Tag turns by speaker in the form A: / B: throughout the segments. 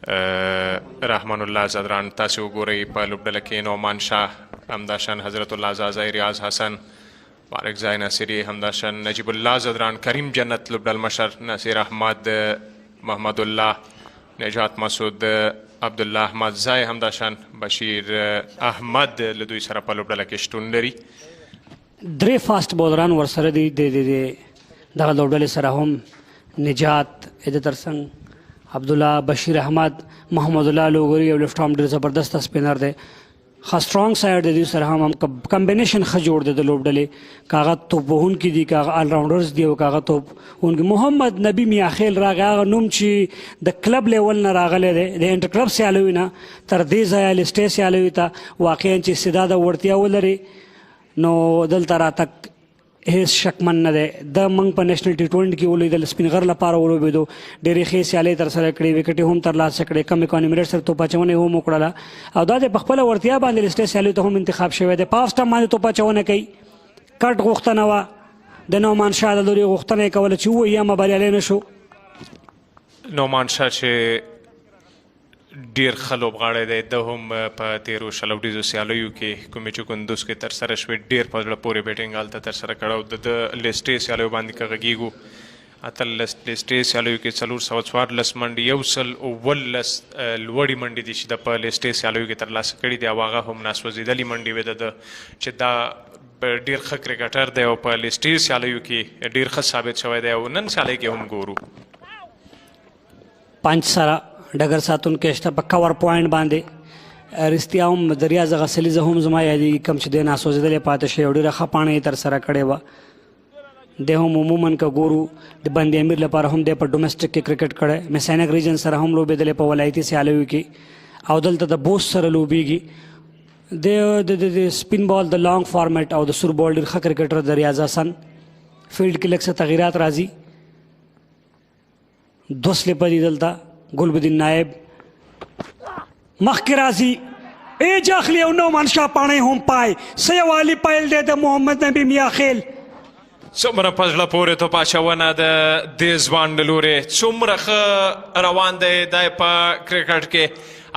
A: رحمان الله زدران تاسې وګورئ په لوبډله کې نعمان شاه، همداشان حضرت الله زازی، ریاض حسن، بارکزای ناصري، همداشان نجیب الله زدران، کریم جنت لوبډل مشر، ناصر احمد، محمد الله، نجات مسعود، عبدالله احمد زای، همداشان بشیر احمد له دوی سره په لوبډله کې شتون لري.
B: درې فاست بولران ورسره دي د دغه لوبډلې سره هم نجات د ترڅنګ عبدالله، بشیر احمد، محمد الله لوګري او لیفټ آرم ډېر زبردست سپینر دی. ښه سټرانګ سایډ د دوی سره هم کمبینیشن ښه جوړ دی د لوبډلې. که هغه توپ وهونکي دي، که هغه آلراونډرز دي او که هغه توپ وهونکي. محمد نبي میاخیل راغی، هغه نوم چې د کلب لیول نه راغلی دی، د انټر کلب سیالیو نه تر دې ځایه لسټې سیالیو ته واقعا چې استعداد او وړتیا ولري نو دلته راتګ هیڅ شکمن نه دی. د موږ په نیشنل ټي 20 کې ولیدل، سپین غر لپاره ولوبېدو، ډېرې ښې سیالۍ ترسره کړې، وکټې هم ترلاسه کړې، کم اکانومي سره توپ اچونه یې هم وکړله او دا د په خپله وړتیا باندې لسټې سیالیو ته هم انتخاب شوی دی. په آف سټمپ باندې توپ اچونه کوي. کټ غوښتنه وه د نعمان شاه له لورې، غوښتنه یې کوله چې ووایي اما بریالی نه شو.
A: نعمان شاه چې ډیر ښه لوبغاړی دی، د هم په تیرو شلو ورځو سیالیو کې کومې چې کندوز کې ترسره شوې ډیر په زړه پورې بیټینګ هلته ترسره کړی او د لیسټې سیالیو باندې که غږیږو، اتلس لیسټې سیالیو کې 414 منډې، 119 لوړې منډې دي چې د په لیسټې سیالیو کې ترلاسه کړي دي او هغه هم ناسوځېدلې منډې وې د چې دا ډیر ښه کرکټر دی او په لیسټې سیالیو کې ډیر ښه ثابت شوی دی او نن سیالۍ کې هم ګورو.
B: پنچ سره ډګر ساتونکی شته په کور پوینټ باندې. رښتیا هم د ریاض هغه سلیزه هم زما یادېږي، کوم چې دی ناسوځېدلی پاتې شوی او ډېره ښه پاڼه یې ترسره کړې وه. دی هم عموما که ګورو د بند امیر لپاره هم دی په ډومesټک کې کرکټ کړی، میسینک ریجن سره هم لوبېدلی په ولایتي سیالیو کې او دلته د بوست سره لوبېږي. د سپین بال د لانګ فارمیټ او د سور بال ډېر ښه کرکټر د ریاض حسن. فیلډ کې لږ څه تغیرات راځي. 2 سلیپر دي دلته. ګلبدین نایب مخکې راځي، ایج اخلي او نعمان شاه پاڼۍ هم پای. سیوالي پیل دی د محمد نبي میاخیل.
A: څومره په زړه پورې توپ اچونه د دې ځوان له لورې، څومره ښه روان دی دی په کرکټ کې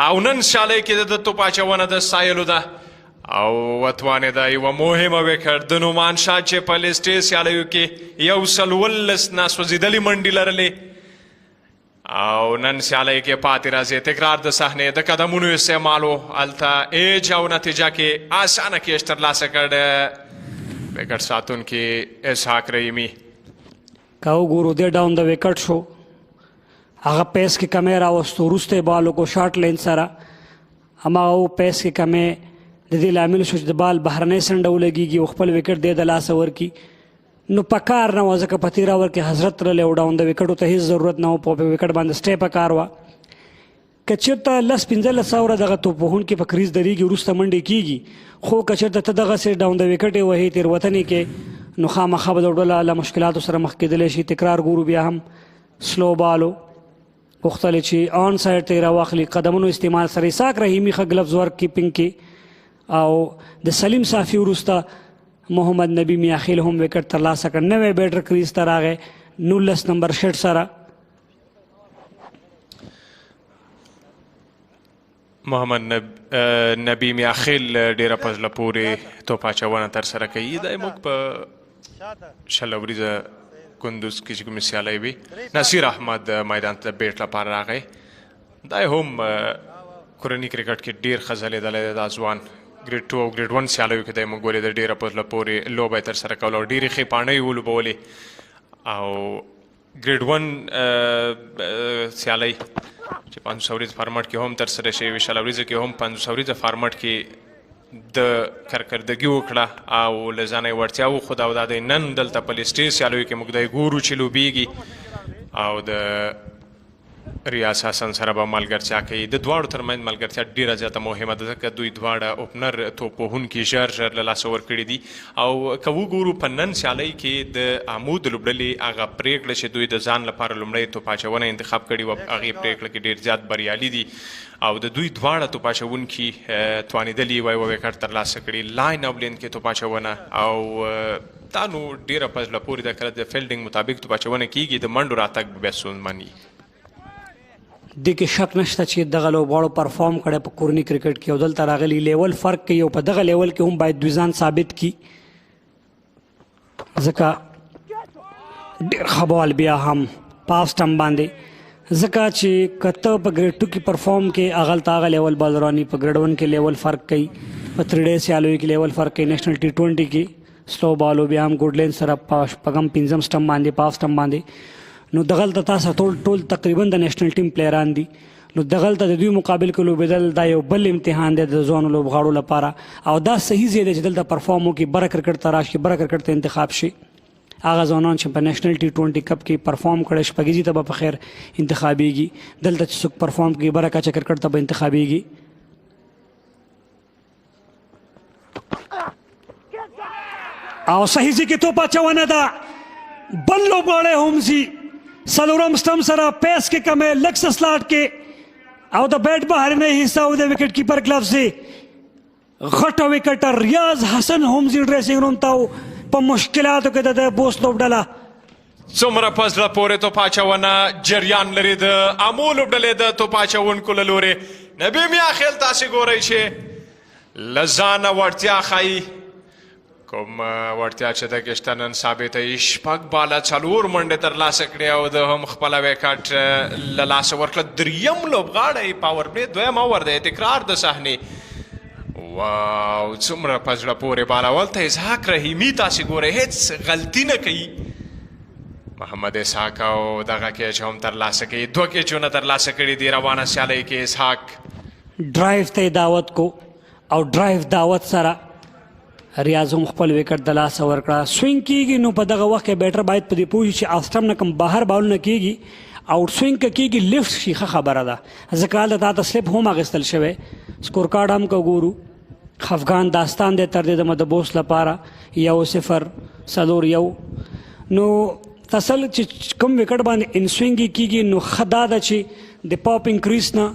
A: او نن سیالۍ کې د توپ اچونه د سایلو ده او وتوانې ده یوه مهمه وکټ د نعمان شاه چې په لیسټې سیالیو کې 119 ناسوځېدلې منډې لرلې او نن سیالۍ کې پاتې راځي. تکرار د صحنې د قدمونو استعمالو هلته ایج او نتیجه کې آسانه کیش ترلاسه کړ وکټ ساتونکي اسحاق رحیمي.
B: که وګورو دی ډاون د وکټ شو، هغه پیس کې کمی راوستو، وروسته یې بال وکړو شارټ لین سره، هماغه پیس کې کمی د دې لامل شو چې د بال بهرنۍ سنډه ولګېږي او خپل وکټ دی د لاسه ورکړي. نو پکار نه وه ځکه په تېره اوور کې حضرت تللی و، ډاون د وکټو ته هېڅ ضرورت نه و، په وکټ باندې سټی پکار وه. که چېرته 10-15 اوره دغه توپ وهونکي په کریز درېږي وروسته منډې کېږي، خو که چېرته ته دغسې ډاون د وکټ یې وهې تېروتنې کې نو خامخا به لوبډله له مشکلاتو سره مخ کېدلی شي. تکرار ګورو بیا هم سلو بالو غوښتلې چې آن سایډ ته یې راواخلي، قدمونو استعمال سره اسحاق رحیمي ښه ګلفز ورک کیپینګ کې او د سلیم صافي وروسته محمد نبي میاخیل هم وکټ ترلاسه کړ. نوی بیټر کریز ته راغی 19 نمبر شیټ سره.
A: محمد نبي میاخیل ډېره په زړه پورې توپ اچونه ترسره کوي. دا موږ په شل وریځه کندوز کې چې کومې سیالۍ وي، نصیر احمد میدان ته بیټ لپاره راغی. دا هم کورني کرکټ کې ډېر ښه ځلېدلی دی دا ځوان. ګریډ 2 او ګریډ 1 سیالیو کې دی موږ ولیدل ډېره په زړه پورې لوبه یې ترسره کوله او ډېرې ښې پاڼۍ یې ولوبولې او ګریډ 1 سیالۍ چې 500 ورځ فارمټ کې هم ترسره شوې وي، شل ورځو کې هم 500 ورځ فارمټ کې د کارکردګي وکړه او له ځانه یې وړتیا وښوده او دا دی نن دلته په لیسټې سیالیو کې موږ دی ګورو چې لوبېږي او د ریاض حسن سره به ملګرتیا کوي. د دواړو ترمنځ ملګرتیا ډېره زیاته مهمه ده ځکه دوی دواړه اوپنر توپ وهونکي ژر ژر له لاسه ورکړي دي او که وګورو په نن سیالۍ کې د آمو د لوبډلې هغه پرېکړه چې دوی د ځان لپاره لومړی توپ اچونه انتخاب کړي وه، هغې پرېکړه کې ډېر زیات بریالي دي او د دوی دواړه توپ اچوونکي توانېدلي وای یوه وکټ ترلاسه کړي. لاین او لین کې توپ اچونه او دا نو ډېره په زړه پورې ده. کله د فیلډینګ مطابق توپ اچونه کېږي د منډو راتګ بیا ستونزمن وي.
B: دې کې شک نشته چې دغه لوبغاړو پرفارم کړی په کورني کرکټ کې او دلته راغلي لیول فرق کوي او په دغه لیول کې هم باید دوی ځان ثابت کړي ځکه ډېر ښه بال بیا هم په آف سټمپ باندې ځکه چې که ته په ګریډ 2 کې پرفارم کې هغلته هغه لیول بالراني په ګریډ 1 کې لیول فرق کوي په 3 ډے سیالوي کې لیول فرق کوي نیشنل T20 کې سلو بالو بیا هم ګوډ لین سره پغم 5 سټمپ باندې په آف سټمپ باندې نو دغلته تاسو ټول تقریبا د نیشنل ټیم پلیران دي نو دغلته د دوی مقابل کې لوبېدل دا یو بل امتحان دی د ځوانو لوبغاړو لپاره او دا صحیح ځای دی چې دلته پرفارم وکړي بره کرکټ ته راشي بره کرکټ ته انتخاب شي هغه ځوانان چې په نیشنل T20 کپ کې پرفارم کړی شپږیزي ته به په خیر انتخابیږي دلته چې څوک پرفارم کوي بره کچه کرکټ ته به انتخابیږي او صحیح ځای کې توپ اچونه ده بل لوبغاړی هم ځي څلورم سټمپ سره پیس کې کم ہے لږ څه سلاټ کې او د بیټ بهرنی حصہ او د وکټ کیپر کلب سے غټه وکټر ریاض حسن هم ځي ډریسنګ روم ته په مشکلاتو کې د بوست لوبډله
A: څومره په زړه پورې توپ اچونه جریان لري د عامو لوبډلې د توپ اچوونکو له لورې نبي میا خیل تاسې ګورئ چې له ځانه وړتیا ښایي کوم وړتیا چې دغه شته نن ثابتوي شپږ باله 4 منډې ترلاسه کړې او د هم خپله وکټ له لاسه ورکړه دریم لوبغاړی پاور پلی دویم اور دی تکرار د صحنې واو څومره په زړه پورې بالول ته اسحاق رحیمي تاسې ګورئ هېڅ غلطي نه کوي محمد اسحاق او دغه کیچ هم ترلاسه کوي 2 کیچونه ترلاسه کړي دي روانه سیالۍ کې اسحاق
B: ډرایو ته دعوت کو او ډرایو دعوت سره ریاض هم خپل وکټ د لاسه ورکړه سوینګ کیږي نو په دغه وخت کې بیټر باید په دې پوه شي چې آف سټمپ نه کوم بهر بالونه کیږي آوټ سوینګ که کیږي لیفټ شي ښه خبره ده ځکه هلته تا ته سلیپ هم اخیستل شوی سکور کارډ هم که ګورو افغان داستان دی تر دې دمه د بوست لپاره 1-0 څلور یو نو تسل چې کوم وکټ باندې ان سوینګ کیږي نو ښه دا ده چې د پاپینګ کریس نه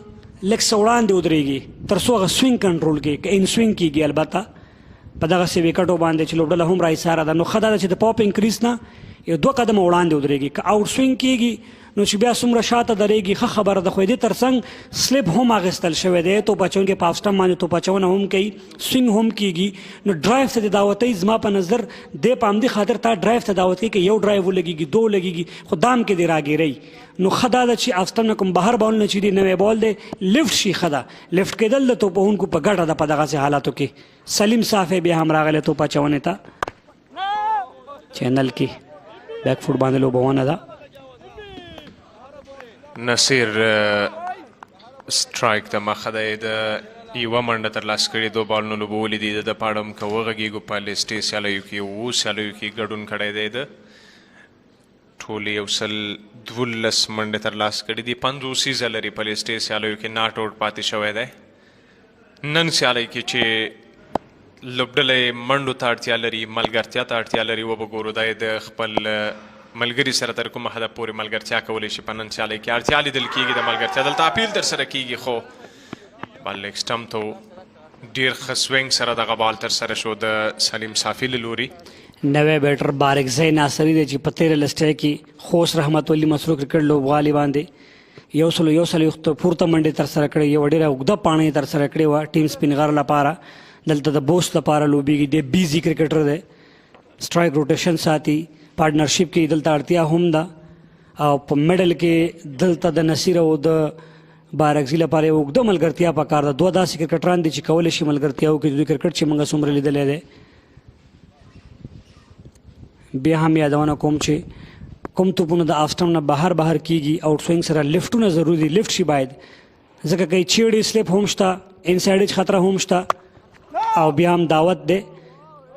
B: لږ څه وړاندې ودرېږي تر څو هغه سوینګ کنټرول کړي که ان سوینګ کیږي البته په دغسې وکټو باندې چې لوبډله هم راایساره ده نو ښه دا ده چې د پاپینګ کریس نه یو 2 قدمه وړاندې ودرېږي که آوټ سوینګ کیږي نو چې بیا څومره شاته درېږي ښه خبره ده خو دې تر څنګ سلیپ هم اخیستل شوی دی توپ اچونکي په آف سټمپ باندې توپ اچونه هم کوي سوینګ هم کیږي نو ډرایو ته د دعوتۍ زما په نظر دی په همدې خاطر تا ډرایو ته دعوت کوي که یو ډرایو ولګېږي 2 لګېږي خو دام کې دې راګیرئ نو ښه دا ده چې آف سټمپ نه کوم بهر بالونه چې دي نوی بال دی لیفټ شي ښه ده لیفټ کېدل د توپوونکو په ګټه ده په دغسې حالاتو کې سلیم صافی بیا هم راغلی توپ اچونې ته چینل کې بیک فوټ باندې لوبونه ده
A: نصیر سټرایک ته مخه دی د یوه منډه ترلاسه کړې 2 بالونه لوبولي دي د پاړه هم که وغږېږو په لیسټې سیالیو کې 7 سیالیو کې ګډون کړی دی د ټولې 112 منډې ترلاسه کړي دي 50 سیزه لري په لیسټې سیالیو کې ناټ آوټ پاتې شوی دی نن سیالۍ کې چې لوبډلې منډو ته اړتیا لري ملګرتیا ته اړتیا لري وبګورو دا د خپل ملګري سره تر کومه حده پورې ملګرتیا کولی شي په نن سیالۍ کې اړتیا لیدل کېږي د ملګرتیا دلته اپیل ترسره کېږي خو بال لیګ سټمپ ته ډېر ښه سوینګ سره دغه بال ترسره شو د سلیم صافي له لوري
B: نوی بیټر بارکزی ناصري دی چې په تېره لسټۍ کې خوست رحمت ولي مسرور کرکټ لوبغالي باندې 100 پورته منډې ترسره کړې یوه ډېره اوږده پاڼه یې ترسره کړې وه ټیم سپینغر لپاره دلته د بوست لپاره لوبېږي ډېر بیزي کرکټر دی سټرایک روټیشن ساتي پارټنرشپ کې دلته اړتیا هم ده او په میډل کې دلته د نصیر او د بارکزي لپاره یو اوږده ملګرتیا پکار ده 2 داسې کرکټران دي چې کولی شي ملګرتیا وکړي دوی کرکټ چې موږ څومره لیدلی دی بیا هم یادونه کوم چې کوم توپونه د آف سټمپ نه بهر کیږي آوټ سوینګ سره لیفټونه ضروري دي لیفټ شي باید ځکه که چیړې سلیپ هم شته انسایډ خطره هم شته او بیا هم دعوت دی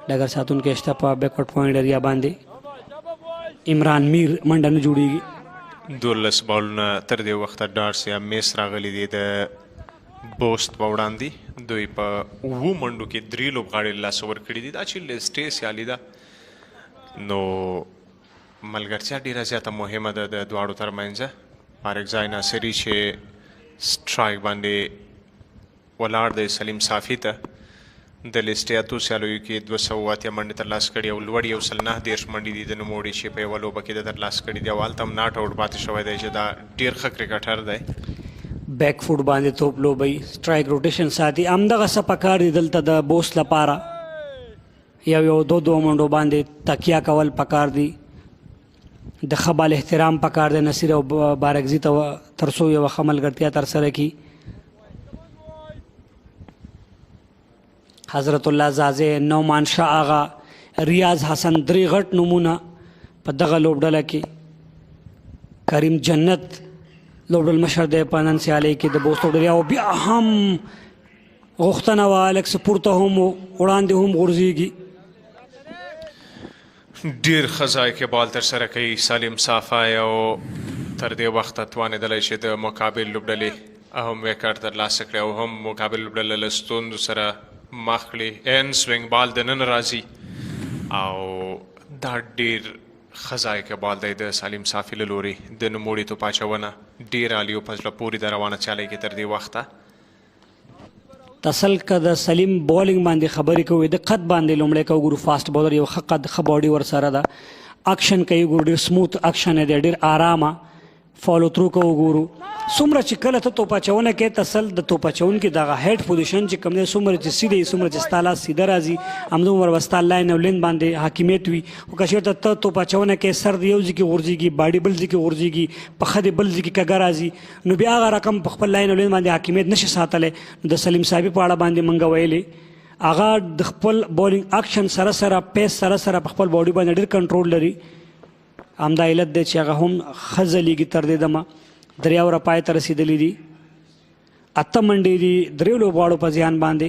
B: ډګر ساتونکی شته په بیکورډ پوینټ ایریا باندې عمران میر منډه نه جوړېږي
A: 12 بالونه تر دې وخته ډارس یا میس راغلي دي د بوست په وړاندې دوی په 7 منډو کې 3 لوبغاړي له لاسه ورکړي دي دا چې لیسټې سیالي ده نو ملګرتیا ډېره زیاته مهمه ده د دواړو ترمنځ بارکزی ناصري چې سټرایک باندې ولاړ دی سلیم صافي ته د لیسټې اتو سیالیو کې 208 منډې ترلاسه کړي او لوړ 119 منډې دي د نوموړي چې په یوه لوبه کې د ترلاسه کړي دي او هلته هم ناټ آوټ پاتې شوی دی چې دا ډېر ښه کرکټر دی
B: بیک فوټ باندې توپ لوبوي سټرایک روټیشن ساتي همدغه څه پکار دي دلته د بوست لپاره یو دو منډو باندې تکیه کول پکار دي د ښه بال احترام پکار دی نصیر او بارکزي ته تر څو یوه ښه ملګرتیا ترسره کړي حضرت الله زازی نعمان شاه آغا ریاض حسن درې غټ نومونه په دغه لوبډله کې کریم جنت لوبډل مشر دی په نن سیالۍ کې د بوست لوبډلې او بیا هم غوښتنه وه الکس پورته هم وړاندې هم غورځېږي
A: ډیر ښه ځای کې بال ترسره کوي سالم صافی او تر دې وخته توانېدلی چې د مقابل لوبډلې هم ویکټ ترلاسه کړي او هم مقابل لوبډله له ستونزو سره مخ کړي ان سوینګ بال د نن راځي او دا ډیر ښه ځای کې بال دی د سالم صافي له لوري د نوموړي توپ اچونه ډېر عالي او په زړه پورې د روانه چالۍ کې تر دې وخته
B: تسل که د سلیم بالینګ باندې خبرې کوي د قد باندې لومړی که وګورو فاسټ بالر یو ښه قد ښه باډي ورسره ده اکشن کوي وګورو ډېر سموث اکشن دی ډېر آرامه فالو تھرو که وګورو څومره چې کله ته توپ اچونه کوې تسل د توپ اچونکي دغه هیډ پوزیشن چې کوم دی څومره چې سیده وي څومره چې ستا لاس سیده راځي همدومره به ستا لاین او لین باندې حاکمیت وي خو که چېرته ته توپ اچونه کوې سر د یو ځای کې غورځېږي باډي بل ځای کې غورځېږي پښه دې بل ځای کې کږه راځي نو بیا هغه رقم په خپل لاین او لین باندې حاکمیت نشي ساتلی نو د سلیم صاحبي په اړه باندې موږ ویلې هغه د خپل بالینګ اکشن سره سره پیس سره سره په خپل باډي باندې ډېر کنټرول لري همدا علت دی چې هغه هم ښه ځلیږي تر دې دمه درې اوره پای ته رسېدلي دي 8 منډې دي 3 لوبغاړو په زیان باندې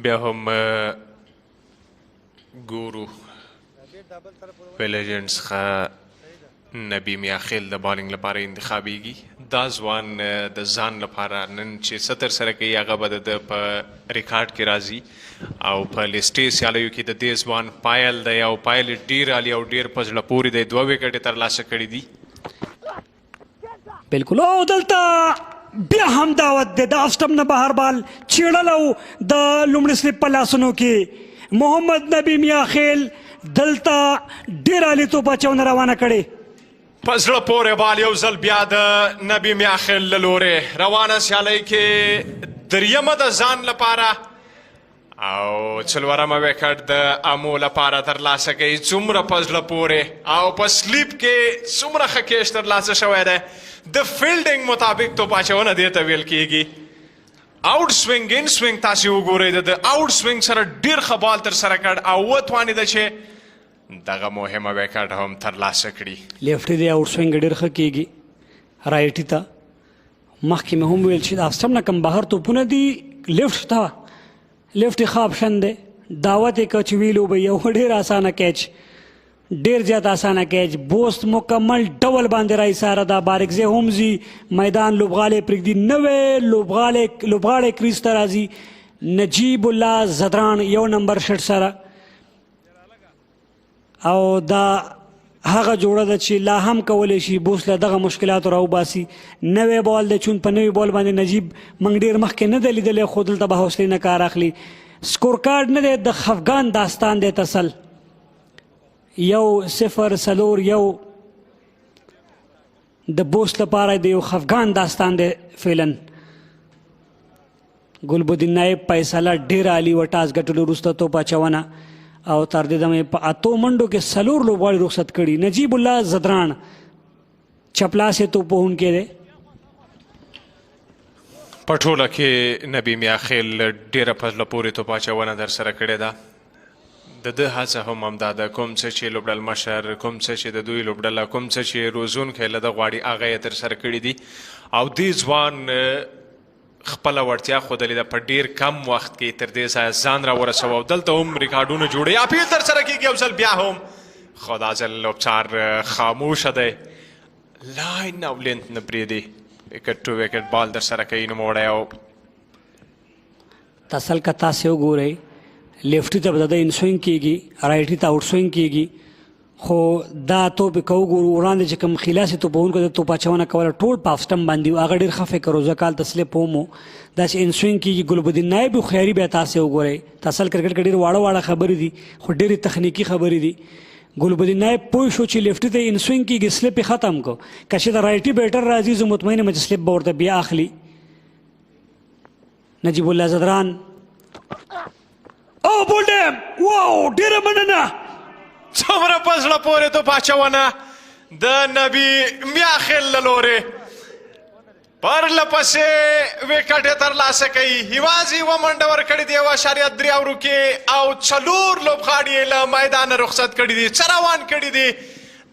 A: بیا هم ګورو ویلیجنډز ښه نبی میاخیل د بالینګ لپاره انتخابیږي دا ځوان د ځان لپاره نن چې څه ترسره کوي هغه به د په ریکارډ کې راځي او په لیسټي سیالیو کې د دې ځوان پایل دی او پایل ډېر عالي او ډېر په زړه پورې دی 2 وکټې ترلاسه کړي دي
B: بالکل او دلته بیا هم دعوت دی د اسټم نه بهر بال چیړلو د لومړي سلیپ په لاسونو کې محمد نبی میاخیل دلته ډېر عالي توپ اچونه روانه کړې
A: په زړه پورې بال یو ځل بیا د نبي میاخیل له لورې روانه سیالۍ کې دریمه د ځان لپاره او څلورمه وکټ د امو لپاره ترلاسه کوي څومره په زړه پورې او په سلیپ کې څومره ښه کیش ترلاسه شوی دی د فیلډینګ مطابق توپ اچونه دې ته ویل کېږي آوټ سوینګ ان سوینګ تاسې وګورئ د آوټ سوینګ سره ډېر ښه بال ترسره کړ او وتوانېده چې دغه مهمه وکټ هم ترلاسه کړي
B: لیفټي دی آوټ سوینګ ډېر ښه کېږي رایټي ته مخکې مې هم ویل چې د اسټم نه کم بهر توپونه دي لیفټ ته لیفټ ښه آپشن دی دعوت یې که چې ویلو به یو ډېر اسانه کیچ ډېر زیات اسانه کیچ بوست مکمل ډول باندې راایساره ده بارکزی هم ځي میدان لوبغالی پرېږدي نوی لوبغاړی کریز ته راځي نجیب الله زدران 1 نمبر شټ سره او دا هغه جوړه ده چې لا هم کولی شي بوست له دغه مشکلاتو راوباسي نوی بال دی چون په نوي بال باندې نجیب موږ ډېر مخکې نه دی لیدلی خو دلته به حوصلې نه کار اخلي سکور کارډ نه دی د خفګان داستان دی تسل 1-0 د بوست لپاره د یو خفګان داستان دی فعلا ګلبدین نایب فیصله ډېر عالي وه ټاس ګټلو وروسته توپ اچونه او تر دې دمه په 8 منډو کې 4 لوبغاړي رخصت کړي نجیب الله زدران چپلاسې توپ وهونکی دی
A: په ټوله کې نبي میاخیل ډېره په زړه پورې توپ اچونه درسره کړې ده د ده هڅه هم همدا ده کوم څه چې لوبډل مشر کوم څه چې د دوی لوبډله کوم څه چې روزونکی له ده غواړي هغه یې ترسره کړي دي او دې ځوان خپله وړتیا ښودلې ده په ډېر کم وخت کې تر دې ځایه ځان راورسوه او دلته هم ریکارډونه جوړوي اپیل ترسره کېږي یو ځل بیا هم خو دا ځل لوبچار خاموشه دی لاین او لینت نه پرېږدي وکټ ټو وکټ بال درسره کوي نوموړی او
B: تسل که تاسې وګورئ لیفټي ته به د ان سوینګ کېږي رایټي ته آوټ سوینګ کېږي خو دا توپ که وګورو وړاندې چې کوم خلاصې توپونکو د توپ اچونه کوله ټول په آف سټمپ باندې هغه ډېر ښه فکر و زه کال ته سلیپ هم و دا چې انسوینګ کېږي ګلبدین نایب هوښیاري بیا تاسې وګورئ تاسل کرکټ کې ډېر واړه خبرې دي خو ډېرې تخنیکي خبرې دي ګلبدین نایب پوه شو چې لیفټي ته انسوینګ کېږي سلیپ یې ختم کړو که چې د رایټي بیټر راځي زه مطمئن یم چې سلیپ به ورته بیا اخلي نجیب الله زدران او بولډم واو ډېره مننه
A: څومره په زړه پورې توپ اچونه د نبي میاخیل له لورې پرله پسې وکټ یې ترلاسه کوي یوازې یوه منډه ورکړې دي 1.3 اوورو کې او 4 لوبغاړي یې له میدانه رخصت کړي دي څه روان کړي دي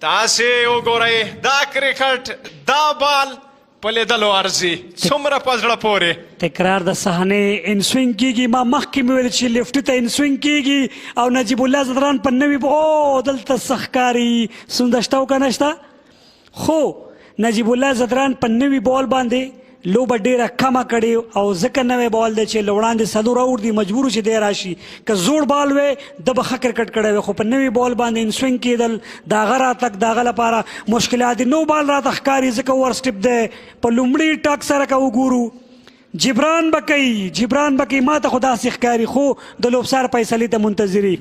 A: تاسې وګورئ دا کرکټ دا بال په لیدلو ارزي څومره په زړه پورې
B: تکرار د صحنې انسوینګ کېږي ما مخکې مې ویل چې لیفټي ته انسوینګ کېږي او نجیب الله زدران په نوي او دلته څه ښکاري څومره شته او که نه شته خو نجیب الله زدران په نوي بال باندې لوبه ډېره کمه کړې او ځکه نوی بال دی چې له وړاندې 4 اوور دي مجبور چې دی راشي که زوړ بال وی د به ښه کرکټ کړی وی خو په نوي بال باندې انسوینګ کېدل د هغه راتګ د هغه لپاره مشکلات دي نو بال راته ښکاري ځکه ور سټپ دی په لومړي ټک سره که وګورو جبران به کوي ما ته خو داسې ښکاري خو د لوبسار فیصلې ته منتظري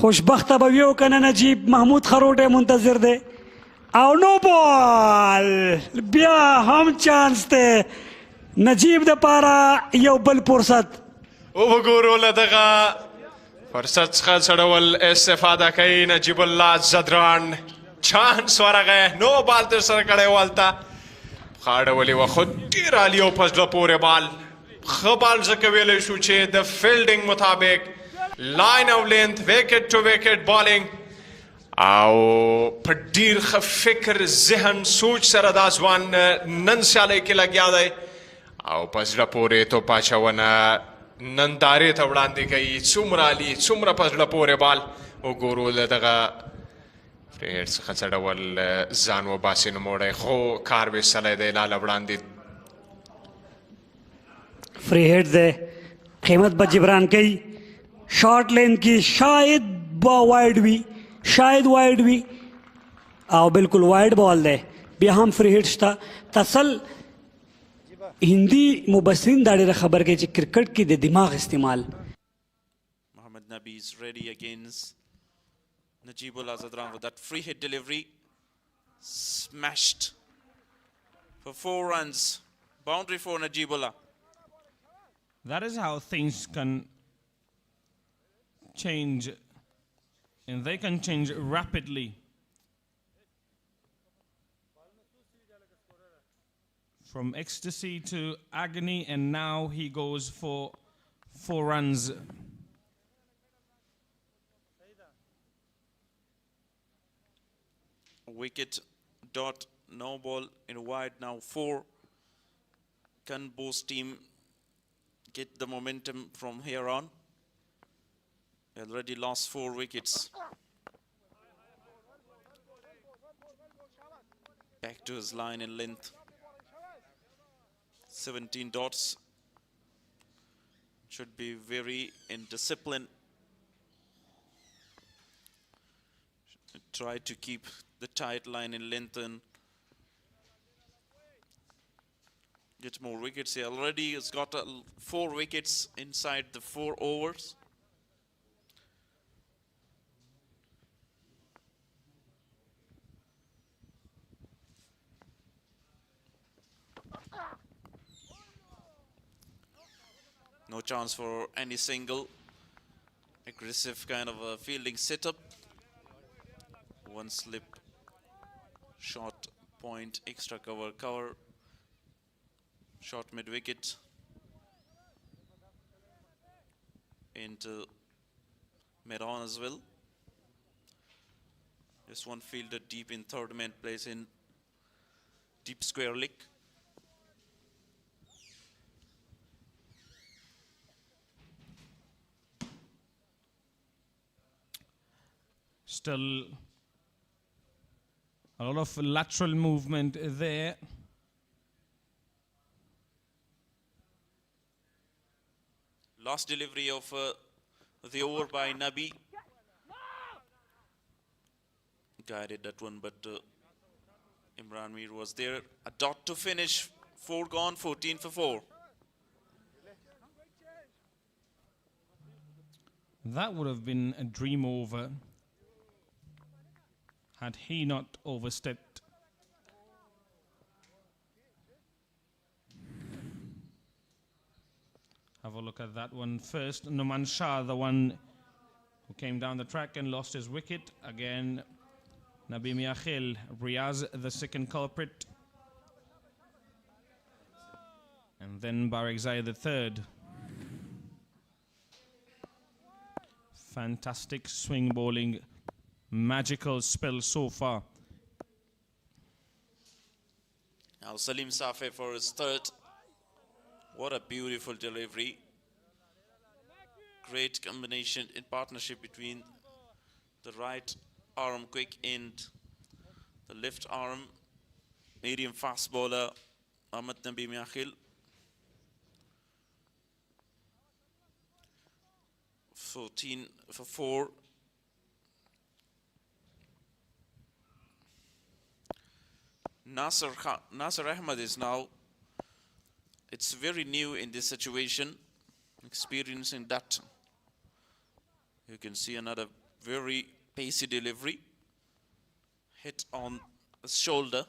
B: خوشبخته به وي او که نه نجیب محمود خروټی منتظر دی او نو بال بیا هم چانس دی نجیب د پاره یو بل فرصت
A: وګورو له دغه فرصت څخه څړول استفاده کوي نجیب الله زدران چانس ورغی نو بال تر سره کړی والته خاړولې وه خو ډېر عالي او په زړه پورې بال ښه بال ځکه ویلی شو چې د فیلډینګ مطابق لاین او لینث ویکټ ټو ویکټ بالینګ او په ډېر ښه فکر ذهن سوچ سره دا ځوان نن سیالۍ کې لګیا دی او په زړه پورې توپ اچونه نندارې ته وړاندې کوي څومره عالي څومره په زړه پورې بال وګورو له دغه فرېډ څخه څه ډول ځان وباسي نوموړی خو کار ویستلی دی لا له وړاندې
B: فری هیټ دی قیمت به جبران کوي شارټ لین کې شاید به وایډ وي او بالکل وایډ بال دی بیا هم فری هیټ شته تسل هندي مبصرین دا ډېره خبر کوي چې کرکټ کې د دماغ استعمال
C: Mohammad Nabi is ready against Najibullah Zadran with that free hit delivery. Smashed for 4 runs. Boundary for Najibullah.
D: That is how things can change, and they can change rapidly. From ecstasy to agony, and now he goes for 4 runs.
C: Wicket, dot, no ball in wide now 4. Can Bost team get the momentum from here on? They already lost 4 wickets. Back to his line in length. 17 dots. Should be very in discipline. Should try to keep the tight line in length and get more wickets. He already has got 4 wickets inside the 4 overs. No chance for any single. Aggressive kind of a fielding setup. One slip, short point, extra cover, short mid wicket into mid-on as well. Just one fielder deep in third man place in deep square leg.
D: Still a lot of lateral movement there.
C: Last delivery of the over by Nabi. guided that one, but Imran Mir was there. A dot to finish. 4 gone, 14 for 4.
D: That would have been a dream over had he not overstepped. Have a look at that one first. Numan Shah, the one who came down the track and lost his wicket. Again, Nabi Miakhil, Riaz, the second culprit. And then Barakzai, the third. Fantastic swing bowling. Magical spell so far.
C: Now Salim Safei for his third. What a beautiful delivery. Great combination in partnership between the right arm quick and the left arm medium fast bowler Ahmed Nabi Miakhil. 14 for 4. Nasser Ahmed is now, it's very new in this situation, experiencing that. You can see another very pacey delivery, hit on the shoulder.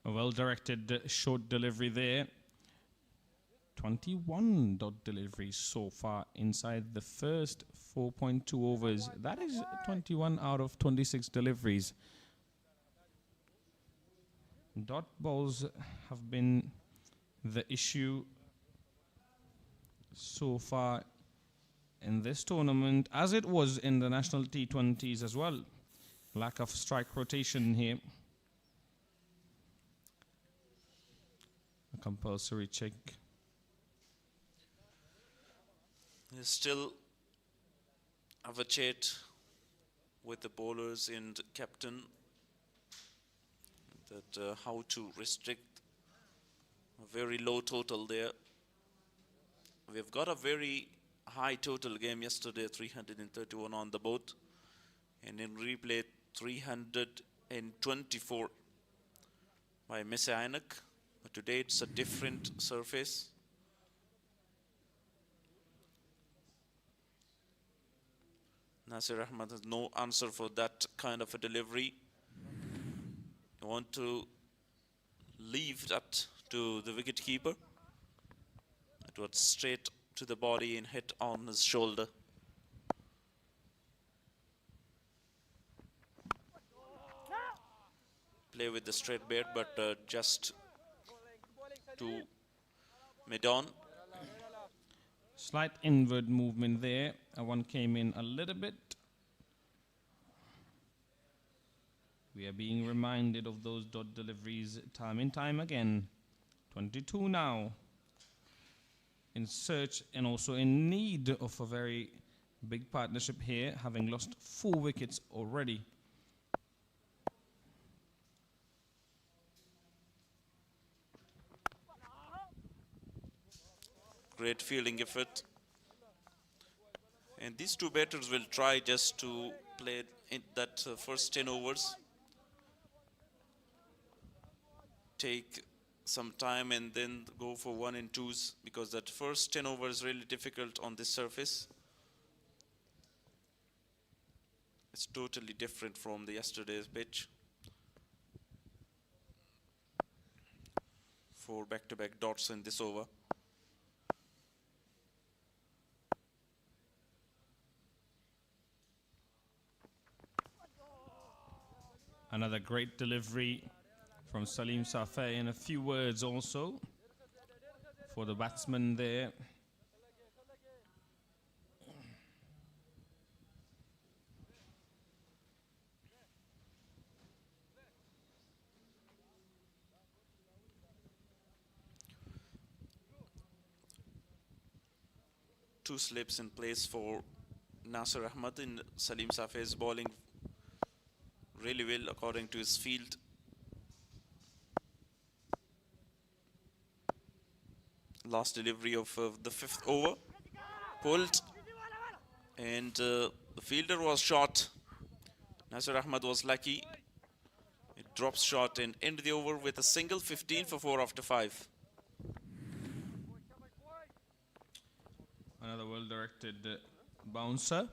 D: A well-directed short delivery there. 21 dot deliveries so far inside the first 4.2 overs. That is 21 out of 26 deliveries. Dot balls have been the issue so far in this tournament, as it was in the national T20s as well. Lack of strike rotation here. A compulsory check.
C: They still have a chat with the bowlers and captain that how to restrict a very low total there. We've got a very high total game yesterday, 331 on the boat, and in replay 324 by Messianic. But today it's a different surface. Nasir Ahmed has no answer for that kind of a delivery. You want to leave that to the wicket keeper. It was straight to the body and hit on his shoulder. Play with the straight bat, but just to mid-on.
D: Slight inward movement there. One came in a little bit. We are being reminded of those dot deliveries time and time again. 22 now. In search and also in need of a very big partnership here, having lost 4 wickets already.
C: Great fielding effort. And these two batters will try just to play in that first 10 overs. Take some time and then go for 1 and 2s, because that first 10 overs is really difficult on this surface. It's totally different from the yesterday's pitch. 4 back-to-back dots in this over.
D: Another great delivery from Salim Safei, and a few words also for the batsman there.
C: Two slips in place for Nasir Ahmed, in Salim Safei's bowling really well according to his field. Last delivery of the 5th over, pulled, and the fielder was short. Nasir Ahmed was lucky. It drops short and end the over with a single, 15 for 4 after 5.
D: Another well-directed bouncer.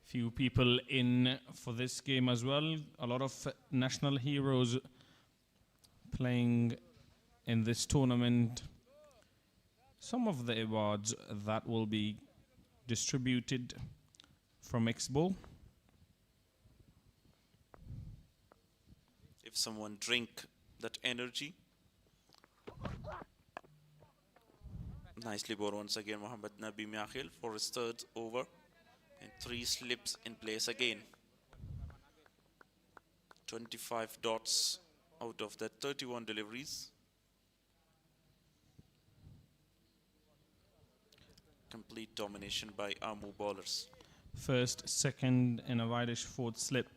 D: Few people in for this game as well. A lot of national heroes playing in this tournament. Some of the awards that will be distributed from Expo.
C: If someone drink that energy. Nicely bowled once again Mohammad Nabi Miakhil for his third over. And 3 slips in place again. 25 dots out of that 31 deliveries. Complete domination by Amu bowlers.
D: First, second, and a wideish fourth slip.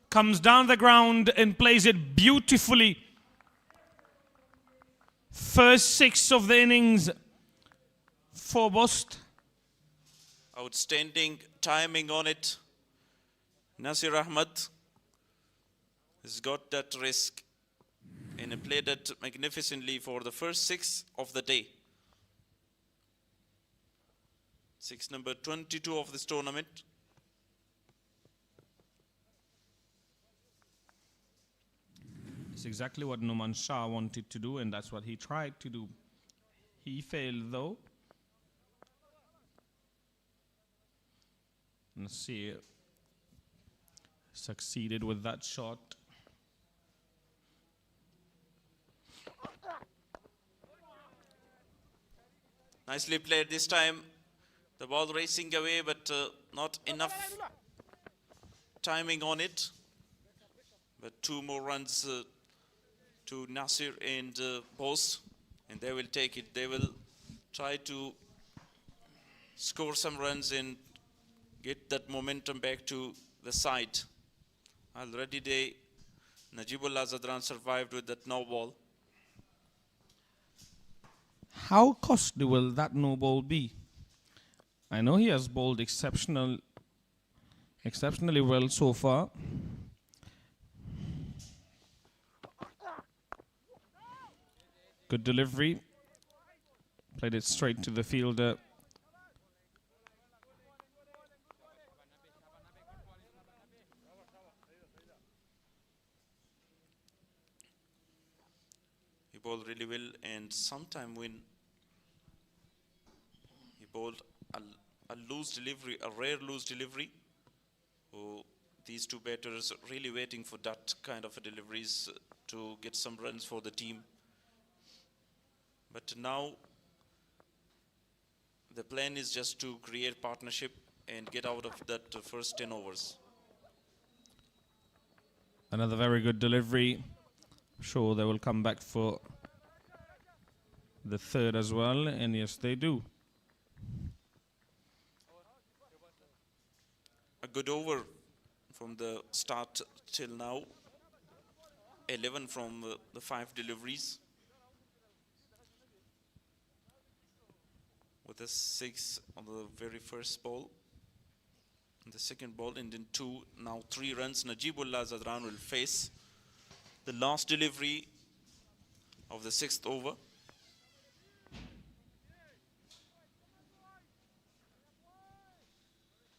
D: Comes down the ground and plays it beautifully. First 6 of the innings for Bost.
C: Outstanding timing on it. Nasir Ahmed has got that risk and he played it magnificently for the first 6 of the day. 6 number 22 of this tournament.
D: It's exactly what Numan Shah wanted to do, and that's what he tried to do. He failed though. Nasir succeeded with that shot.
C: Nicely played this time. The ball racing away, but not enough timing on it. But 2 more runs to Nasir and Bost, and they will take it. They will try to score some runs and get that momentum back to the side. Already Najibullah Zadran survived with that no ball.
D: How costly will that no ball be? I know he has bowled exceptionally well so far. Good delivery. Played it straight to the fielder.
C: He bowled really well, and sometime when he bowled a loose delivery, a rare loose delivery, these 2 batters really waiting for that kind of a deliveries to get some runs for the team. But now the plan is just to create partnership and get out of that first 10 overs.
D: Another very good delivery. Sure, they will come back for the third as well, and yes, they do.
C: A good over from the start till now. 11 from the 5 deliveries. With a 6 on the very first ball. And the second ball, and then 2, now 3 runs. Najibullah Zadran will face the last delivery of the 6th over.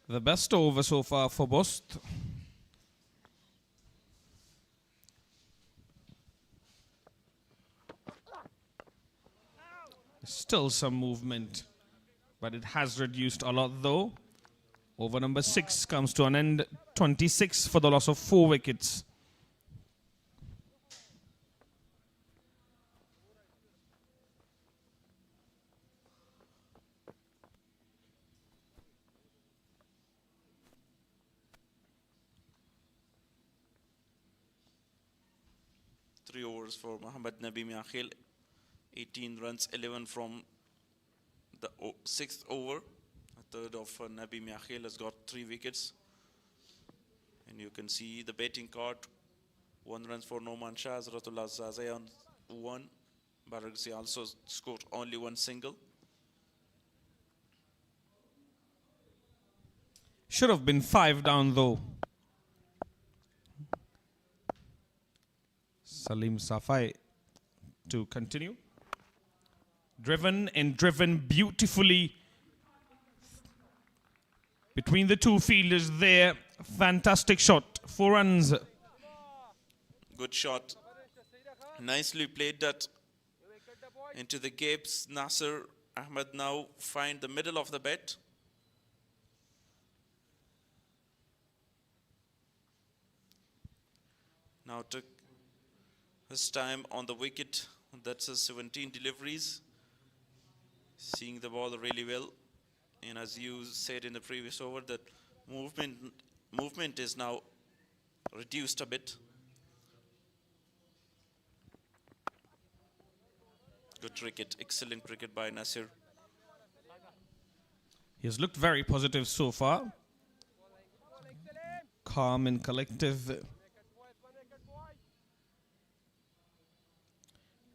D: The best over so far for Bost. Still some movement, but it has reduced a lot though. Over number 6 comes to an end. 26 for the loss of 4 wickets.
C: 3 overs for Mohammad Nabi Miakhil. 18 runs, 11 from the 6th over. A third of Nabi Miakhil has got 3 wickets. And you can see the betting card. 1 runs for Noman Shah, Azratullah Zazay on 1. Baragsi also scored only 1 single.
D: Should have been 5 down though. Salim Safai to continue. Driven and driven beautifully between the two fielders there. Fantastic shot. 4 runs.
C: Good shot. Nicely played that into the gapes. Nasser Ahmed now find the middle of the bat. Now took his time on the wicket. That's his 17 deliveries. Seeing the ball really well. And as you said in the previous over, that movement is now reduced a bit. Good cricket, excellent cricket by Nasir.
D: He has looked very positive so far. Calm and collective.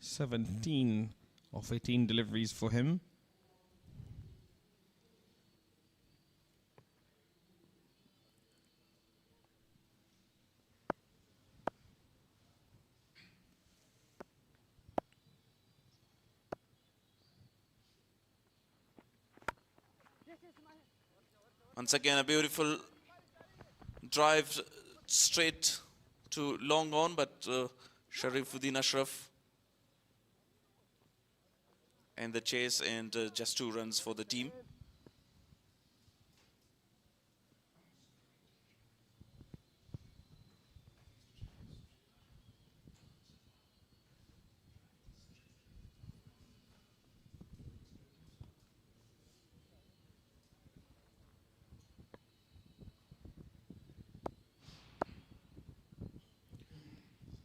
D: 17 of 18 deliveries for him.
C: Once again, a beautiful drive straight to long on, but Sharifuddin Ashraf and the chase, and just 2 runs for the team.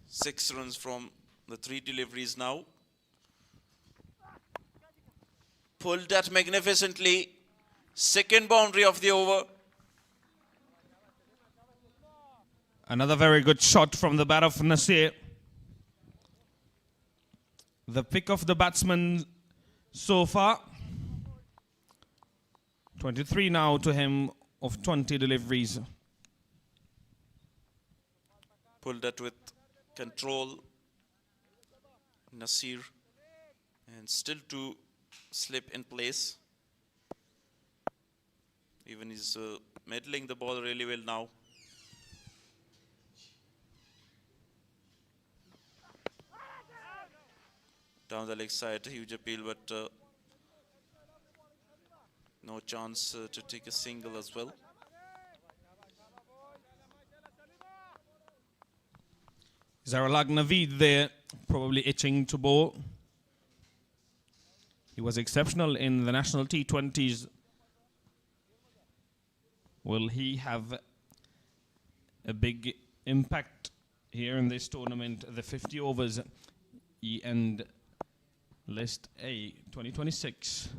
C: Six runs from the 3 deliveries now. Pulled that magnificently. Second boundary of the over.
D: Another very good shot from the bat of Nasir. The pick of the batsman so far. 23 now to him of 20 deliveries.
C: Pulled that with control. Nasir. And still to slip in place. Even he's meddling the ball really well now. Down the leg side, huge appeal, but no chance to take a single as well.
D: Zaralag Naveed there, probably itching to bowl. He was exceptional in the national T20s. Will he have a big impact here in this tournament? The 50 overs and List A 2026.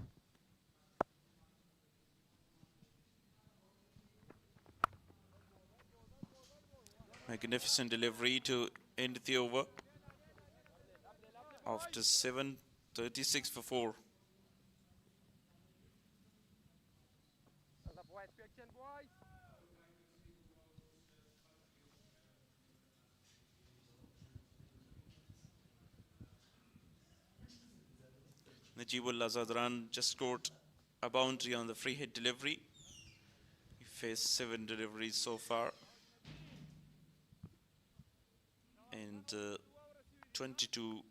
C: Magnificent delivery to end the over after 7:36 for 4. Najibullah Zadran just scored a boundary on the free hit delivery. He faced 7 deliveries so far. And 22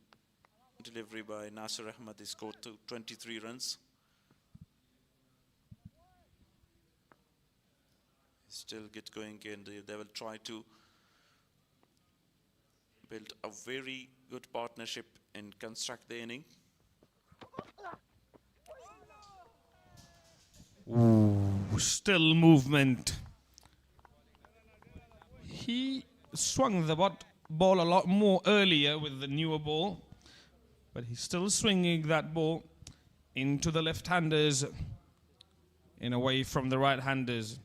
C: delivery by Nasir Ahmed. He scored 23 runs. Still get going, and they will try to build a very good partnership and construct the inning.
D: Ooh, still movement. He swung the bat ball a lot more earlier with the newer ball, but he's still swinging that ball into the left-handers and away from the right-handers.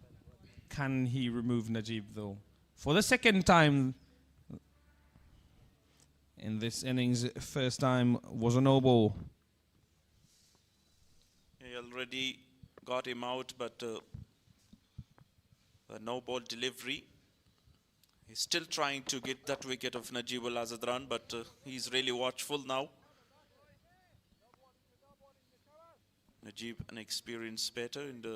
D: Can he remove Najib though? For the second time in this innings, first time was a no ball.
C: He already got him out, but a no ball delivery. He's still trying to get that wicket of Najibul Azadran, but he's really watchful now. Najib, an experienced batter, and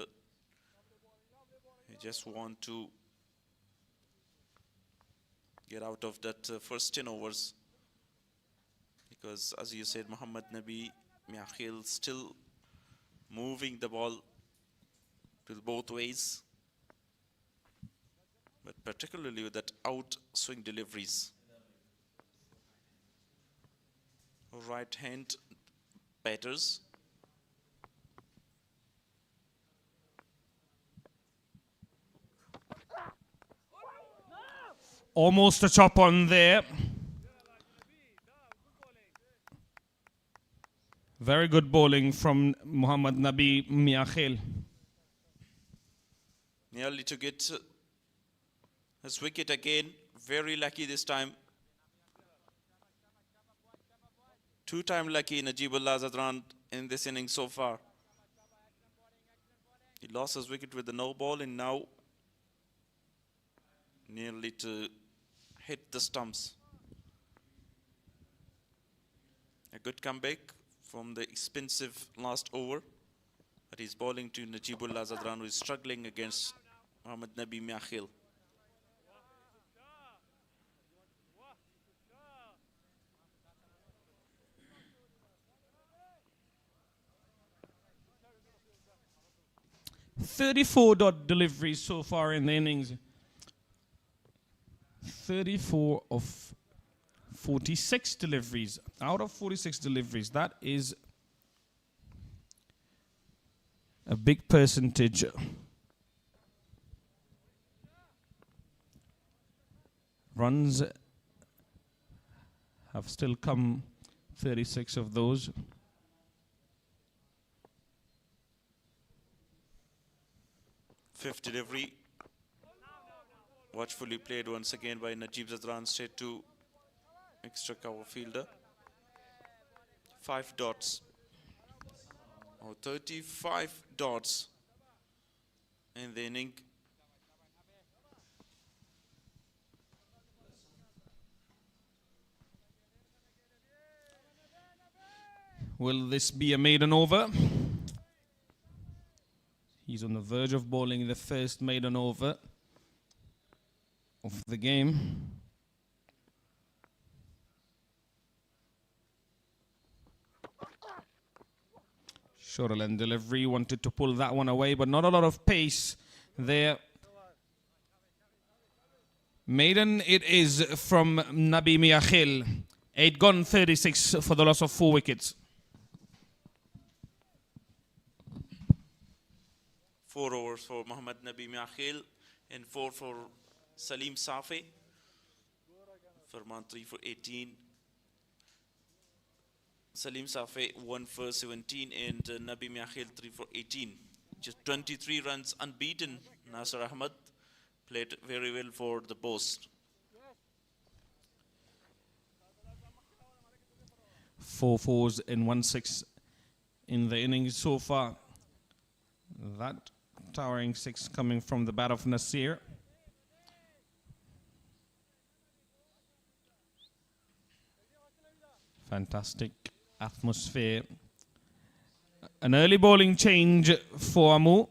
C: he just want to get out of that first 10 overs. Because, as you said, Muhammad Nabi Miakhil still moving the ball to both ways, but particularly with that out swing deliveries. Right hand batters.
D: Almost a chop on there. Very good bowling from Muhammad Nabi Miakhil.
C: Nearly to get his wicket again. Very lucky this time. Two-time lucky Najibullah Zadran in this inning so far. He lost his wicket with the no ball and now nearly to hit the stumps. A good comeback from the expensive last over. But he's bowling to Najibullah Zadran, who is struggling against Muhammad Nabi Miakhil.
D: .34 deliveries so far in the innings. 34 of 46 deliveries. Out of 46 deliveries, that is a big percentage. Runs have still come, 36 of those.
C: Fifth delivery. Watchfully played once again by Najib Zadran, straight to extra cover fielder. 5 dots. Or 35 dots in the inning.
D: Will this be a maiden over? He's on the verge of bowling the first maiden over of the game. Shorter end delivery, wanted to pull that one away, but not a lot of pace there. Maiden it is from Nabi Miakhil. 8 gone, 36 for the loss of 4 wickets.
C: 4 overs for Muhammad Nabi Miakhil and 4 for Salim Safi. Farman 3 for 18. Salim Safi 1 for 17 and Nabi Miakhil 3 for 18. Just 23 runs unbeaten. Nasser Ahmed played very well for the Bost.
D: 4 fours and 1 6 in the innings so far. That towering 6 coming from the bat of Nasir. Fantastic atmosphere. An early bowling change for Amu.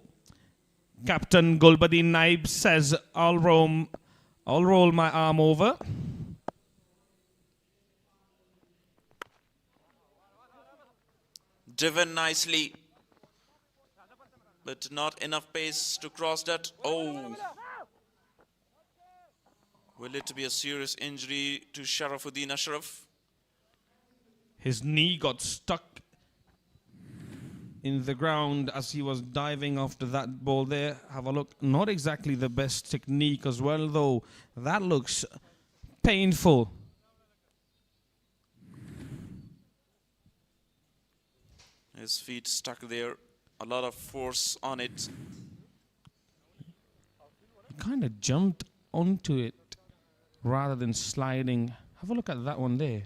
D: Captain Gulbadin Naib says, I'll roll my arm over.
C: Driven nicely, but not enough pace to cross that. Oh! Will it be a serious injury to Sharafuddin Ashraf?
D: His knee got stuck in the ground as he was diving after that ball there. Have a look. Not exactly the best technique as well, though. That looks painful.
C: His feet stuck there, a lot of force on it.
D: He kind of jumped onto it rather than sliding. Have a look at that one there.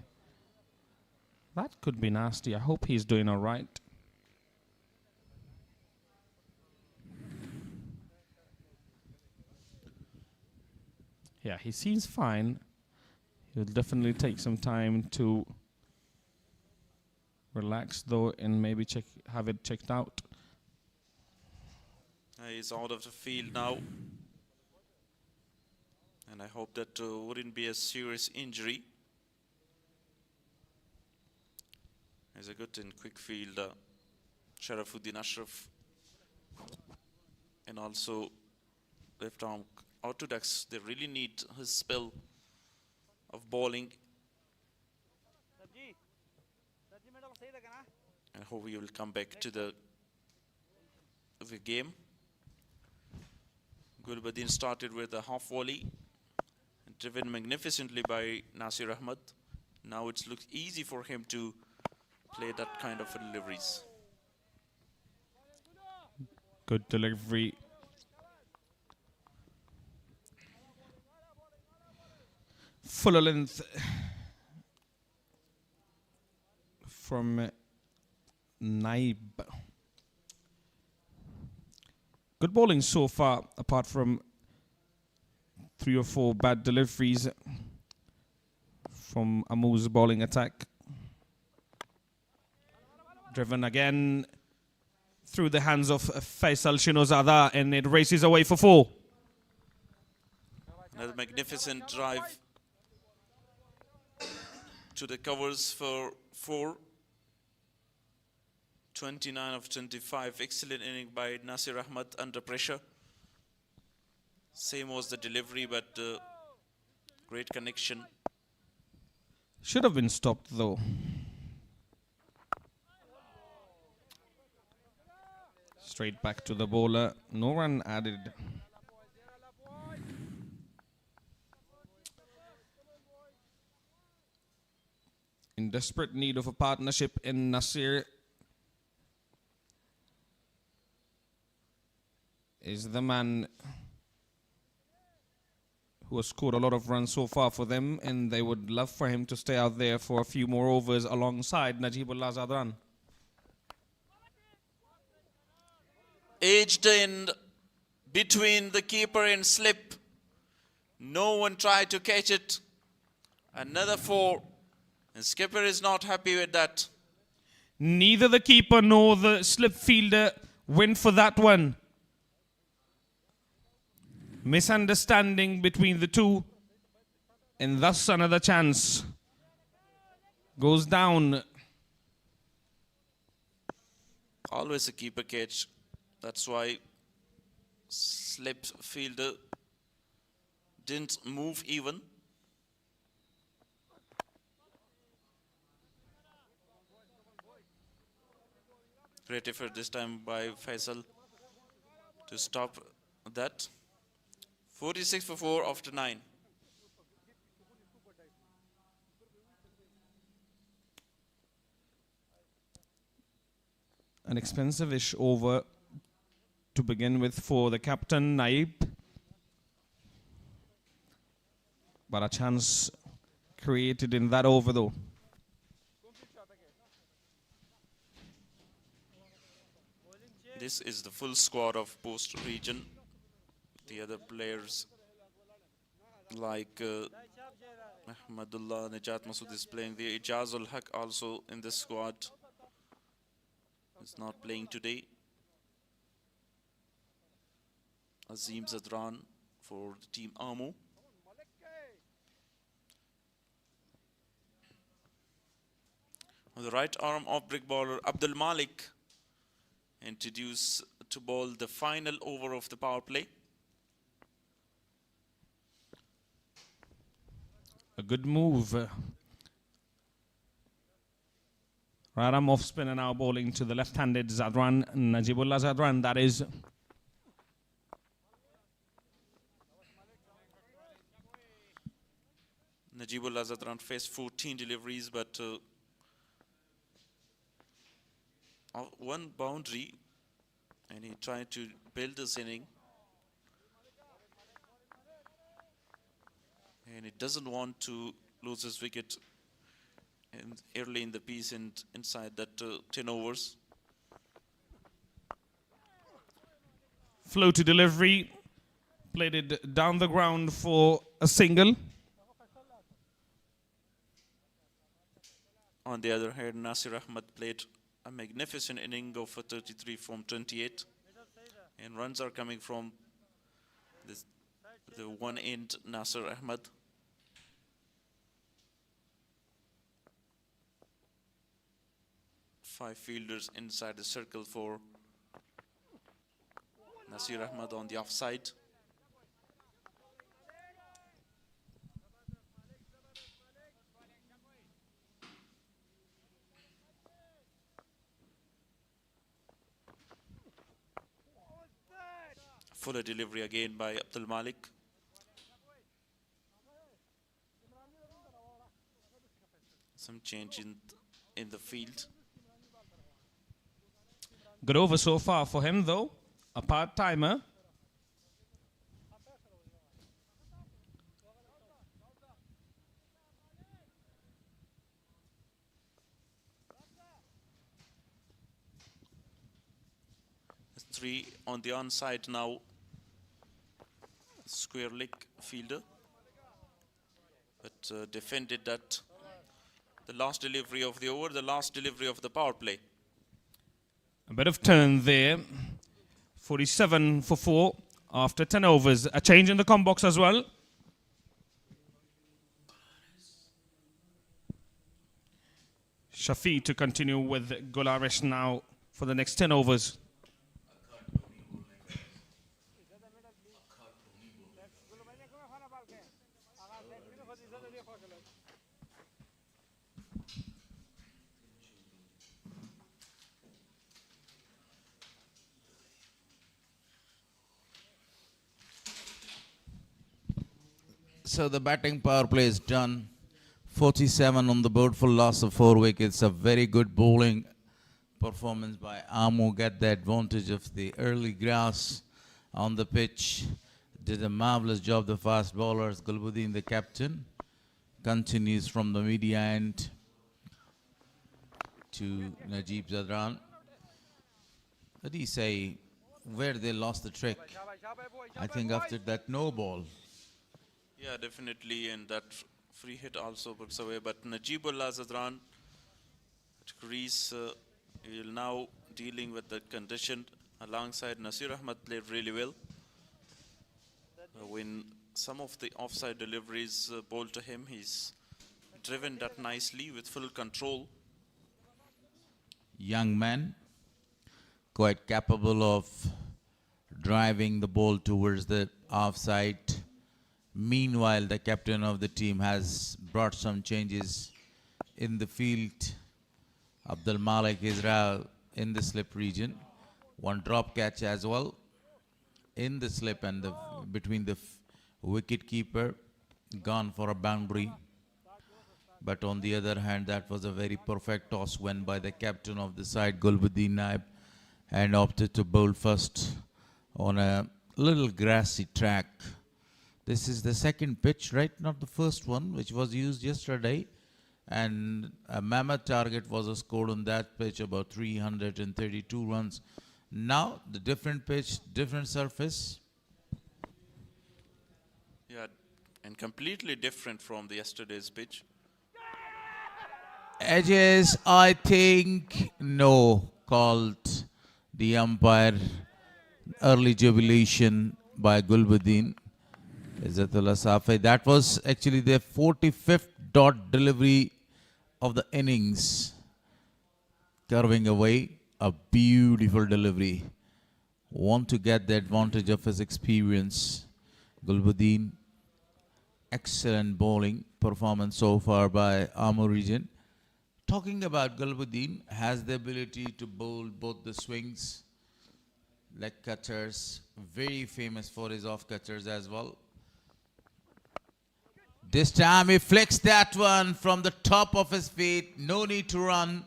D: That could be nasty. I hope he's doing all right. Yeah, he seems fine. He'll definitely take some time to relax though and maybe have it checked out.
C: He's out of the field now. And I hope that wouldn't be a serious injury. He's a good and quick fielder, Sharafuddin Ashraf. And also left arm orthodox. They really need his spell of bowling. I hope he will come back to the game. Gulbuddin started with a half volley, driven magnificently by Nasir Ahmed. Now it looks easy for him to play that kind of deliveries.
D: Good delivery. Fuller length from Naib. Good bowling so far, apart from 3 or 4 bad deliveries from Amu's bowling attack. Driven again through the hands of Faisal Shinozada, and it races away for 4.
C: Another magnificent drive to the covers for 4. 29 of 25. Excellent inning by Nasir Ahmed under pressure. Same was the delivery, but great connection.
D: Should have been stopped though. Straight back to the bowler. No run added. In desperate need of a partnership in Nasir is the man who has scored a lot of runs so far for them, and they would love for him to stay out there for a few more overs alongside Najibullah Zadran.
C: Edged in between the keeper and slip. No one tried to catch it. Another 4. And skipper is not happy with that.
D: Neither the keeper nor the slip fielder went for that one. Misunderstanding between the two, and thus another chance goes down.
C: Always a keeper catch. That's why slip fielder didn't move even. Great effort this time by Faisal to stop that. 46 for 4 after 9.
D: An expensive-ish over to begin with for the captain, Naib. But a chance created in that over though.
C: This is the full squad of Bost region. The other players like Ahmadullah Najat Masood is playing. The Ijazul Haq also in this squad. Is not playing today. Azim Zadran for the team Amu. On the right arm of brick bowler Abdul Malik introduced to bowl the final over of the power play.
D: A good move. Right arm off spinner now bowling to the left-handed Zadran, Najibullah Zadran, that is.
C: Najibullah Zadran faced 14 deliveries, but one boundary, and he tried to build this inning. And he doesn't want to lose his wicket early in the piece and inside that 10 overs.
D: Floaty delivery, played it down the ground for a single.
C: On the other hand, Nasir Ahmed played a magnificent inning of 33 from 28. And runs are coming from the one end, Nasir Ahmed. Five fielders inside the circle for Nasir Ahmed on the offside. Fuller delivery again by Abdul Malik. Some change in the field.
D: Good over so far for him though. A part-timer.
C: Three on the onside now. Square leg fielder. But defended that. The last delivery of the over, the last delivery of the power play.
D: A bit of turn there. 47 for 4 after 10 overs. A change in the com box as well. Shafi to continue with Gularesh now for the next 10 overs.
E: So the batting power play is done. 47 on the board for loss of 4 wickets. A very good bowling performance by Amu. Get the advantage of the early grass on the pitch. Did a marvelous job, the fast bowlers. Gulbuddin, the captain, continues from the media end to Najib Zadran. What do you say where they lost the trick? I think after that no ball.
C: Yeah, definitely, and that free hit also puts away. But Najibullah Zadran at crease, he will now dealing with that condition alongside Nasir Ahmed played really well. When some of the offside deliveries bowled to him, he's driven that nicely with full control.
E: Young man, quite capable of driving the ball towards the offside. Meanwhile, the captain of the team has brought some changes in the field. Abdul Malik is now in the slip region. One drop catch as well in the slip and between the wicket keeper, gone for a boundary. But on the other hand, that was a very perfect toss won by the captain of the side, Gulbuddin Naib, and opted to bowl first on a little grassy track. This is the second pitch, right? Not the first one, which was used yesterday. And a mammoth target was scored on that pitch, about 332 runs. Now, the different pitch, different surface.
C: Yeah, and completely different from the yesterday's pitch.
E: Edges, I think, no, called the umpire. Early jubilation by Gulbuddin. Izzatullah Safi. That was actually their 45th dot delivery of the innings. Curving away, a beautiful delivery. Want to get the advantage of his experience. Gulbuddin, excellent bowling performance so far by Amur region. Talking about Gulbuddin, has the ability to bowl both the swings, leg cutters, very famous for his off cutters as well. This time he flicks that one from the top of his feet. No need to run.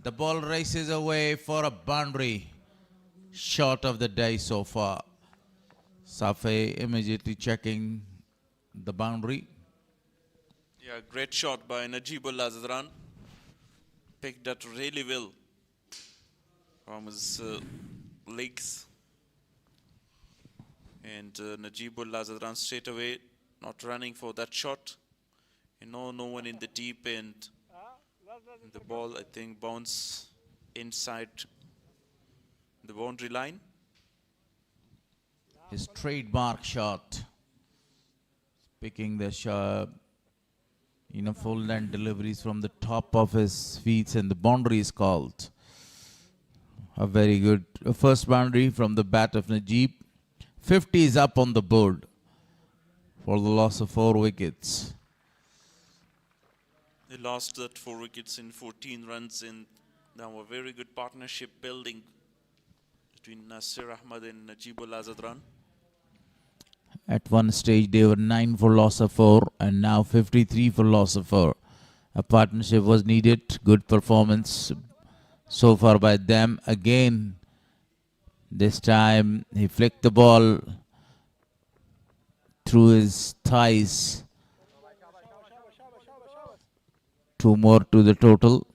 E: The ball races away for a boundary. Shot of the day so far. Safi immediately checking the boundary.
C: Yeah, great shot by Najibullah Zadran. Picked that really well from his legs. And Najibullah Zadran straight away not running for that shot. No one in the deep end. The ball, I think, bounce inside the boundary line.
E: His trademark shot. Picking the shot, full length deliveries from the top of his feet, and the boundary is called. A very good first boundary from the bat of Najib. 50 is up on the board for the loss of 4 wickets.
C: They lost that 4 wickets in 14 runs, and now a very good partnership building between Nasir Ahmad and Najibullah Zadran.
E: At one stage they were 9 for loss of 4 and now 53 for loss of 4. A partnership was needed. Good performance so far by them. Again, this time he flicked the ball through his thighs. 2 more to the total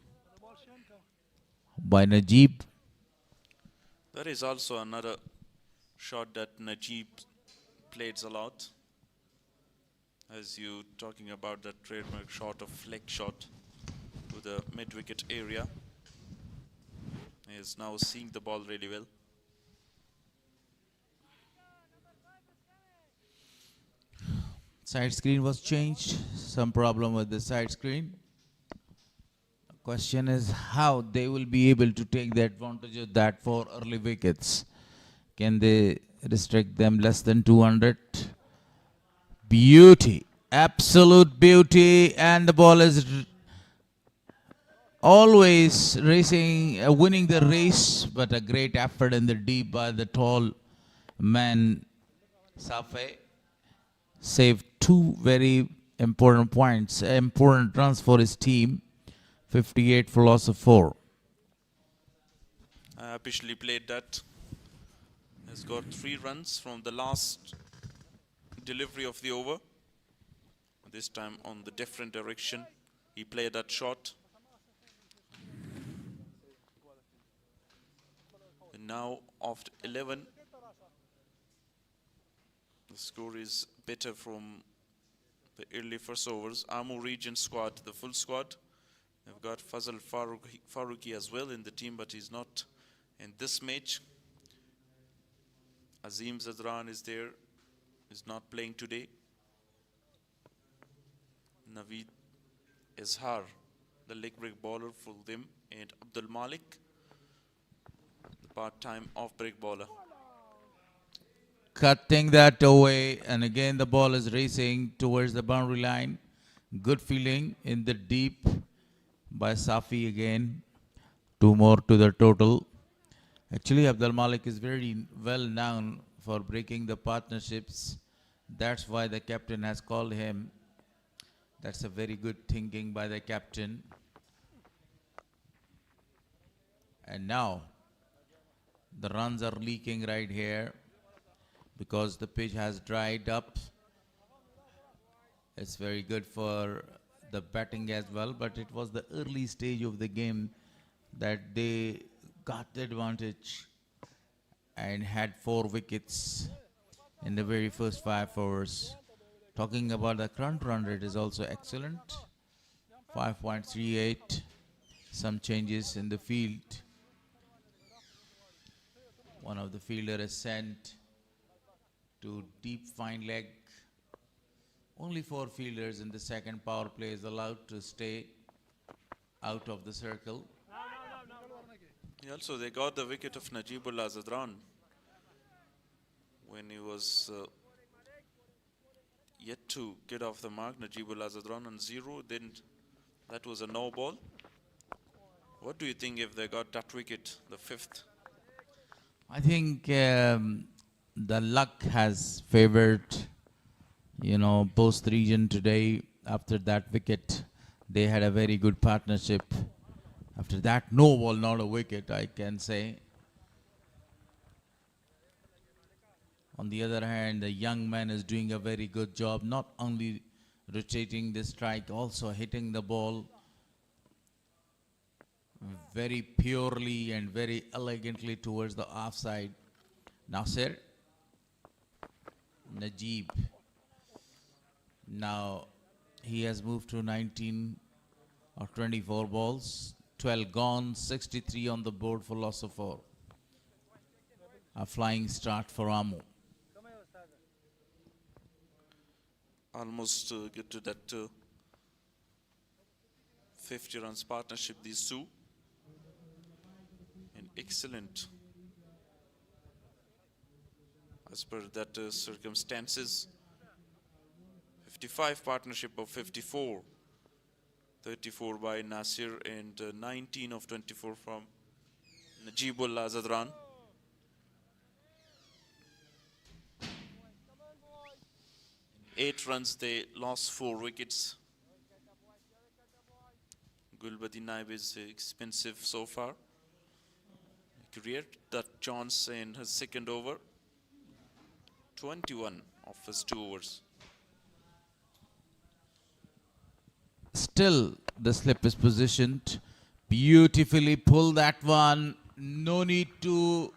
E: by Najib.
C: That is also another shot that Najib plays a lot. As you talking about that trademark shot of flick shot to the mid-wicket area. He is now seeing the ball really well.
E: Side screen was changed. Some problem with the side screen. The question is how they will be able to take the advantage of that for early wickets. Can they restrict them less than 200? Beauty. Absolute beauty. And the ball is always racing, winning the race. But a great effort in the deep by the tall man, Safi. Saved 2 very important points, important runs for his team. 58 for loss of 4.
C: Officially played that. Has got 3 runs from the last delivery of the over. This time on the different direction. He played that shot. And now after 11, the score is better from the early first overs. Amur region squad, the full squad. They've got Fazal Farooqi as well in the team, but he's not in this match. Azim Zadran is there, is not playing today. Naveed Izhar, the leg break bowler for them, and Abdul Malik, the part-time off-break bowler.
E: Cutting that away, and again the ball is racing towards the boundary line. Good feeling in the deep by Safi again. 2 more to the total. Actually, Abdul Malik is very well known for breaking the partnerships. That's why the captain has called him. That's a very good thinking by the captain. And now the runs are leaking right here because the pitch has dried up. It's very good for the batting as well, but it was the early stage of the game that they got the advantage and had 4 wickets in the very first 5 overs. Talking about the current run rate is also excellent. 5.38. Some changes in the field. One of the fielder is sent to deep fine leg. Only 4 fielders in the second power play is allowed to stay out of the circle.
C: Also, they got the wicket of Najibullah Zadran when he was yet to get off the mark. Najibullah Zadran on 0. Then that was a no ball. What do you think if they got that wicket, the 5th?
E: I think the luck has favored You know, Bost region today, after that wicket, they had a very good partnership. After that, no ball, not a wicket, I can say. On the other hand, the young man is doing a very good job, not only rotating the strike, also hitting the ball very purely and very elegantly towards the offside. Nasir, Najib. Now he has moved to 19 or 24 balls, 12 gone, 63 on the board for loss of 4. A flying start for Amu.
C: Almost get to that 50 runs partnership, these two. And excellent as per that circumstances. 55 partnership of 54. 34 by Nasir and 19 of 24 from Najibullah Zadran. Eight runs, they lost 4 wickets. Gulbadi Naib is expensive so far. Create that chance in his second over. 21 of his 2 overs.
E: Still, the slip is positioned. Beautifully pull that one. No need to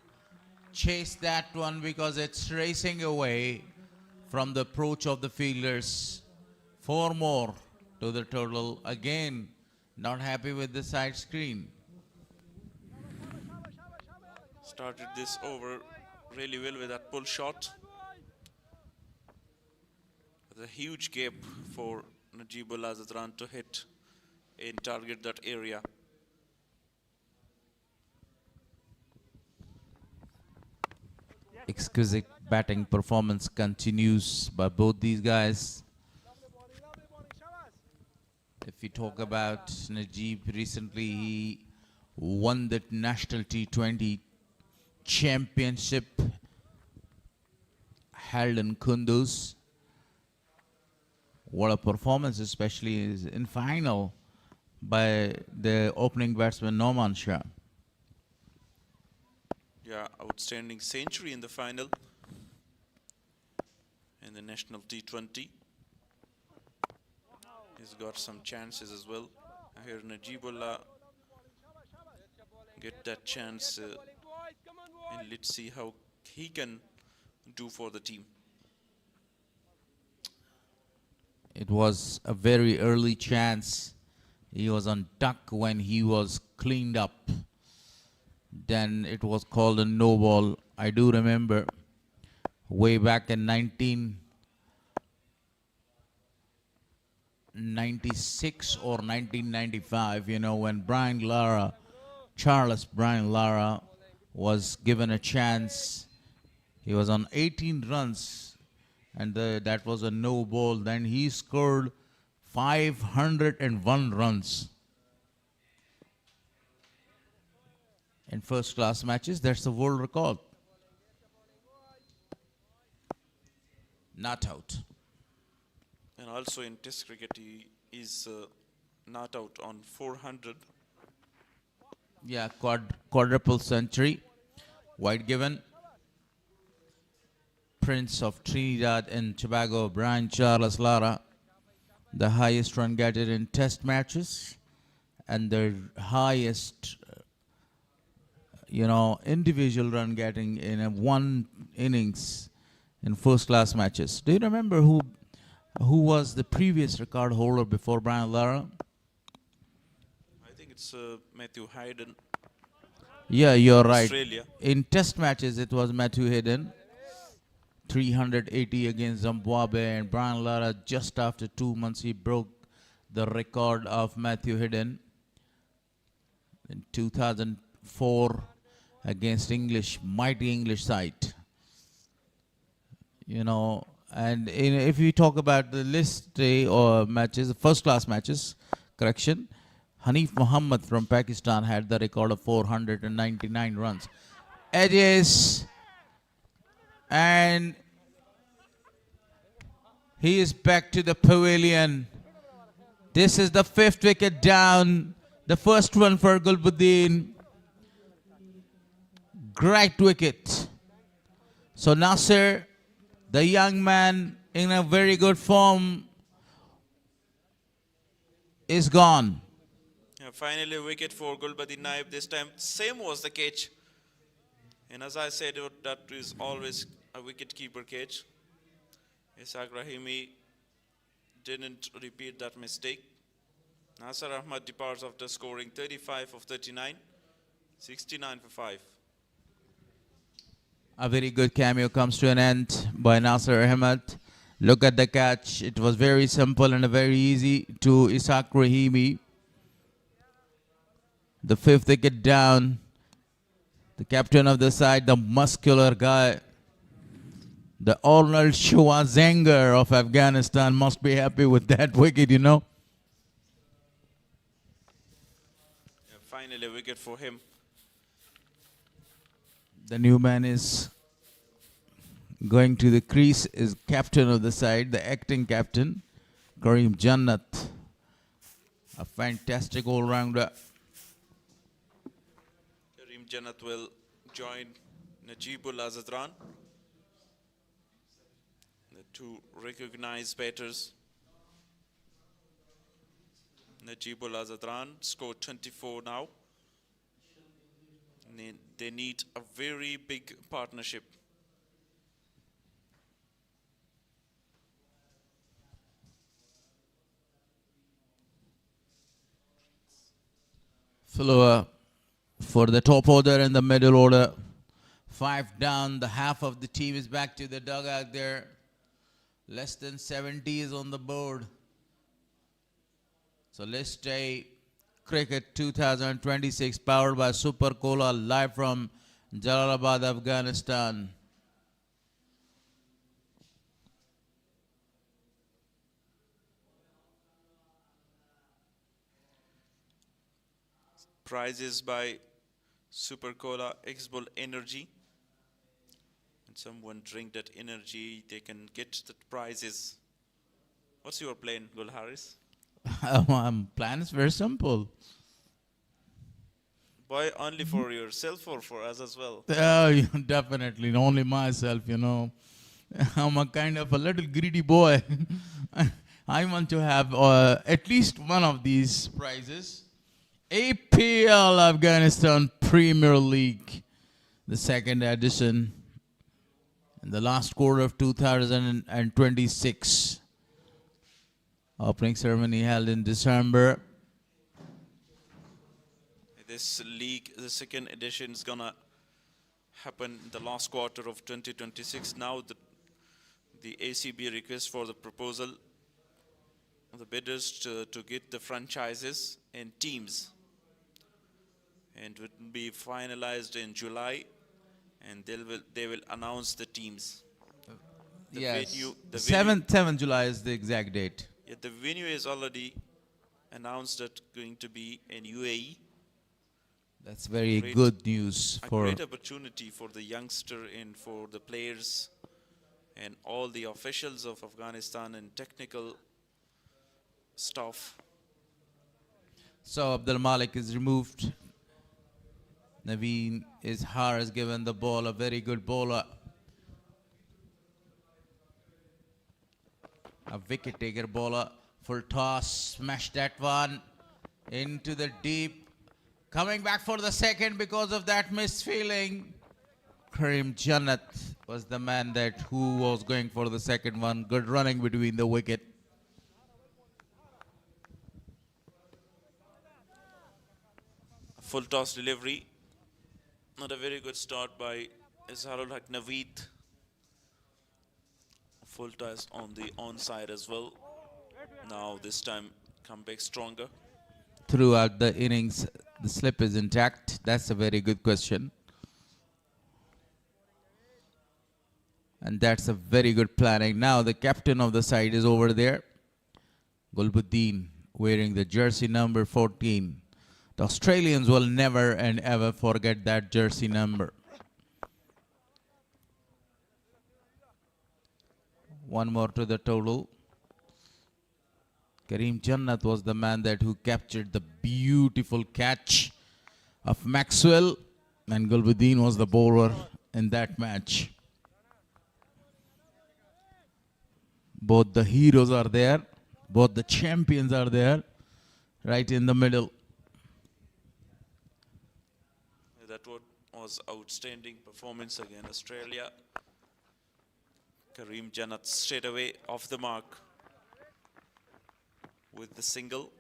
E: chase that one because it's racing away from the approach of the fielders. 4 more to the total. Again, not happy with the side screen.
C: Started this over really well with that pull shot. With a huge gap for Najibullah Zadran to hit and target that area.
E: Exquisite batting performance continues by both these guys. If we talk about Najib, recently he won the National T20 Championship held in Kunduz. What a performance, especially in final by the opening batsman Noman Shah.
C: Yeah, outstanding century in the final in the National T20. He's got some chances as well. Here Najibullah get that chance and let's see how he can do for the team.
E: It was a very early chance. He was on duck when he was cleaned up. Then it was called a no ball. I do remember way back in 1996 or 1995, you know, when Charles Brian Lara was given a chance. He was on 18 runs and that was a no ball. Then he scored 501 runs. In first class matches, that's the world record. Not out.
C: And also in Test cricket, he is not out on 400.
E: Yeah, quadruple century. Wide given. Prince of Trinidad and Tobago, Brian Charles Lara, the highest run getter in Test matches and the highest individual run getting in a one innings in first class matches. Do you remember who was the previous record holder before Brian Lara?
C: I think it's Matthew Hayden.
E: Yeah, you're right.
C: Australia.
E: In Test matches, it was Matthew Hayden, 380 against Zimbabwe, and Brian Lara, just after 2 months, he broke the record of Matthew Hayden in 2004 against mighty English side. And if we talk about the list or matches, first class matches, correction, Hanif Muhammad from Pakistan had the record of 499 runs. Edges, and He is back to the pavilion. This is the 5th wicket down. The first one for Gulbuddin. Great wicket. So Nasser, the young man in a very good form, is gone.
C: Yeah, finally a wicket for Gulbuddin Naib. This time same was the catch. And as I said, that is always a wicket keeper catch. Ishaq Rahimi didn't repeat that mistake. Nasser Ahmad departs after scoring 35 of 39, 69 for 5.
E: A very good cameo comes to an end by Nasser Ahmed. Look at the catch. It was very simple and very easy to Ishaq Rahimi. The 5th wicket down. The captain of the side, the muscular guy, the Arnold Schwarzenegger of Afghanistan, must be happy with that wicket, you know.
C: Yeah, finally a wicket for him.
E: The new man is going to the crease, is captain of the side, the acting captain, Karim Jannat. A fantastic all-rounder.
C: Karim Jannat will join Najibul Azadran. The two recognized batters. Najibul Azadran scored 24 now. They need a very big partnership.
E: Floor for the top order and the middle order. 5 down, the half of the team is back to the dugout there. Less than 70 is on the board. So let's stay Cricket 2026 powered by Super Cola live from Jalalabad, Afghanistan.
C: Prizes by Super Cola X-Bull Energy. And someone drink that energy, they can get the prizes. What's your plan, Gul Haris?
E: Plan is very simple.
C: Buy only for yourself or for us as well?
E: Oh, yeah, definitely, only myself, you know. I'm a kind of a little greedy boy. I want to have at least one of these prizes. APL Afghanistan Premier League, the second edition, in the last quarter of 2026. Opening ceremony held in December.
C: This league, the second edition, is gonna happen in the last quarter of 2026. Now the ACB requests for the proposal of the bidders to get the franchises and teams. And it will be finalized in July, and they will announce the teams.
E: Yes,
C: venue,
E: 7th July is the exact date.
C: Yeah, the venue is already announced that going to be in UAE.
E: That's very good news
C: A
E: for
C: great opportunity for the youngster and for the players and all the officials of Afghanistan and technical staff.
E: So Abdul Malik is removed. Naveen Izhar has given the ball, a very good bowler. A wicket taker bowler. Full toss, smashed that one into the deep. Coming back for the second because of that misfeeling. Karim Jannat was the man who was going for the second one. Good running between the wicket.
C: Full toss delivery. Not a very good start by Izharul Haq Naveed. Full toss on the onside as well. Now this time come back stronger.
E: Throughout the innings, the slip is intact. That's a very good question. And that's a very good planning. Now the captain of the side is over there. Gulbuddin wearing the jersey number 14. The Australians will never and ever forget that jersey number. One more to the total. Kareem Jannat was the man who captured the beautiful catch of Maxwell, and Gulbuddin was the bowler in that match. Both the heroes are there, both the champions are there, right in the middle.
C: That was outstanding performance against Australia. Kareem Jannat straight away off the mark with the single.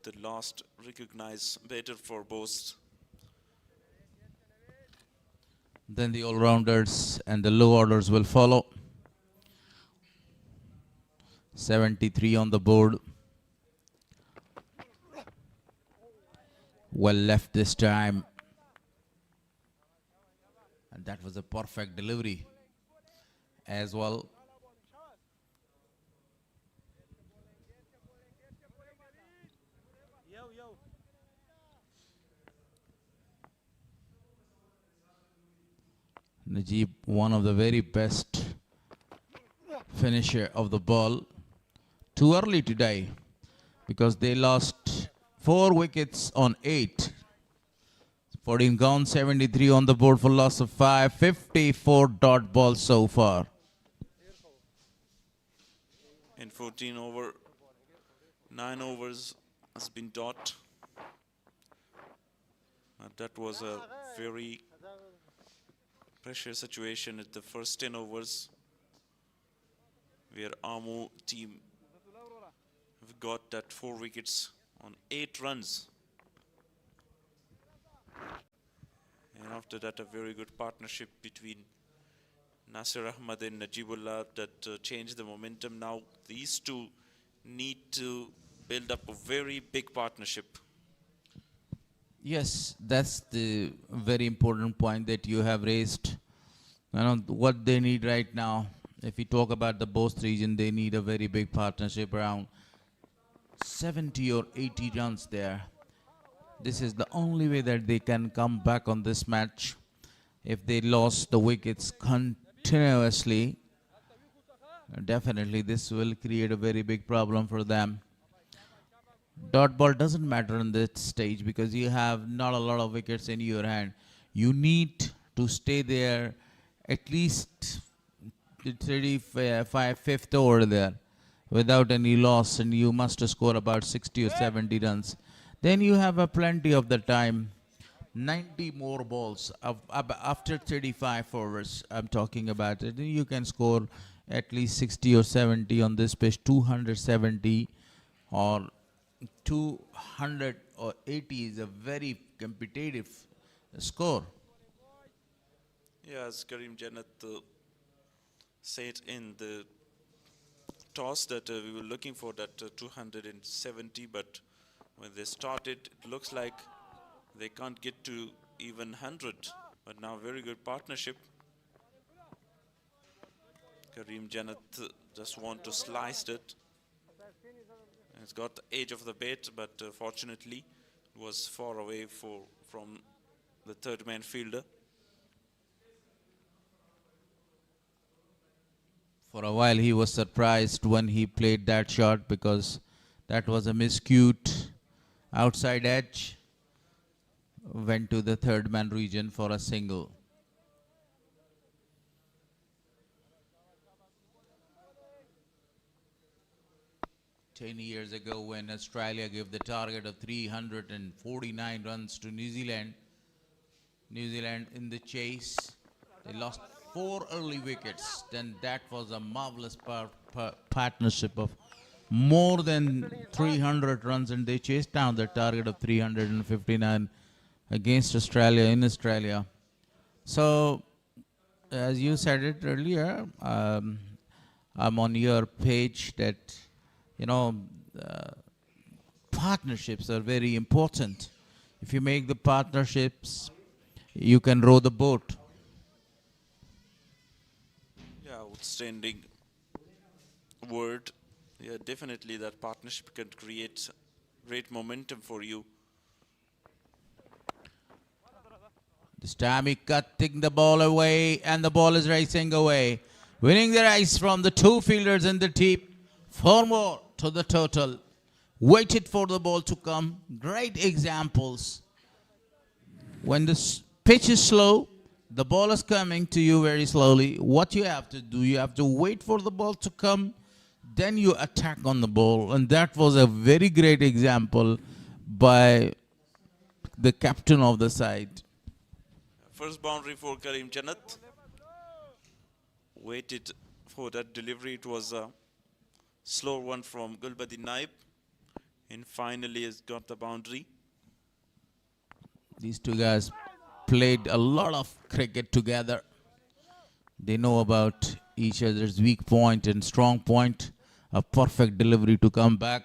C: The last recognized batter for Bost.
E: Then the all-rounders and the low orders will follow. 73 on the board. Well left this time. And that was a perfect delivery as well. Najib, one of the very best finisher of the ball. Too early to die because they lost 4 wickets on 8. 14 gone, 73 on the board for loss of 5. 54 dot balls so far.
C: In 14 over, 9 overs has been dot. That was a very pressure situation at the first 10 overs where Amu team have got that 4 wickets on 8 runs. And after that, a very good partnership between Nasir Ahmad and Najibullah that changed the momentum. Now these two need to build up a very big partnership.
E: Yes, that's the very important point that you have raised. You know, what they need right now, if we talk about the Bost region, they need a very big partnership, around 70 or 80 runs there. This is the only way that they can come back on this match. If they lost the wickets continuously, definitely this will create a very big problem for them. Dot ball doesn't matter in this stage because you have not a lot of wickets in your hand. You need to stay there at least the 35th over there without any loss, and you must score about 60 or 70 runs. Then you have a plenty of the time. 90 more balls after 35 overs. I'm talking about it. You can score at least 60 or 70 on this pitch. 270 or 280 is a very competitive score.
C: Yeah, as Kareem Jannat said in the toss that we were looking for that 270, but when they started, it looks like they can't get to even 100. But now very good partnership. Kareem Jannat just want to slice it. It's got the edge of the bat, but fortunately it was far away from the third man fielder.
E: For a while he was surprised when he played that shot because that was a miscued outside edge. Went to the third man region for a single. Ten years ago, when Australia gave the target of 349 runs to New Zealand in the chase, they lost 4 early wickets. Then that was a marvelous partnership of more than 300 runs, and they chased down the target of 359 against Australia in Australia. So, as you said it earlier, I'm on your page that, you know, partnerships are very important. If you make the partnerships, you can row the boat.
C: Yeah, outstanding word. Yeah, definitely that partnership can create great momentum for you.
E: This time he cutting the ball away, and the ball is racing away. Winning the race from the two fielders in the deep. 4 more to the total. Waited for the ball to come. Great examples. When the pitch is slow, the ball is coming to you very slowly. What you have to do, you have to wait for the ball to come, then you attack on the ball. And that was a very great example by the captain of the side.
C: First boundary for Karim Jannat. Waited for that delivery. It was a slow one from Gulbadin Naib. And finally has got the boundary.
E: These two guys played a lot of cricket together. They know about each other's weak point and strong point. A perfect delivery to come back.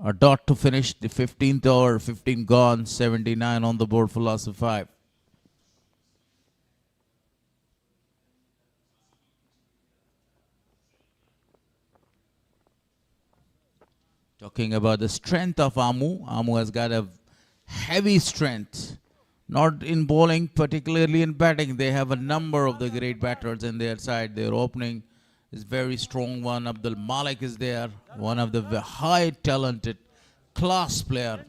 E: A dot to finish the 15th over, 15 gone, 79 on the board for loss of 5. Talking about the strength of Amu. Amu has got a heavy strength. Not in bowling, particularly in batting. They have a number of the great batters in their side. Their opening is very strong one. Abdul Malik is there. One of the high talented class player.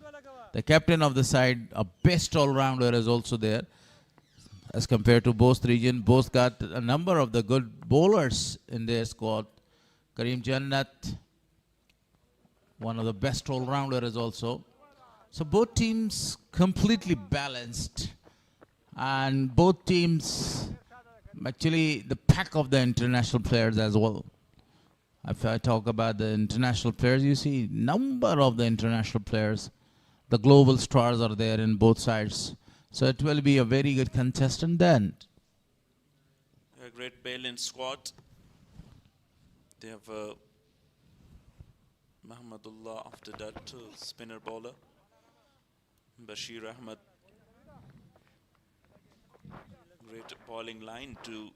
E: The captain of the side, a best all-rounder, is also there. As compared to Bost region, Bost got a number of the good bowlers in their squad. Karim Jannat, one of the best all-rounders also. So both teams completely balanced, and both teams actually the pack of the international players as well. If I talk about the international players, you see number of the international players. The global stars are there in both sides. So it will be a very good contestant then.
C: A great balanced squad. They have Mahmudullah after that, spinner bowler. Bashir Ahmed. Great bowling line to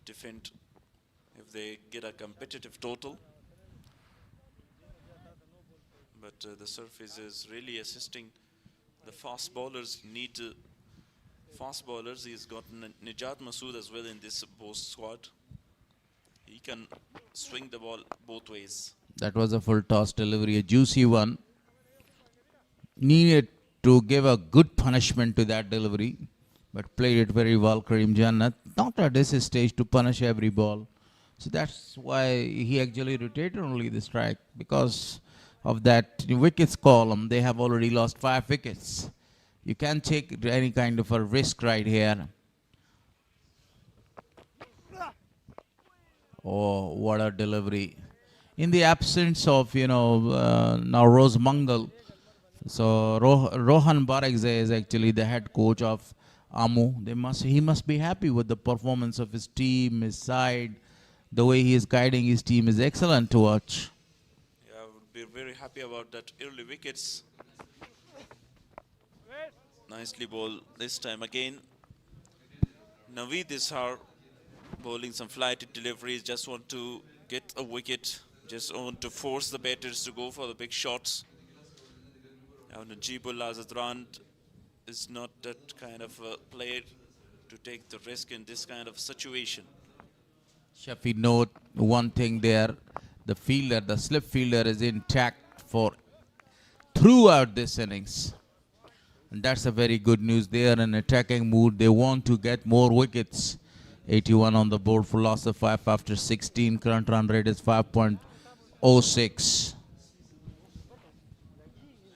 C: defend if they get a competitive total. But the surface is really assisting the fast bowlers. Need fast bowlers. He's got Nijat Masood as well in this Bost squad. He can swing the ball both ways.
E: That was a full toss delivery, a juicy one. Needed to give a good punishment to that delivery, but played it very well, Karim Jannat. Not at this stage to punish every ball. So that's why he actually rotated only the strike, because of that wickets column. They have already lost 5 wickets. You can't take any kind of a risk right here. Oh, what a delivery. In the absence of, now Rose Mangal, so Rohan Barakzai is actually the head coach of Amu. He must be happy with the performance of his team, his side. The way he is guiding his team is excellent to watch.
C: Yeah, I would be very happy about that early wickets. Nicely bowled this time again. Naveed Ishar bowling some flighted deliveries. Just want to get a wicket. Just want to force the batters to go for the big shots. Now Najibullah Zadran is not that kind of a player to take the risk in this kind of situation.
E: Shafi, note one thing there. The fielder, the slip fielder is intact for throughout this innings. And that's a very good news. They are in attacking mood. They want to get more wickets. 81 on the board for loss of 5 after 16. Current run rate is 5.06.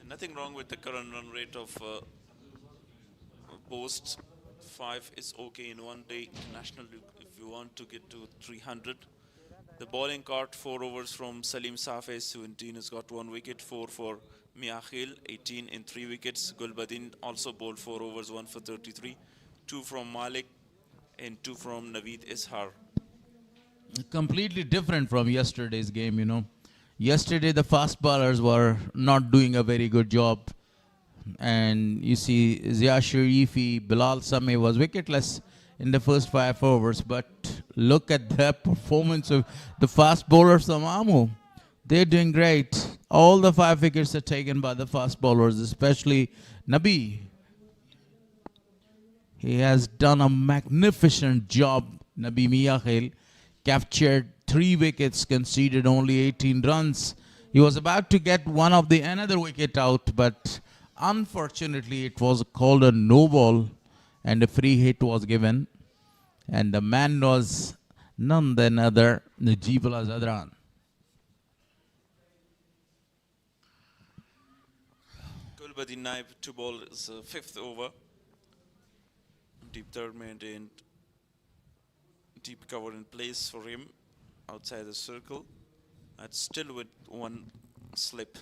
C: Nothing wrong with the current run rate of Bost. 5 is okay in one day. National, if you want to get to 300. The bowling cart, 4 overs from Salim Safez, 17 has got 1 wicket. 4 for Miakhil, 18 in 3 wickets. Gulbadin also bowled 4 overs, 1 for 33. 2 from Malik and 2 from Naveed Ishar.
E: Completely different from yesterday's game, Yesterday the fast bowlers were not doing a very good job. And you see Zia Sharifi, Bilal Sameh was wicketless in the first 5 overs. But look at the performance of the fast bowlers of Amu. They're doing great. All the 5 wickets are taken by the fast bowlers, especially Nabi. He has done a magnificent job. Nabi Miyahil captured 3 wickets, conceded only 18 runs. He was about to get another wicket out, but unfortunately it was called a no ball and a free hit was given. And the man was none other Najibullah Zadran.
C: Gulbadin Naib to ball is 5th over. Deep third made and deep cover in place for him outside the circle. That's still with 1 slip.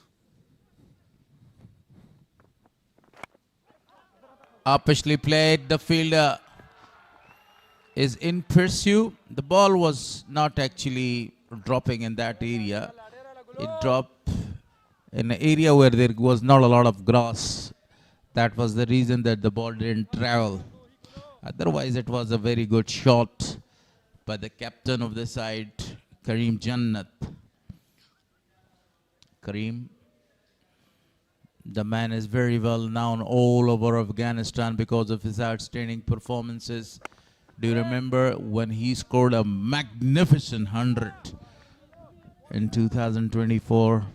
E: Uppishly played. The fielder is in pursuit. The ball was not actually dropping in that area. It dropped in an area where there was not a lot of grass. That was the reason that the ball didn't travel. Otherwise, it was a very good shot by the captain of the side, Karim Jannat. Karim, the man is very well known all over Afghanistan because of his outstanding performances. Do you remember when he scored a magnificent 100 in 2024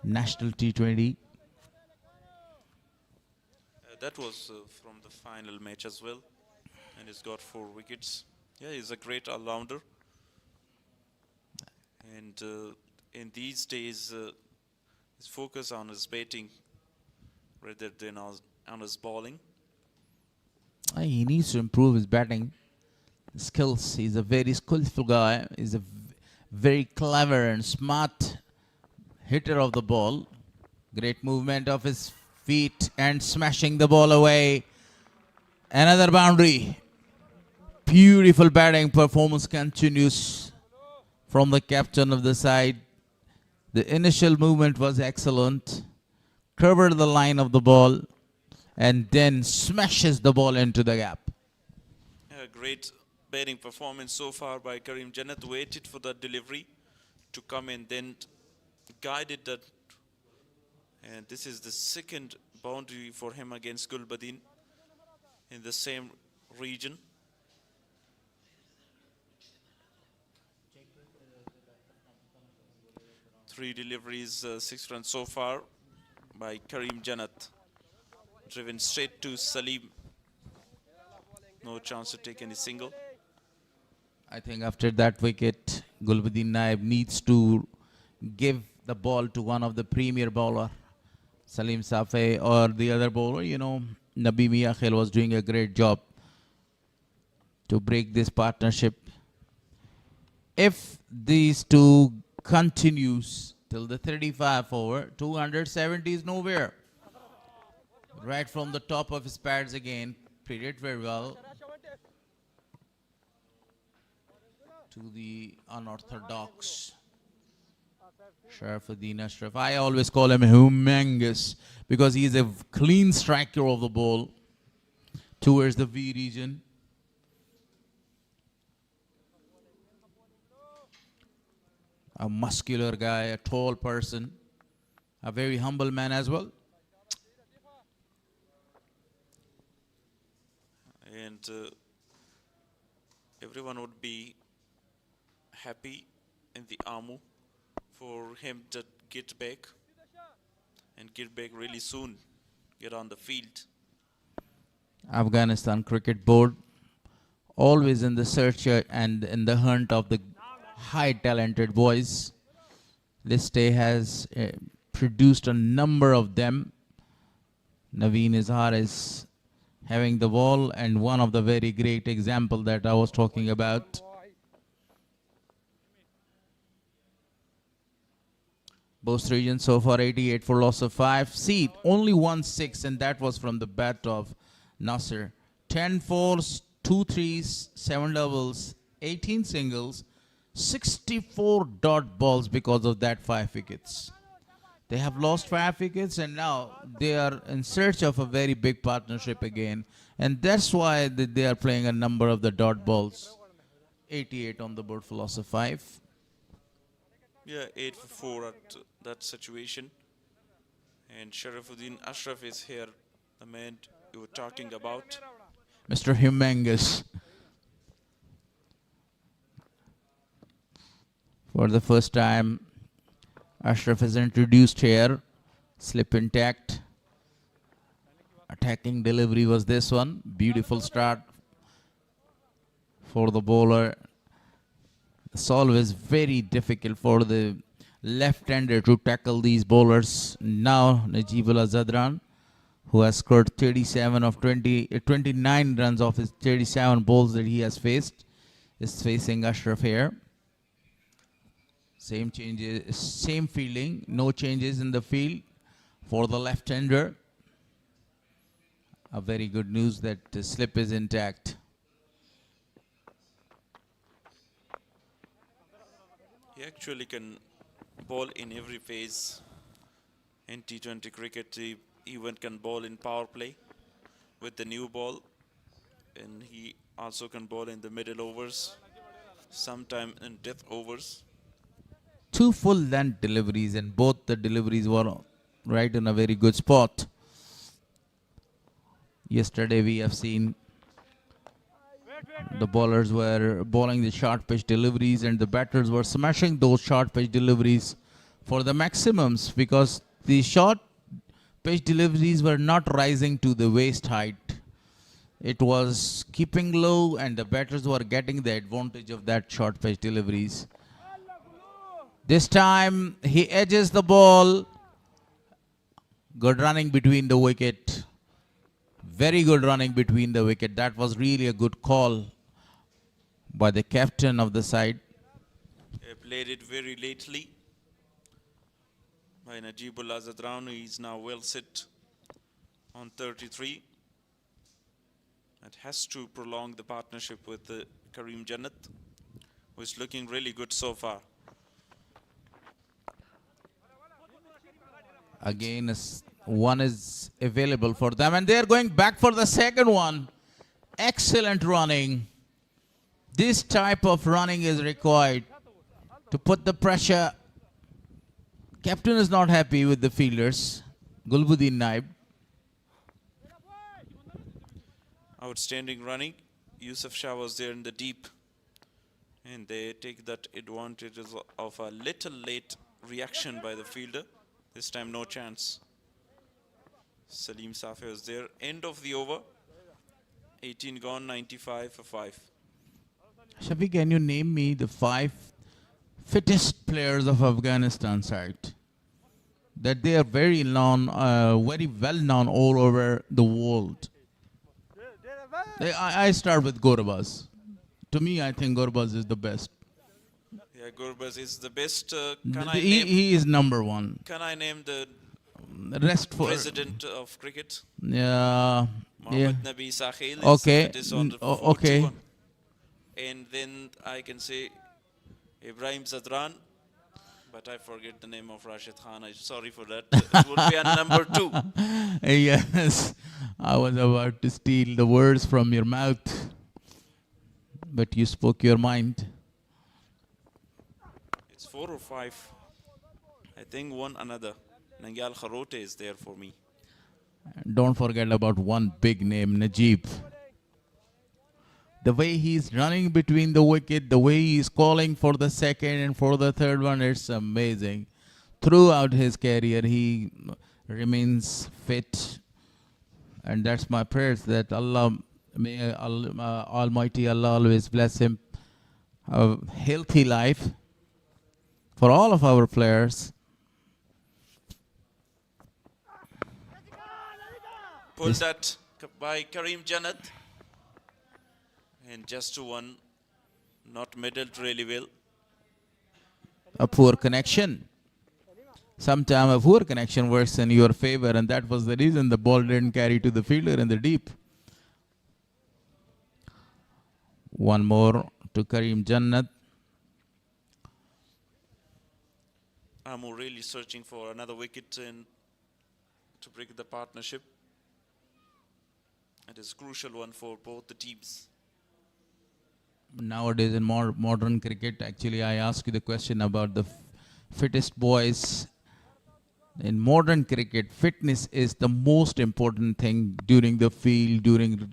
E: National T20?
C: That was from the final match as well. And he's got 4 wickets. Yeah, he's a great all-rounder. And in these days, his focus on his batting rather than on his bowling.
E: He needs to improve his batting skills. He's a very skillful guy. He's a very clever and smart hitter of the ball. Great movement of his feet and smashing the ball away. Another boundary. Beautiful batting performance continues from the captain of the side. The initial movement was excellent. Covered the line of the ball and then smashes the ball into the gap.
C: Yeah, great batting performance so far by Karim Jannat. Waited for that delivery to come in, then guided that. And this is the 2nd boundary for him against Gulbadin in the same region. Three deliveries, 6 runs so far by Karim Jannat. Driven straight to Salim. No chance to take any single.
E: I think after that wicket, Gulbadin Naib needs to give the ball to one of the premier bowler, Salim Safei, or the other bowler. You know, Nabi Miyahil was doing a great job to break this partnership. If these two continues till the 35 over, 270 is nowhere. Right from the top of his pads again, played it very well. To the unorthodox Sharafuddin Ashraf. I always call him humongous because he is a clean striker of the ball towards the V region. A muscular guy, a tall person, a very humble man as well.
C: And everyone would be happy in the Amu for him to get back and get back really soon, get on the field.
E: Afghanistan Cricket Board always in the search and in the hunt of the high talented boys. This day has produced a number of them. Naveen Izhar is having the ball and one of the very great example that I was talking about. Bost region so far 88 for loss of 5. See, only 1 6 and that was from the bat of Nasser. 10 fours, 2 threes, 7 doubles, 18 singles, 64 dot balls because of that 5 wickets. They have lost 5 wickets and now they are in search of a very big partnership again. And that's why they are playing a number of the dot balls. 88 on the board for loss of 5.
C: Yeah, 8 for 4 at that situation. And Sharafuddin Ashraf is here, the man you were talking about.
E: Mr. Humongous. For the first time, Ashraf is introduced here. Slip intact. Attacking delivery was this one. Beautiful start for the bowler. The solve is very difficult for the left-hander to tackle these bowlers. Now Najibullah Zadran, who has scored 37 of 29 runs of his 37 balls that he has faced, is facing Ashraf here. Same changes, same fielding, no changes in the field for the left-hander. A very good news that the slip is intact.
C: He actually can bowl in every phase. In T20 cricket, he even can bowl in power play with the new ball. And he also can bowl in the middle overs, sometime in death overs.
E: Two full length deliveries, and both the deliveries were right in a very good spot. Yesterday we have seen the bowlers were bowling the short pitch deliveries and the batters were smashing those short pitch deliveries for the maximums, because the short pitch deliveries were not rising to the waist height. It was keeping low and the batters were getting the advantage of that short pitch deliveries. This time he edges the ball. Good running between the wicket. Very good running between the wicket. That was really a good call by the captain of the side.
C: He played it very lately by Najibullah Zadran. He is now well set on 33. It has to prolong the partnership with Karim Jannat, who is looking really good so far.
E: Again, one is available for them, and they are going back for the second one. Excellent running. This type of running is required to put the pressure. Captain is not happy with the fielders. Gulbuddin Naib.
C: Outstanding running. Yusuf Shah was there in the deep, and they take that advantage of a little late reaction by the fielder. This time no chance. Salim Safi was there. End of the over. 18 gone, 95 for 5.
E: Shafiq, can you name me the 5 fittest players of Afghanistan side? That they are very known, very well known all over the world. I start with Gorbaz. To me, I think Gorbaz is the best.
C: Yeah, Gurbaz is the best.
E: He is number one.
C: Can I name the
E: Rest for
C: president of cricket?
E: yeah.
C: Mohammad Nabi Sakhil.
E: Okay.
C: Is on the
E: Okay.
C: 41. And then I can say Ibrahim Zadran, but I forget the name of Rashid Khan. I'm sorry for that. It would be a number 2.
E: Yes, I was about to steal the words from your mouth, but you spoke your mind.
C: It's 4 or 5. I think one another. Nangyal Kharote is there for me.
E: Don't forget about one big name, Najib. The way he's running between the wicket, the way he's calling for the second and for the third one, it's amazing. Throughout his career, he remains fit. And that's my prayers that Allah, may Almighty Allah always bless him a healthy life for all of our players.
C: Pulled that by Karim Jannat. And just to one, not middled really well.
E: A poor connection. Sometimes a poor connection works in your favor, and that was the reason the ball didn't carry to the fielder in the deep. One more to Karim Jannat.
C: I'm really searching for another wicket and to break the partnership. It is a crucial one for both the teams.
E: Nowadays in modern cricket, actually I asked you the question about the fittest boys. In modern cricket, fitness is the most important thing during the field, during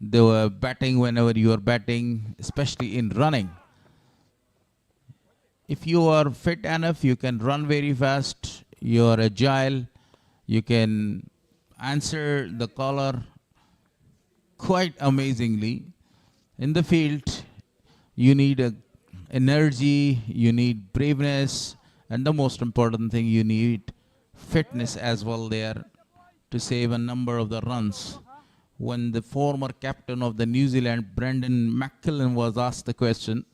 E: They were batting whenever you are batting, especially in running. If you are fit enough, you can run very fast, you are agile, you can answer the caller quite amazingly. In the field, you need energy, you need braveness, and the most important thing, you need fitness as well there to save a number of the runs. When the former captain of the New Zealand, Brendan McCullum, was asked the question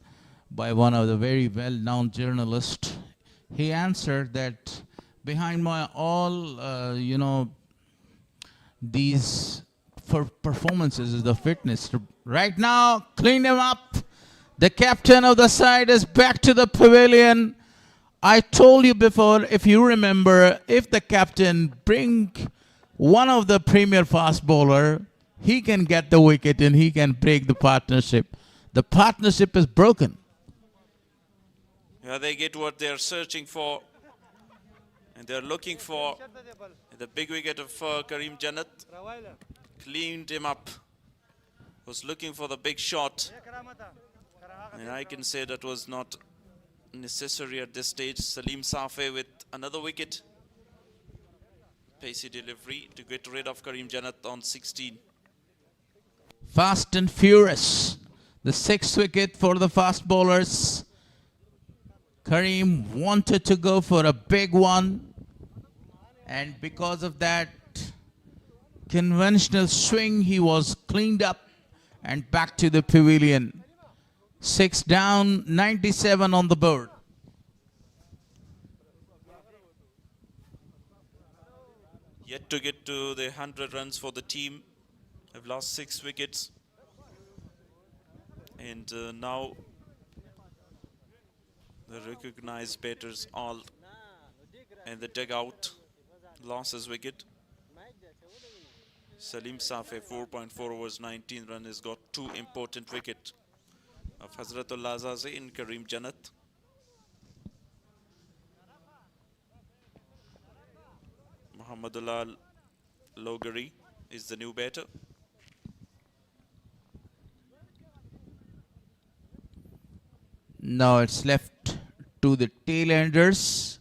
E: by one of the very well-known journalists, he answered that behind my all, these performances is the fitness. Right now, clean him up. The captain of the side is back to the pavilion. I told you before, if you remember, if the captain bring one of the premier fast bowler, he can get the wicket and he can break the partnership. The partnership is broken.
C: Yeah, they get what they're searching for. And they're looking for the big wicket of Karim Jannat. Cleaned him up. Was looking for the big shot. And I can say that was not necessary at this stage. Salim Safei with another wicket. Pacey delivery to get rid of Karim Jannat on 16.
E: Fast and furious. The sixth wicket for the fast bowlers. Karim wanted to go for a big one. And because of that conventional swing, he was cleaned up and back to the pavilion. 6 down, 97 on the board.
C: Yet to get to the 100 runs for the team. Have lost 6 wickets. And now the recognized batters all in the dugout. Lost his wicket. Salim Safei, 4.4 overs, 19 runs, has got 2 important wickets of Hazratullah Azazi and Karim Jannat. Muhammadullah Logari is the new batter.
E: Now it's left to the tail-enders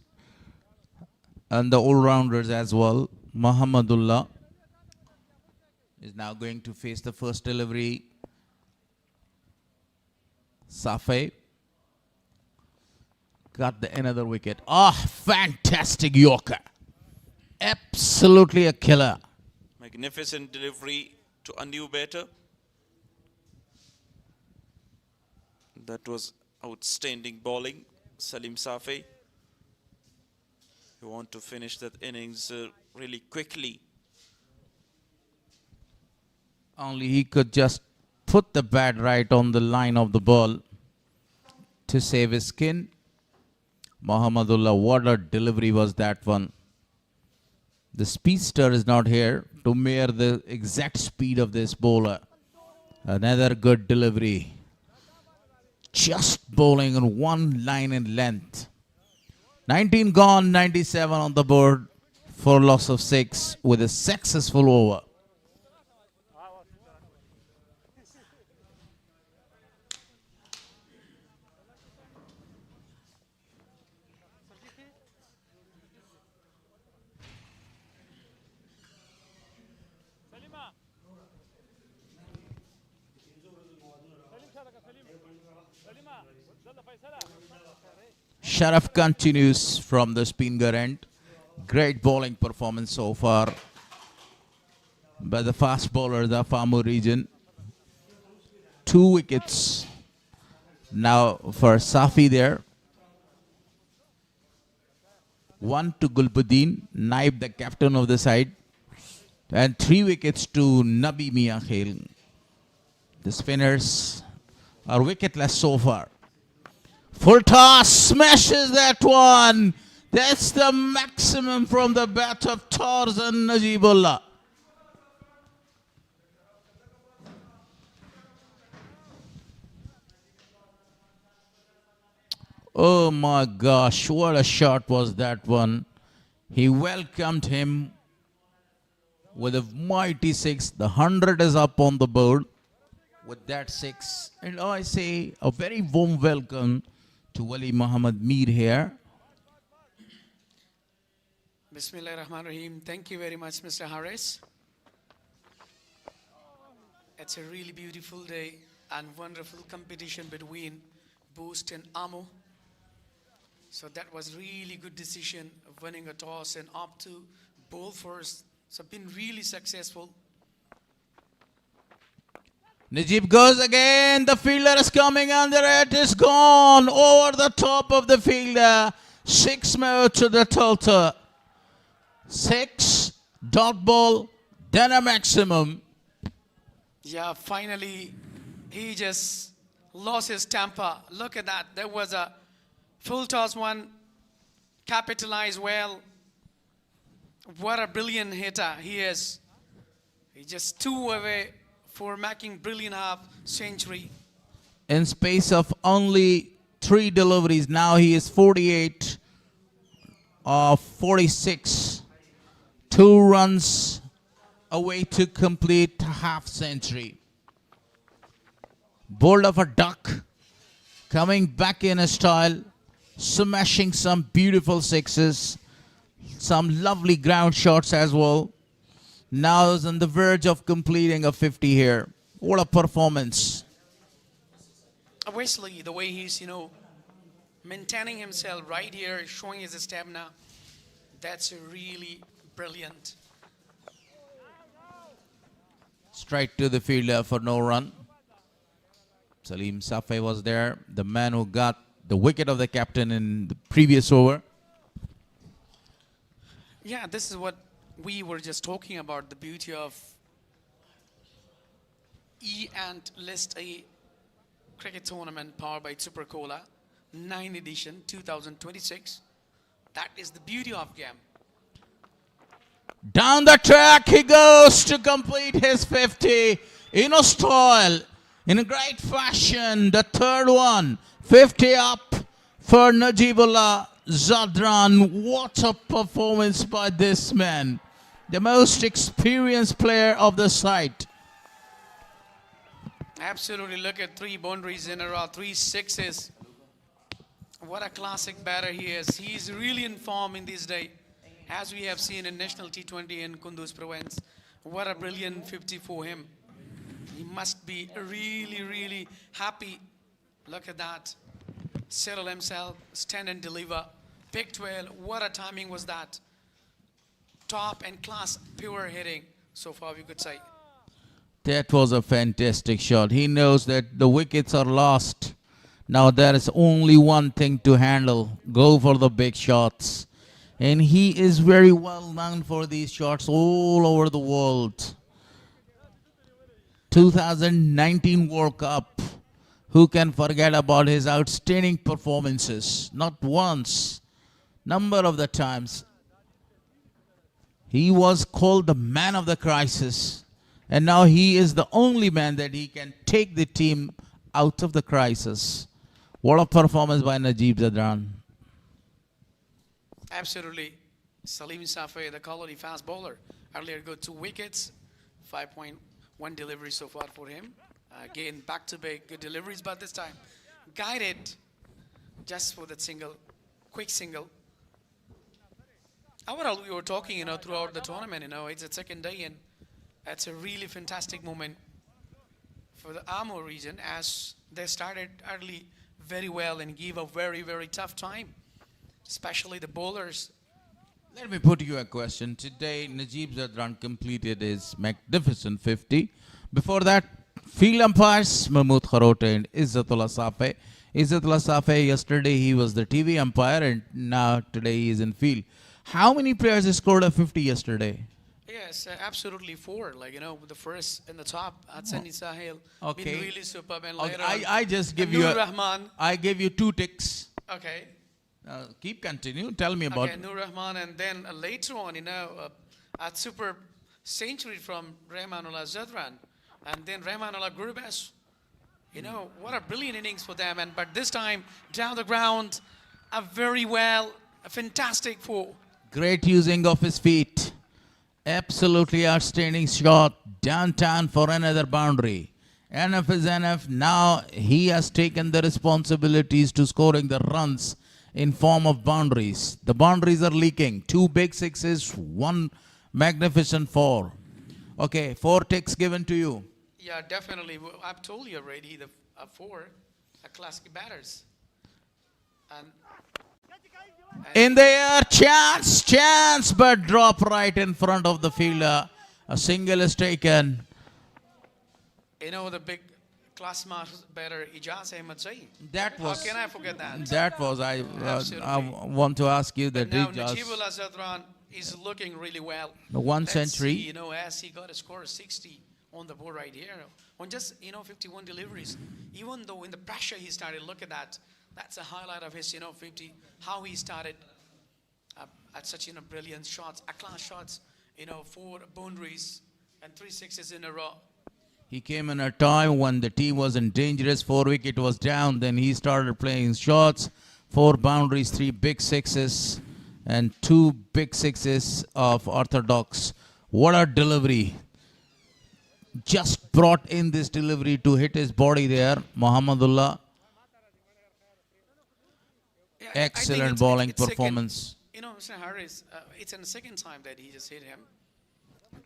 E: and the all-rounders as well. Muhammadullah is now going to face the first delivery. Safei got another wicket. Fantastic Yorker. Absolutely a killer.
C: Magnificent delivery to a new batter. That was outstanding bowling. Salim Safei. You want to finish that innings really quickly.
E: Only he could just put the bat right on the line of the ball to save his skin. Muhammadullah, what a delivery was that one. The speedster is not here to measure the exact speed of this bowler. Another good delivery. Just bowling on one line in length. 19 gone, 97 on the board for loss of 6 with a successful over. Sharaf continues from the spinner end. Great bowling performance so far by the fast bowler, the Famu region. 2 wickets now for Safi there. 1 to Gulbuddin, Naib, the captain of the side. And 3 wickets to Nabi Mia Khail. The spinners are wicketless so far. Full toss, smashes that one. That's the maximum from the bat of Tarzan Najibullah. Oh my gosh, what a shot was that one. He welcomed him with a mighty 6. The 100 is up on the board. with that six. And I say a very warm welcome to Wali Muhammad Mir here.
F: Bismillah Rahman Rahim. Thank you very much, Mr. Harris. It's a really beautiful day and wonderful competition between Bost and Amo. So that was really good decision of winning a toss and opt to bowl first. So been really successful.
E: Najib goes again. The fielder is coming under it. Is gone over the top of the fielder. 6 more to the total. 6 dot ball, then a maximum.
F: Yeah, finally he just lost his temper. Look at that. There was a full toss one, capitalized well. What a brilliant hitter he is. He just 2 away for making brilliant half century.
E: In space of only 3 deliveries, now he is 48 of 46. 2 runs away to complete half century. Bold of a duck, coming back in a style, smashing some beautiful sixes, some lovely ground shots as well. Now is on the verge of completing a 50 here. What a performance.
F: Obviously, the way he's, maintaining himself right here, showing his stamina, that's really brilliant.
E: Straight to the fielder for no run. Salim Safe was there, the man who got the wicket of the captain in the previous over.
F: Yeah, this is what we were just talking about, the beauty of E and List A cricket tournament powered by Super Cola, 9th edition, 2026. That is the beauty of game.
E: Down the track he goes to complete his 50 in a style, in a great fashion. The third one, 50 up for Najibullah Zadran. What a performance by this man, the most experienced player of the side.
F: Absolutely, look at 3 boundaries in a row, 3 sixes. What a classic batter he is. He's really in form in this day, as we have seen in National T20 in Kunduz province. What a brilliant 50 for him. He must be really, really happy. Look at that. Settle himself, stand and deliver. Picked well. What a timing was that. Top and class pure hitting, so far we could say.
E: That was a fantastic shot. He knows that the wickets are lost. Now there is only one thing to handle. Go for the big shots. And he is very well known for these shots all over the world. 2019 World Cup. Who can forget about his outstanding performances? Not once, number of the times. He was called the man of the crisis. And now he is the only man that he can take the team out of the crisis. What a performance by Najib Zadran.
F: Absolutely. Salim Safe, the quality fast bowler. Earlier got 2 wickets, 5.1 deliveries so far for him. Again, back-to-back good deliveries, but this time guided just for that single, quick single. Overall, we were talking, throughout the tournament, it's a second day and it's a really fantastic moment for the Amo region as they started early very well and gave a very, very tough time, especially the bowlers.
E: Let me put you a question. Today, Najib Zadran completed his magnificent 50. Before that, field umpires, Mahmood Kharote and Izzatullah Safe. Izzatullah Safe, yesterday he was the TV umpire and now today he is in field. How many players scored a 50 yesterday?
F: Yes, absolutely 4. The first in the top, Hadsani Sahil,
E: Okay.
F: been really superb. And
E: Okay,
F: later on,
E: I just give
F: Nur
E: you
F: Rahman.
E: I gave you 2 ticks.
F: Okay.
E: Keep continue. Tell me about
F: Okay, Nur Rahman, and then later on, a super century from Rahmanullah Zadran, and then Rahmanullah Gurbas. What a brilliant innings for them. But this time, down the ground, a fantastic 4.
E: great using of his feet. Absolutely outstanding shot downtown for another boundary. Enough is enough. Now he has taken the responsibilities to scoring the runs in form of boundaries. The boundaries are leaking. 2 big sixes, 1 magnificent 4. Okay, 4 ticks given to you.
F: Yeah, definitely. I've told you already, the 4 are classic batters. And
E: In the air, chance, but drop right in front of the fielder. A single is taken.
F: you know the big class batter Ijaz Ahmed Saeed.
E: That
F: How
E: was
F: can I forget that?
E: that was I
F: Absolutely.
E: want to ask you that
F: Now
E: Rijaz,
F: Najibul Azadran is looking really well.
E: the 1
F: Let's
E: century.
F: see, as he got a score of 60 on the board right here. On just, 51 deliveries. Even though in the pressure he started, look at that. That's a highlight of his, 50, how he started at such, brilliant shots, class shots, 4 boundaries and 3 sixes in a row.
E: He came in a time when the team was in dangerous. 4 wicket was down. Then he started playing shots. 4 boundaries, 3 big sixes, and 2 big sixes of orthodox. What a delivery! Just brought in this delivery to hit his body there, Muhammadullah.
F: Yeah, I think
E: Excellent bowling
F: it's second.
E: performance.
F: Mr. Harris, it's in the second time that he just hit him.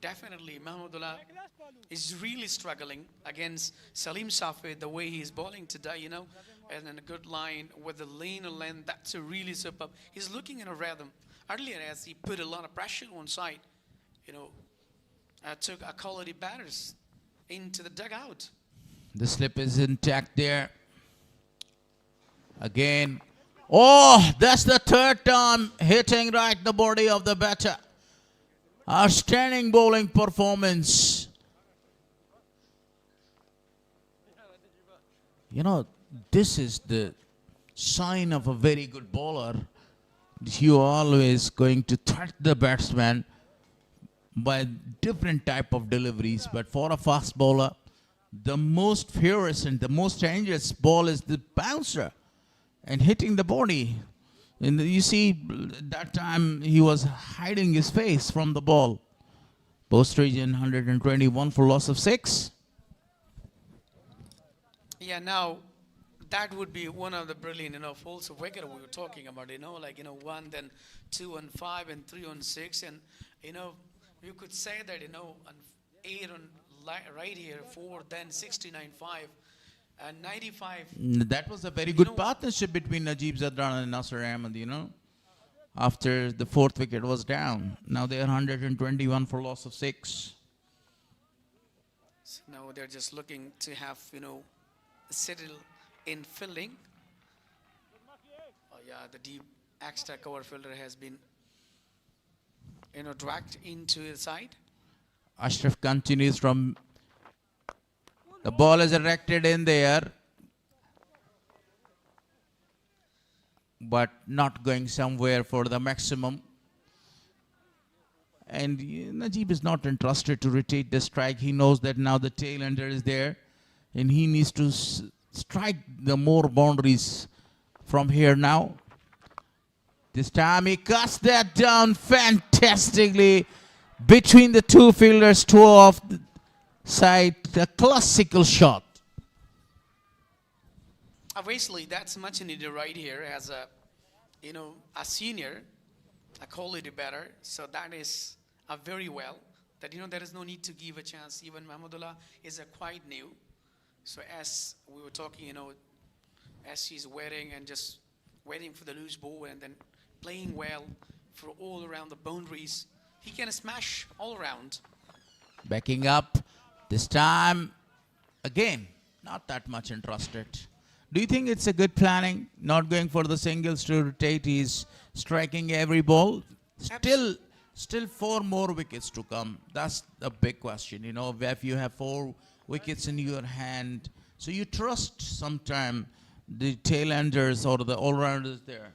F: Definitely, Mahmudullah is really struggling against Salim Safed, the way he's bowling today, and in a good line with the lane and length. That's a really superb. He's looking in a rhythm. Earlier, as he put a lot of pressure on side, took a quality batters into the dugout.
E: The slip is intact there. Again. Oh, that's the 3rd time hitting right the body of the batter. Outstanding bowling performance. This is the sign of a very good bowler. You are always going to threat the batsman by different type of deliveries. But for a fast bowler, the most furious and the most dangerous ball is the bouncer and hitting the body. And you see, that time he was hiding his face from the ball. Bost region 121 for loss of 6.
F: Yeah, now that would be one of the brilliant, false wicket we were talking about, 1, then 2 and 5 and 3 on 6. And, you could say that, an 8 on right here, 4, then 69, 5. And 95.
E: That was a very good partnership between Najib Zadran and Nasser Ahmed, after the 4th wicket was down. Now they are 121 for loss of 6.
F: So now they're just looking to have, settle in fielding. Oh yeah, the deep extra cover fielder has been, dragged into the side.
E: Ashraf continues from... The ball is erected in there, but not going somewhere for the maximum. And Najib is not interested to rotate the strike. He knows that now the tail ender is there, and he needs to strike the more boundaries from here now. This time he cuts that down fantastically between the 2 fielders, 2 off the side, a classical shot.
F: Obviously, that's much needed right here as a, a senior, a quality batter. So that is a very well. That, there is no need to give a chance. Even Mahmudullah is a quite new. So as we were talking, as he's waiting and just waiting for the loose ball and then playing well for all around the boundaries, he can smash all around.
E: Backing up. This time, again, not that much interested. Do you think it's a good planning? Not going for the singles to rotate. He's striking every ball. Still 4 more wickets to come. That's the big question. If you have 4 wickets in your hand, so you trust sometime the tail-enders or the all-rounders there.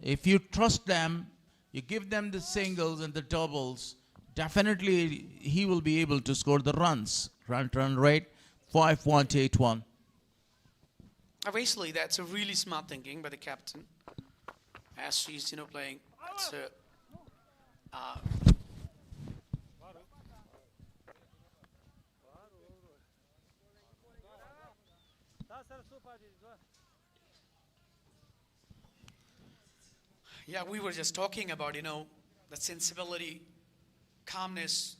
E: If you trust them, you give them the singles and the doubles, definitely he will be able to score the runs. Run rate 5.81.
F: Obviously, that's a really smart thinking by the captain. As she's, playing. That's Yeah, we were just talking about, the sensibility, calmness,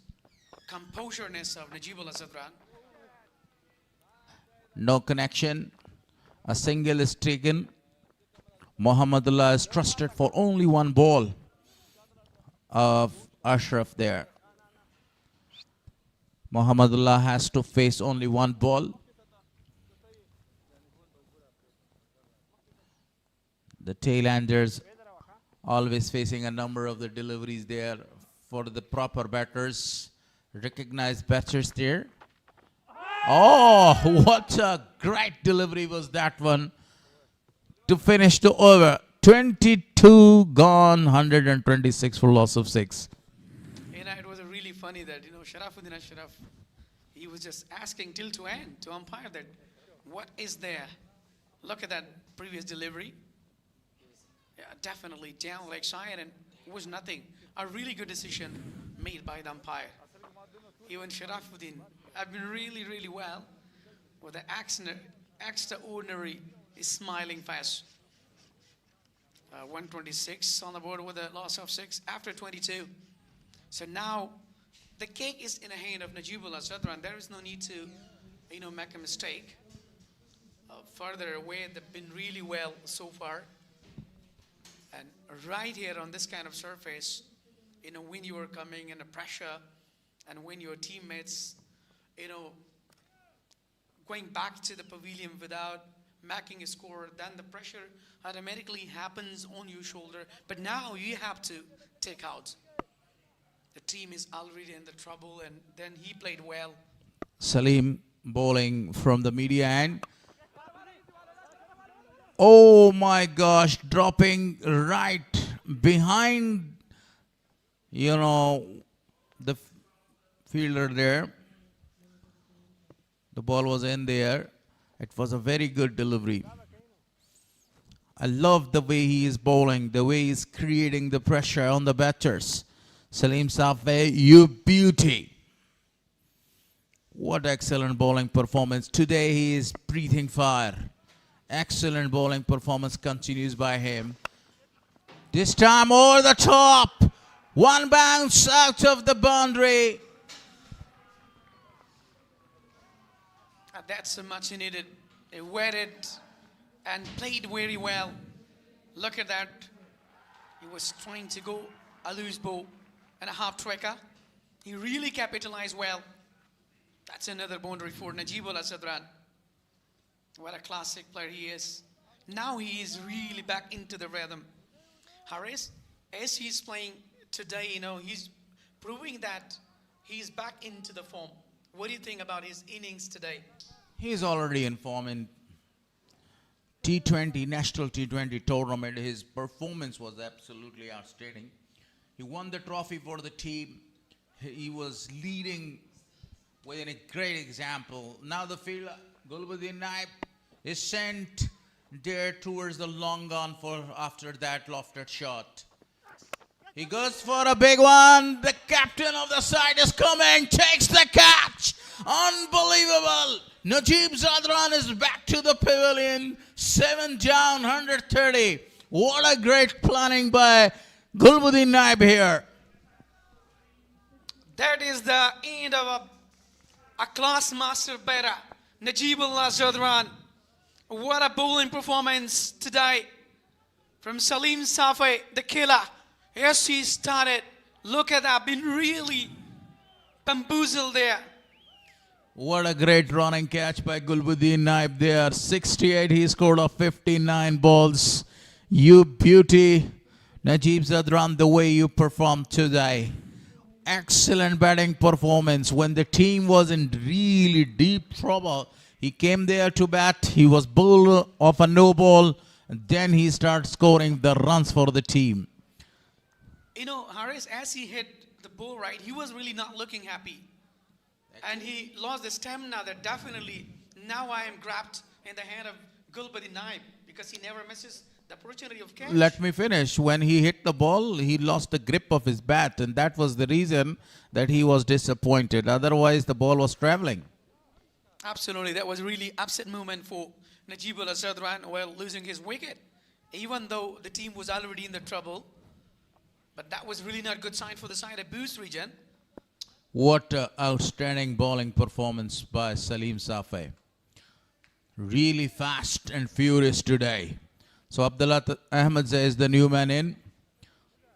F: composureness of Najibullah Sadran.
E: No connection. A single is taken. Mohammedullah is trusted for only one ball of Ashraf there. Mohammedullah has to face only one ball. The tail-enders always facing a number of the deliveries there for the proper batters. Recognized batters there. Oh, what a great delivery was that one to finish the over. 22 gone, 126 for loss of 6.
F: It was really funny that, Sharafuddin Ashraf, he was just asking till to end to umpire that, what is there? Look at that previous delivery. Yeah, definitely down leg side, and it was nothing. A really good decision made by the umpire. Even Sharafuddin have been really, really well with the extraordinary smiling face. 126 on the board with a loss of 6 after 22. So now the cake is in the hand of Najibullah Sadran. There is no need to, make a mistake. Further away, they've been really well so far. And right here on this kind of surface, when you are coming in the pressure and when your teammates, going back to the pavilion without making a score, then the pressure automatically happens on your shoulder. But now you have to take out. The team is already in the trouble, and then he played well.
E: Salim bowling from the media end. Oh my gosh, dropping right behind, the fielder there. The ball was in there. It was a very good delivery. I love the way he is bowling, the way he's creating the pressure on the batters. Salim Safei, you beauty. What excellent bowling performance. Today he is breathing fire. Excellent bowling performance continues by him. This time over the top. One bounce out of the boundary.
F: That's so much needed. They waited and played very well. Look at that. He was trying to go a loose ball and a half tracker. He really capitalized well. That's another boundary for Najibullah Sadran. What a classic player he is. Now he is really back into the rhythm. Harris, as he's playing today, he's proving that he's back into the form. What do you think about his innings today?
E: He's already in form in T20, National T20 tournament. His performance was absolutely outstanding. He won the trophy for the team. He was leading with a great example. Now the fielder, Gulbuddin Naib, is sent there towards the long on for after that lofted shot. He goes for a big one. The captain of the side is coming, takes the catch. Unbelievable. Najib Zadran is back to the pavilion. 7 down, 130. What a great planning by Gulbuddin Naib here.
F: That is the end of a class master batter, Najibullah Zadran. What a bowling performance today from Salim Safei, the killer. Yes, he started. Look at that, been really bamboozled there.
E: What a great running catch by Gulbuddin Naib there. 68, he scored off 59 balls. You beauty. Najib Zadran, the way you performed today. Excellent batting performance. When the team was in really deep trouble, he came there to bat. He was bowled off a no ball. And then he started scoring the runs for the team.
F: Harris, as he hit the ball right, he was really not looking happy. And he lost the stamina that definitely now I am grabbed in the hand of Gulbuddin Naib because he never misses the opportunity of catch.
E: Let me finish. When he hit the ball, he lost the grip of his bat, and that was the reason that he was disappointed. Otherwise, the ball was traveling.
F: Absolutely. That was really upset moment for Najibullah Zadran while losing his wicket even though the team was already in the trouble. But that was really not a good sign for the side at Bost region.
E: What a outstanding bowling performance by Salim Safi. Really fast and furious today. So Abdullah Ahmed is the new man in.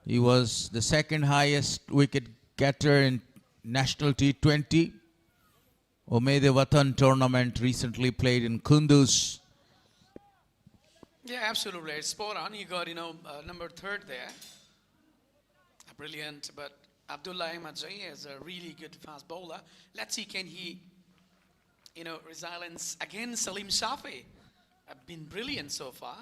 E: He was the second highest wicket getter in National T20. Umeed Watan tournament recently played in Kunduz.
F: Yeah, absolutely. It's spot on. He got, number third there. Brilliant. But Abdullah Ahmed is a really good fast bowler. Let's see, can he, resilience against Salim Safi. Have been brilliant so far.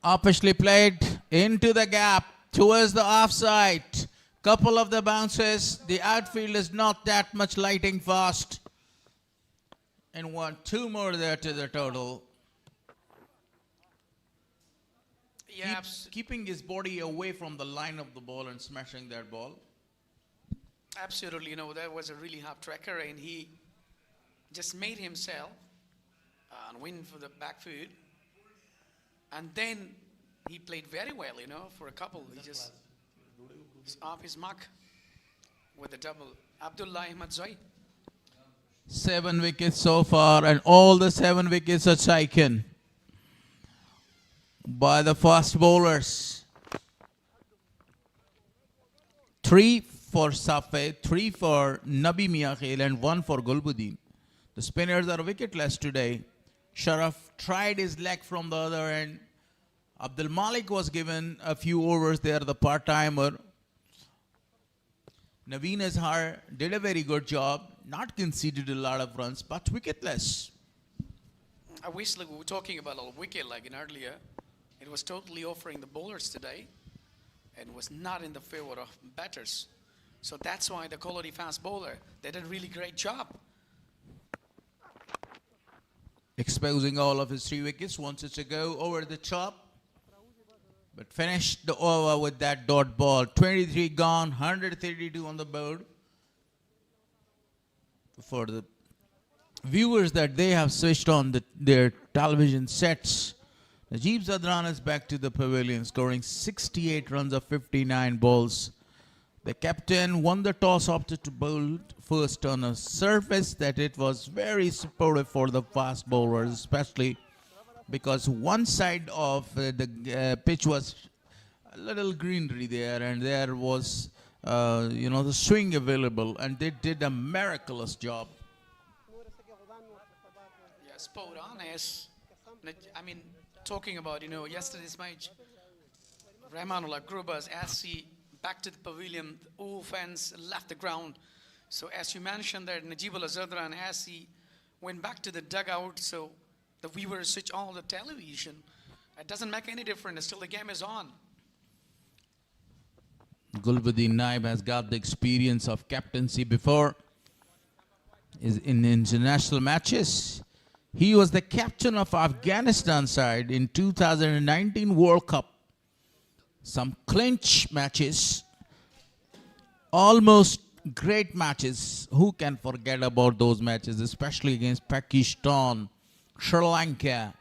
E: Officially played into the gap towards the offside. Couple of the bounces. The outfield is not that much lighting fast. And two more there to the total.
F: Yeah,
E: Keeping his body away from the line of the ball and smashing that ball.
F: absolutely. That was a really hard tracker, and he just made himself win for the back foot. And then he played very well, for a couple. He just off his mark with the double. Abdullah Ahmed Zoi.
E: 7 wickets so far, and all the 7 wickets are taken by the fast bowlers. 3 for Safi, 3 for Nabi Miakhil, and 1 for Gulbuddin. The spinners are wicketless today. Sharaf tried his leg from the other end. Abdul Malik was given a few overs there, the part-timer. Naveen Azhar did a very good job, not conceded a lot of runs, but wicketless.
F: I wish we were talking about a wicket earlier. It was totally offering the bowlers today and was not in the favor of batters. So that's why the quality fast bowler, they did a really great job.
E: Exposing all of his 3 wickets, wanted to go over the top, but finished the over with that dot ball. 23 gone, 132 on the board. For the viewers that they have switched on their television sets, Najib Zadran is back to the pavilion, scoring 68 runs of 59 balls. The captain won the toss, opted to bowl first on a surface that it was very supportive for the fast bowlers, especially because one side of the pitch was a little greenery there, and there was, the swing available, and they did a miraculous job.
F: Yeah, spot on. Talking about, yesterday's match, Rahmanullah Grubas, as he back to the pavilion, all fans left the ground. So as you mentioned that Najibullah Zadran, as he went back to the dugout, so the viewers switch on the television. It doesn't make any difference. Still the game is on.
E: Gulbuddin Naib has got the experience of captaincy before in international matches. He was the captain of Afghanistan side in 2019 World Cup. Some clinch matches, almost great matches. Who can forget about those matches, especially against Pakistan, Sri Lanka,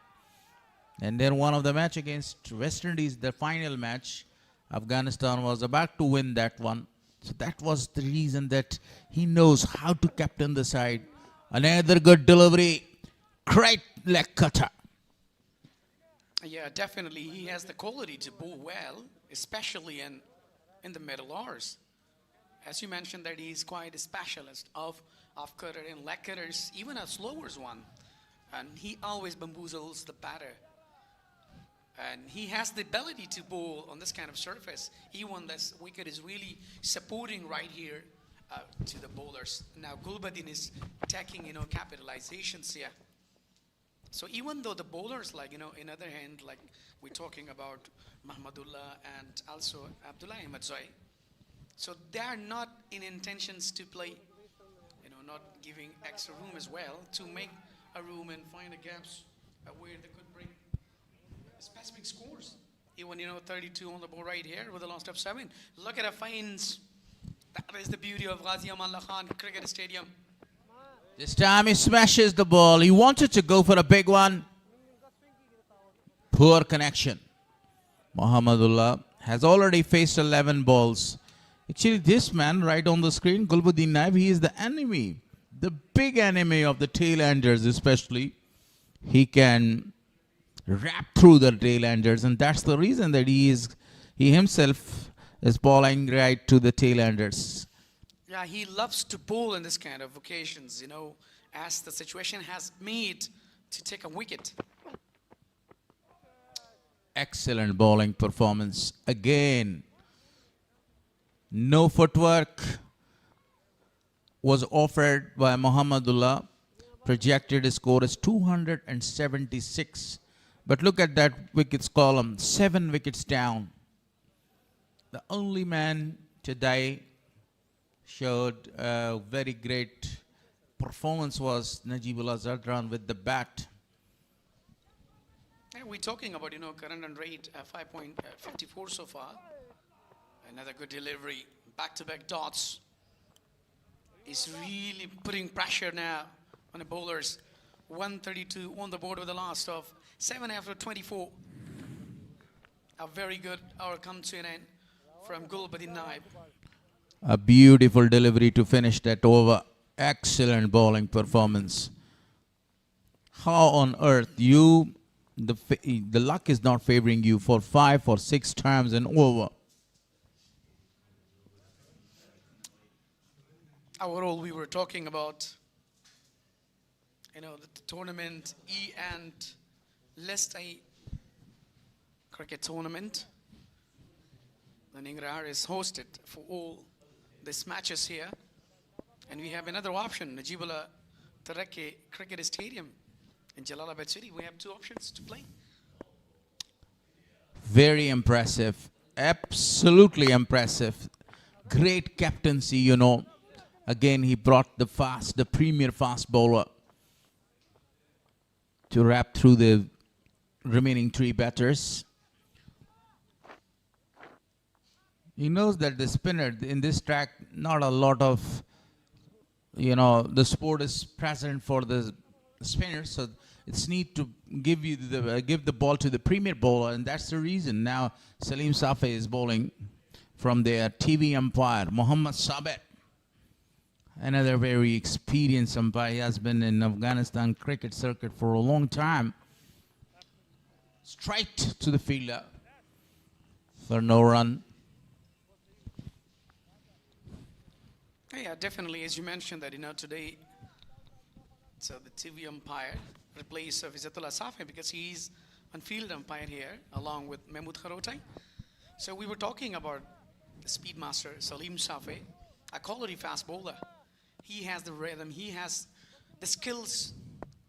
E: and then one of the match against West Indies, the final match. Afghanistan was about to win that one. So that was the reason that he knows how to captain the side. Another good delivery. Great leg cutter.
F: Yeah, definitely. He has the quality to bowl well, especially in the middle hours. As you mentioned that he's quite a specialist of cutter and leg cutters, even a slower one. And he always bamboozles the batter. And he has the ability to bowl on this kind of surface. Even this wicket is really supporting right here to the bowlers. Now Gulbuddin is taking, capitalizations here. So even though the bowlers, in other hand, we're talking about Mahmudullah and also Abdullah Ahmed Zoi. So they are not in intentions to play, not giving extra room as well to make a room and find the gaps where they could bring specific scores. Even 32 on the board right here with the last of 7. Look at the fines. That is the beauty of Ghazi Amanullah Khan Cricket Stadium.
E: This time he smashes the ball. He wanted to go for a big one. Poor connection. Muhammadullah has already faced 11 balls. Actually, this man right on the screen, Gulbuddin Naib, he is the enemy. The big enemy of the tail-enders especially. He can wrap through the tail-enders, and that's the reason that he himself is bowling right to the tail-enders.
F: Yeah, he loves to bowl in this kind of occasions, as the situation has made to take a wicket.
E: Excellent bowling performance again. No footwork was offered by Muhammadullah. Projected score is 276. But look at that wickets column, 7 wickets down. The only man today showed a very great performance was Najibullah Zadran with the bat.
F: And we're talking about, current run rate 5.54 so far. Another good delivery, back-to-back dots. Is really putting pressure now on the bowlers. 132 on the board with the last of 7 after 24. A very good hour come to an end from Gulbuddin Naib.
E: A beautiful delivery to finish that over. Excellent bowling performance. How on earth the luck is not favoring you for 5 or 6 times and over?
F: Overall, we were talking about, the tournament E and List A cricket tournament. The Ningrar is hosted for all these matches here. And we have another option, Najibullah Tareke Cricket Stadium in Jalalabad City. We have 2 options to play.
E: Very impressive. Absolutely impressive. Great captaincy, Again, he brought the premier fast bowler to wrap through the remaining 3 batters. He knows that the spinner in this track, not a lot of, the sport is present for the spinner, so it's need to give the ball to the premier bowler, and that's the reason. Now Salim Safi is bowling from their TV umpire, Muhammad Sabit. Another very experienced umpire. He has been in Afghanistan cricket circuit for a long time. Straight to the fielder for no run.
F: Yeah, definitely. As you mentioned that, today, so the TV umpire replaced Izzatullah Safi because he's on field umpire here along with Mahmood Kharotai. So we were talking about the speedmaster Salim Safi, a quality fast bowler. He has the rhythm, he has the skills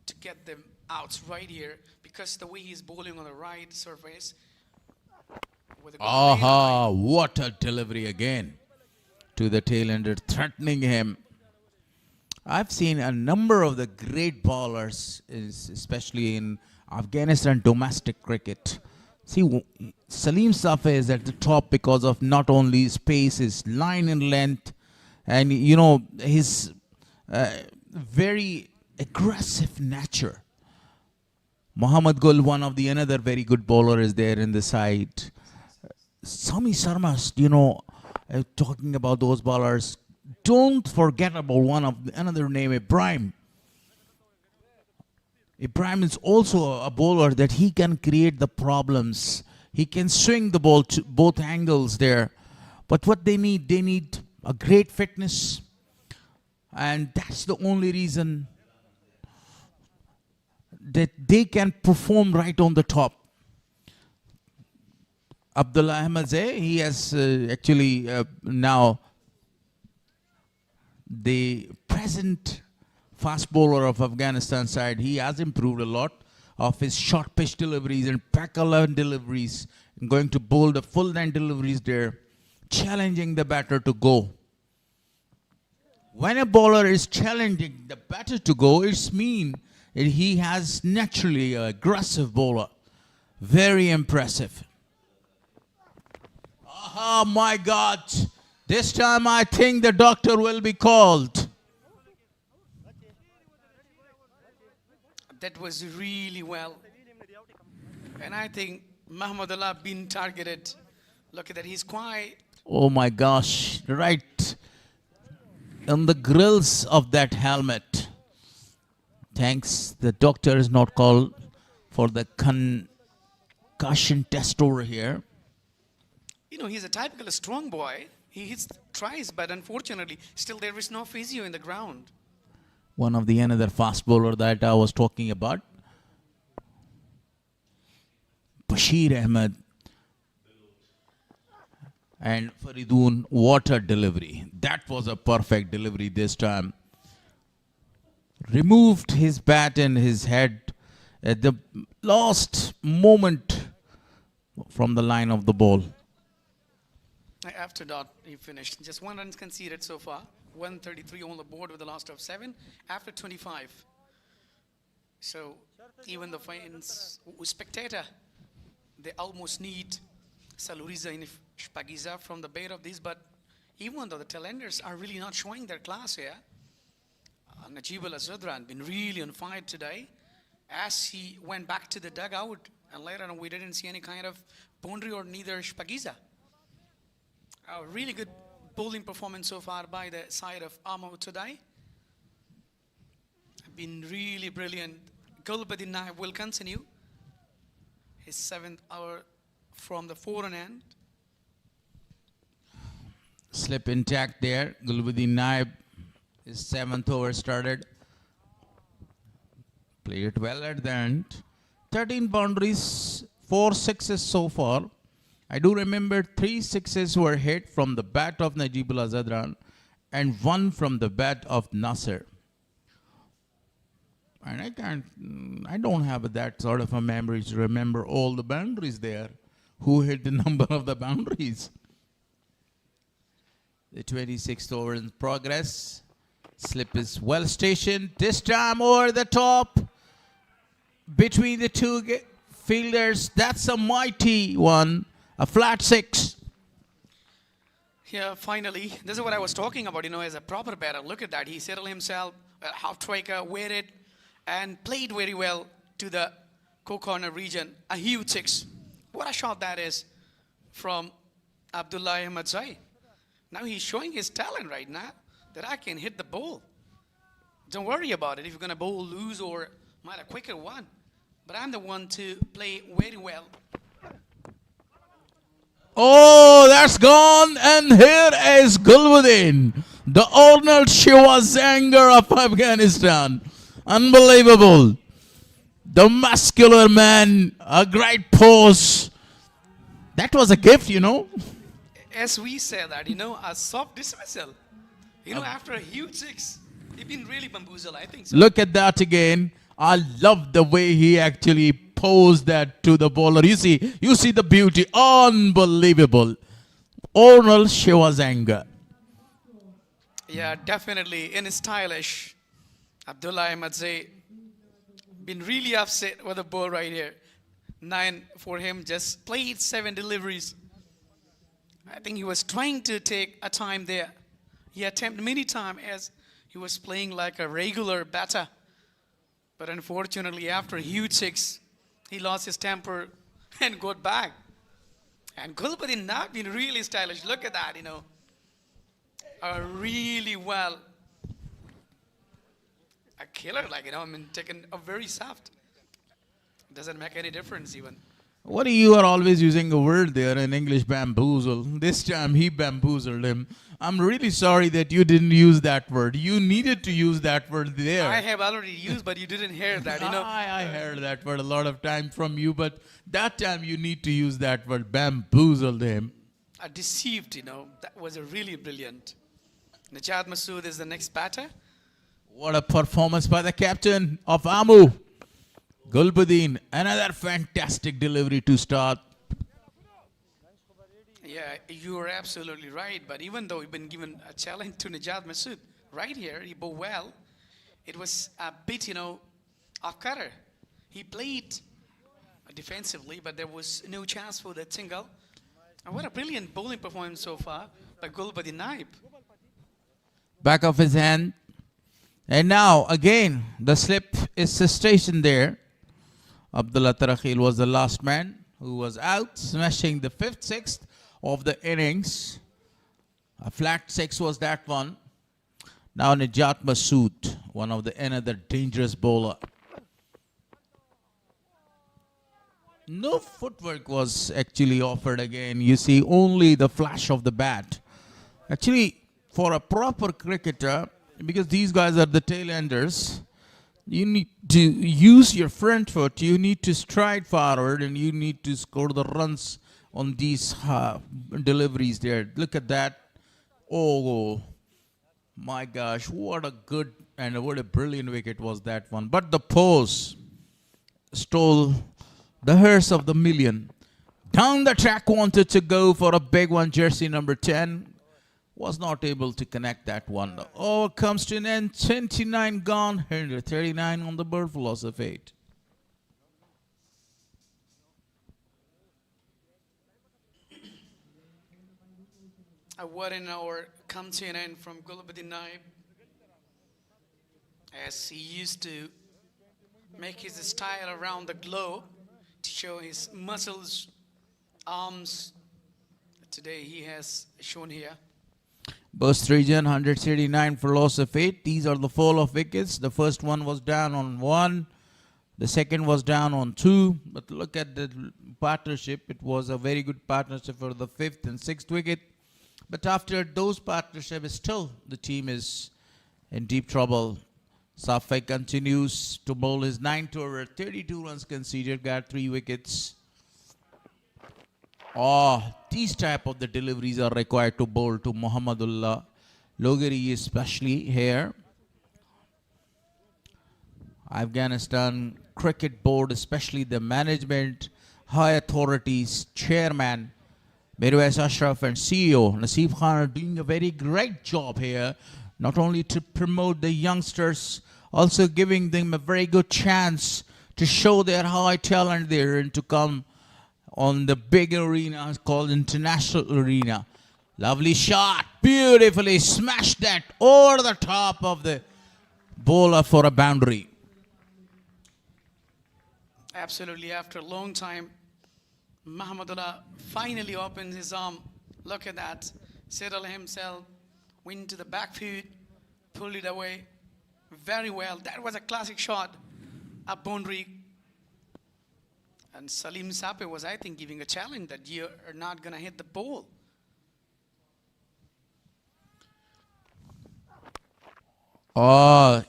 F: to get them outs right here because the way he's bowling on the right surface. With a good
E: Aha, what a delivery again to the tail-ender, threatening him. I've seen a number of the great bowlers, especially in Afghanistan domestic cricket. See, Salim Safi is at the top because of not only his pace, his line and length, and his very aggressive nature. Muhammad Gul, one of the another very good bowler, is there in the side. Sami Sharma, talking about those bowlers, don't forget about another name, Ibrahim. Ibrahim is also a bowler that he can create the problems. He can swing the ball to both angles there. But what they need a great fitness. And that's the only reason that they can perform right on the top. Abdullah Ahmadzai, he has actually now the present fast bowler of Afghanistan side. He has improved a lot of his short pitch deliveries and pack 11 deliveries, and going to bowl the full length deliveries there, challenging the batter to go. When a bowler is challenging the batter to go, it's mean that he has naturally an aggressive bowler. Very impressive. Oh my God. This time I think the doctor will be called.
F: That was really well. And I think Mahmudullah been targeted. Look at that. He's quite.
E: Oh my gosh, right on the grills of that helmet. Thanks, the doctor is not called for the concussion test over here.
F: He's a typical strong boy. He hits tries, but unfortunately, still there is no physio in the ground.
E: One of the another fast bowler that I was talking about. Bashir Ahmed and Faridoon, what a delivery. That was a perfect delivery this time. Removed his bat and his head at the last moment from the line of the ball.
F: After that, he finished. Just 1 run conceded so far. 133 on the board with the last of 7 after 25. So even the fans, spectator, they almost need Saluriza in Shpagiza from the bait of this. But even though the talenders are really not showing their class here, Najib Al-Azadran been really on fire today as he went back to the dugout. And later on, we didn't see any kind of boundary or neither Shpagiza. A really good bowling performance so far by the side of Amo today. Been really brilliant. Gulbuddin Naib will continue his 7th hour from the foreign end.
E: Slip intact there. Gulbuddin Naib, his 7th over started. Played it well at the end. 13 boundaries, 4 sixes so far. I do remember 3 sixes were hit from the bat of Najib Al-Azadran and 1 from the bat of Nasser. And I don't have that sort of a memory to remember all the boundaries there. Who hit the number of the boundaries? The 26th over in progress. Slip is well stationed. This time over the top. Between the two fielders. That's a mighty one. A flat 6.
F: Yeah, finally. This is what I was talking about, as a proper batter. Look at that. He settled himself, half striker, waited, and played very well to the co-corner region. A huge 6. What a shot that is from Abdullah Ahmad Zai. Now he's showing his talent right now that I can hit the ball. Don't worry about it if you're going to bowl loose or might a quicker one. But I'm the one to play very well.
E: Oh, that's gone. And here is Gulbuddin, the Arnold Schwarzenegger of Afghanistan. Unbelievable. The muscular man, a great pose. That was a gift,
F: As we say that, a soft dismissal. After a huge 6, he's been really bamboozled, I think so.
E: Look at that again. I love the way he actually posed that to the bowler. You see the beauty. Unbelievable. Arnold Schwarzenegger.
F: Yeah, definitely in stylish. Abdullah Ahmad Zai been really upset with the ball right here. 9 for him, just played 7 deliveries. I think he was trying to take a time there. He attempted many times as he was playing like a regular batter. But unfortunately, after a huge 6, he lost his temper and got back. And Gulbuddin not been really stylish. Look at that, really well. A killer, taken a very soft. Doesn't make any difference even.
E: What you are always using a word there in English, bamboozle. This time he bamboozled him. I'm really sorry that you didn't use that word. You needed to use that word there.
F: I have already used, but you didn't hear that,
E: I heard that word a lot of time from you, but that time you need to use that word, bamboozled him.
F: Deceived, that was a really brilliant. Najat Masood is the next batter.
E: What a performance by the captain of Amu. Gulbuddin, another fantastic delivery to start.
F: Yeah, you are absolutely right. But even though we've been given a challenge to Najat Masood, right here, he bowled well. It was a bit, off cutter. He played defensively, but there was no chance for that single. And what a brilliant bowling performance so far by Gulbuddin Naib.
E: Back of his hand. And now, again, the slip is stationed there. Abdullah Tarakhil was the last man who was out, smashing the 5th, 6th of the innings. A flat 6 was that one. Now Nijat Masood, one of the another dangerous bowler. No footwork was actually offered again. You see only the flash of the bat. Actually, for a proper cricketer, because these guys are the tail enders, you need to use your front foot, you need to stride forward, and you need to score the runs on these deliveries there. Look at that. Oh my gosh, what a good and what a brilliant wicket was that one. But the pose stole the hearse of the million. Down the track, wanted to go for a big one, jersey number 10. Was not able to connect that one. The over comes to an end. 29 gone. 139 on the board for loss of 8.
F: A word in our come to an end from Gulbuddin Naib, as he used to make his style around the globe to show his muscles, arms. Today he has shown here.
E: Bost region 139 for loss of 8. These are the fall of wickets. The first one was down on 1. The second was down on 2. But look at the partnership. It was a very good partnership for the 5th and 6th wicket. But after those partnerships, still the team is in deep trouble. Safai continues to bowl his 9th over, 32 runs conceded, got 3 wickets. These type of the deliveries are required to bowl to Muhammadullah Logari, especially here. Afghanistan Cricket Board, especially the management, high authorities, chairman, Mirwais Ashraf and CEO Naseeb Khan are doing a very great job here, not only to promote the youngsters, also giving them a very good chance to show their high talent there and to come on the big arena called International Arena. Lovely shot, beautifully smashed that over the top of the bowler for a boundary.
F: Absolutely, after a long time, Muhammadullah finally opens his arm. Look at that. Settled himself, went to the back foot, pulled it away very well. That was a classic shot, a boundary. And Salim Sape was, I think, giving a challenge that you are not going to hit the ball.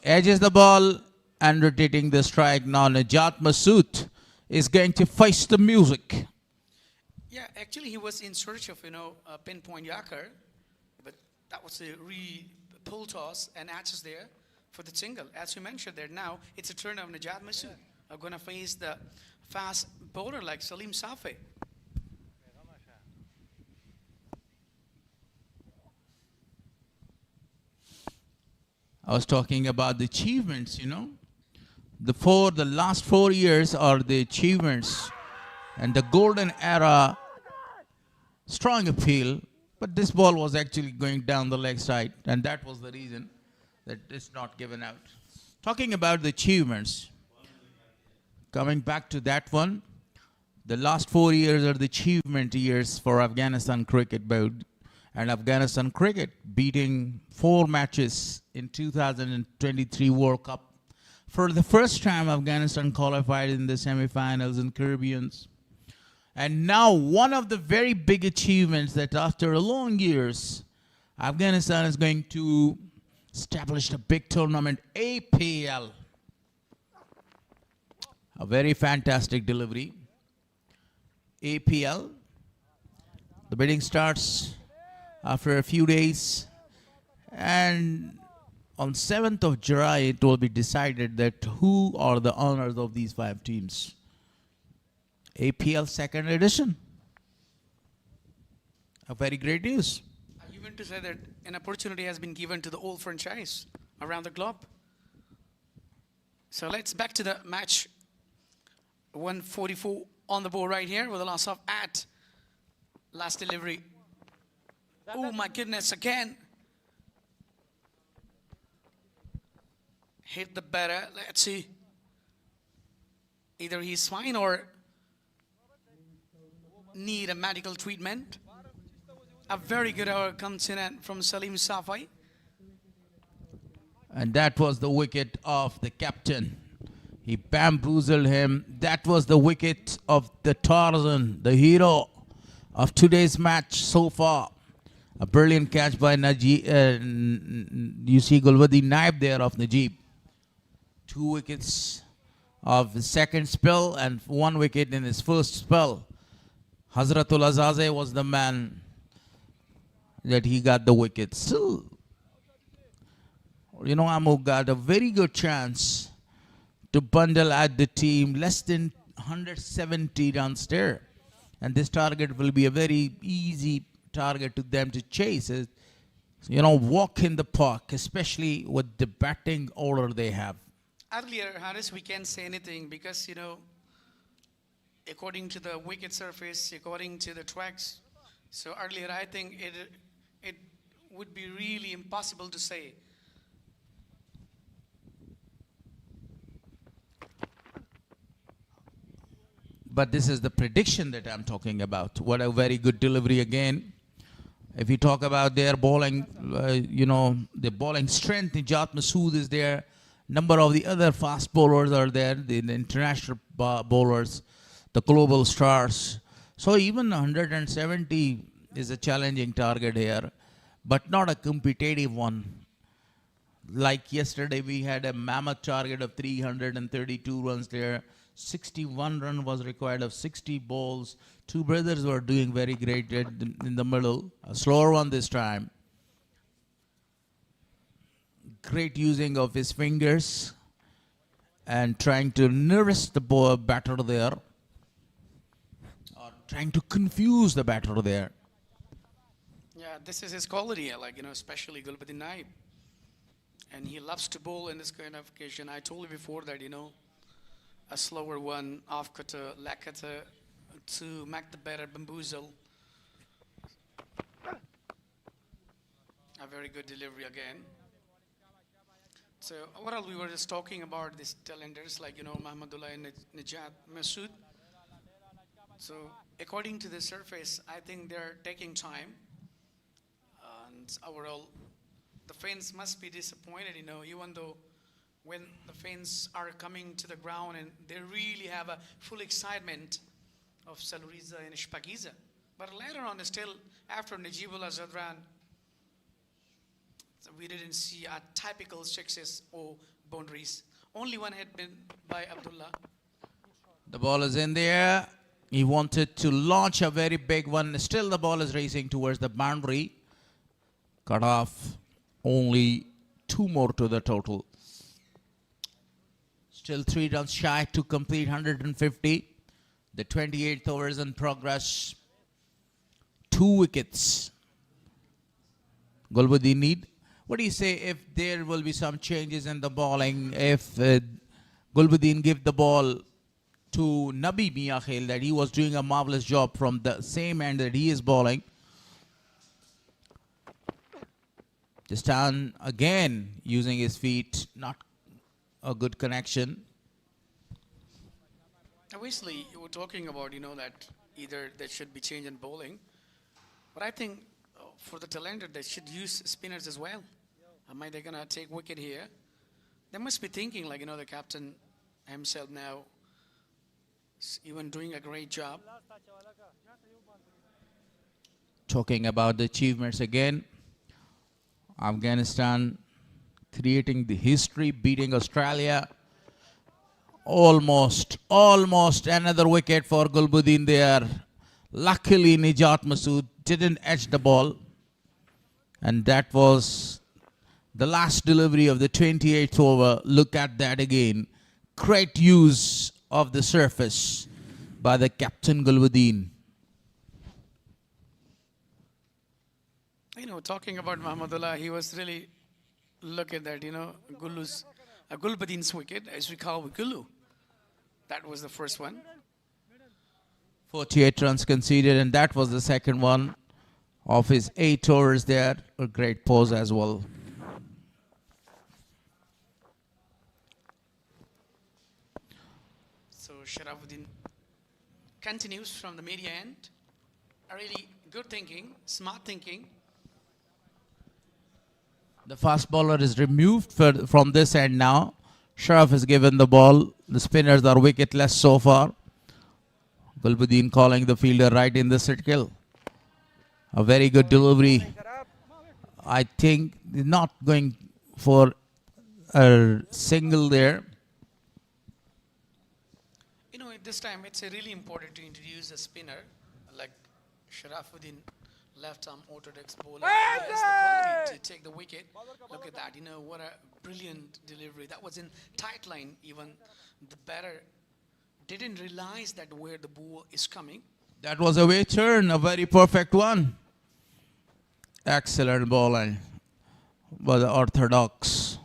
E: Edges the ball and rotating the strike. Now Najat Masood is going to face the music.
F: Yeah, actually he was in search of, a pinpoint Yorker, but that was a pull toss and Atches there for the single. As you mentioned there, now it's a turn of Najat Masood. Are going to face the fast bowler like Salim Safe.
E: I was talking about the achievements, The last 4 years are the achievements and the golden era, strong appeal, but this ball was actually going down the leg side, and that was the reason that it's not given out. Talking about the achievements, coming back to that one, the last 4 years are the achievement years for Afghanistan Cricket Board, and Afghanistan Cricket beating 4 matches in 2023 World Cup. For the first time, Afghanistan qualified in the semi-finals in Caribbeans. And now one of the very big achievements that after long years, Afghanistan is going to establish a big tournament, APL. A very fantastic delivery. APL. The bidding starts after a few days. And on 7th of July, it will be decided that who are the owners of these 5 teams. APL second edition. A very great news.
F: You meant to say that an opportunity has been given to the old franchise around the globe. So let's back to the match. 144 on the board right here with a loss of at last delivery. Oh my goodness, again. Hit the batter. Let's see either he's fine or need a medical treatment. A very good hour comes in from Salim Safai.
E: And that was the wicket of the captain. He bamboozled him. That was the wicket of the Tarzan, the hero of today's match so far. A brilliant catch by Najib. You see Gulwadi Naib there of Najib. 2 wickets of his second spell and 1 wicket in his first spell. Hazratul Azaze was the man that he got the wicket. Still, you know, Amok got a very good chance to bundle at the team less than 170 runs there. And this target will be a very easy target to them to chase. You know, walk in the park, especially with the batting order they have.
F: Earlier, Harris, we can't say anything because, you know, according to the wicket surface, according to the tracks. So earlier, I think it would be really impossible to say.
E: But this is the prediction that I'm talking about. What a very good delivery again. If you talk about their bowling, you know, the bowling strength, Nijat Masood is there. Number of the other fast bowlers are there, the international bowlers, the global stars. So even 170 is a challenging target here, but not a competitive one. Like yesterday, we had a mammoth target of 332 runs there. 61 run was required of 60 balls. 2 brothers were doing very great in the middle. A slower one this time. Great using of his fingers and trying to nervous the batter there. Or trying to confuse the batter there.
F: Yeah, this is his quality, like, you know, especially Gulbuddin Naib. And he loves to bowl in this kind of occasion. I told you before that, you know, a slower one, off cutter, leg cutter, to make the batter bamboozle. A very good delivery again. So overall, we were just talking about these talenters like, you know, Mahmudullah and Nijat Masood. So according to the surface, I think they're taking time. And overall, the fans must be disappointed, you know, even though when the fans are coming to the ground and they really have a full excitement of Saluriza and Ishpagiza. But later on, still, after Najibullah Zadran, we didn't see a typical sixes or boundaries. Only one had been by Abdullah.
E: The ball is in there. He wanted to launch a very big one. Still the ball is racing towards the boundary. Cut off. Only 2 more to the total. Still 3 runs shy to complete 150. The 28th over is in progress. 2 wickets. Gulbuddin need. What do you say if there will be some changes in the bowling? If Gulbuddin give the ball to Nabi Miakhil, that he was doing a marvelous job from the same end that he is bowling. This time again using his feet, not a good connection.
F: Obviously, you were talking about, you know, that either there should be change in bowling. But I think for the talented, they should use spinners as well. Am I they going to take wicket here? They must be thinking like, you know, the captain himself now is even doing a great job.
E: Talking about the achievements again. Afghanistan creating the history, beating Australia. Almost another wicket for Gulbuddin there. Luckily, Nijat Masood didn't edge the ball. And that was the last delivery of the 28th over. Look at that again. Great use of the surface by the captain Gulbuddin.
F: You know, talking about Mahmudullah, he was really, look at that, you know, Gulbuddin's wicket, as we call Gulu. That was the first one.
E: 48 runs conceded, and that was the second one of his 8 overs there. A great pose as well.
F: So Sharafuddin continues from the media end. A really good thinking, smart thinking.
E: The fast bowler is removed from this end now. Sharaf is given the ball. The spinners are wicketless so far. Gulbuddin calling the fielder right in the circle. A very good delivery. I think they're not going for a single there.
F: You know, at this time, it's really important to introduce a spinner like Sharafuddin, left-arm orthodox bowler. He has the quality to take the wicket. Look at that. You know, what a brilliant delivery. That was in tight line. Even the batter didn't realize that where the ball is coming.
E: That was a way turn, a very perfect one. Excellent bowling by the orthodox.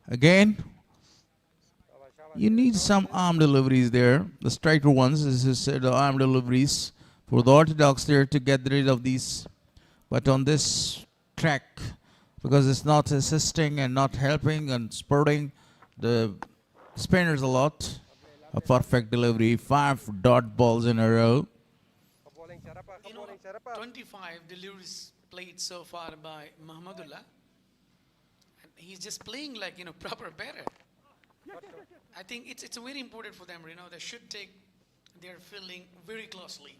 E: Again, you need some arm deliveries there. The striker ones, as I said, the arm deliveries for the orthodox there to get rid of these. But on this track, because it's not assisting and not helping and spurting the spinners a lot, a perfect delivery, 5 dot balls in a row.
F: You know, 25 deliveries played so far by Mahmudullah. And he's just playing like, you know, proper batter. I think it's very important for them, you know, they should take their fielding very closely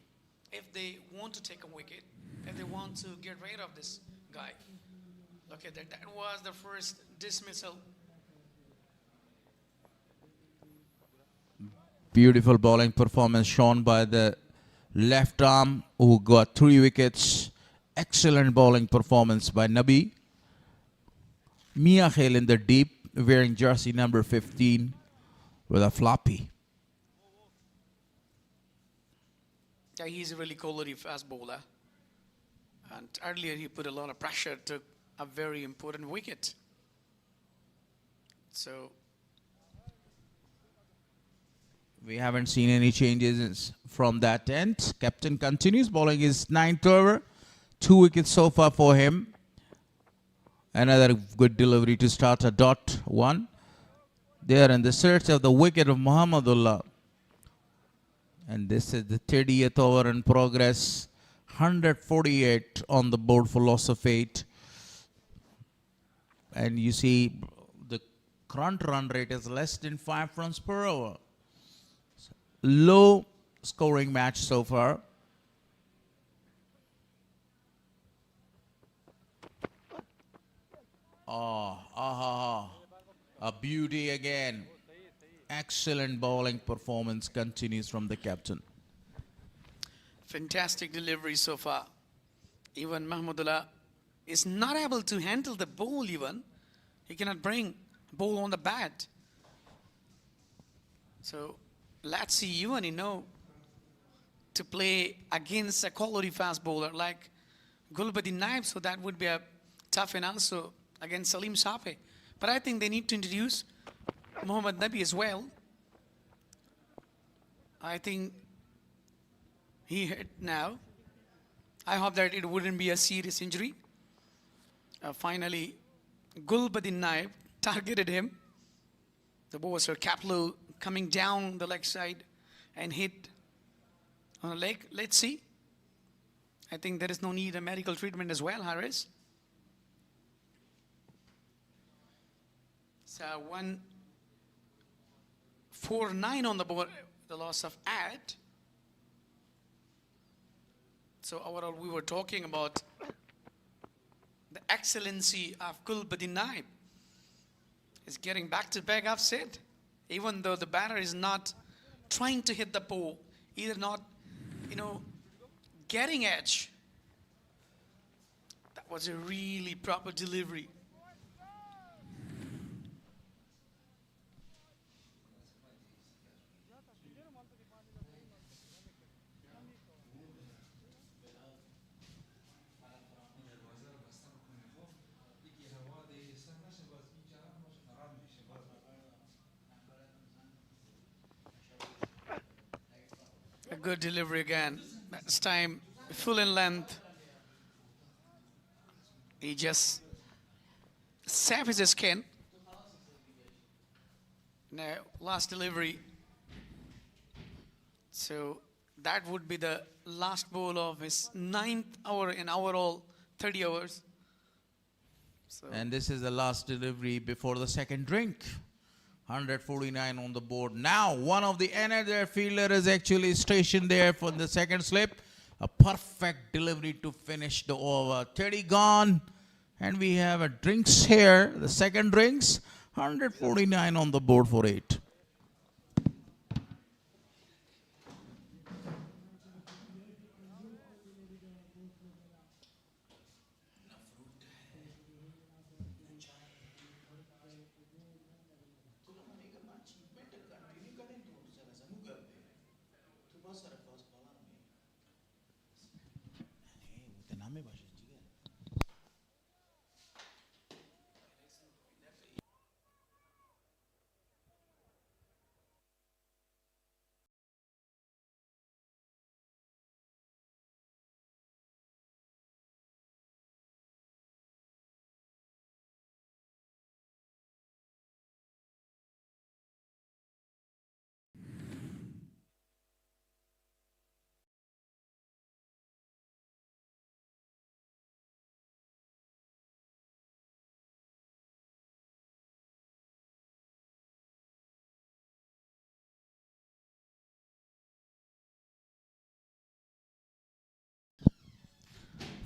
F: if they want to take a wicket, if they want to get rid of this guy. Look at that. That was the first dismissal.
E: Beautiful bowling performance shown by the left arm who got 3 wickets. Excellent bowling performance by Nabi. Mia Khail in the deep, wearing jersey number 15 with a floppy.
F: Yeah, he's a really quality fast bowler. And earlier he put a lot of pressure to a very important wicket. So
E: We haven't seen any changes from that end. Captain continues bowling his 9th over. 2 wickets so far for him. Another good delivery to start a .1. They are in the search of the wicket of Muhammadullah. And this is the 30th over in progress. 148 on the board for loss of 8. And you see the current run rate is less than 5 runs per over. Low scoring match so far. A beauty again. Excellent bowling performance continues from the captain.
F: fantastic delivery so far. Even Mahmudullah is not able to handle the ball even. He cannot bring ball on the bat. So let's see even, to play against a quality fast bowler like Gulbuddin Naib, so that would be a tough and also against Salim Sape. But I think they need to introduce Mohammad Nabi as well. I think he hit now. I hope that it wouldn't be a serious injury. Finally, Gulbuddin Naib targeted him. The ball was Kaplu coming down the leg side and hit on the leg. Let's see. I think there is no need of medical treatment as well, Harris. So 149 on the board, the loss of ad. So overall, we were talking about the excellency of Gulbuddin Naib. He's getting back-to-back upset, even though the batter is not trying to hit the ball, either not, getting edge. That was a really proper delivery. A good delivery again. This time, full in length. He just saves his skin. Now, last delivery. So that would be the last ball of his 9th hour in overall 30 overs. So
E: And this is the last delivery before the second drink. 149 on the board. Now, one of the another fielder is actually stationed there for the second slip. A perfect delivery to finish the over. 30 gone. And we have a drinks here. The second drinks. 149 on the board for 8.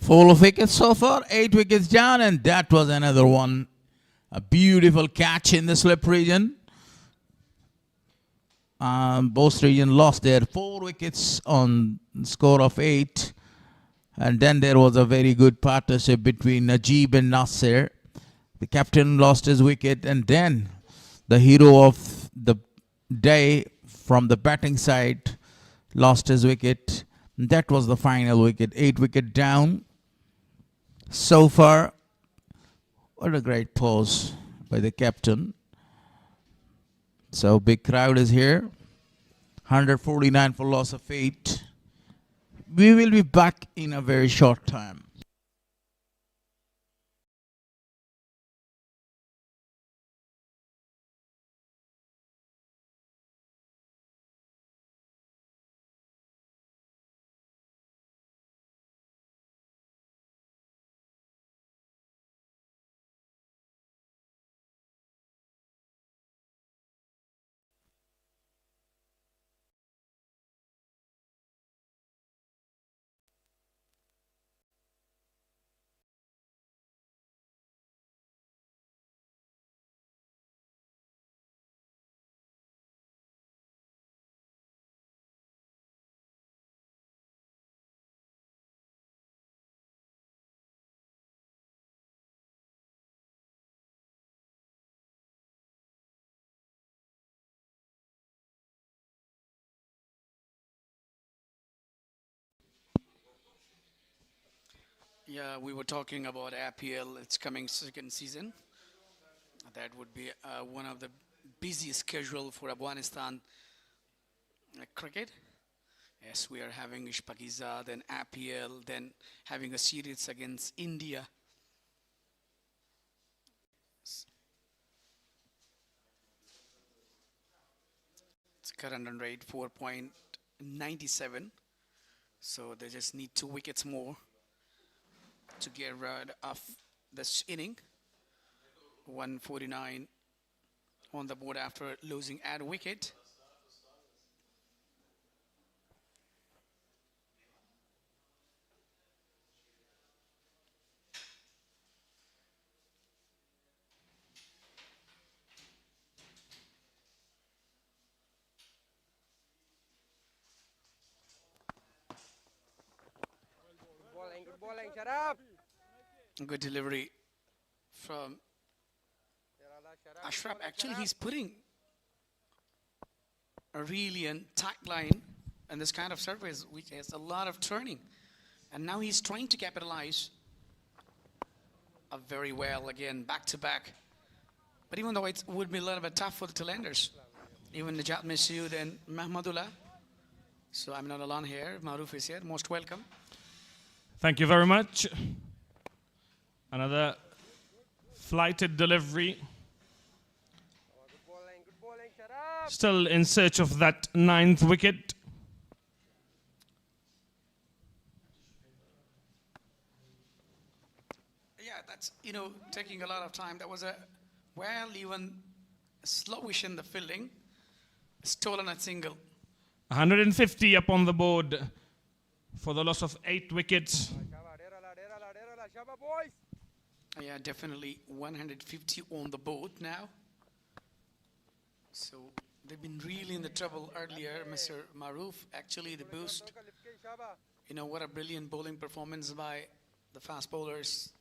E: Full wickets so far, 8 wickets down, and that was another one. A beautiful catch in the slip region. Bost region lost their 4 wickets on score of 8. And then there was a very good partnership between Najib and Nasser. The captain lost his wicket, and then the hero of the day from the batting side lost his wicket. That was the final wicket, 8 wicket down. So far, what a great pose by the captain. So big crowd is here. 149 for loss of 8. We will be back in a very short time.
F: yeah, we were talking about IPL. It's coming second season. That would be one of the busiest schedule for Afghanistan cricket. Yes, we are having Ishpagiza, then IPL, then having a series against India. Its current run rate 4.97. So they just need 2 wickets more to get rid of this inning. 149 on the board after losing at wicket.
G: Good bowling, shut up.
F: Good delivery from Ashraf. Actually, he's putting a really tight line in this kind of surface, which has a lot of turning. And now he's trying to capitalize very well again, back to back. But even though it would be a little bit tough for the Thailanders, even Najat Masood and Mahmudullah. So I'm not alone here. Maruf is here. Most welcome.
D: Thank you very much. Another flighted delivery.
G: Good bowling, shut
D: Still in search of that 9th wicket.
F: Yeah, that's, taking a lot of time. That was a, well, even slowish in the fielding. Stolen a single.
D: 150 up on the board for the loss of 8 wickets.
G: Shaba boys.
F: Yeah, definitely 150 on the board now. So they've been really in the trouble earlier, Mr. Maroof. Actually, the Bost, what a brilliant bowling performance by the fast bowlers.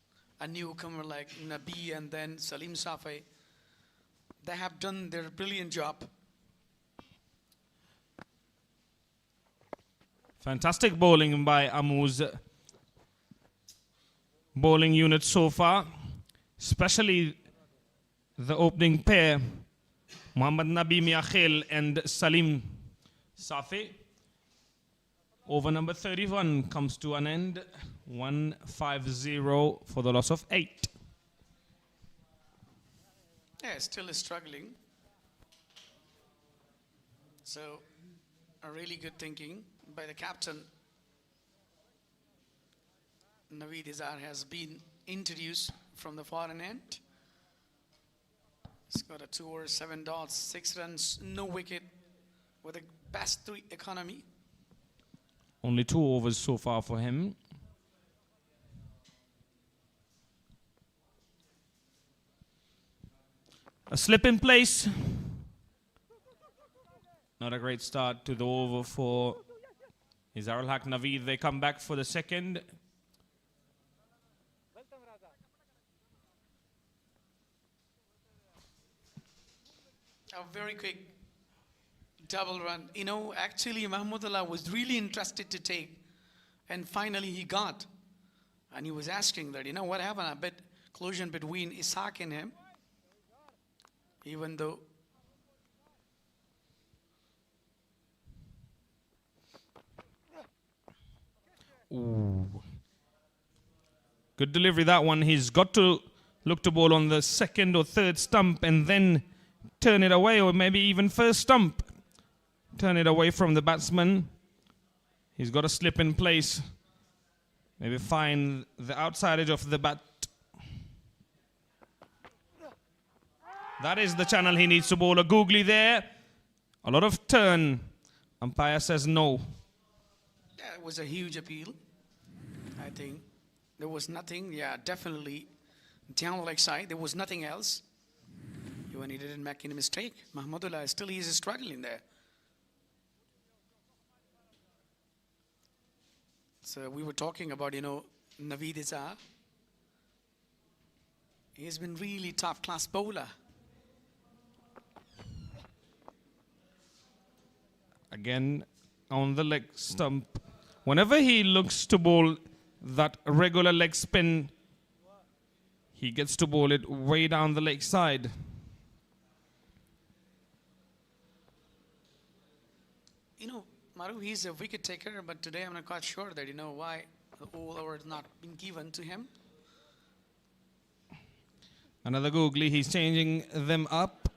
F: A newcomer like Nabi and then Salim Safi. They have done their brilliant job.
D: Fantastic bowling by Amu's bowling unit so far, especially the opening pair, Muhammad Nabi Miakhil and Salim Safi. Over number 31 comes to an end, 150 for the loss of 8.
F: Yeah, still is struggling. So, a really good thinking by the captain. Naveed Izar has been introduced from the foreign end. He's got a 2 overs, 7 dots, 6 runs, no wicket, with a best 3 economy.
D: Only 2 overs so far for him. A slip in place. Not a great start to the over for Izarul Haq Naveed. They come back for the second.
F: A very quick double run. Actually Mahmudullah was really interested to take, and finally he got. And he was asking that, what happened? A bit collision between Ishaq and him. Even though
D: Ooh. Good delivery, that one. He's got to look to bowl on the 2nd or 3rd stump and then turn it away, or maybe even 1st stump. Turn it away from the batsman. He's got to slip in place. Maybe find the outside edge of the bat. That is the channel he needs to bowl. A googly there. A lot of turn. Umpire says no.
F: yeah, it was a huge appeal. I think there was nothing. Yeah, definitely down the leg side. There was nothing else. Even he didn't make any mistake. Mahmudullah still is struggling there. So we were talking about, Naveed Izar. He's been really top class bowler.
D: Again, on the leg stump. Whenever he looks to bowl that regular leg spin, he gets to bowl it way down the leg side.
F: Maru, he's a wicket taker, but today I'm not quite sure that, why the all over has not been given to him.
D: Another googly, he's changing them up.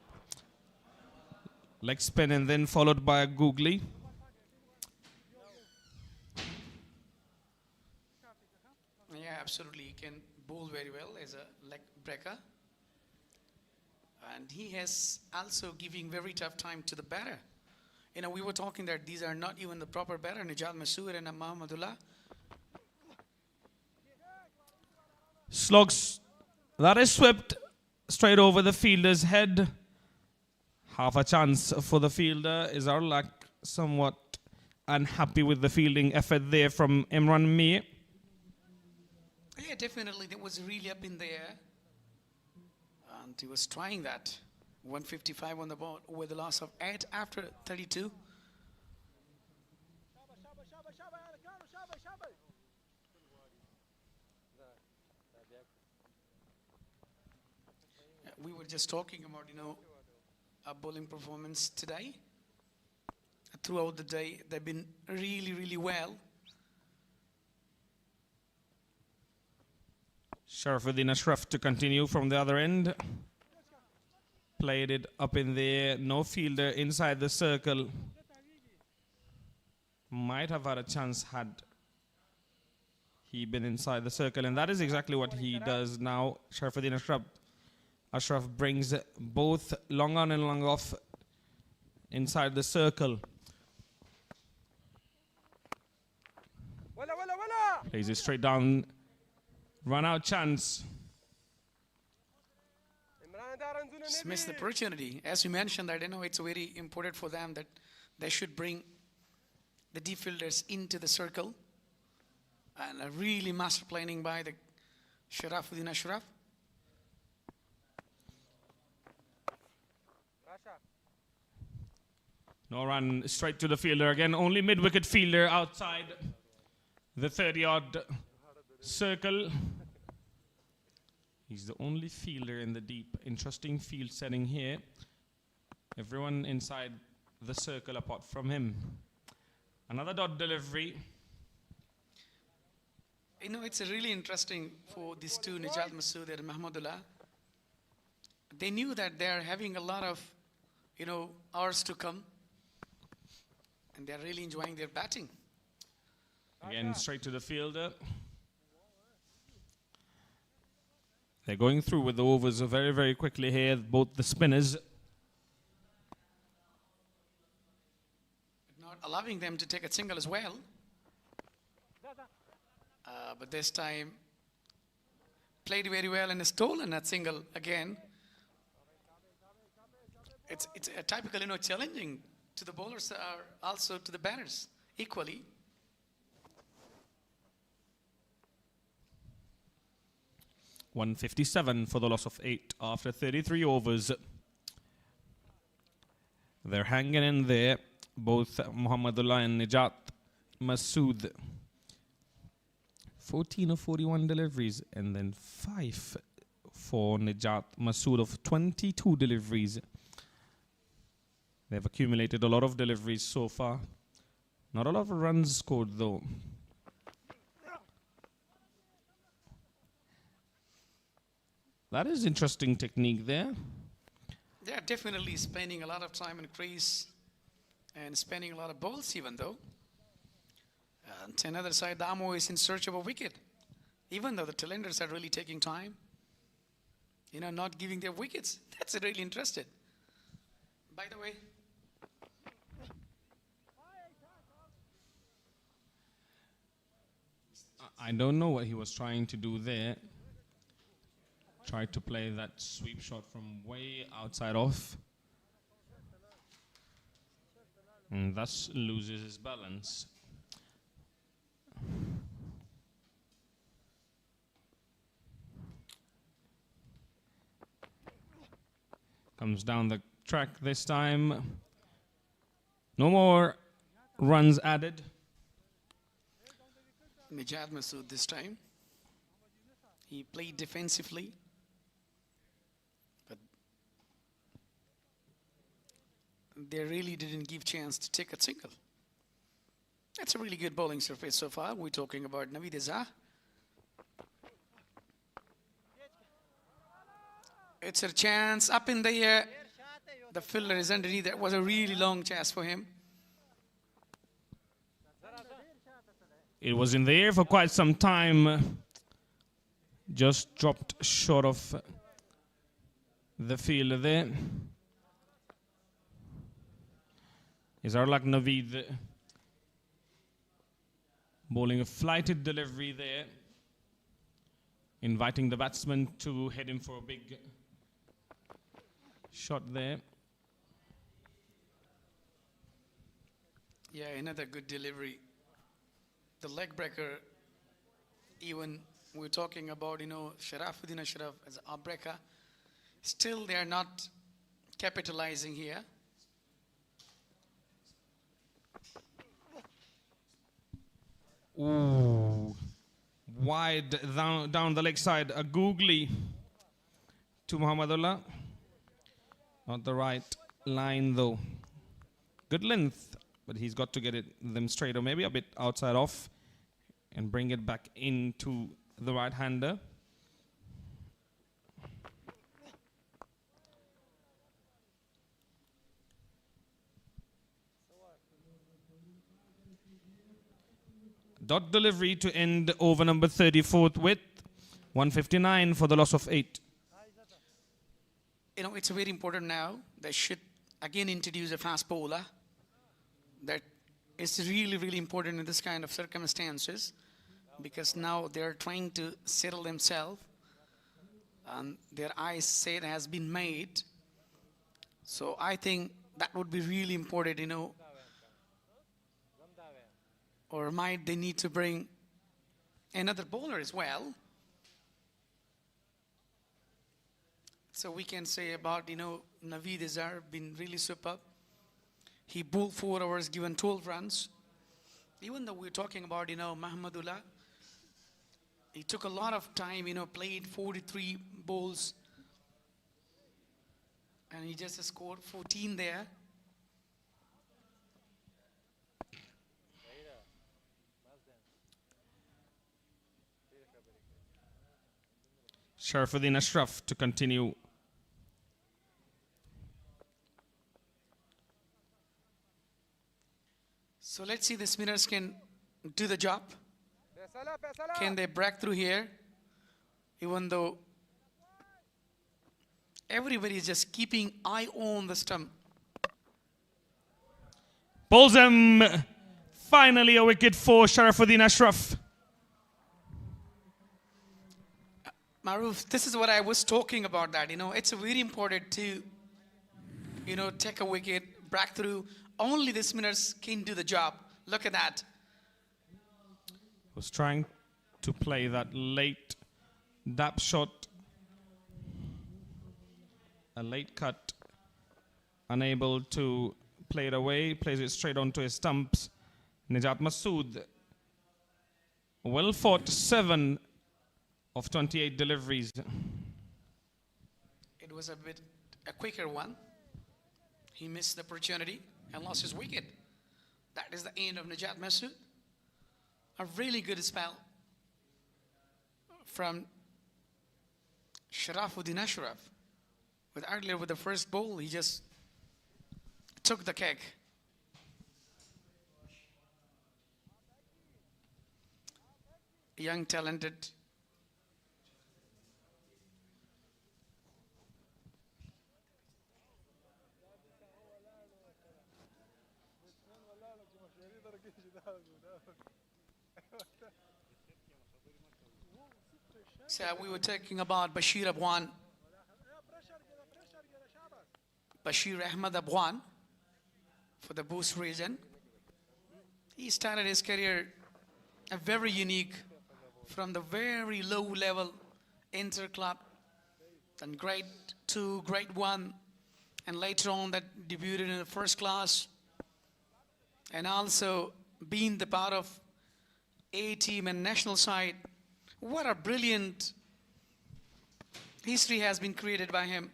D: Leg spin and then followed by a googly.
F: Yeah, absolutely. He can bowl very well as a leg breaker. And he has also giving very tough time to the batter. We were talking that these are not even the proper batter, Nijat Masood and Mahmudullah.
D: Slogs, that is swept straight over the fielder's head. Half a chance for the fielder. Is our luck somewhat unhappy with the fielding effort there from Imran Mir?
F: Yeah, definitely. That was really up in the air. And he was trying that. 155 on the board with the loss of 8 after 32. We were just talking about, a bowling performance today. Throughout the day, they've been really, really well.
D: Sharafuddin Ashraf to continue from the other end. Played it up in there. No fielder inside the circle. Might have had a chance had he been inside the circle. And that is exactly what he does now. Sharafuddin Ashraf brings both long on and long off inside the circle.
G: ولا ولا ولا
D: Plays it straight down. Run out chance.
G: عمران دارن زون
F: Just missed the opportunity. As you mentioned, that it's very important for them that they should bring the deep fielders into the circle. And a really master planning by the Sharafuddin Ashraf.
G: راشا
D: No run straight to the fielder again. Only mid-wicket fielder outside the 30-odd circle. He's the only fielder in the deep. Interesting field setting here. Everyone inside the circle apart from him. Another dot delivery.
F: It's a really interesting for these two, Nijat Masood and Mahmudullah. They knew that they're having a lot of, hours to come. And they're really enjoying their batting.
D: Again, straight to the fielder. They're going through with the overs very, very quickly here, both the spinners.
F: Not allowing them to take a single as well. But this time, played very well and stolen that single again. It's a typical, challenging to the bowlers are also to the batters equally.
D: .157 for the loss of 8 after 33 overs. They're hanging in there, both Muhammadullah and Nijat Masood. 14 of 41 deliveries, and then 5 for Nijat Masood of 22 deliveries. They've accumulated a lot of deliveries so far. Not a lot of runs scored though. That is interesting technique there.
F: They're definitely spending a lot of time in crease and spending a lot of balls even though. And to another side, Damo is in search of a wicket. Even though the talenders are really taking time, not giving their wickets. That's really interesting. By the way,
D: I don't know what he was trying to do there. Tried to play that sweep shot from way outside off. And thus loses his balance. Comes down the track this time. No more runs added.
F: Nijat Masood this time. He played defensively. But they really didn't give chance to take a single. That's a really good bowling surface so far. We're talking about Naveed Izzah. It's a chance up in the air. The fielder is underneath. That was a really long chance for him.
D: It was in the air for quite some time. Just dropped short of the fielder there. Izarlak Naveed bowling a flighted delivery there, inviting the batsman to head in for a big shot there.
F: Yeah, another good delivery. The leg breaker, even we're talking about, Sharafuddin Ashraf as a breaker. Still, they are not capitalizing here.
D: Ooh. Wide down the leg side. A googly to Muhammadullah. Not the right line though. Good length, but he's got to get them straight or maybe a bit outside off and bring it back into the right-hander. Dot delivery to end over number 34th with 159 for the loss of 8.
F: You know, it's very important now. They should again introduce a fast bowler. That is really, really important in this kind of circumstances, because now they're trying to settle themselves and their eyes set has been made. So I think that would be really important, you know. Or might they need to bring another bowler as well? So we can say about, you know, Naveed Azhar been really superb. He bowled 4 overs, given 12 runs. Even though we're talking about, you know, Mahmudullah, he took a lot of time, you know, played 43 balls, and he just scored 14 there.
D: Sharafuddin Ashraf to continue.
F: So let's see the spinners can do the job.
G: فيصلة فيصلة
F: Can they break through here? Even though everybody is just keeping eye on the stump.
D: Bowls him. Finally a wicket for Sharafuddin Ashraf.
F: Maruf, this is what I was talking about, that, you know, it's very important to, you know, take a wicket, break through. Only the spinners can do the job. Look at that.
D: Was trying to play that late dap shot. A late cut. Unable to play it away. Plays it straight onto his stumps. Nijat Masood. Well fought, 7 of 28 deliveries.
F: It was a quicker one. He missed the opportunity and lost his wicket. That is the end of Nijat Masood. A really good spell from Sharafuddin Ashraf. With earlier with the first ball, he just took the cake. Young, talented. So we were talking about Bashir Abwan. Bashir Ahmad Abwan for the Bost region. He started his career a very unique from the very low level inter club, then grade 2, grade 1, and later on that debuted in the first class, and also being the part of A team and national side. What a brilliant history has been created by him.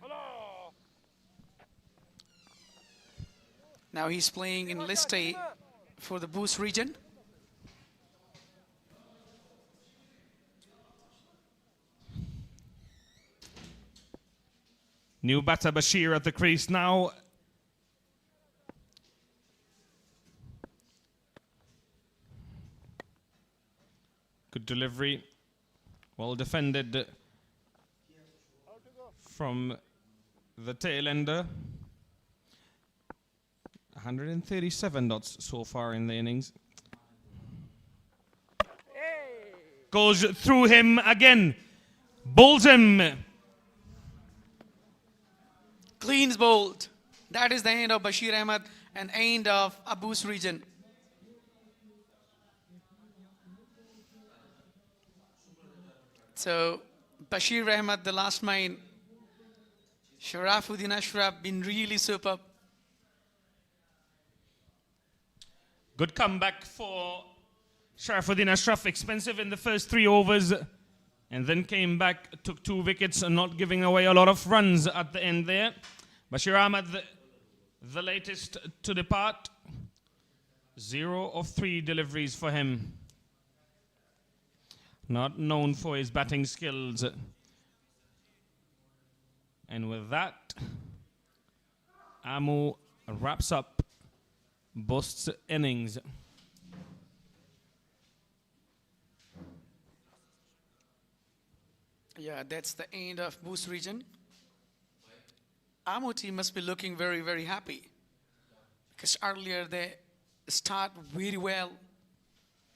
F: Now he's playing in List A for the Bost region.
D: New batter Bashir at the crease now. Good delivery. Well defended from the tail ender. 137 dots so far in the innings. Goes through him again. Bowls him.
F: Cleans bowled. That is the end of Bashir Ahmad and end of Bost region. So Bashir Ahmad, the last man. Sharafuddin Ashraf been really superb.
D: Good comeback for Sharafuddin Ashraf. Expensive in the first 3 overs. And then came back, took 2 wickets, and not giving away a lot of runs at the end there. Bashir Ahmad, the latest to depart. 0 of 3 deliveries for him. Not known for his batting skills. And with that, Amu wraps up Bost's innings.
F: Yeah, that's the end of Bost region. Amo team must be looking very, very happy because earlier they start very well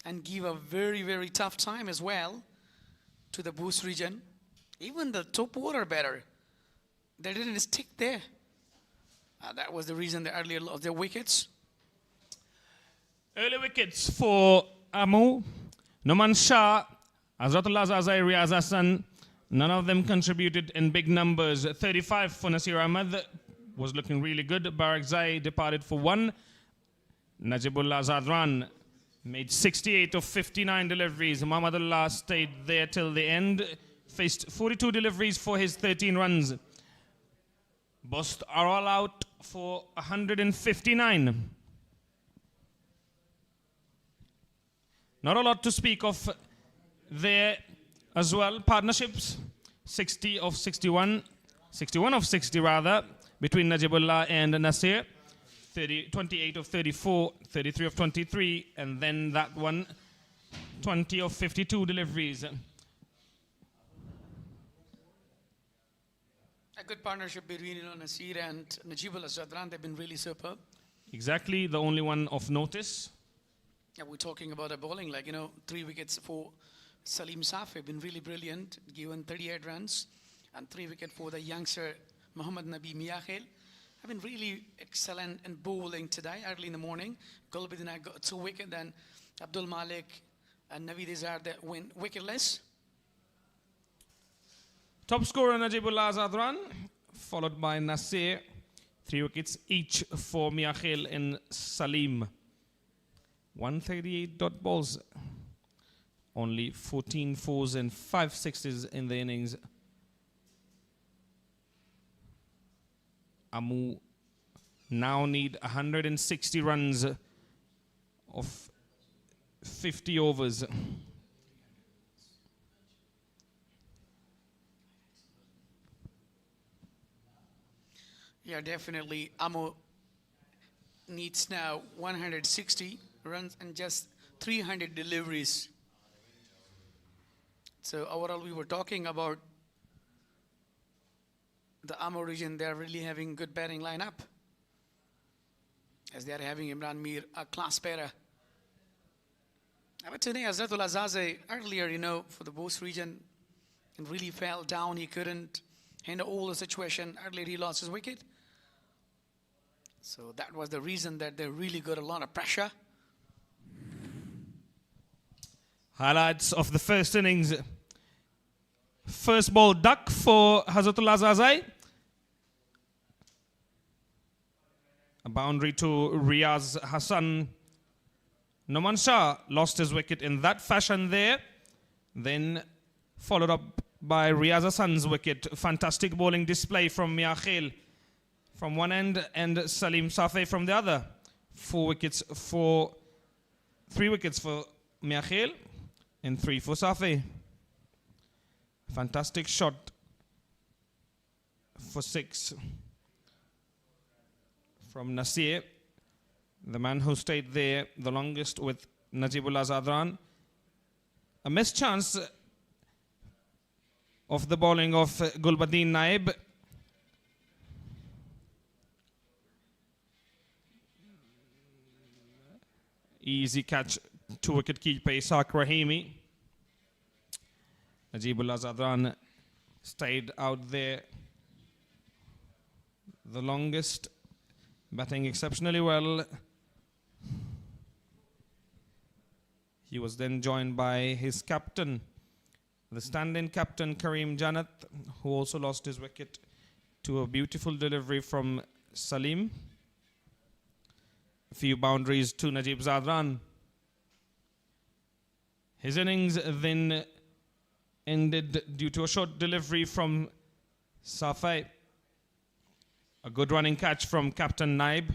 F: and give a very, very tough time as well to the Bost region. Even the top order batter, they didn't stick there. That was the reason they earlier lost their wickets.
D: Early wickets for Amu, Noman Shah, Azratullah Zazai, Riaz Hassan. None of them contributed in big numbers. 35 for Nasir Ahmed was looking really good. Barakzai departed for 1. Najibullah Zadran made 68 of 59 deliveries. Muhammadullah stayed there till the end. Faced 42 deliveries for his 13 runs. Bost are all out for 159. Not a lot to speak of there as well. Partnerships, 60 of 61, 61 of 60 rather, between Najibullah and Nasir. 28 of 34, 33 of 23, and then that one, 20 of 52 deliveries.
F: A good partnership between Nasir and Najibullah Zadran. They've been really superb.
D: Exactly, the only one of notice.
F: Yeah, we're talking about a bowling, 3 wickets for Salim Safi, been really brilliant, given 38 runs, and 3 wickets for the youngster Muhammad Nabi Miyakhil. Have been really excellent in bowling today, early in the morning. Gulbadina got 2 wickets, then Abdul Malik and Naveed Izar that went wicketless.
D: Top scorer Najibullah Zadran, followed by Nasir. 3 wickets each for Miyakhil and Salim. 138 dot balls. Only 14 fours and 5 sixes in the innings. Amu now need 160 runs of 50 overs.
F: Yeah, definitely. Amu needs now 160 runs and just 300 deliveries. So overall, we were talking about the Amu region. They're really having good batting lineup, as they are having Imran Mir, a class batter. But today, Azratul Azaze earlier, for the Bost region, and really fell down. He couldn't handle all the situation. Earlier, he lost his wicket. So that was the reason that they really got a lot of pressure.
D: Highlights of the first innings. First ball duck for Hazratullah Zazai. A boundary to Riaz Hassan. Noman Shah lost his wicket in that fashion there. Then followed up by Riaz Hassan's wicket. Fantastic bowling display from Miyakhil from one end and Salim Safi from the other. 3 wickets for Miyakhil and 3 for Safi. Fantastic shot for 6 from Nasir, the man who stayed there the longest with Najibullah Zadran. A missed chance of the bowling of Gulbadin Naib. Easy catch to wicket keeper Ishaq Rahimi. Najibullah Zadran stayed out there the longest, batting exceptionally well. He was then joined by his captain, the stand-in captain Kareem Janat, who also lost his wicket to a beautiful delivery from Salim. A few boundaries to Najib Zadran. His innings then ended due to a short delivery from Safai. A good running catch from Captain Naib.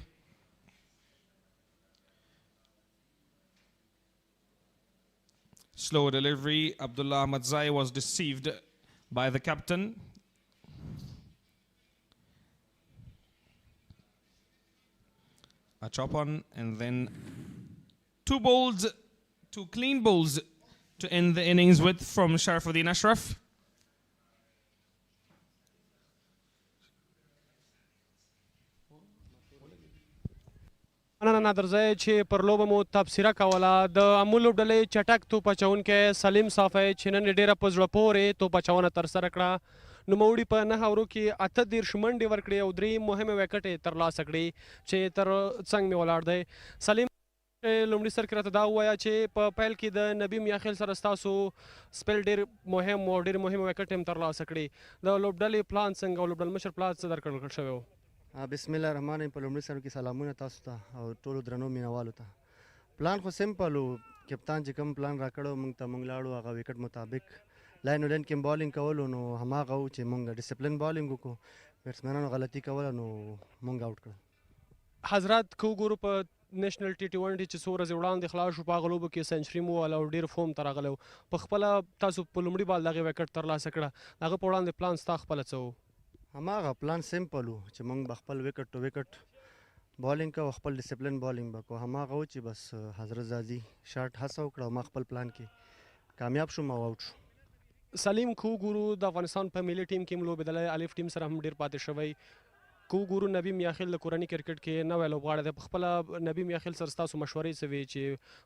D: Slow delivery. Abdullah Ahmadzai was deceived by the captain. A chop on and then 2 bowls, 2 clean bowls to end the innings with from Sharafuddin Ashraf.
H: مننه نادرزی چې پر لوبه مو تبصره کوله د امول لوبډلې چټک توپ اچونکی سلیم صافی چې نن ډېره په زړه پورې توپ اچونه ترسره کړه نوموړي په 9 اورو کې 38 منډې ورکړې او 3 مهمې وکټې ترلاسه کړې چې تر څنګ مې ولاړ دی سلیم لومړي سر کې راته دا ووایه چې په پیل کې د نبی میاخیل سره ستاسو سپیل ډېر مهم او ډېر مهمې وکټې هم ترلاسه کړې د لوبډلې پلان څنګه او لوبډل مشر پلان څه درکړل شوی و
I: بسم الله الرحمن الرحیم په لومړي سر کې سلامونه تاسو ته او ټولو درنو مینوالو ته پلان خو سمپل و کپتان چې کوم پلان راکړو موږ ته موږ لاړو هغه وکټ مطابق لاین ولین کې بالینګ کولو نو هماغه و چې موږ ډیسپلین بالینګ وکړو بیټسمنانو غلطي کوله نو موږ آوټ کړل
H: حضرات که وګورو په نېشنل ټي 20 چې څو ورځې وړاندې خلاص شو په هغه لوبو کې سنچري مو ووهله او ډېر فوم ته راغلی و په خپله تاسو په لومړي بال د هغې وکټ ترلاسه کړه د هغه په وړاندې پلان ستا خپله څه و
I: هماغه پلان سمپل و چې موږ به خپل وکټ ټو وکټ بالینګ کوو خپل ډیسپلین بالینګ به کوو هماغه و چې بس حضرت زادي شاټ هڅه وکړه او ما خپل پلان کې کامیاب شوم او آوټ شو
H: سلیم که وګورو د افغانستان په ملي ټیم کې هم لوبېدلی الف ټیم سره هم ډېر پاتې شوی که وګورو نبی میاخیل د کورني کرکټ کې نوی لوبغاړی دی په خپله نبی میاخیل سره ستاسو مشورې څه وې چې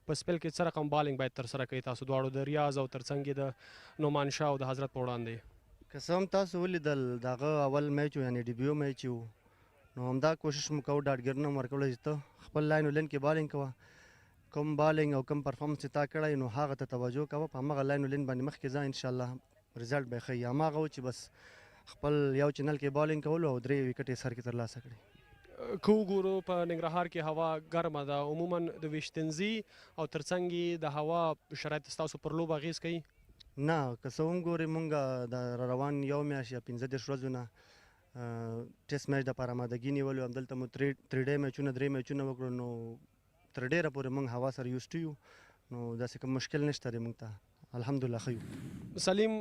H: په سپیل کې څه رقم بالینګ باید ترسره کوي تاسو دواړو د ریاض او ترڅنګ یې د نعمان شاه او د حضرت په وړاندې
I: که څه هم تاسو ولیدل د هغه اول میچ و یعنې ډیبیو میچ و نو همدا کوشش مو کوو ډاډګرنه مو ورکوله چې ته خپل لاین ولین کې بالینګ کوه کوم بالینګ او کوم پرفارمنس چې تا کړی نو هغه ته توجه کوه په همغه لاین ولین باندې مخکې ځه انشاءالله رزلټ به یې ښه وي هماغه و چې بس خپل یو چینل کې بالینګ کولو او 3 وکټې سر کې ترلاسه کړې
H: که وګورو په ننګرهار کې هوا ګرمه ده عموما د ویشتنځي او ترڅنګ یې د هوا شرایط ستاسو پر لوبه اغېز کوي
I: نه که څه هم ګورې مونږ د را روان یو میاشت یا 15 ورځو نه ټیسټ میچ دپاره آمادګي نیولې همدلته مو 3 ډے میچونه 3 میچونه وکړو نو تر ډېره پورې موږ هوا سره یوسټ یو نو داسې کوم مشکل نشته دی موږ ته الحمدلله ښه یو
H: سلیم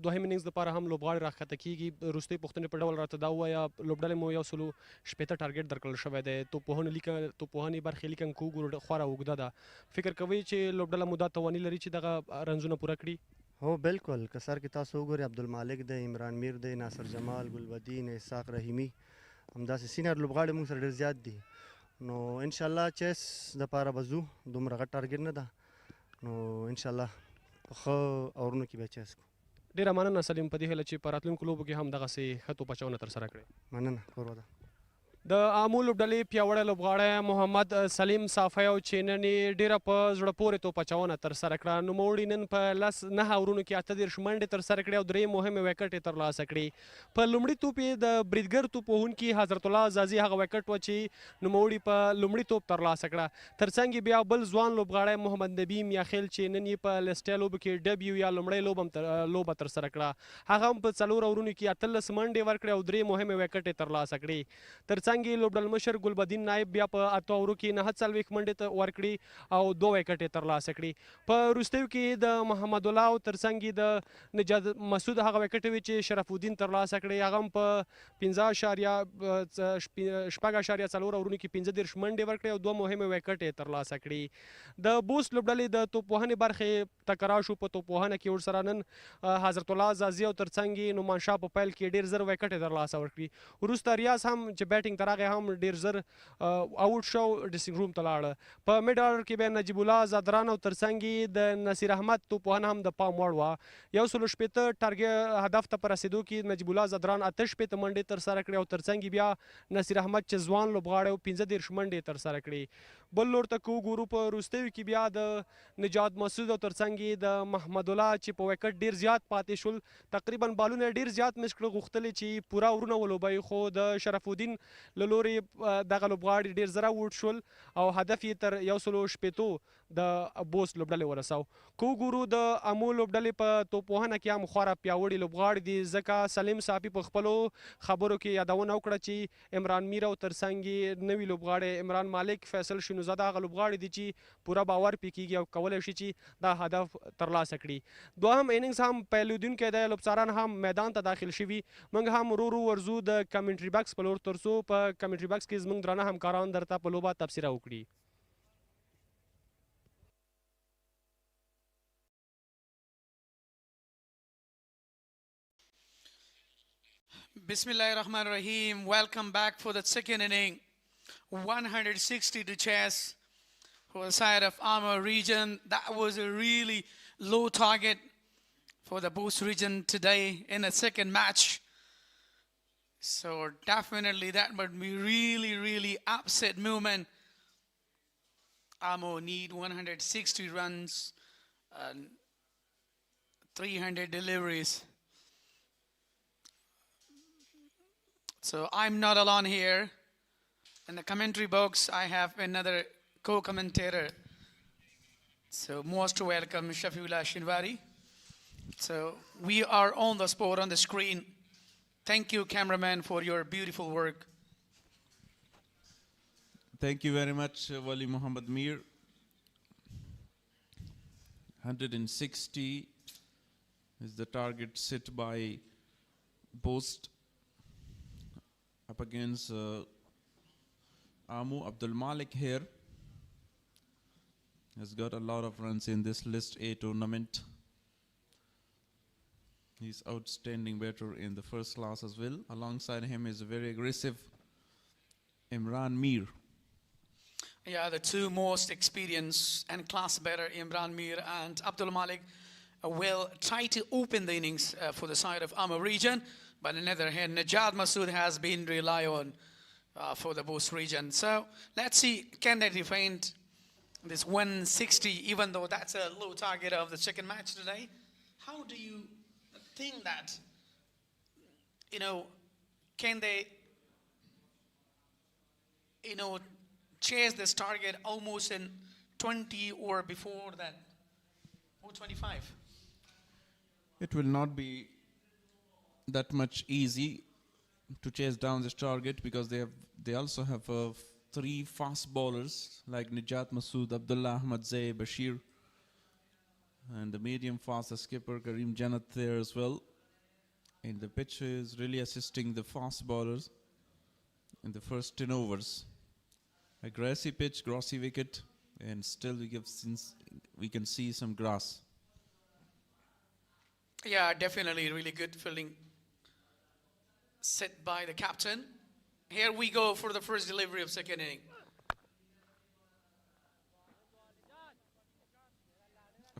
H: دوهم اننګز دپاره هم لوبغاړي راښکته کیږي وروستۍ پوښتنې په ډول راته دا ووایه لوبډلې مو 160 ټارګېټ درکړل شوی دی توپوهنې برخې لیکن که وګورو خورا اوږده ده فکر کوئ چې لوبډله مو دا تواني لري چې دغه رنزونه پوره کړي
I: هو بالکل که سر کې تاسو وګورئ عبدالمالک دی عمران میر دی ناصر جمال ګلبدین اسحاق رحیمي همداسې سینیر لوبغاړي موږ سره ډېر زیات دي نو انشاءالله چیس دپاره به ځو دومره غټ ټارګېټ نه ده نو انشاءالله په ښه اورونو کې به چیس کوو
H: ډېره مننه سلیم په دې هیله چې په راتلونکو لوبو کې هم دغسې ښه توپ اچونه ترسره کړې
I: مننه کور وده
H: د امو لوبډلې پیاوړی لوبغاړی محمد سلیم صافی او چې نن یې ډېره په زړه پورې توپ اچونه ترسره کړه نوموړي نن په 9 اورونو کې 38 منډې ترسره کړې او 3 مهمې وکټې ترلاسه کړې په لومړي توپ یې د بریدګر توپ وهونکي حضرت الله زازي هغه وکټ و چې نوموړي په لومړي توپ ترلاسه کړه ترڅنګ یې بیا بل ځوان لوبغاړی محمد نبي میاخیل چې نن یې په لیسټیا لوبو کې ډبیو یا لومړی لوبه ترسره کړه هغه هم په 4 اورونو کې 18 منډې ورکړې او 3 مهمې وکټې ترلاسه کړې ترڅنګ یې لوبډل مشر ګلبدین نایب بیا په 8 اورو کې 49 منډې ورکړي او 2 وکټې ترلاسه کړي په وروستیو کې د محمد الله او ترڅنګ یې د نجات مسعود هغه وکټې وې چې شرف الدین ترلاسه کړې هغه هم په 15.4 اورونو کې 15 منډې ورکړې او 2 مهمې وکټې ترلاسه کړي د بوست لوبډلې د توپوهنې برخې ټکراو شو په توپوهنه کې ورسره نن حضرت الله زازي او ترڅنګ یې نعمان شاه په پیل کې ډېر زر وکټې ترلاسه ورکړي وروسته ریاض هم چې بیټینګ ته راغی هم ډېر زر آوټ شو ډریسینګ روم ته لاړه په میډ آرډر کې به نجیب الله زادران او ترڅنګ یې د نصیر احمد توپوهنه هم د پام وړ وه 160 ټارګېټ هدف ته په رسېدو کې نجیب الله زادران 68 منډې ترسره کړې او ترڅنګ یې بیا نصیر احمد چې ځوان لوبغاړی و 15 منډې ترسره کړې بل لور ته که وګورو په وروستیو کې بیا د نجات مسعود او ترڅنګ یې د محمد الله چې په وکټ ډېر زیات پاتې شول تقریبا بالونه ډېر زیات مس کړه غوښتلې چې پوره اورونه ولوبوي خو د شرف الدین له لورې دغه لوبغاړي ډېر زره ووټ شول او هدف یې تر 160 د بوست لوبډلې ورساو که وګورو د امو لوبډلې په توپوهنه کې هم خورا پیاوړي لوبغاړي دي ځکه سلیم صافي په خپلو خبرو کې یادونه وکړه چې عمران میر او ترڅنګ یې نوي لوبغاړي عمران مالک فیصل شینوزاده هغه لوبغاړي دي چې پوره باور پې کېږي او کولی شي چې دا هدف ترلاسه کړي دوهم اننګز هم پیلودونکی دی لوبڅاران هم میدان ته داخل شوي موږ هم ورو ورځو د کمنټري باکس په لور تر څو په کمنټري باکس کې زموږ درانه همکاران درته په لوبه تبصره وکړي
F: Bismillahir Rahmanir Rahim. Welcome back for the second inning. 160 to chase for the side of Amur region. That was a really low target for the Bost region today in the second match. So definitely that would be really upset movement. Amur need 160 runs and 300 deliveries. So I'm not alone here. In the commentary box, I have another co-commentator. So most welcome, Shafiullah Shinwari. So we are on the spot, on the screen. Thank you, cameraman, for your beautiful work.
C: Thank you very much, Wali Muhammad Mir. 160 is the target set by Bost up against Amu Abdul Malik here. Has got a lot of runs in this List A tournament. He's outstanding batter in the first class as well. Alongside him is a very aggressive Imran Mir.
F: Yeah, the two most experienced and class batter, Imran Mir and Abdul Malik, will try to open the innings for the side of Amur region. But on the other hand, Najat Masood has been relied on for the Bost region. So let's see, can they defend this 160, even though that's a low target of the second match today? How do you think that, can they, chase this target almost in 20 or before that, or 25?
C: It will not be that much easy to chase down this target because they also have 3 fast bowlers like Najat Masood, Abdullah Ahmad Zay, Bashir, and the medium fast skipper Kareem Jannat there as well. And the pitch is really assisting the fast bowlers in the first 10 overs. A grassy pitch, grassy wicket, and still we can see some grass.
F: Yeah, definitely really good fielding set by the captain. Here we go for the first delivery of second inning.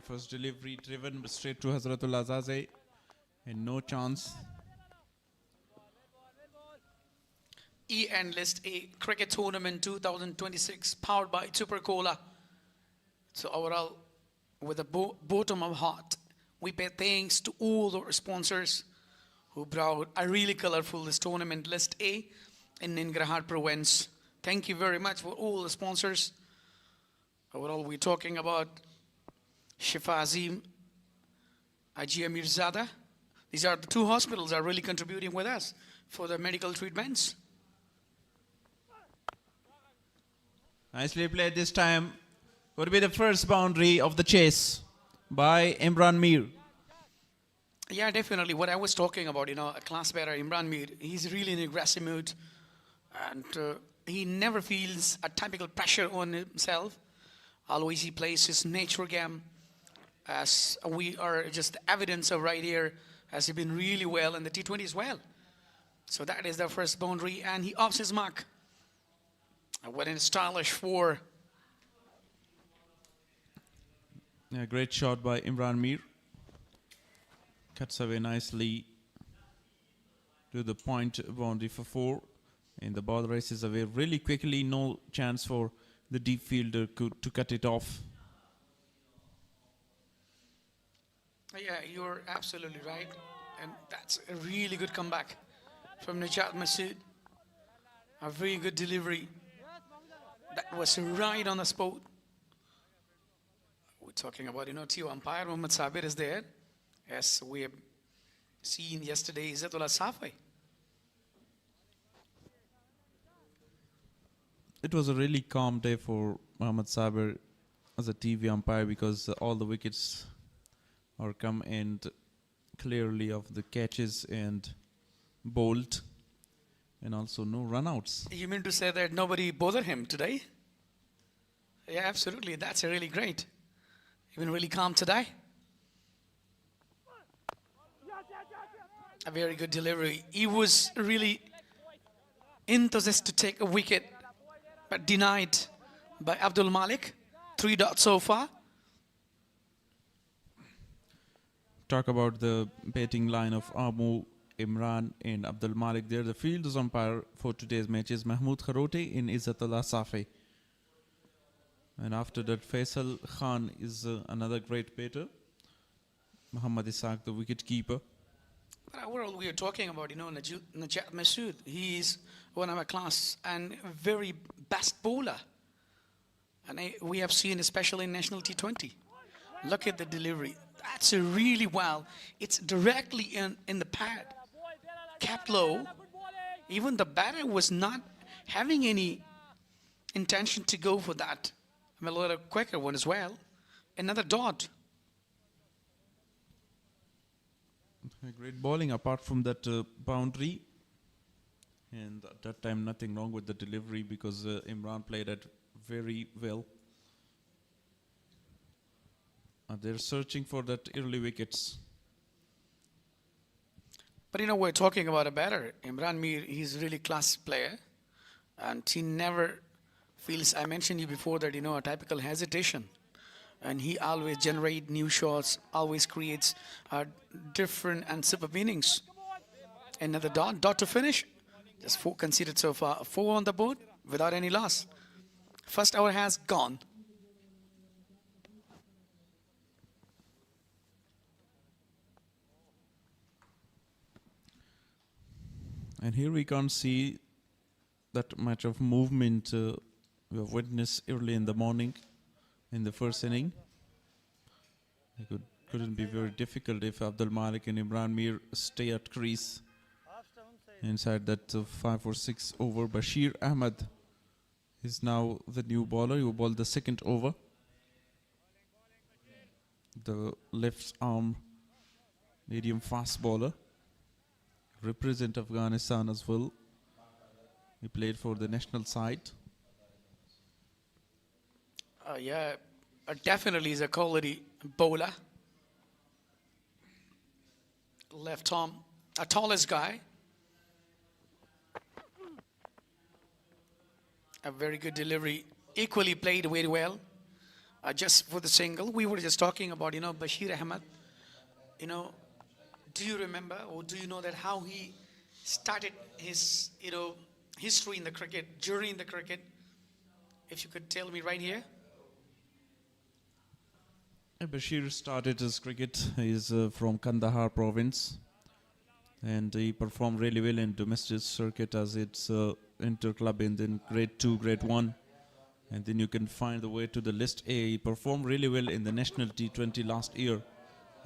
C: First delivery driven straight to Hazratul Azaze, and no chance.
F: And List A Cricket Tournament 2026, powered by Super Cola. So overall, with a bottom of heart, we pay thanks to all our sponsors who brought a really colorful this tournament, List A in Ningarhat province. Thank you very much for all the sponsors. Overall, we're talking about Shifa Azim, Ajia Mirzada. These are the 2 hospitals that are really contributing with us for the medical treatments.
C: Nicely played this time. Would be the first boundary of the chase by Imran Mir.
F: Yeah, definitely. What I was talking about, a class batter, Imran Mir, he's really in an aggressive mood. And he never feels a typical pressure on himself. Always he plays his nature game. As we are just the evidence of right here, has he been really well in the T20 as well. So that is the first boundary, and he ups his mark. What a stylish 4.
C: Yeah, great shot by Imran Mir. Cuts away nicely to the point boundary for 4. And the ball races away really quickly. No chance for the deep fielder to cut it off.
F: Yeah, you're absolutely right. And that's a really good comeback from Najat Masood. A very good delivery. That was right on the spot. We're talking about, Tio umpire Mohammad Sabir is there. As we have seen yesterday, Izzatullah Safai.
C: It was a really calm day for Mohammad Sabir as a TV umpire because all the wickets are come and clearly of the catches and bowled. And also no runouts.
F: You mean to say that nobody bothered him today? Yeah, absolutely. That's really great. You've been really calm today. A very good delivery. He was really enthusiastic to take a wicket. but denied by Abdul Malik. 3 dots so far.
C: Talk about the batting line of Amu, Imran and Abdul Malik there. The field umpire for today's match is Mahmood Kharote in Izzatullah Safi. And after that, Faisal Khan is another great batter. Muhammad Isaac, the wicket keeper.
F: But overall, we are talking about, Najat Masood. He is one of our class and very best bowler. And we have seen, especially in National T20. Look at the delivery. That's a really well. It's directly in the pad. Kept low. Even the batter was not having any intention to go for that. A little quicker one as well. Another dot.
C: Great bowling apart from that boundary. And at that time, nothing wrong with the delivery because Imran played it very well. They're searching for that early wickets.
F: But we're talking about a batter. Imran Mir, he's a really class player. And he never feels, I mentioned you before that, a typical hesitation. And he always generates new shots, always creates different and superb innings. Another dot to finish. Just 4 conceded so far. 4 on the board without any loss. First over has gone.
C: And here we can't see that much of movement we have witnessed early in the morning in the first inning. It couldn't be very difficult if Abdul Malik and Imran Mir stay at crease. Inside that 5 or 6 over, Bashir Ahmed is now the new bowler. He will bowl the second over. The left arm medium fast bowler. Represent Afghanistan as well. He played for the national side.
F: Definitely is a quality bowler. Left arm, a tallest guy. A very good delivery. Equally played very well. Just for the single, we were just talking about, Bashir Ahmed. Do you remember or do you know that how he started his, history in the cricket, during the cricket? If you could tell me right here.
C: Bashir started his cricket. He is from Kandahar province. And he performed really well in domestic circuit as it's inter-club and then grade 2, grade 1. And then you can find the way to the list A. He performed really well in the national T20 last year.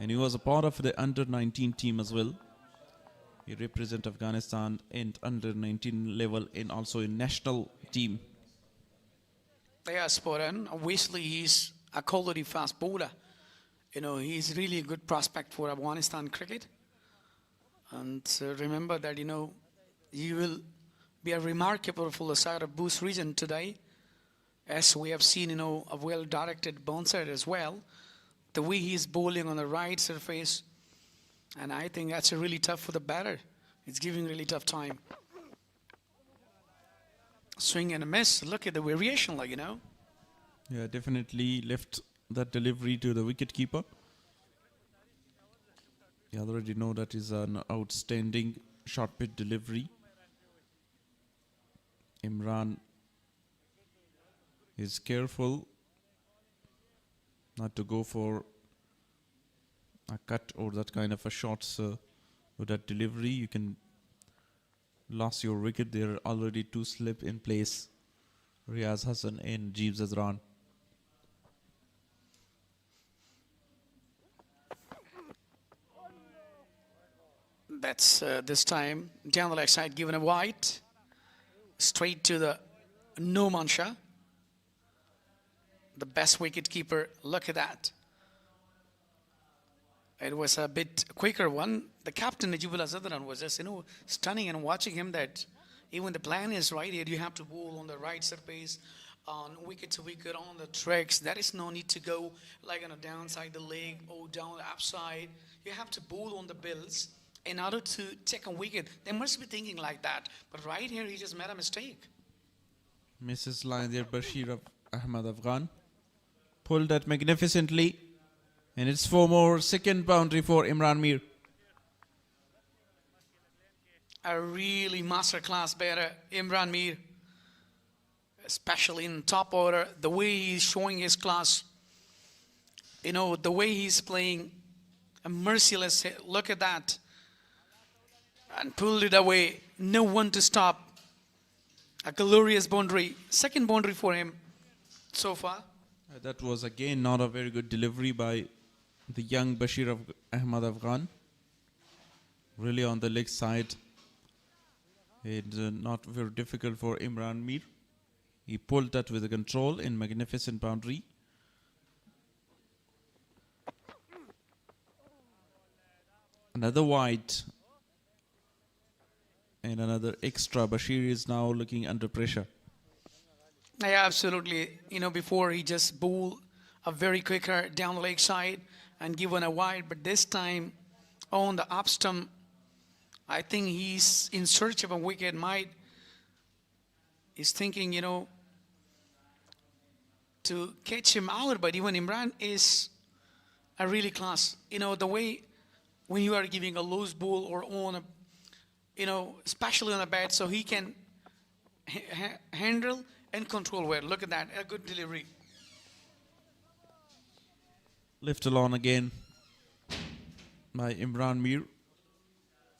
C: And he was a part of the under-19 team as well. He represent Afghanistan in under-19 level and also in national team.
F: Yeah, spot on. Obviously, he's a quality fast bowler. He's really a good prospect for Afghanistan cricket. And remember that, you will be a remarkable for the side of Bost region today. As we have seen, a well-directed bouncer as well. The way he's bowling on the right surface, and I think that's really tough for the batter. It's giving really tough time. Swing and a miss. Look at the variation,
C: Yeah, definitely left that delivery to the wicket keeper. You already know that is an outstanding short pitch delivery. Imran is careful not to go for a cut or that kind of a shots with that delivery. You can lose your wicket. There are already 2 slip in place. Riaz Hassan and Jeeves Azran.
F: That's this time down the leg side, given a wide. Straight to the no Mansha. The best wicket keeper. Look at that. It was a bit quicker one. The captain, Najibullah Zadran, was just, stunning, and watching him that even the plan is right here. You have to bowl on the right surface, on wicket to wicket, on the tracks. There is no need to go like on a downside the leg or down the upside. You have to bowl on the bills in order to take a wicket. They must be thinking like that. But right here, he just made a mistake.
C: Misses line there, Bashir Ahmad Afghan. Pulled that magnificently. And it's 4 more. Second boundary for Imran Mir.
F: A really masterclass batter, Imran Mir. Especially in top order, the way he's showing his class. You know, the way he's playing a merciless hit. Look at that. And pulled it away. No one to stop. A glorious boundary. Second boundary for him so far.
C: That was again not a very good delivery by the young Bashir Ahmad Afghan. Really on the leg side. It's not very difficult for Imran Mir. He pulled that with a control in magnificent boundary. Another wide. And another extra. Bashir is now looking under pressure.
F: Yeah, absolutely. You know, before he just bowled a very quicker down the leg side and given a wide. But this time on the up stump, I think he's in search of a wicket. He's thinking, you know, to catch him out. But even Imran is a really class. You know, the way when you are giving a loose ball or on a, you know, especially on a bat, so he can handle and control well. Look at that, a good delivery.
C: Left alone again by Imran Mir,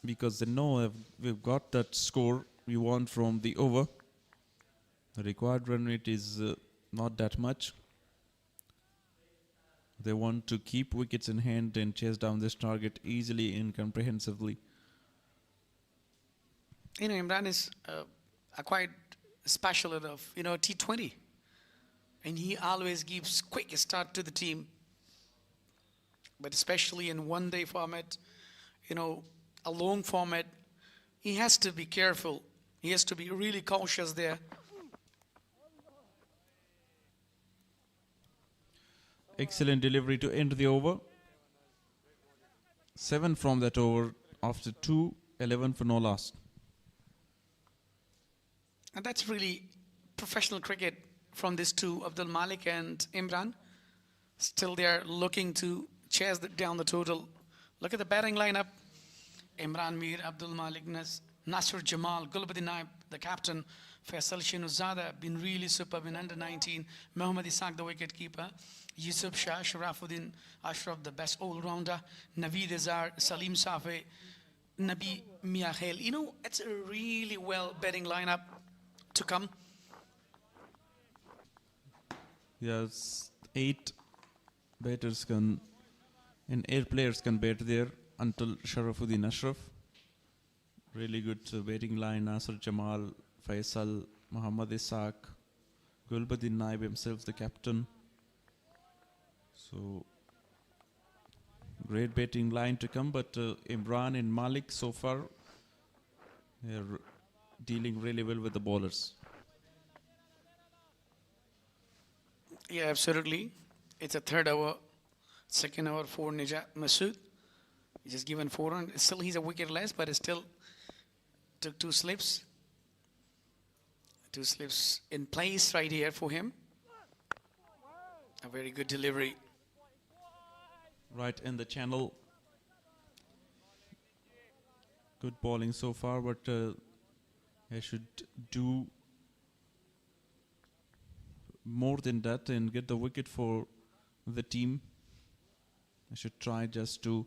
C: because they know we've got that score we want from the over. The required run rate is not that much. They want to keep wickets in hand and chase down this target easily and comprehensively.
F: You know, Imran is a quite specialist of, you know, T20. And he always gives quick start to the team. But especially in one-day format, you know, a long format, he has to be careful. He has to be really cautious there.
C: Excellent delivery to end the over. 7 from that over after 2, 11 for no loss.
F: And that's really professional cricket from these two, Abdul Malik and Imran. Still they are looking to chase down the total. Look at the batting lineup. Imran Mir, Abdul Malik, Nasir Jamal, Gulbuddin Naib, the captain. Faisal Shinuzada been really superb in under 19. Mohammad Ishaq, the wicket keeper. Yusuf Shah, Sharafuddin Ashraf, the best all-rounder. Naveed Azhar, Salim Safi, Nabi Miakhel. You know, it's a really well batting lineup to come.
C: Yes, 8 batters can and 8 players can bat there until Sharafuddin Ashraf. Really good batting line. Nasir Jamal, Faisal, Muhammad Ishaq, Gulbuddin Naib himself, the captain. So great batting line to come, but Imran and Malik so far they're dealing really well with the bowlers.
F: Yeah, absolutely. It's a third over, second over for Nijat Masood. He's just given 4 runs. Still, he's a wicket less, but still took 2 slips. 2 slips in place right here for him. A very good delivery.
C: Right in the channel. Good bowling so far, but I should do more than that and get the wicket for the team. I should try just to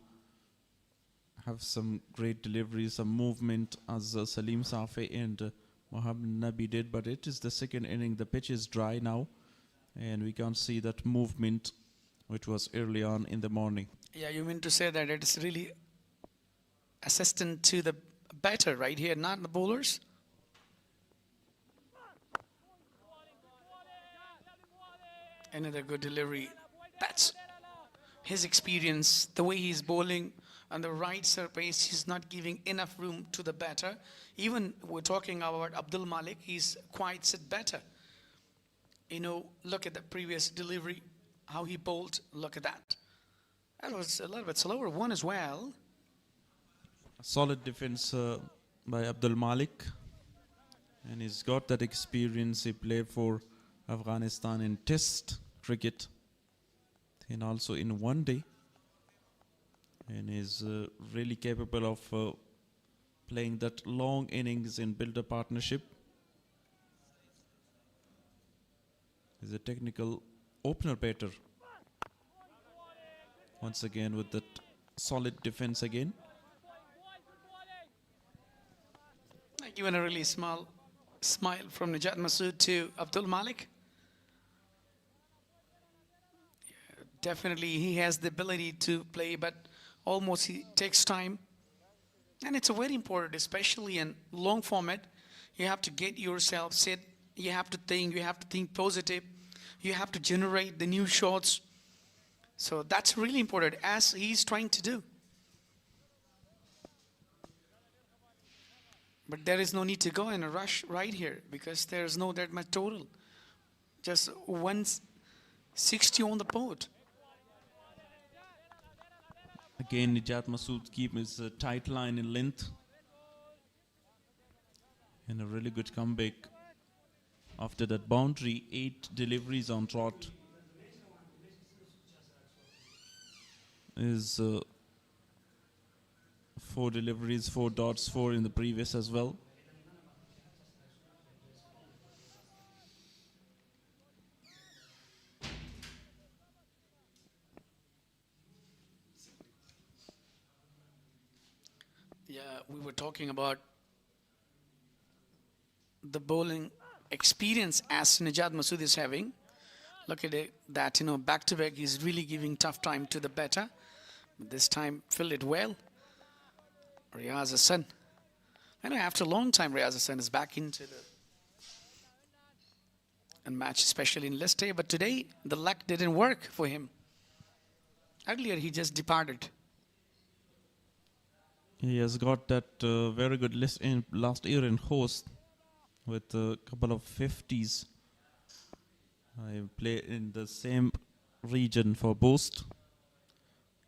C: have some great delivery, some movement as Salim Safi and Mohammad Nabi did, but it is the second inning. The pitch is dry now and we can't see that movement which was early on in the morning.
F: Yeah, you mean to say that it's really assistant to the batter right here, not the bowlers? Another good delivery. That's his experience, the way he's bowling on the right surface. He's not giving enough room to the batter. Even we're talking about Abdul Malik, he's quite sit better. You know, look at the previous delivery, how he bowled. Look at that. That was a little bit slower one as well.
C: Solid defense by Abdul Malik. And he's got that experience. He played for Afghanistan in Test cricket and also in one day. And is really capable of playing that long innings and build a partnership. He's a technical opener batter. Once again with that solid defense again.
F: Given a really small smile from Najat Masood to Abdul Malik. Yeah, definitely he has the ability to play, but almost he takes time. And it's a very important, especially in long format. You have to get yourself set. You have to think positive. You have to generate the new shots. So that's really important, as he's trying to do. But there is no need to go in a rush right here, because there's no that much total. Just 160 on the board.
C: Again, Nijat Masood keep his tight line in length. And a really good comeback after that boundary. 8 deliveries on trot. Is 4 deliveries, 4 dots, 4 in the previous as well.
F: Yeah, we were talking about the bowling experience as Nijat Masood is having. Look at it, that, back to back, he's really giving tough time to the batter. But this time, filled it well. Riaz Hassan. I know after a long time, Riaz Hassan is back into the match, especially in Leicester. But today, the luck didn't work for him. Earlier, he just departed.
C: He has got that very good list in last year in host with a couple of 50s. I play in the same region for Bost.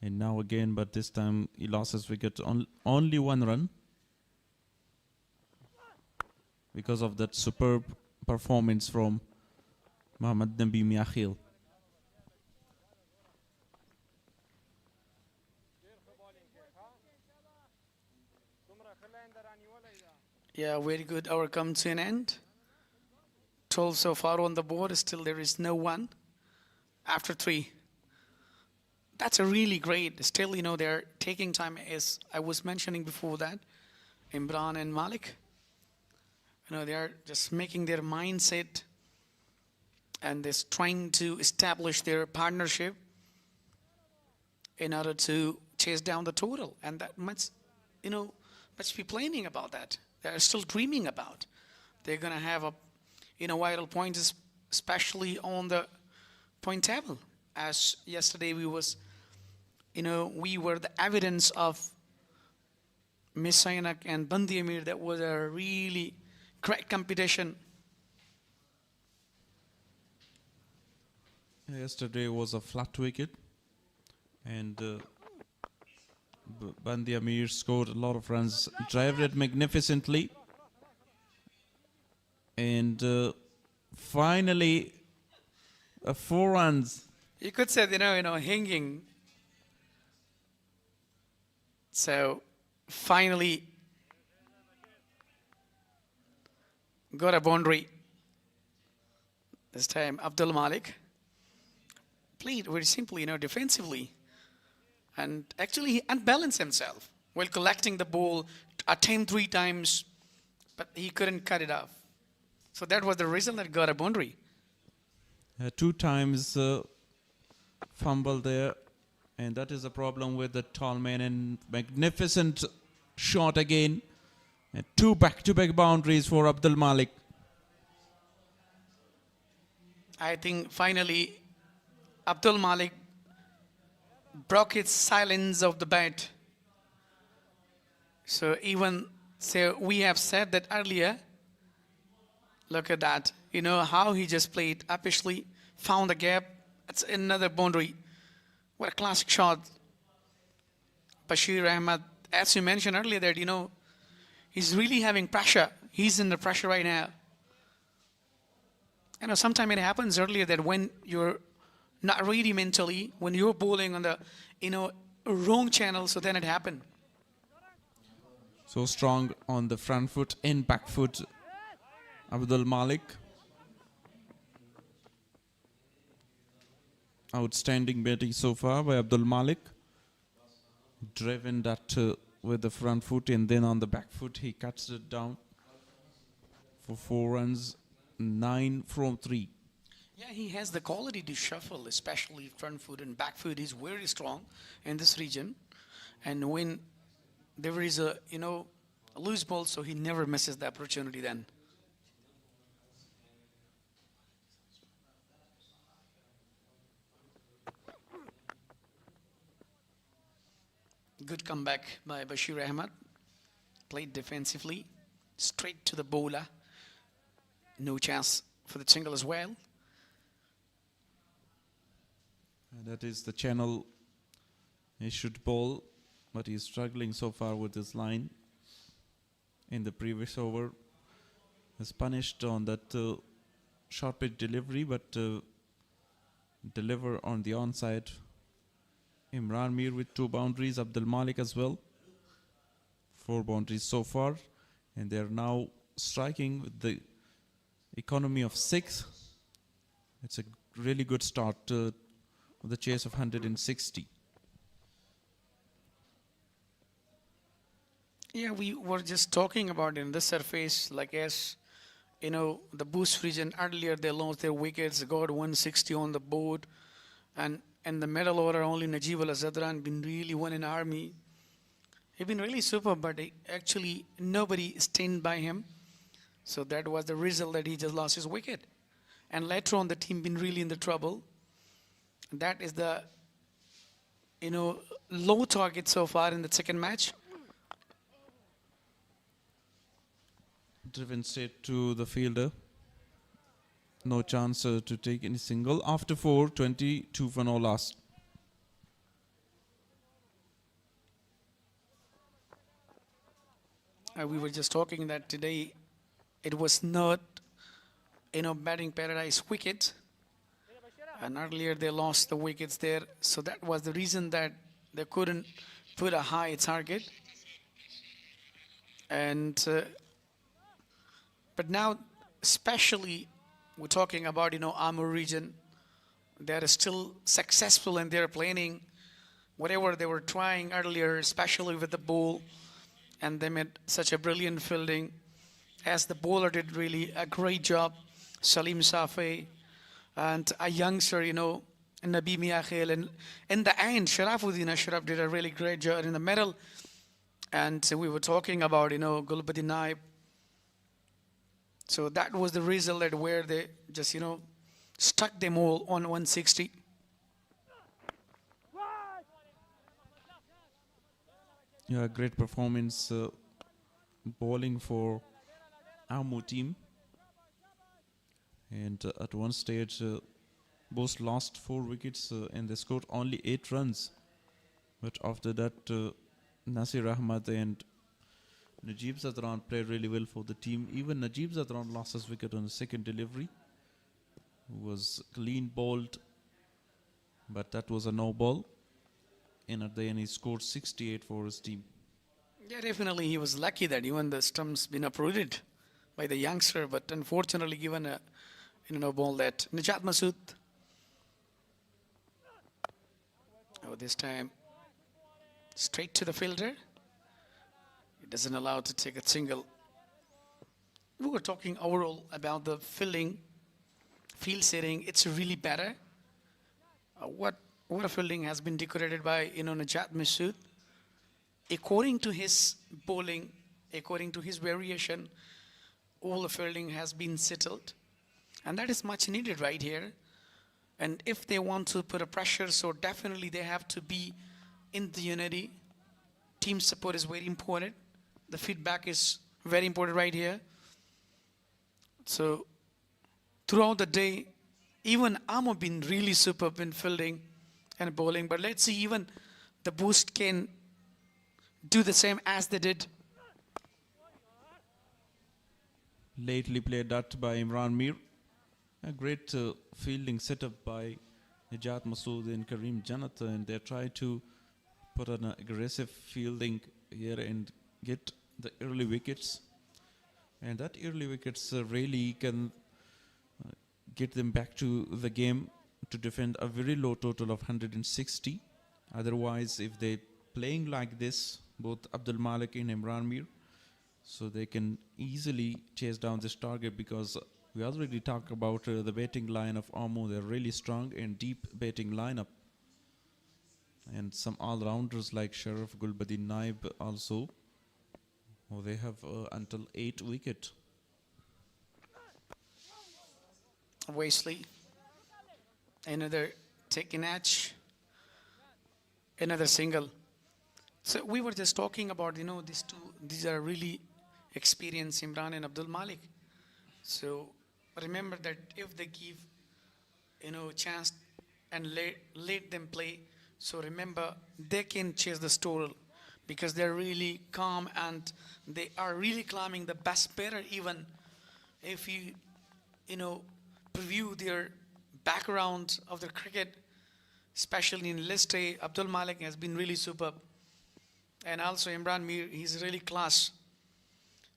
C: And now again, but this time he lost his wicket on only 1 run. Because of that superb performance from Mohammad Nabi Miakhil.
F: Yeah, very good hour come to an end. 12 so far on the board. Still there is no one after 3. That's a really great. Still, they're taking time, as I was mentioning before that. Imran and Malik. They're just making their mindset and they're trying to establish their partnership in order to chase down the total. And that much, much be planning about that. They're still dreaming about. They're going to have a, vital points, especially on the point table. As yesterday we were the evidence of Miss Sainak and Bandi Amir. That was a really great competition.
C: Yesterday was a flat wicket. And Bandi Amir scored a lot of runs, drived it magnificently. And finally, 4 runs.
F: You could say, hanging. So finally got a boundary. This time Abdul Malik played very simply, defensively. And actually he unbalanced himself while collecting the ball, attempt 3 times, but he couldn't cut it off. So that was the reason that got a boundary.
C: 2 times fumble there, and that is a problem with the tall man. And magnificent shot again, and 2 back-to-back boundaries for Abdul Malik.
F: I think finally Abdul Malik broke his silence of the bat. So we have said that earlier. Look at that. How he just played uppishly, found the gap. That's another boundary. What a classic shot. Bashir Ahmed, as you mentioned earlier, that, he's really having pressure. He's under pressure right now. You know, sometimes it happens earlier that when you're not ready mentally, when you're bowling on the, wrong channel, so then it happened.
C: So strong on the front foot and back foot, Abdul Malik. Outstanding batting so far by Abdul Malik. Driven that with the front foot, and then on the back foot he cuts it down for 4 runs, 9 from 3.
F: Yeah, he has the quality to shuffle, especially front foot and back foot. He's very strong in this region. And when there is a loose ball, so he never misses the opportunity then. Good comeback by Bashir Ahmed. Played defensively, straight to the bowler. No chance for the single as well.
C: And that is the channel he should bowl, but he's struggling so far with his line. In the previous over, is punished on that short pitch delivery, but deliver on the onside. Imran Mir with 2 boundaries, Abdul Malik as well. 4 boundaries so far, and they are now striking with the economy of 6. It's a really good start with the chase of 160.
F: Yeah, we were just talking about in this surface, like as the Bost region earlier, they lost their wickets, got 160 on the board, and in the middle order, only Najib al-Azadran been really one in army. He's been really super, but actually nobody stand by him. So that was the result that he just lost his wicket. And later on, the team been really in the trouble. That is the, low target so far in the second match.
C: Driven straight to the fielder. No chance to take any single. After 4, 22 for no loss.
F: We were just talking that today it was not, batting paradise wicket. And earlier they lost the wickets there. So that was the reason that they couldn't put a high target. And, but now, especially, we're talking about, Amur region. They're still successful in their planning. Whatever they were trying earlier, especially with the ball, and they made such a brilliant fielding. As the bowler did really a great job, Salim Safi, and a youngster, Nabi Miakhil. And in the end, Sharafuddin Ashraf did a really great job in the middle. And we were talking about, Gulbuddin Naib. So that was the result that where they just, stuck them all on 160.
C: Yeah, great performance bowling for Ammu team. And at one stage, Bost lost 4 wickets and they scored only 8 runs. But after that, Nasir Ahmad and Najib Zadran played really well for the team. Even Najib Zadran lost his wicket on the second delivery. Was clean bowled, but that was a no ball. And at the end, he scored 68 for his team.
F: Yeah, definitely he was lucky that even the stumps been uprooted by the youngster, but unfortunately given a no ball that Najat Masood. Oh, this time straight to the fielder. It doesn't allow to take a single. We were talking overall about the fielding, field setting. It's really better. What a fielding has been decorated by Najat Masood. According to his bowling, according to his variation, all the fielding has been settled. And that is much needed right here. And if they want to put a pressure, so definitely they have to be in the unity. Team support is very important. The feedback is very important right here. So throughout the day, even Ammo been really superb in fielding and bowling. But let's see, even the Bost can do the same as they did.
C: lately played that by Imran Mir. A great fielding setup by Najat Masood and Kareem Janat, and they try to put on an aggressive fielding here and get the early wickets. And that early wickets really can get them back to the game to defend a very low total of 160. Otherwise, if they're playing like this, both Abdul Malik and Imran Mir, so they can easily chase down this target, because we already talked about the batting line of Amo. They're really strong and deep batting lineup. And some all-rounders like Sharaf Gulbadin Naib also. Oh, they have until 8 wicket.
F: Wesley, another taking edge, another single. So we were just talking about, these are really experienced, Imran and Abdul Malik. So remember that if they give, chance and let them play, so remember they can chase the total, because they're really calm and they are really climbing the best batter. Even if you preview their background of their cricket, especially in List A, Abdul Malik has been really superb. And also Imran Mir, he's really class.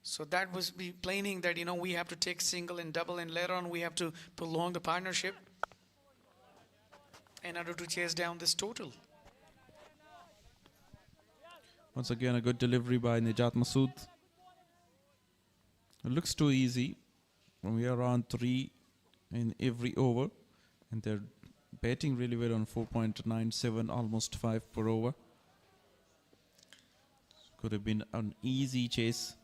F: So that was be planning that, we have to take single and double, and later on we have to prolong the partnership in order to chase down this total.
C: Once again, a good delivery by Najat Masood. It looks too easy. We are on 3 in every over, and they're batting really well on 4.97, almost 5 per over. Could have been an easy chase,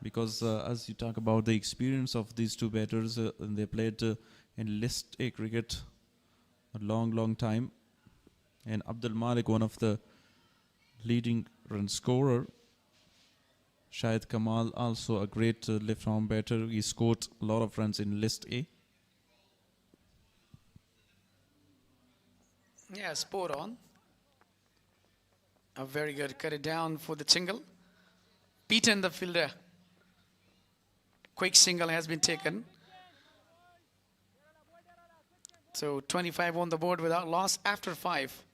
C: because as you talk about the experience of these two batters, and they played in List A cricket a long time, and Abdul Malik, one of the leading run scorer. Shahid Kamal, also a great left-arm batter. He scored a lot of runs in List A.
F: Yeah, spot on. A very good cut it down for the single. Beaten the fielder. Quick single has been taken. So 25 on the board without loss after 5.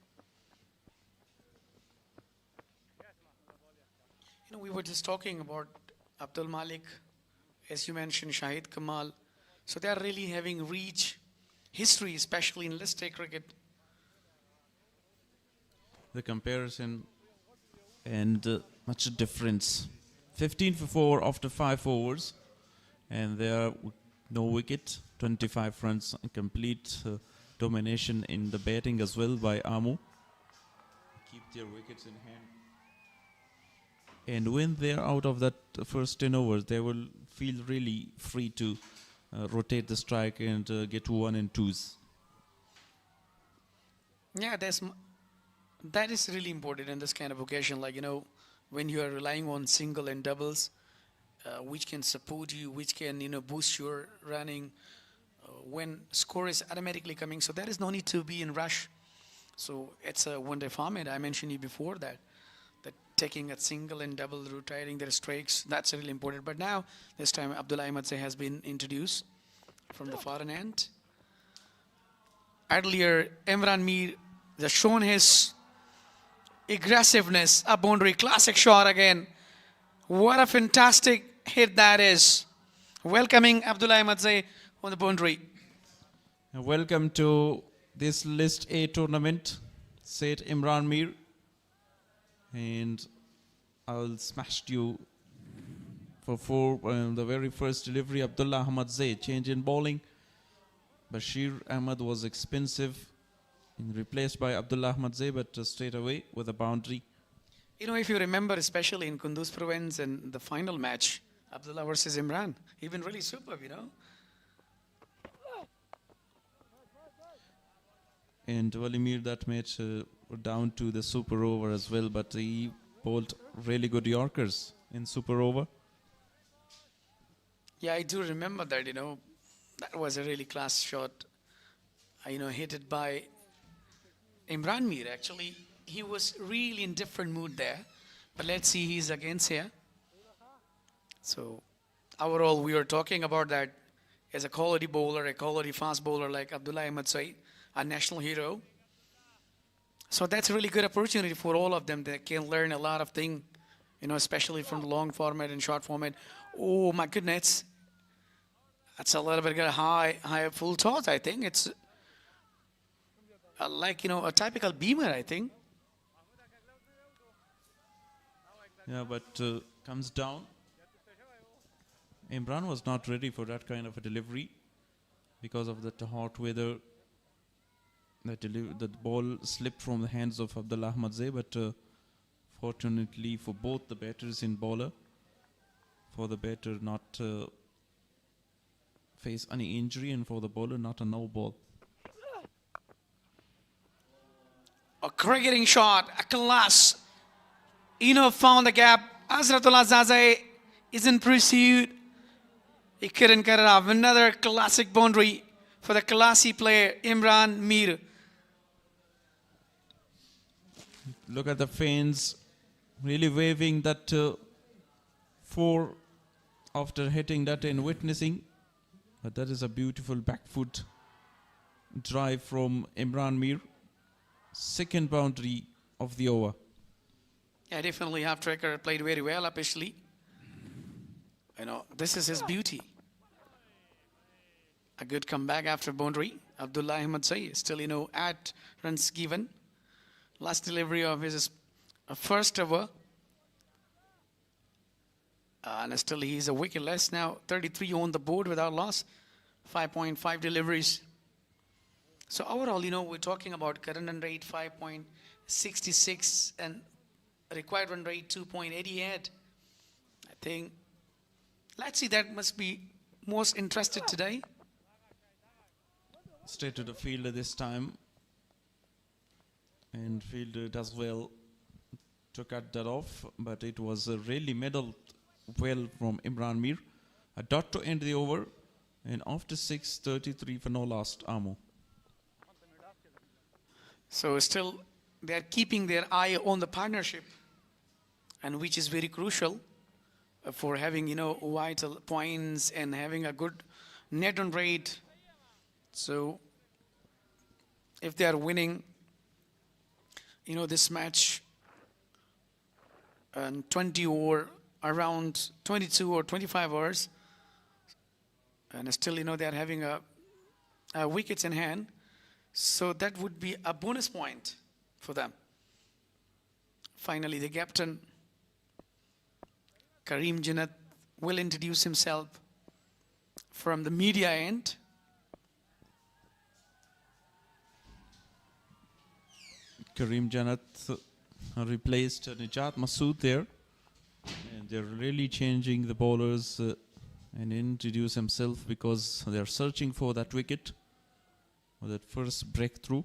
F: We were just talking about Abdul Malik, as you mentioned, Shahid Kamal. So they are really having reach, history, especially in List A cricket.
C: The comparison and much difference. 15 for 4 after 5 overs, and there are no wicket. 25 runs, complete domination in the batting as well by Amu. Keep their wickets in hand. And when they're out of that first 10 overs, they will feel really free to rotate the strike and get 1 and 2s.
F: Yeah, that is really important in this kind of occasion. Like, when you are relying on single and doubles, which can support you, which can, boost your running, when score is automatically coming. So there is no need to be in rush. So it's a one-day format. I mentioned you before that taking a single and double, rotating their strikes, that's really important. But now, this time, Abdullah Ahmad Say has been introduced from the foreign end. Earlier, Imran Mir has shown his aggressiveness, a boundary, classic shot again. What a fantastic hit that is. Welcoming Abdullah Ahmad Say on the boundary.
C: Welcome to this List A tournament, said Imran Mir. And I'll smash you for 4. The very first delivery, Abdullah Ahmad Zay, change in bowling. Bashir Ahmad was expensive, and replaced by Abdullah Ahmad Zay, but straight away with a boundary.
F: If you remember, especially in Kunduz Province and the final match, Abdullah versus Imran, he's been really superb,
C: And Walimir, that match down to the super over as well, but he bowled really good Yorkers in super over.
F: Yeah, I do remember that, that was a really class shot, hit it by Imran Mir. Actually, he was really in different mood there, but let's see, he's against here. So overall, we are talking about that as a quality bowler, a quality fast bowler like Abdullah Ahmed Saeed, a national hero. So that's a really good opportunity for all of them. They can learn a lot of things, especially from the long format and short format. Oh my goodness. That's a little bit high full toss, I think. It's like, a typical beamer, I think.
C: Yeah, but comes down. Imran was not ready for that kind of a delivery because of the hot weather. The ball slipped from the hands of Abdullah Ahmadzai, but fortunately for both the batters in bowler, for the batter not face any injury, and for the bowler not a no ball.
F: A cricketing shot, a class. Found the gap. Azratullah Zazai is in pursuit. He couldn't cut it off. Another classic boundary for the classy player, Imran Mir.
C: Look at the fans really waving that 4 after hitting that and witnessing. But that is a beautiful back foot drive from Imran Mir. Second boundary of the over.
F: Yeah, definitely half-tracker played very well officially. This is his beauty. A good comeback after boundary. Abdullah Ahmed Saeed still, at runs given. Last delivery of his first over. And still he's a wicket less now. 33 on the board without loss. 5.5 deliveries. So overall, we're talking about current run rate 5.66 and required run rate 2.88. I think, let's see, that must be most interested today.
C: Straight to the fielder this time. And fielder does well to cut that off, but it was really middled well from Imran Mir. A dot to end the over, and after 6:33 for no last Amo.
F: So still they are keeping their eye on the partnership, and which is very crucial for having vital points and having a good net on rate. So if they are winning this match and 20 or around 22 or 25 hours, and still they are having a wickets in hand, so that would be a bonus point for them. Finally, the captain Karim Jannat will introduce himself from the media end.
C: Karim Jannat replaced Nijat Masood there, and they're really changing the bowlers and introduce himself because they're searching for that wicket or that first breakthrough.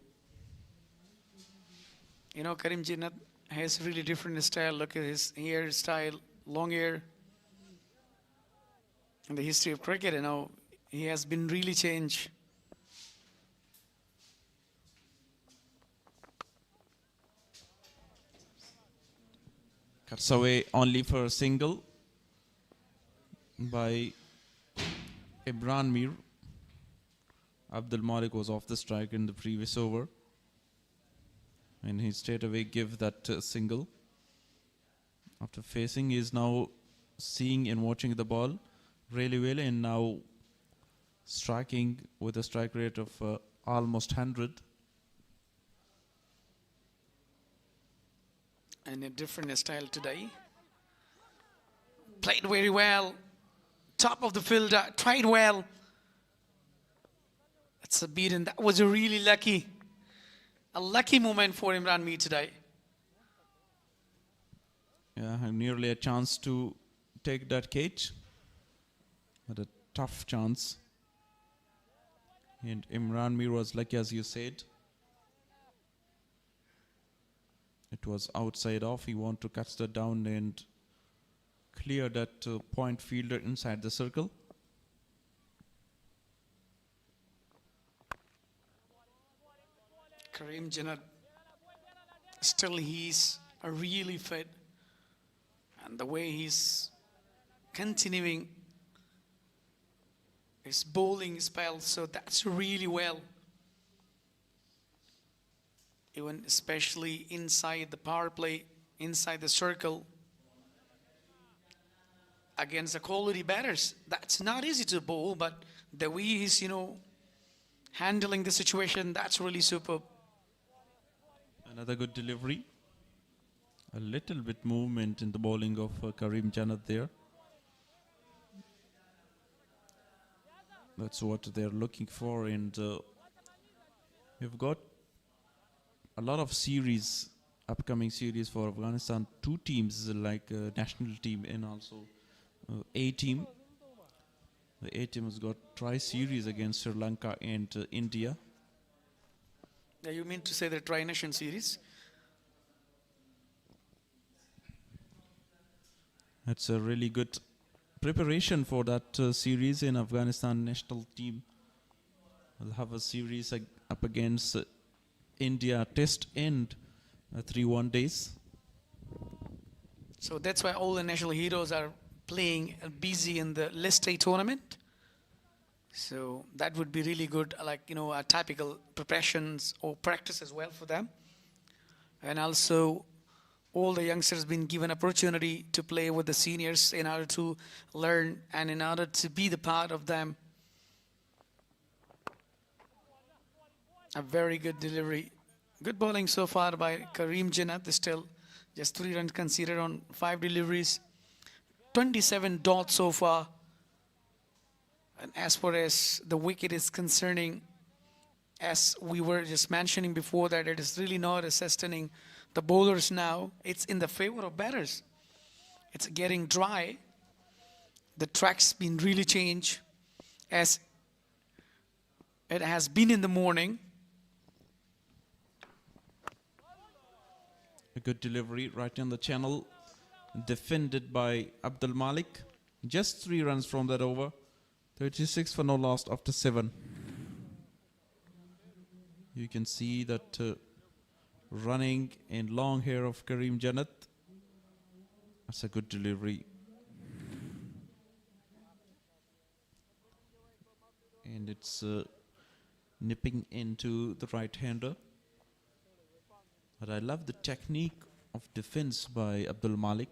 F: Karim Jannat has really different style. Look at his hairstyle, long hair. In the history of cricket, he has been really changed.
C: Cuts away only for a single by Imran Mir. Abdul Malik was off the strike in the previous over, and he straight away give that single. After facing, he is now seeing and watching the ball really well, and now striking with a strike rate of almost 100.
F: And a different style today. Played very well. Top of the fielder, tried well. That's a beaten. That was a lucky moment for Imran Mir today.
C: Yeah, nearly a chance to take that catch, but a tough chance. And Imran Mir was lucky, as you said. It was outside off. He wanted to catch that down and clear that point fielder inside the circle.
F: Karim Jannat, still he's a really fit, and the way he's continuing his bowling spell, so that's really well. Even especially inside the power play, inside the circle, against the quality batters. That's not easy to bowl, but the way he's, handling the situation, that's really superb.
C: Another good delivery. A little bit movement in the bowling of Karim Janat there. That's what they're looking for, and we've got a lot of series, upcoming series for Afghanistan. Two teams like national team and also A team. The A team has got tri-series against Sri Lanka and India.
F: Yeah, you mean to say the Tri-Nation series?
C: That's a really good preparation for that series in Afghanistan national team. We'll have a series up against India Test and 3 one-days.
F: So that's why all the national heroes are playing busy in the List A tournament. So that would be really good, like, a typical preparations or practice as well for them. And also, all the youngsters been given opportunity to play with the seniors in order to learn and in order to be the part of them. A very good delivery. Good bowling so far by Karim Janat. Still just 3 runs conceded on 5 deliveries. 27 dots so far. And as far as the wicket is concerning, as we were just mentioning before, that it is really not sustaining the bowlers now. It's in the favor of batters. It's getting dry. The track's been really changed as it has been in the morning.
C: A good delivery right on the channel, defended by Abdul Malik. Just 3 runs from that over. 36 for no loss after 7. You can see that running and long hair of Karim Janat. That's a good delivery. And it's nipping into the right-hander. But I love the technique of defense by Abdul Malik.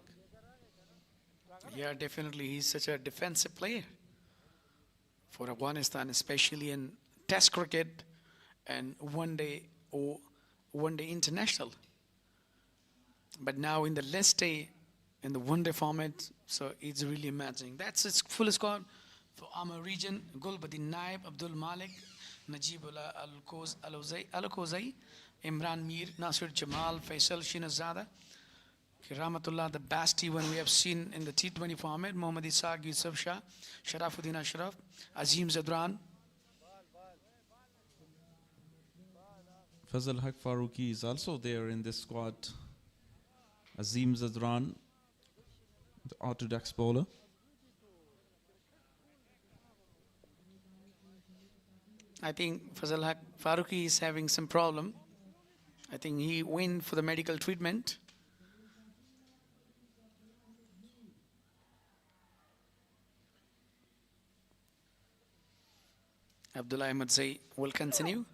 F: Yeah, definitely. He's such a defensive player for Afghanistan, especially in Test cricket and one-day or one-day international. But now in the List A, in the one-day format, so it's really amazing. That's its full score for Amar region. Gulbadin Naib, Abdul Malik, Najibullah Al-Kozai, Imran Mir, Nasir Jamal, Faisal Shinazada, Ramatullah, the best T1 we have seen in the T20 format, Mohammad Isaac, Yusuf Shah, Sharafuddin Ashraf, Azim Zadran.
C: Fazal Haq Farooqi is also there in this squad. Azim Zadran, the orthodox bowler.
F: I think Fazal Haq Farooqi is having some problem. I think he went for the medical treatment. Abdullah Ahmed Zai will continue.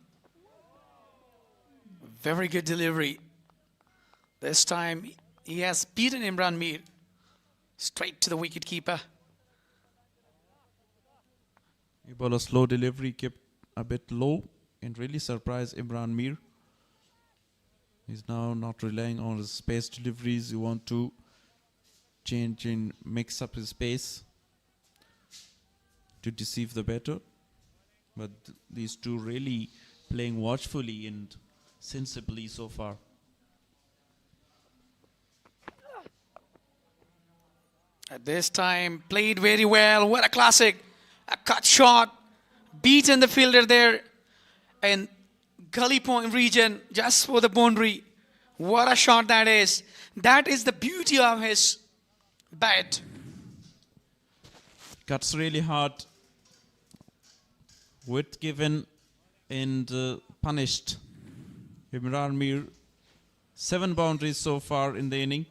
F: Very good delivery. This time he has beaten Imran Mir straight to the wicket keeper.
C: He bowled a slow delivery, kept a bit low and really surprised Imran Mir. He's now not relying on his space deliveries. He want to change and mix up his pace to deceive the batter. But these two really playing watchfully and sensibly so far.
F: At this time, played very well. What a classic. A cut shot. Beaten the fielder there. And gully point region just for the boundary. What a shot that is. That is the beauty of his bat.
C: Cuts really hard. Width given and punished. Imran Mir, 7 boundaries so far in the inning.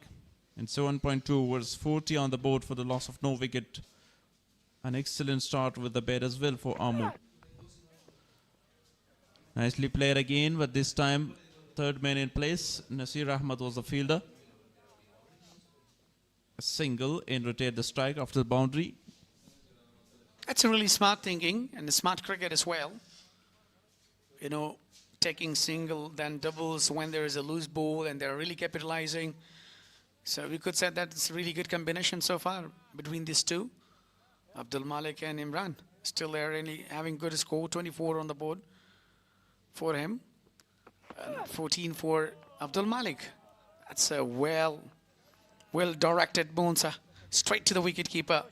C: And 7.2 was 40 on the board for the loss of no wicket. An excellent start with the bat as well for Amu. Nicely played again, but this time third man in place. Nasir Ahmad was the fielder. A single and rotate the strike after the boundary.
F: That's a really smart thinking and a smart cricket as well. You know, taking single, then doubles when there is a loose ball and they're really capitalizing. So we could say that it's a really good combination so far between these two. Abdul Malik and Imran. Still they're really having good score, 24 on the board for him. 14 for Abdul Malik. That's a well directed bouncer. Straight to the wicket keeper.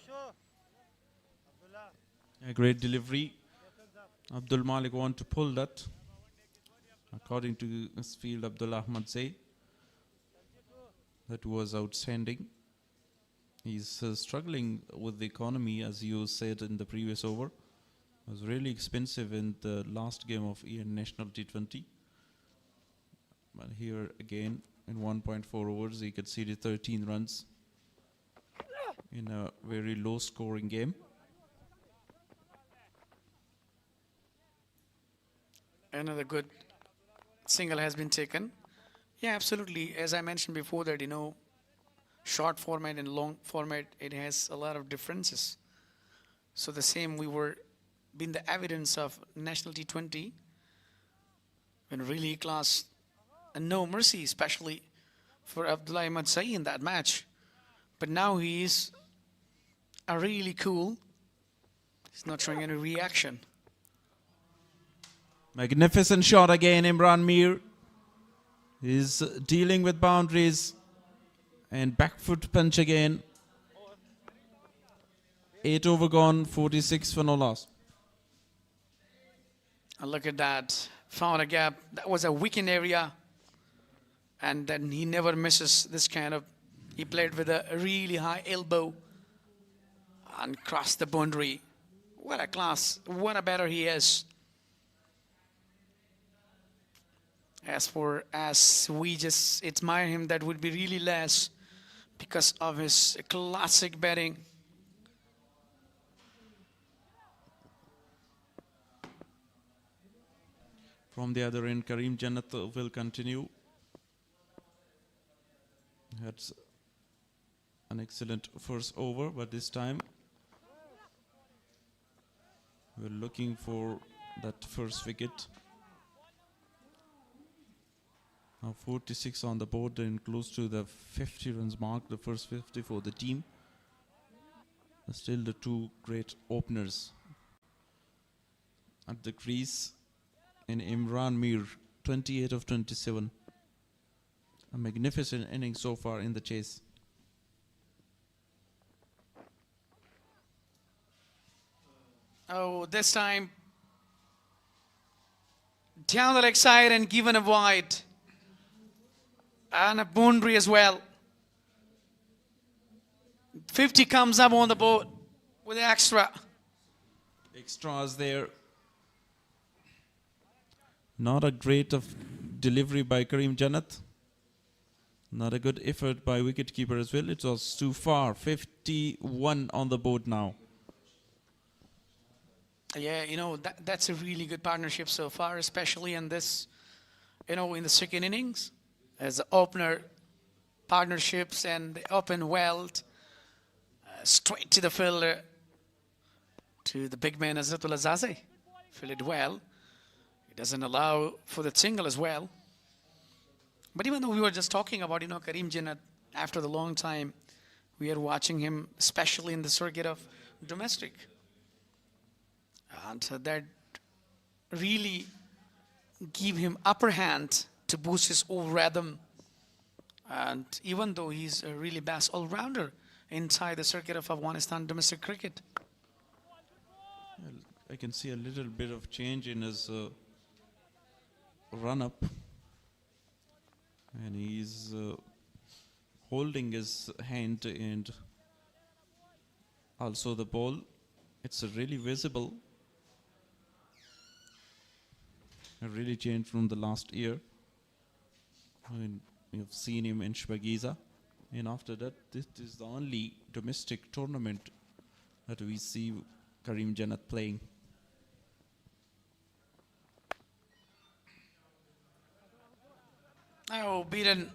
C: A great delivery. Abdul Malik want to pull that. According to his field, Abdul Ahmad say that was outstanding. He's struggling with the economy, as you said in the previous over. It was really expensive in the last game of EN National T20. But here again, in 1.4 overs, he conceded 13 runs in a very low scoring game.
F: Another good single has been taken. Yeah, absolutely. As I mentioned before that, you know, short format and long format, it has a lot of differences. So the same we were being the evidence of National T20 when really class and no mercy, especially for Abdullah Ahmad Saeed in that match. But now he is a really cool. He's not showing any reaction.
C: Magnificent shot again, Imran Mir is dealing with boundaries and back foot punch again. 8 over gone, 46 for no loss.
F: And look at that, found a gap. That was a weakened area. And then he never misses this kind of, he played with a really high elbow and crossed the boundary. What a class, what a batter he is. As we just admire him, that would be really less because of his classic batting.
C: From the other end, Karim Jannat will continue. That's an excellent first over, but this time we're looking for that first wicket. Now 46 on the board and close to the 50 runs mark, the first 50 for the team. Still the two great openers at the crease. And Imran Mir, 28 of 27. A magnificent inning so far in the chase.
F: Oh, this time down the leg side and given a wide. And a boundary as well. 50 comes up on the board with the extra.
C: Extras there. Not a great of delivery by Karim Jannat. Not a good effort by wicketkeeper as well. It was too far. 51 on the board now.
F: Yeah, you know, that's a really good partnership so far, especially in this, you know, in the second innings. As opener partnerships and they open well, straight to the fielder, to the big man Azratul Azazi. Fielded well. He doesn't allow for the single as well. But even though we were just talking about, you know, Karim Jannat, after the long time, we are watching him, especially in the circuit of domestic. And that really give him upper hand to boost his all rhythm. And even though he's a really best all-rounder inside the circuit of Afghanistan domestic cricket.
C: I can see a little bit of change in his run-up. And he's holding his hand and also the ball. It's really visible. It really changed from the last year. I mean, you've seen him in Shbagiza. And after that, this is the only domestic tournament that we see Karim Janat playing.
F: Oh, beaten.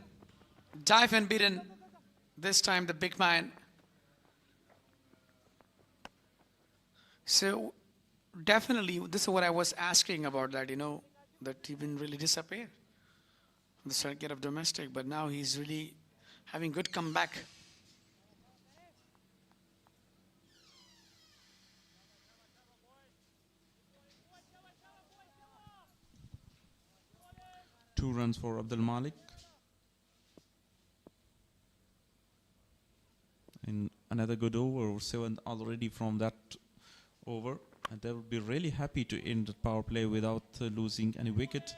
F: Dive and beaten. This time the big man. So definitely, this is what I was asking about that, that he didn't really disappear from the circuit of domestic, but now he's really having good comeback.
C: Two runs for Abdul Malik. And another good over, 7 already from that over. And they will be really happy to end the power play without losing any wicket.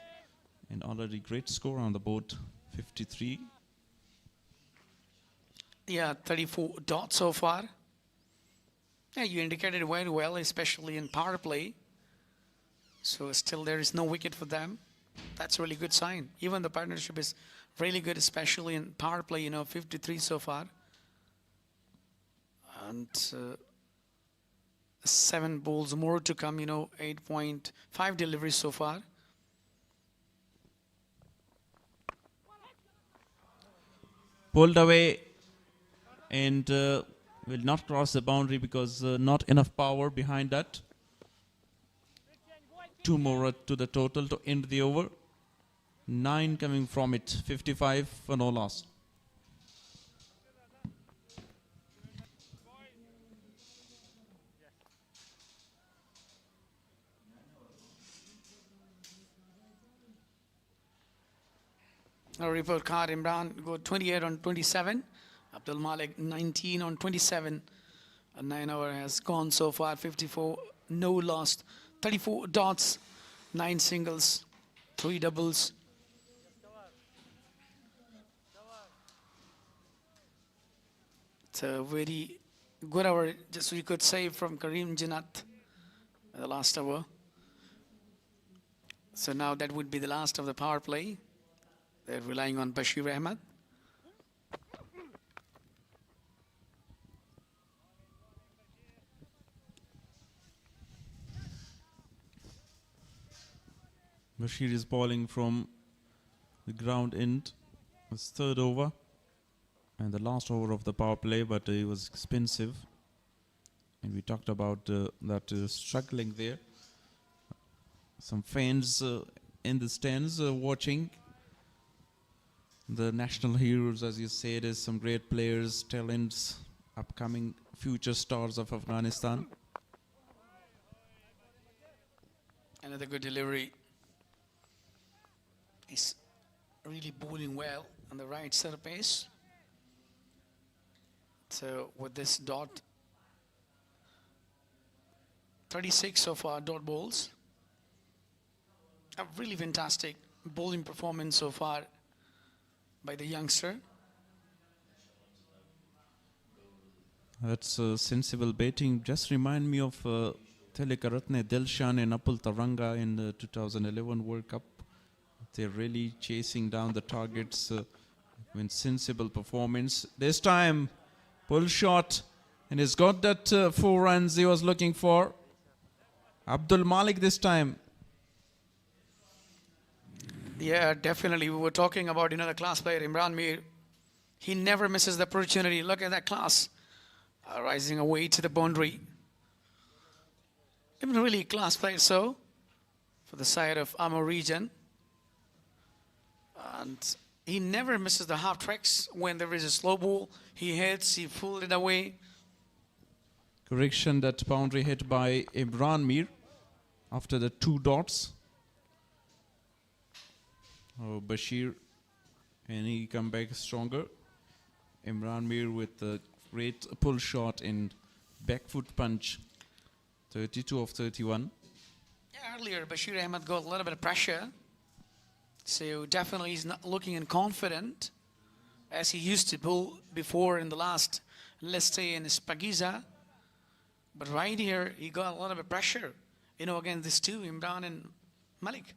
C: And already great score on the board, 53.
F: Yeah, 34 dots so far. Yeah, you indicated very well, especially in power play. So still there is no wicket for them. That's a really good sign. Even the partnership is really good, especially in power play, 53 so far. And 7 balls more to come, 8.5 deliveries so far.
C: Pulled away and will not cross the boundary because not enough power behind that. 2 more to the total to end the over. 9 coming from it, 55 for no loss.
F: A report card, Imran go 28 on 27. Abdul Malik 19 on 27. A 9 over has gone so far, 54, no lost. 34 dots, 9 singles, 3 doubles. It's a very good hour, just we could say, from Karim Janat, the last hour. So now that would be the last of the power play. They're relying on Bashir Ahmed.
C: Bashir is bowling from the ground end. His 3rd over and the last over of the power play, but it was expensive. And we talked about that struggling there. Some fans in the stands watching. The national heroes, as you said, is some great players, talents, upcoming future stars of Afghanistan.
F: Another good delivery. He's really bowling well on the right surface. So with this dot, 36 so far dot balls. A really fantastic bowling performance so far by the youngster.
C: That's sensible batting. Just remind me of Telekaratne Dilshan and Apul Taranga in the 2011 World Cup. They're really chasing down the targets with sensible performance. This time, pull shot, and he's got that 4 runs he was looking for. Abdul Malik this time.
F: Yeah, definitely. We were talking about, the class player, Imran Mir. He never misses the opportunity. Look at that class. Rising away to the boundary. Even really class player, so, for the side of Amur region. And he never misses the half tracks. When there is a slow ball, he hits, he pulled it away.
C: Correction, that boundary hit by Imran Mir after the 2 dots. Oh, Bashir, and he come back stronger. Imran Mir with a great pull shot and back foot punch. 32 of 31.
F: Yeah, earlier Bashir Ahmed got a little bit of pressure. So definitely he's not looking confident as he used to pull before in the last, let's say, in Spagiza. But right here, he got a lot of pressure, against these two, Imran and Malik.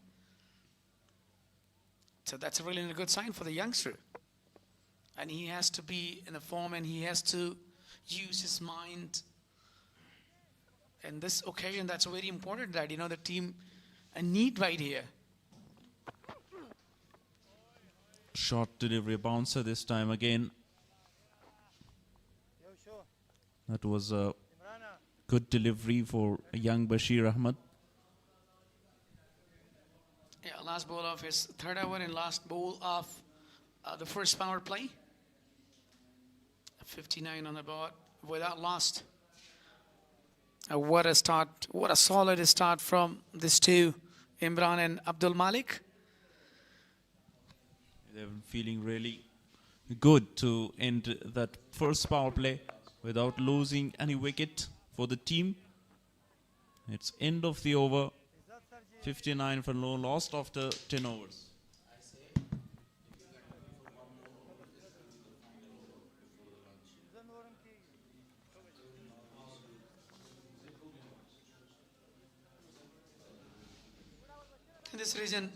F: So that's a really good sign for the youngster. And he has to be in a form and he has to use his mind in this occasion, that's very important that, the team need right here.
C: Short delivery bouncer this time again. That was a good delivery for young Bashir Ahmed.
F: Yeah, last ball of his third over and last ball of the first power play. 59 on the board without lost. What a start, what a solid start from these two, Imran and Abdul Malik.
C: They're feeling really good to end that first power play without losing any wicket for the team. It's end of the over. 59 for no lost after 10 overs.
F: In this region,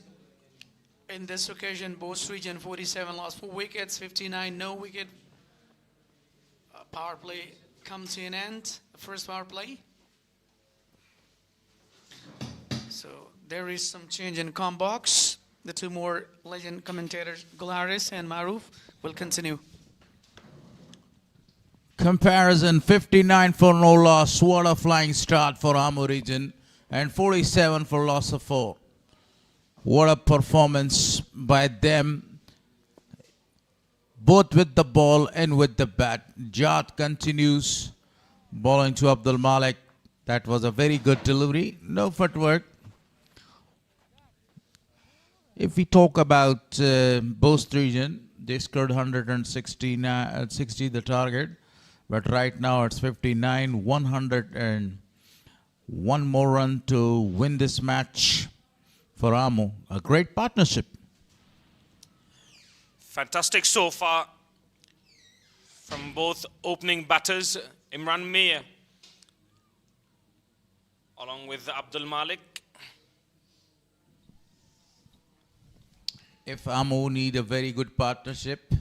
F: in this occasion, Bost region 47 lost 4 wickets, 59 no wicket. Power play comes to an end. The first power play. So there is some change in com box. The two more legend commentators, Gularis and Maruf, will continue.
E: Comparison 59 for no loss. What a flying start for Amur region. And 47 for loss of 4. What a performance by them, both with the ball and with the bat. Jat continues bowling to Abdul Malik. That was a very good delivery. No footwork. If we talk about Bost region, they scored 160 the target. But right now it's 59, 101 more run to win this match. For Amu, a great partnership.
D: Fantastic so far from both opening batters, Imran Mir, along with Abdul Malik.
E: If Amu need a very good partnership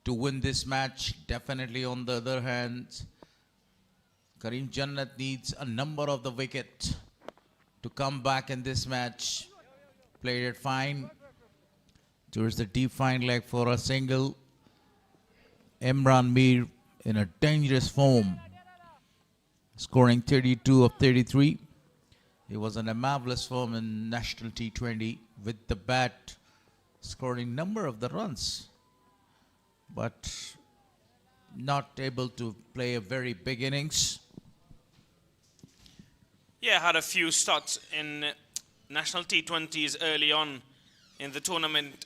E: to win this match, definitely on the other hand, Karim Jannat needs a number of the wicket to come back in this match. Played it fine towards the deep fine leg for a single. Imran Mir in a dangerous form, scoring 32 of 33. He was in a marvelous form in National T20 with the bat, scoring number of the runs, but not able to play a very big innings.
D: Yeah, had a few starts in National T20s early on in the tournament,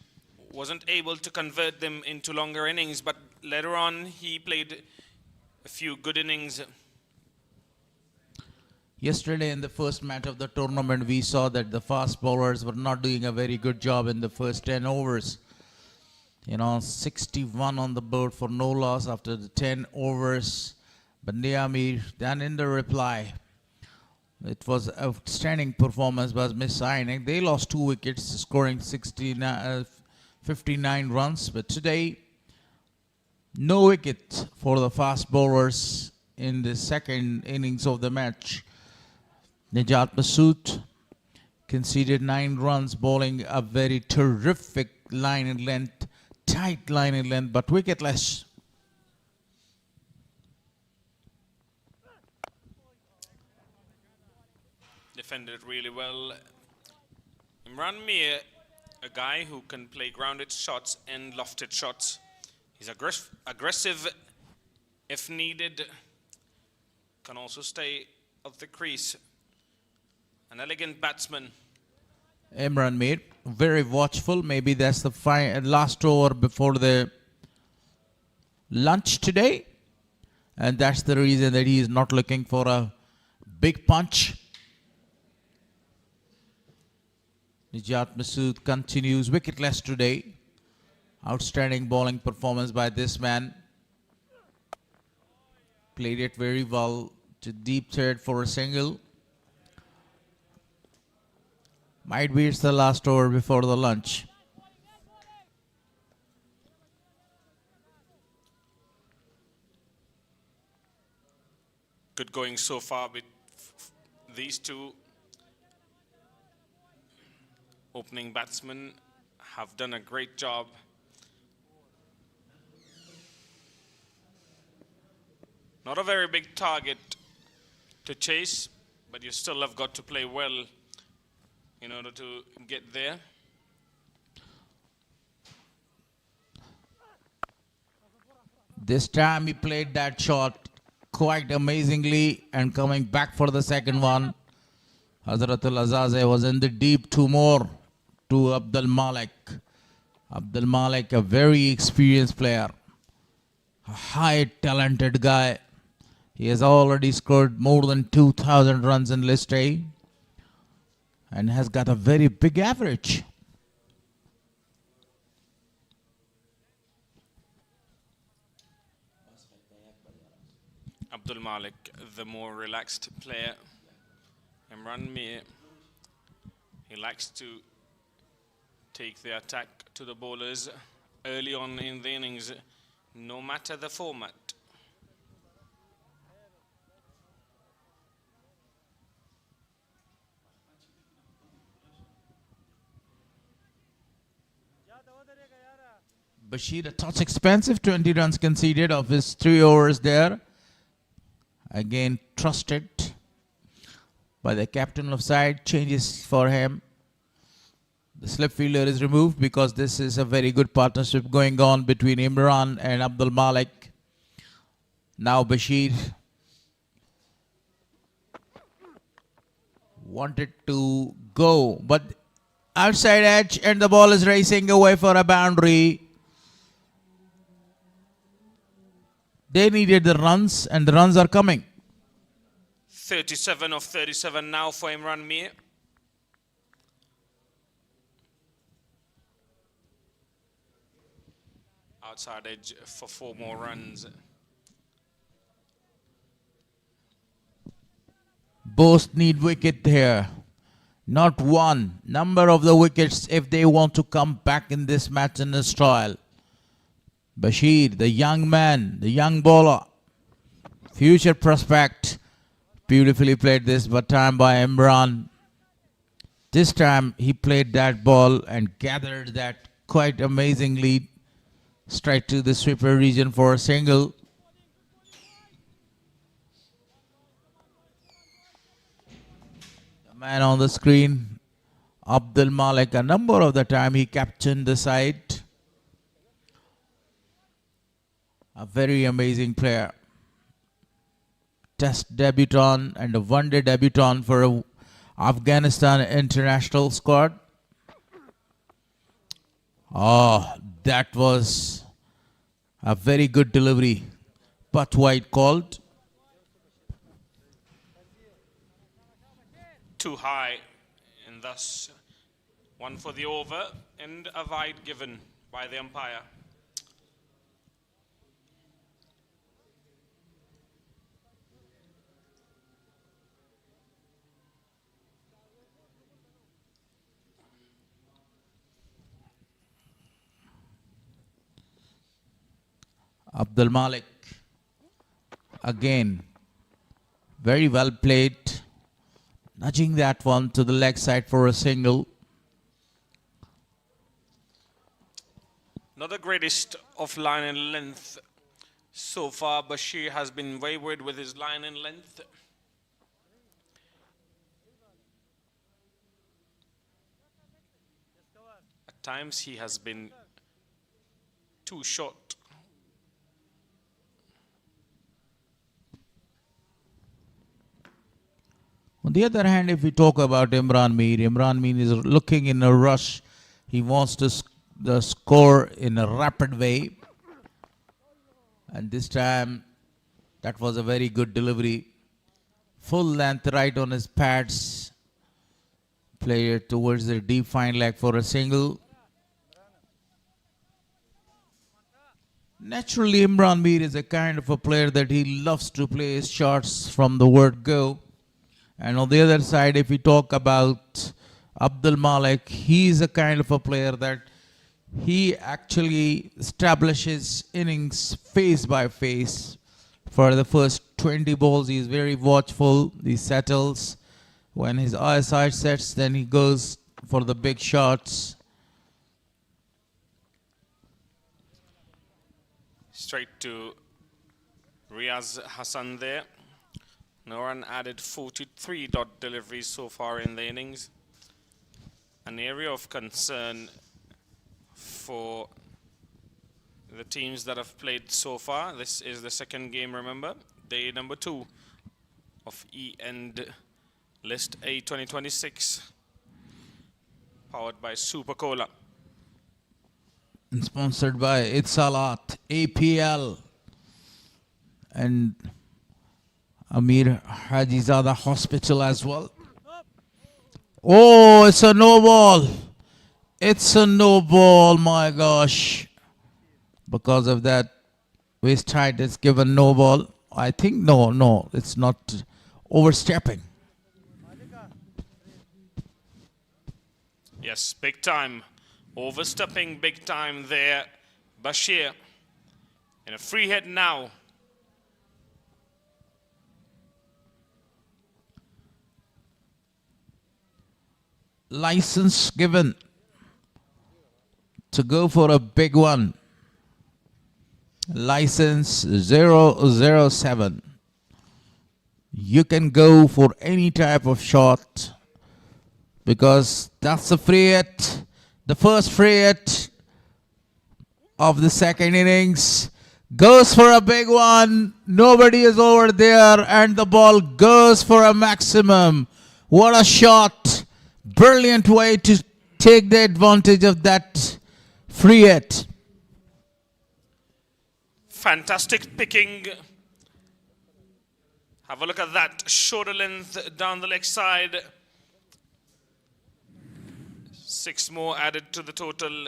D: wasn't able to convert them into longer innings, but later on he played a few good innings.
E: Yesterday in the first match of the tournament, we saw that the fast bowlers were not doing a very good job in the first 10 overs. 61 on the board for no loss after the 10 overs. But Niamir, then in the reply, it was outstanding performance by Miss Ainek. They lost 2 wickets, scoring 59 runs. But today, no wicket for the fast bowlers in the second innings of the match. Najat Masood conceded 9 runs, bowling a very terrific line in length, tight line in length, but wicketless.
D: Defended really well. Imran Mir, a guy who can play grounded shots and lofted shots. He's aggressive if needed. Can also stay at the crease. An elegant batsman.
E: Imran Mir, very watchful. Maybe that's the last over before the lunch today. And that's the reason that he is not looking for a big punch. Najat Masood continues wicketless today. Outstanding bowling performance by this man. Played it very well to deep third for a single. Might be it's the last over before the lunch.
D: Good going so far
J: these two opening batsmen have done a great job. Not a very big target to chase, but you still have got to play well in order to get there.
E: This time he played that shot quite amazingly, and coming back for the second one, Hazratul Azaze was in the deep, two more to Abdul Malik. Abdul Malik, a very experienced player, a high talented guy. He has already scored more than 2,000 runs in List A and has got a very big average.
J: Abdul Malik, the more relaxed player. Imran Mir, he likes to take the attack to the bowlers early on in the innings, no matter the format.
E: Bashir, a touch expensive, 20 runs conceded of his 3 overs there. Again, trusted by the captain of side. Changes for him. The slip fielder is removed because this is a very good partnership going on between Imran and Abdul Malik. Now Bashir wanted to go, but outside edge, and the ball is racing away for a boundary. They needed the runs, and the runs are coming.
J: 37 of 37 now for Imran Mir. Outside edge for 4 more runs.
E: Bost need wicket here. Not one. Number of the wickets if they want to come back in this match in this trial. Bashir, the young man, the young bowler, future prospect, beautifully played this time by Imran. This time he played that ball and gathered that quite amazingly straight to the sweeper region for a single. The man on the screen, Abdul Malik, a number of the time he captained the side. A very amazing player. Test debutant and a one-day debutant for a Afghanistan international squad. Oh, that was a very good delivery, but wide called.
J: Too high, and thus one for the over and a wide given by the umpire.
E: Abdul Malik, again, very well played, nudging that one to the leg side for a single.
J: Not the greatest of line and length so far. Bashir has been wayward with his line and length. At times he has been too short.
E: On the other hand, if we talk about Imran Mir is looking in a rush. He wants to score in a rapid way. And this time, that was a very good delivery. Full length right on his pads. Player towards the deep fine leg for a single. Naturally, Imran Mir is a kind of a player that he loves to play his shots from the word go. And on the other side, if we talk about Abdul Malik, he is a kind of a player that he actually establishes innings face by face. For the first 20 balls, he is very watchful. He settles When his eyesight sets, then he goes for the big shots.
J: Straight to Riaz Hassan there. No run added, 43 dot deliveries so far in the innings. An area of concern for the teams that have played so far. This is the second game, remember, day number 2 of E-End List A 2026, powered by Super Cola.
E: And sponsored by Itsalat, APL, and Amir Hajizada Hospital as well. Oh, it's a no ball. It's a no ball, my gosh. Because of that waist height, it's given no ball. I think no, it's not overstepping.
J: Yes, big time. Overstepping big time there. Bashir in a free hit now.
E: License given to go for a big one. License 007. You can go for any type of shot because that's the free hit. The first free hit of the second innings goes for a big one. Nobody is over there and the ball goes for a maximum. What a shot. Brilliant way to take the advantage of that free hit.
J: Fantastic picking. Have a look at that. Shoulder length down the leg side. 6 more added to the total.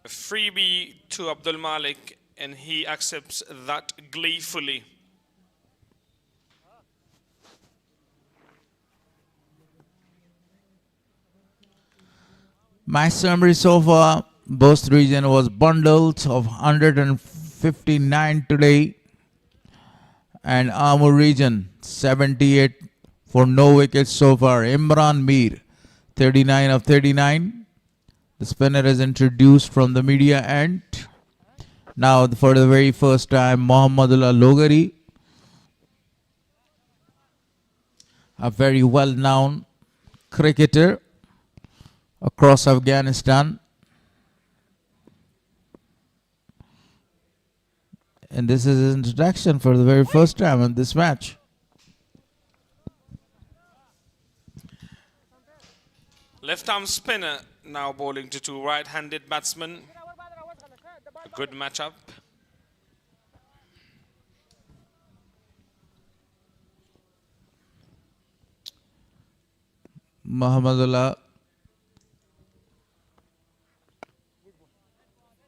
J: A freebie to Abdul Malik, and he accepts that gleefully.
E: My summary so far, Bost region was bundled of 159 today, and Amur region 78 for no wickets so far. Imran Mir 39 of 39. The spinner is introduced from the media end. Now for the very first time, Mohammadullah Logari, a very well-known cricketer across Afghanistan. And this is his introduction for the very first time in this match.
J: Left arm spinner now bowling to 2 right-handed batsmen. A good matchup.
E: Muhammadullah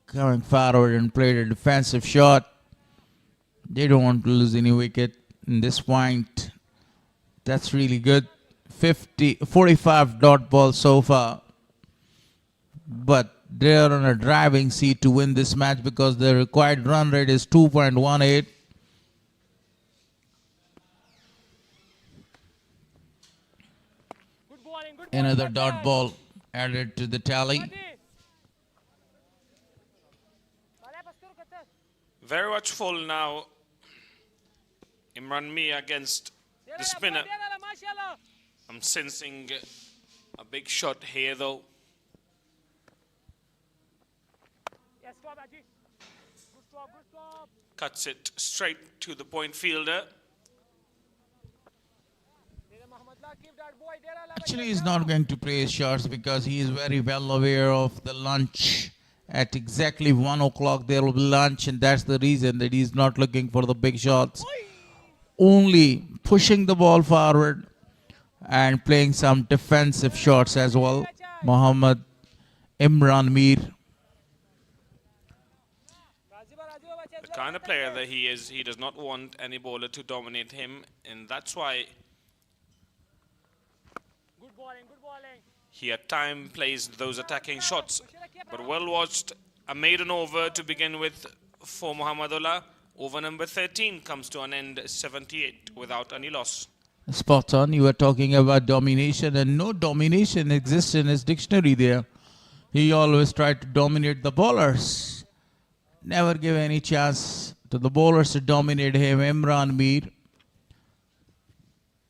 E: coming forward and played a defensive shot. They don't want to lose any wicket in this point. That's really good. 45 dot ball so far. But they are on a driving seat to win this match because the required run rate is 2.18. Another dot ball added to the tally.
J: Very watchful now. Imran Mir against the spinner. I'm sensing a big shot here though. Cuts it straight to the point fielder.
E: Actually, he's not going to play his shots because he is very well aware of the lunch. At exactly 1 o'clock there will be lunch, and that's the reason that he's not looking for the big shots. Only pushing the ball forward and playing some defensive shots as well. Mohammad Imran Mir.
J: The kind of player that he is, he does not want any bowler to dominate him, and that's why he at time plays those attacking shots. But well watched, a maiden over to begin with for Muhammadullah. Over number 13 comes to an end, 78 without any loss.
E: Spot on. You were talking about domination, and no domination exists in his dictionary there. He always tried to dominate the bowlers. Never give any chance to the bowlers to dominate him, Imran Mir.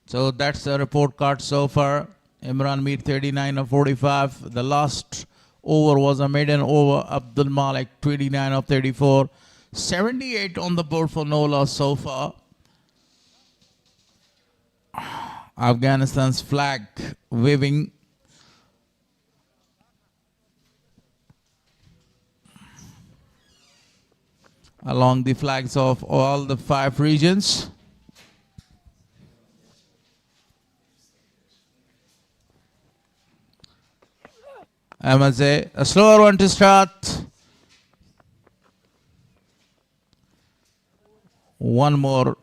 E: So that's the report card so far. Imran Mir 39 of 45. The last over was a maiden over. Abdul Malik 29 of 34. 78 on the board for no loss so far. Afghanistan's flag waving. Along the flags of all the 5 regions. Amaze, a slower one to start. One more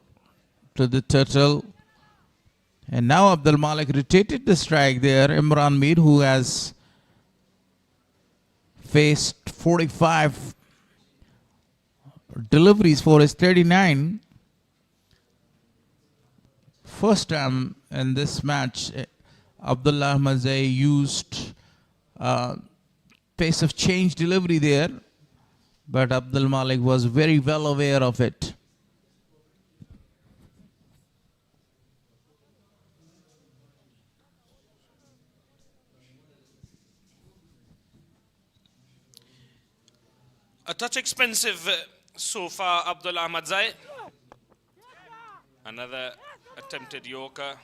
E: to the total. And now Abdul Malik rotated the strike there. Imran Mir, who has faced 45 deliveries for his 39. First time in this match, Abdullah Mazay used pace of change delivery there, but Abdul Malik was very well aware of it.
J: A touch expensive so far, Abdul Ahmad Zai. Another attempted Yorker.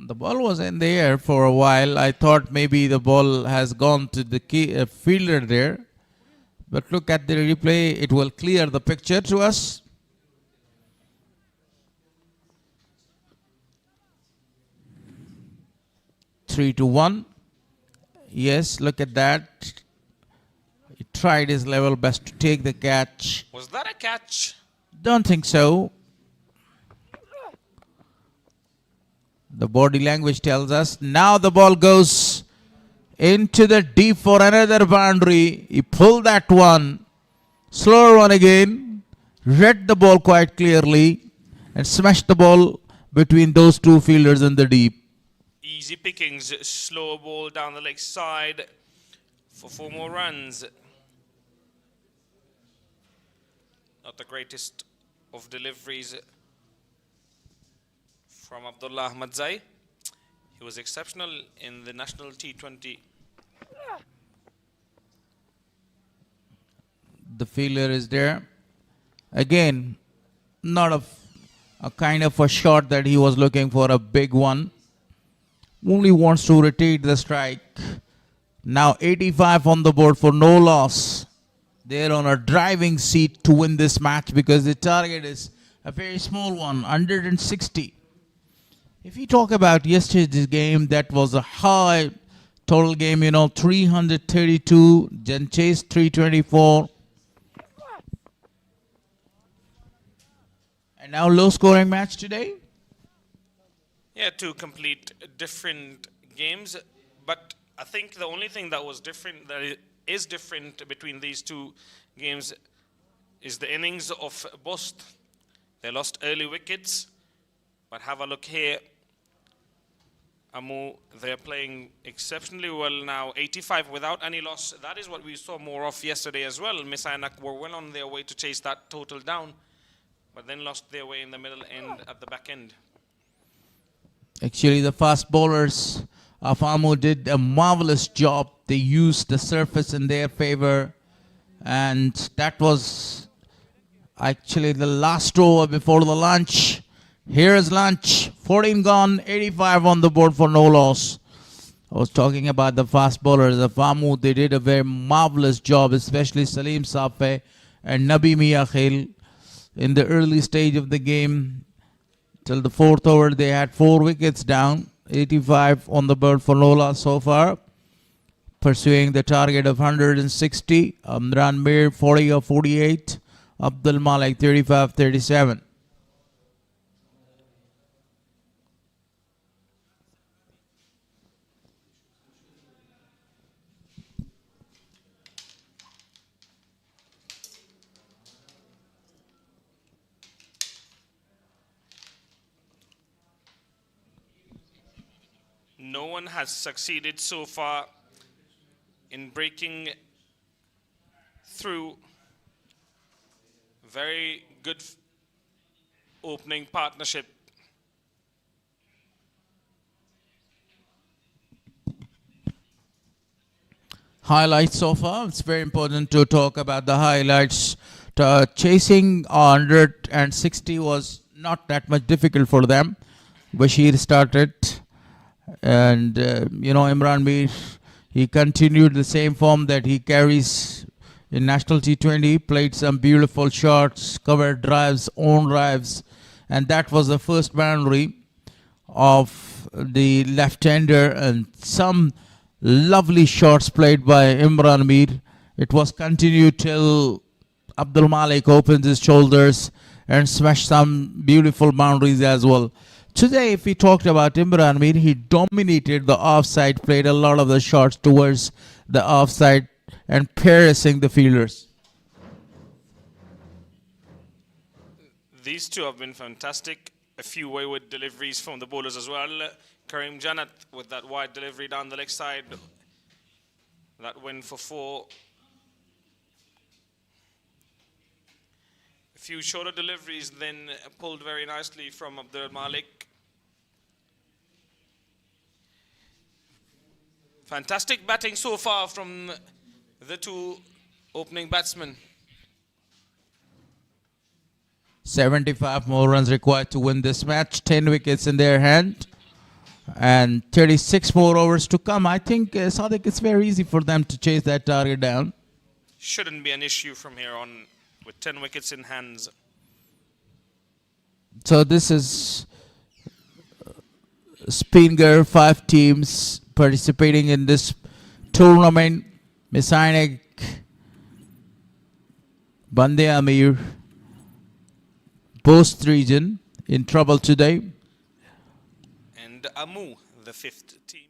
E: The ball was in the air for a while. I thought maybe the ball has gone to the fielder there. But look at the replay. It will clear the picture to us. Three to 1. Yes, look at that. He tried his level best to take the catch.
J: Was that a catch?
E: Don't think so. The body language tells us. Now the ball goes into the deep for another boundary. He pulled that one. Slower one again. Read the ball quite clearly and smashed the ball between those 2 fielders in the deep.
J: Easy pickings, slow ball down the leg side for 4 more runs. Not the greatest of deliveries from Abdullah Ahmad Zai. He was exceptional in the national T20.
E: The fielder is there. Again, not a kind of a shot that he was looking for, a big one. Only wants to rotate the strike. Now 85 on the board for no loss. They're on a driving seat to win this match because the target is a very small one, 160. If you talk about yesterday's game, that was a high total game, 332, then Chase 324. And now low scoring match today.
J: Yeah, 2 complete different games, but I think the only thing that was different, that is different between these 2 games, is the innings of Bost. They lost early wickets, but have a look here. Amu, they're playing exceptionally well now. 85 without any loss. That is what we saw more of yesterday as well. Misainak were well on their way to chase that total down, but then lost their way in the middle and at the back end.
E: Actually, the fast bowlers of Amu did a marvelous job. They used the surface in their favor, and that was actually the last over before the lunch. Here is lunch. 14 gone, 85 on the board for no loss. I was talking about the fast bowlers of Amu. They did a very marvelous job, especially Salim Safe and Nabi Miakhil in the early stage of the game. Till the 4th over, they had 4 wickets down. 85 on the board for no loss so far. Pursuing the target of 160. Imran Mir 40 of 48. Abdul Malik 35-37.
J: no one has succeeded so far in breaking through. Very good opening partnership.
E: Highlights so far. It's very important to talk about the highlights. Chasing 160 was not that much difficult for them. Bashir started, and Imran Mir, he continued the same form that he carries in National T20. Played some beautiful shots, covered drives, own drives, and that was the first boundary of the left-hander, and some lovely shots played by Imran Mir. It was continued till Abdul Malik opens his shoulders and smashed some beautiful boundaries as well. Today, if we talked about Imran Mir, he dominated the offside, played a lot of the shots towards the offside and piercing the fielders.
J: These two have been fantastic. A few wayward deliveries from the bowlers as well. Karim Janat with that wide delivery down the leg side. That win for 4. A few shorter deliveries then pulled very nicely from Abdul Malik. Fantastic batting so far from the two opening batsmen.
E: 75 more runs required to win this match. 10 wickets in their hand. And 36 more overs to come. I think, Sadiq, it's very easy for them to chase that target down.
J: Shouldn't be an issue from here on with 10 wickets in hands.
E: So this is Spinger, 5 teams participating in this tournament. Messianic, Bande Amir, Bost region in trouble today.
J: And Amu, the 5th team.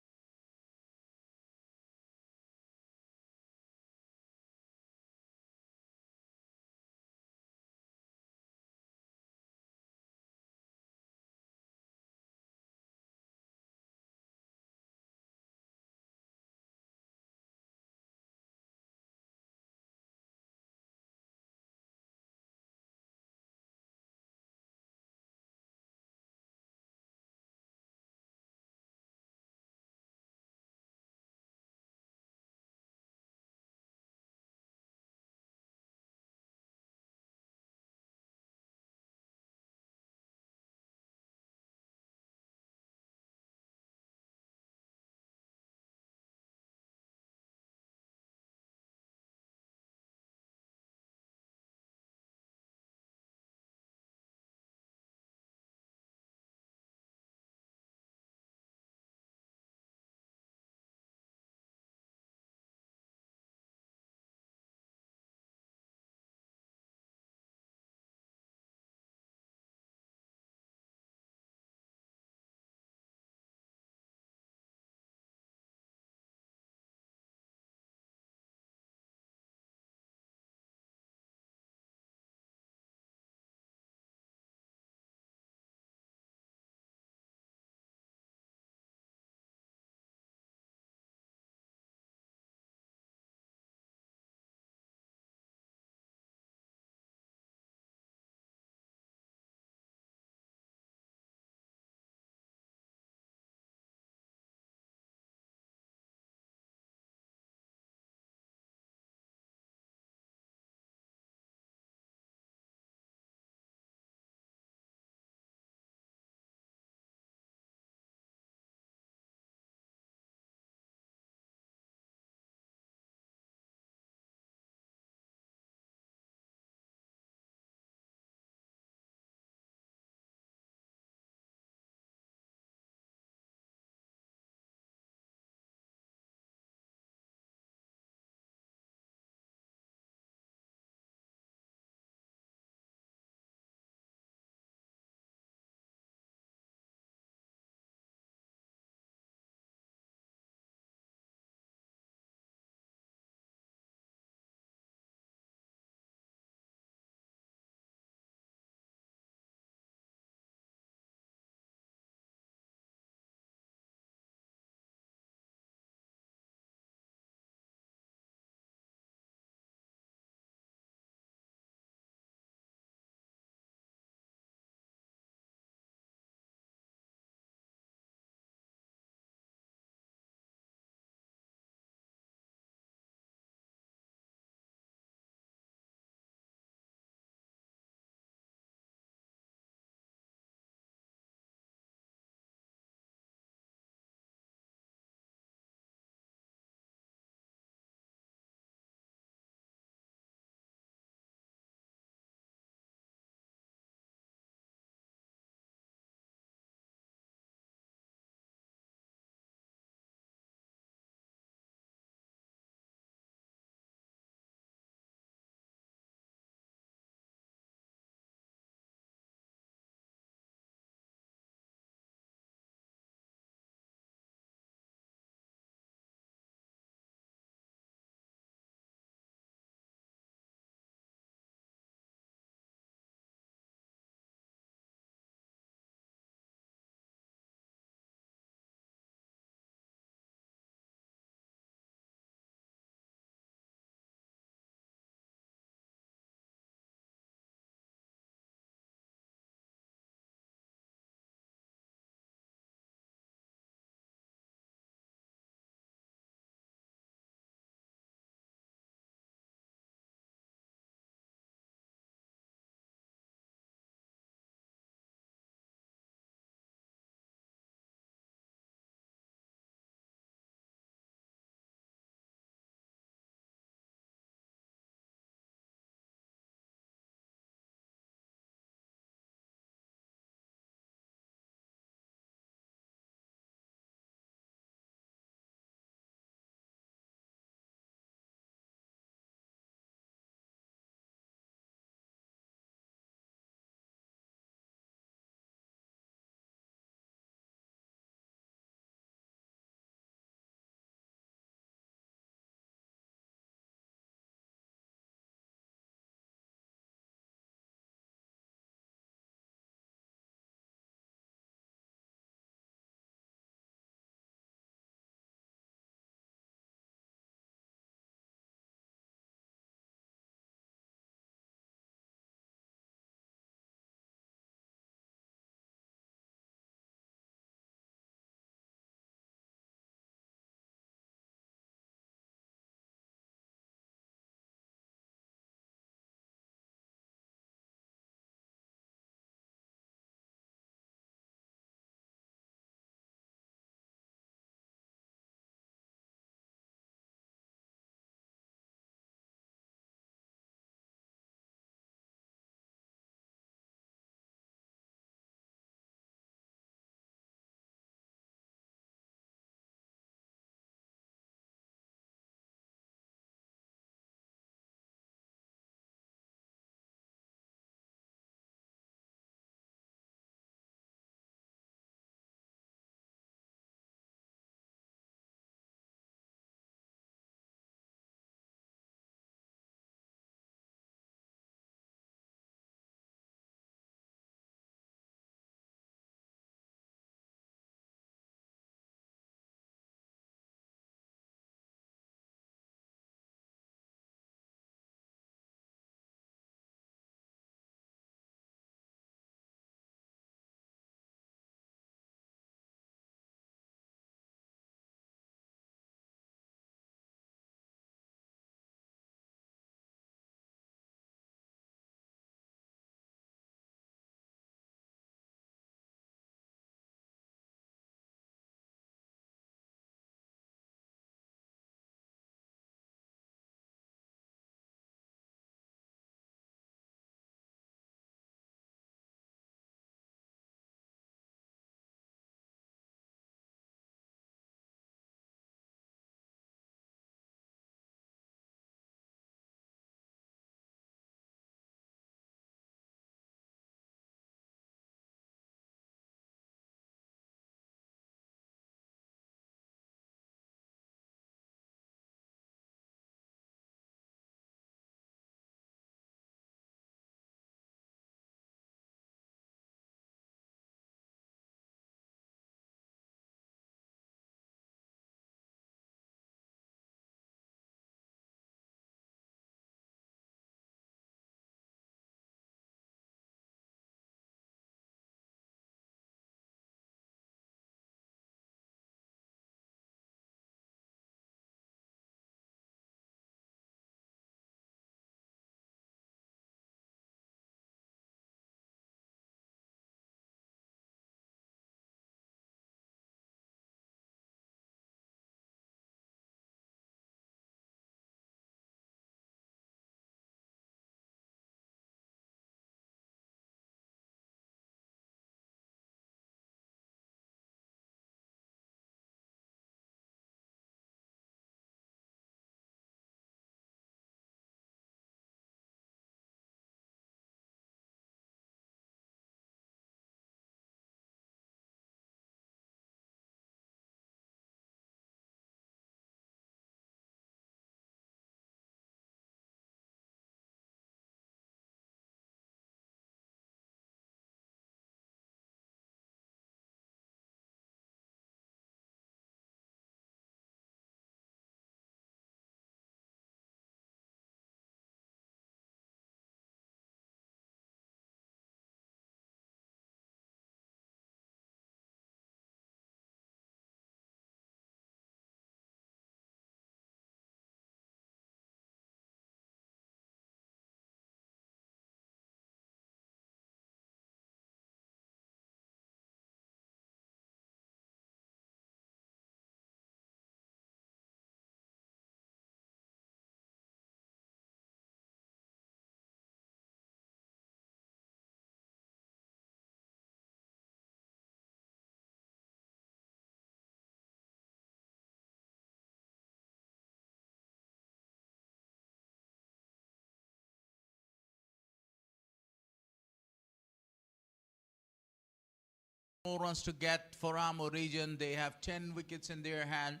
E: More runs to get for Ammo region. They have 10 wickets in their hand.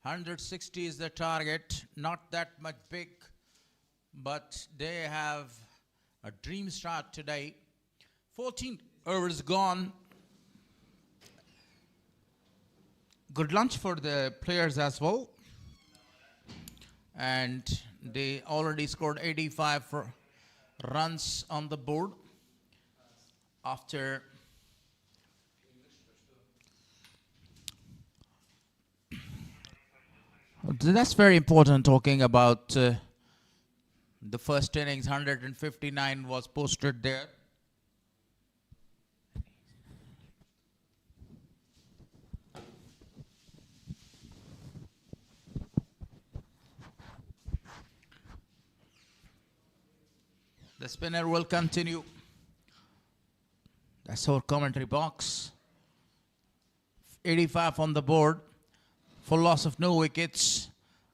E: 160 is the target. Not that much big, but they have a dream start today. 14 overs gone. Good lunch for the players as well. And they already scored 85 runs on the board after that's very important, talking about the first innings. 159 was posted there. The spinner will continue. That's our commentary box. 85 on the board. For loss of no wickets.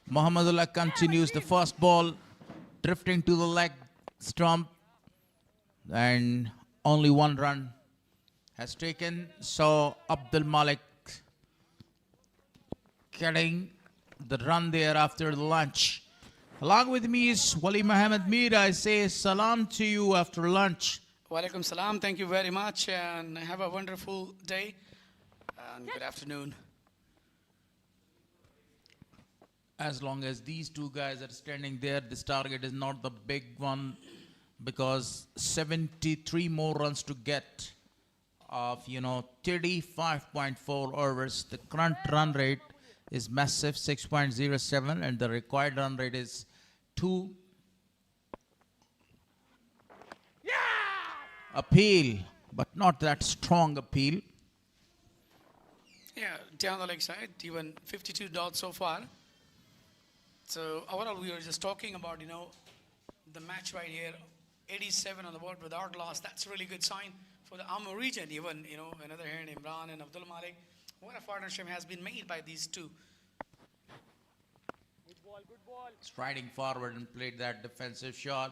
E: Muhammadullah continues the first ball, drifting to the leg stump, and only one run has taken. So Abdul Malik getting the run there after the lunch. Along with me is Wali Muhammad Mir. I say salam to you after lunch.
F: Walaikum salam. Thank you very much and have a wonderful day and good afternoon.
E: As long as these two guys are standing there, this target is not the big one, because 73 more runs to get of 35.4 overs. The current run rate is massive, 6.07, and the required run rate is 2. Appeal, but not that strong appeal.
F: Yeah, down the leg side, even 52 dots so far. So overall, we were just talking about, the match right here, 87 on the board without loss. That's a really good sign for the Ammo region. Even, another hand, Imran and Abdul Malik. What a partnership has been made by these two.
H: Good ball.
E: Striding forward and played that defensive shot.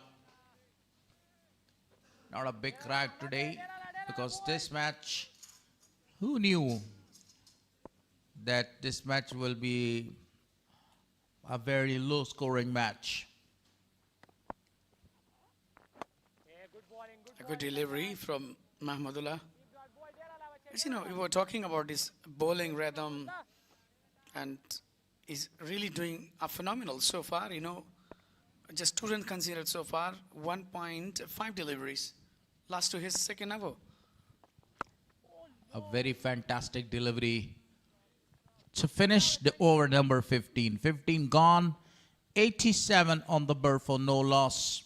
E: Not a big crowd today, because this match, who knew that this match will be a very low scoring match.
F: A good delivery from Mahmudullah. As we were talking about this bowling rhythm, and he's really doing a phenomenal so far. Just 2 runs conceded so far, 1.5 deliveries. Last to his second over.
E: A very fantastic delivery to finish the over number 15. 15 gone, 87 on the board for no loss.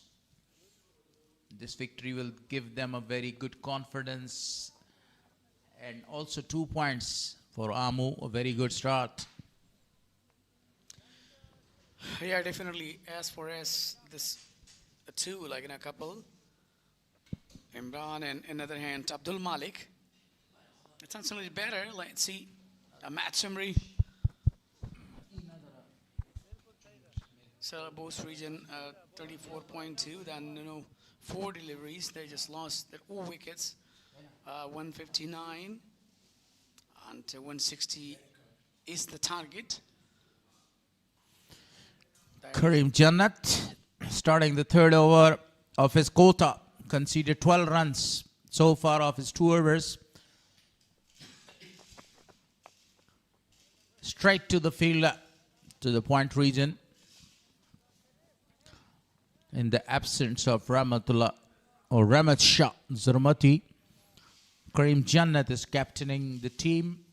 E: This victory will give them a very good confidence, and also 2 points for Amu, a very good start.
F: Yeah, definitely. As far as this two, like in a couple, Imran and another hand, Abdul Malik. It's actually better. Let's see a match summary. So Bost region 34.2. Then 4 deliveries. They just lost their 4 wickets. 159 and 160 is the target.
E: Karim Jannat starting the 3rd over of his quota, conceded 12 runs so far off his 2 overs. Straight to the field, to the point region. In the absence of Rahmatullah or Ramat Shah Zurmati, Karim Jannat is captaining the team.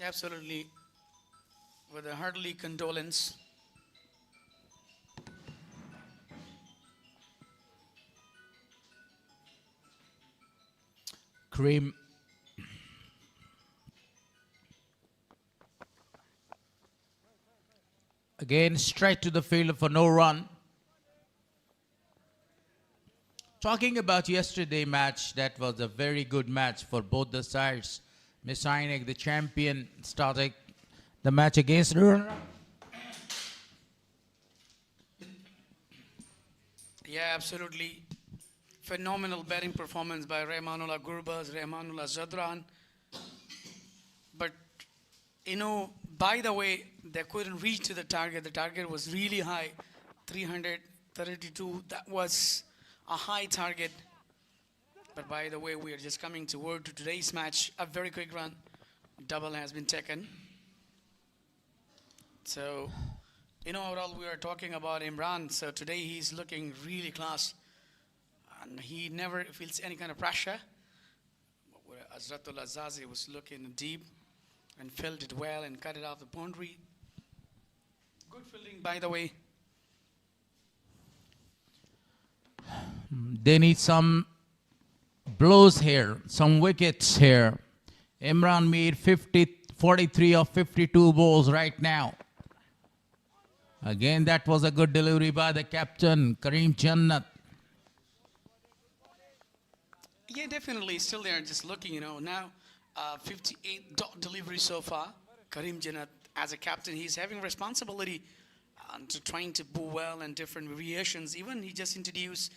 F: Absolutely. With a hearty condolence.
E: Karim again straight to the field for no run. Talking about yesterday match, that was a very good match for both the sides. Messianic, the champion, starting the match against
F: Yeah, absolutely. phenomenal batting performance by Rahmanullah Gurbaz, Rahmanullah Zadran. But, by the way, they couldn't reach to the target. The target was really high, 332. That was a high target. But by the way, we are just coming to today's match. A very quick run. Double has been taken. So, overall we are talking about Imran. So today he's looking really class. And he never feels any kind of pressure. Azratul Azazi was looking deep and felt it well and cut it off the boundary. Good fielding, by the way.
E: They need some blows here, some wickets here. Imran made 43 of 52 balls right now. Again, that was a good delivery by the captain, Karim Jannat.
F: Yeah, definitely. Still there, just looking, now 58 dot delivery so far. Karim Jannat, as a captain, he's having responsibility to trying to bowl well and different variations. Even he just introduced,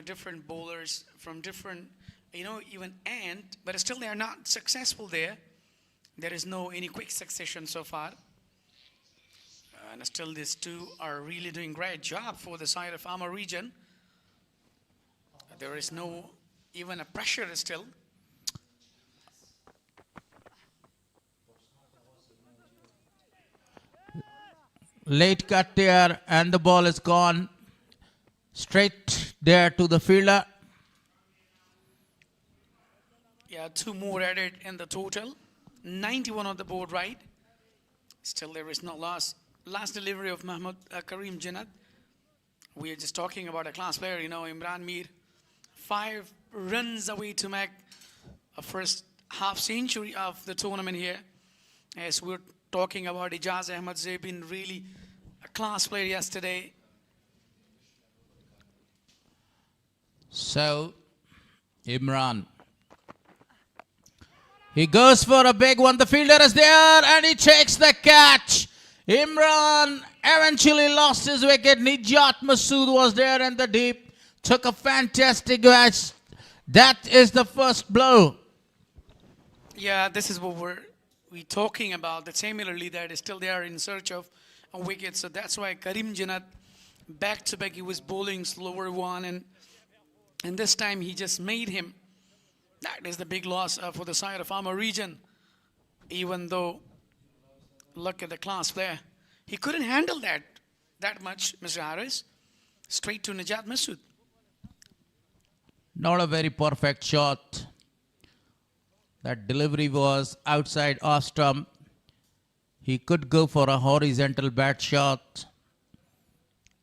F: different bowlers from different, even end, but still they are not successful there. There is no any quick succession so far. And still these two are really doing great job for the side of Amar region. There is no even a pressure still.
E: Late cut there and the ball is gone. Straight there to the fielder.
F: Yeah, 2 more added in the total. 91 on the board, right? Still there is no loss. Last delivery of Karim Jannat. We are just talking about a class player, Imran Mir. 5 runs away to make a first half century of the tournament here. As we're talking about Ijaz Ahmad Zaybin, really a class player yesterday.
E: So, Imran. He goes for a big one. The fielder is there and he takes the catch. Imran eventually lost his wicket. Nijat Masood was there in the deep. Took a fantastic catch. That is the first blow.
F: Yeah, this is what we're talking about. That similarly that is still there in search of a wicket. So that's why Karim Jannat back to back he was bowling slower one and this time he just made him. That is the big loss for the side of Amar region. Even though, look at the class player. He couldn't handle that much, Mr. Harris. Straight to Nijat Masood.
E: Not a very perfect shot. That delivery was outside off stump. He could go for a horizontal bat shot.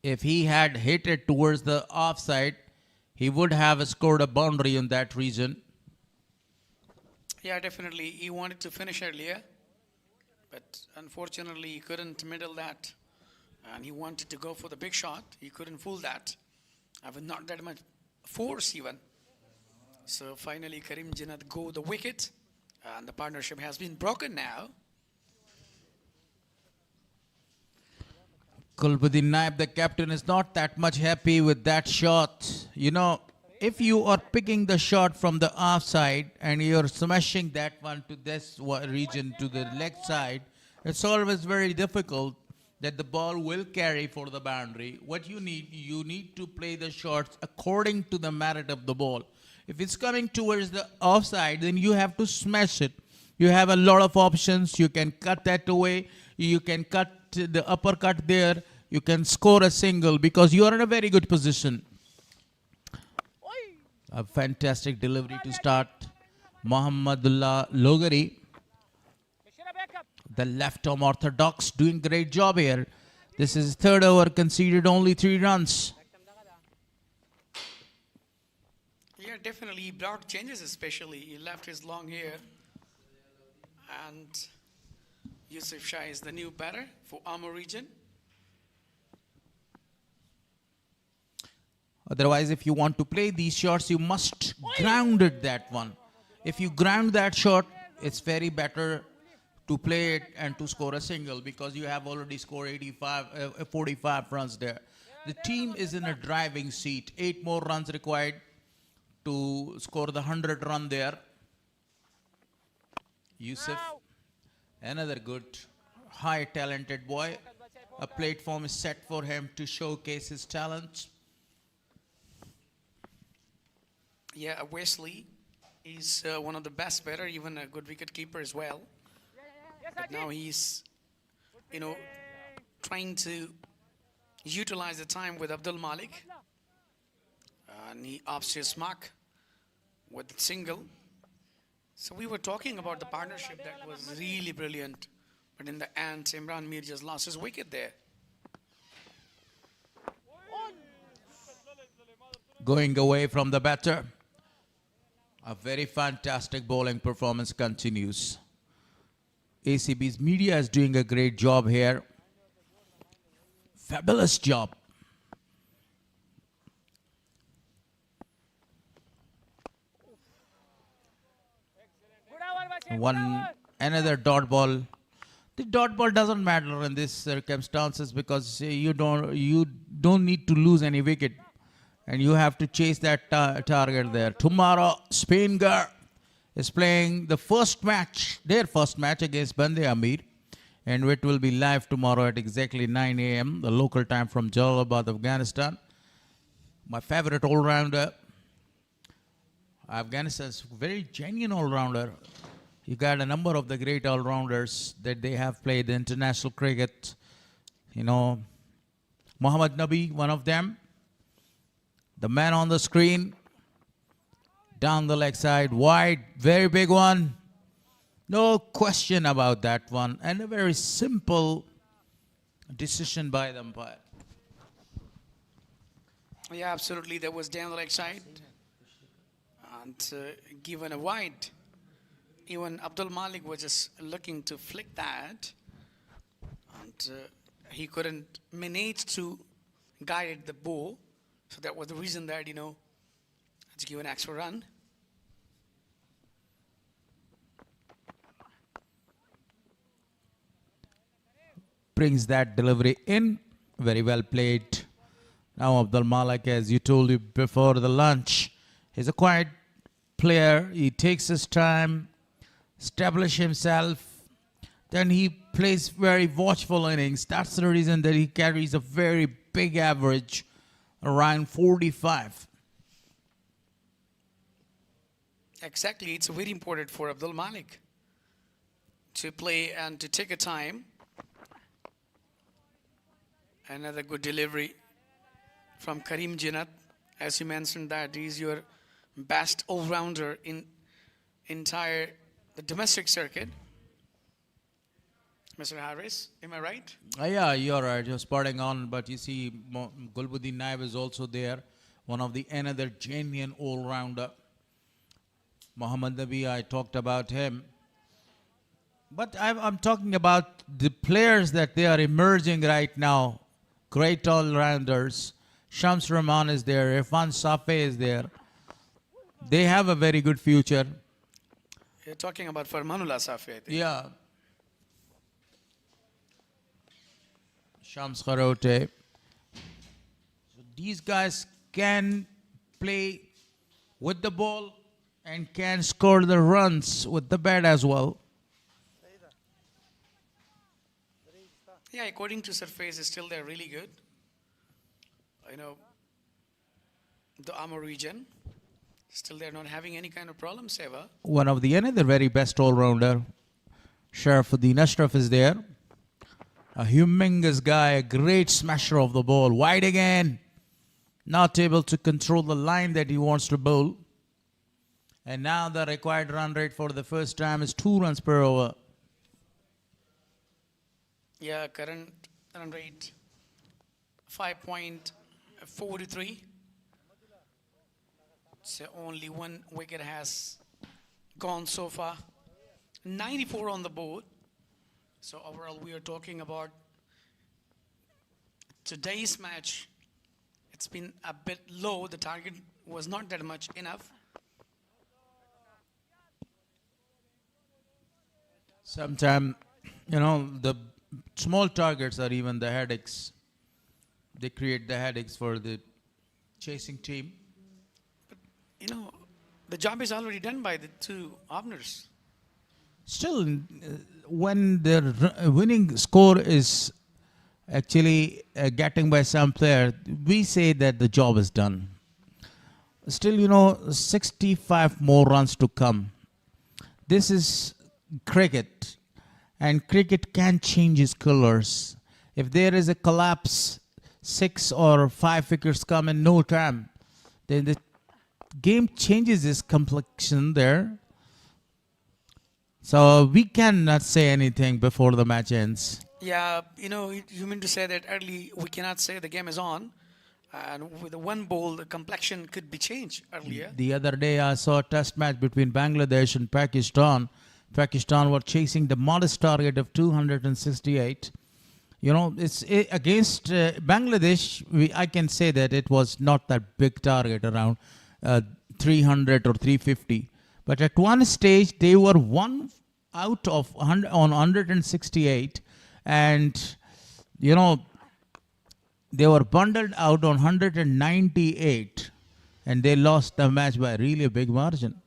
E: If he had hit it towards the offside, he would have scored a boundary in that region.
F: Yeah, definitely. He wanted to finish earlier, but unfortunately he couldn't middle that. And he wanted to go for the big shot. He couldn't fool that. With not that much force even. So finally Karim Jannat go the wicket. And the partnership has been broken now.
E: Kulbuddin Naib, the captain, is not that much happy with that shot. If you are picking the shot from the offside and you're smashing that one to this region, to the leg side, it's always very difficult that the ball will carry for the boundary. What you need to play the shots according to the merit of the ball. If it's coming towards the offside, then you have to smash it. You have a lot of options. You can cut that away. You can cut the uppercut there. You can score a single because you are in a very good position. A fantastic delivery to start. Mohammadullah Logari, the left-arm orthodox, doing great job here. This is third over, conceded only 3 runs.
F: Yeah, definitely. He brought changes especially. He left his long hair. And Yusuf Shah is the new batter for Amar region.
E: Otherwise, if you want to play these shots, you must ground it, that one. If you ground that shot, it's very better to play it and to score a single because you have already scored 45 runs there. The team is in a driving seat. 8 more runs required. to score the 100 run there. Yusuf, another good, high talented boy. A platform is set for him to showcase his talents.
F: Yeah, Wesley is one of the best batter, even a good wicket keeper as well. But now he's, trying to utilize the time with Abdul Malik. And he opts his mark with the single. So we were talking about the partnership that was really brilliant. But in the end, Imran Mir just lost his wicket there.
E: Going away from the batter. A very fantastic bowling performance continues. ACB's media is doing a great job here. Fabulous job. Another dot ball. The dot ball doesn't matter in these circumstances because you don't need to lose any wicket, and you have to chase that target there. Tomorrow, Spanger is playing their first match against Bande Amir, and it will be live tomorrow at exactly 9 a.m. the local time from Jalalabad, Afghanistan. My favorite all-rounder. Afghanistan's very genuine all-rounder. You got a number of the great all-rounders that they have played international cricket. Muhammad Nabi, one of them. The man on the screen. Down the leg side, wide, very big one. No question about that one. And a very simple decision by the umpire.
F: Yeah, absolutely. That was down the leg side. And given a wide. Even Abdul Malik was just looking to flick that. And he couldn't manage to guide the ball. So that was the reason that, it's given an extra run.
E: Brings that delivery in. Very well played. Now Abdul Malik, as you told you before the lunch, he's a quiet player. He takes his time, establish himself. Then he plays very watchful innings. That's the reason that he carries a very big average, around 45.
F: Exactly. It's very important for Abdul Malik to play and to take a time. Another good delivery from Karim Jinnat. As you mentioned, that he's your best all-rounder in the domestic circuit. Mr. Harris, am I right?
E: Yeah, you're right. You're spotting on. But you see, Gulbuddin Naib is also there. One of the another genuine all-rounder. Muhammad Nabi, I talked about him. But I'm talking about the players that they are emerging right now. Great all-rounders. Shams Rahman is there. Irfan Safe is there. They have a very good future.
F: You're talking about Farmanullah Safi, I think.
E: Yeah. Shams Kharote. So these guys can play with the ball and can score the runs with the bat as well.
F: Yeah, according to surface, still they're really good. The Amur region, still they're not having any kind of problems ever.
E: One of the another very best all-rounder, Sharafuddin Ashraf is there. A humongous guy, a great smasher of the ball. Wide again. Not able to control the line that he wants to bowl. And now the required run rate for the first time is 2 runs per over.
F: Yeah, current run rate 5.43. So only 1 wicket has gone so far. 94 on the board. So overall we are talking about today's match. It's been a bit low. The target was not that much enough.
E: Sometimes, the small targets are even the headaches. They create the headaches for the chasing team.
F: But The job is already done by the two openers.
E: Still, when the winning score is actually getting by some player, we say that the job is done. Still, 65 more runs to come. This is cricket, and cricket can change its colors. If there is a collapse, 6 or 5 wickets come in no time, then the game changes its complexion there. So we cannot say anything before the match ends.
F: Yeah, you mean to say that early we cannot say the game is on, and with the one ball the complexion could be changed earlier.
E: The other day I saw a test match between Bangladesh and Pakistan. Pakistan were chasing the modest target of 268. It's against Bangladesh. I can say that it was not that big target, around 300 or 350. But at one stage they were one out of 100 on 168, and they were bundled out on 198, and they lost the match by really a big margin.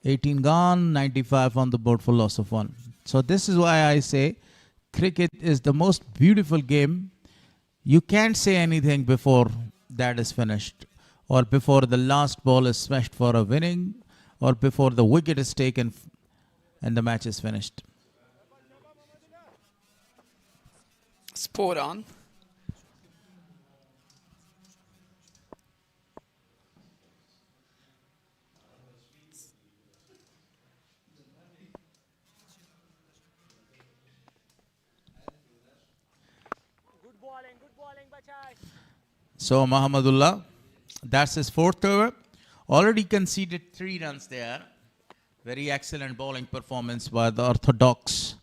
E: 18 gone, 95 on the board for loss of 1. So this is why I say cricket is the most beautiful game. You can't say anything before that is finished, or before the last ball is smashed for a winning, or before the wicket is taken and the match is finished.
F: Spot on.
E: So Mahamadullah, that's his 4th over. Already conceded 3 runs there. Very excellent bowling performance by the Orthodox.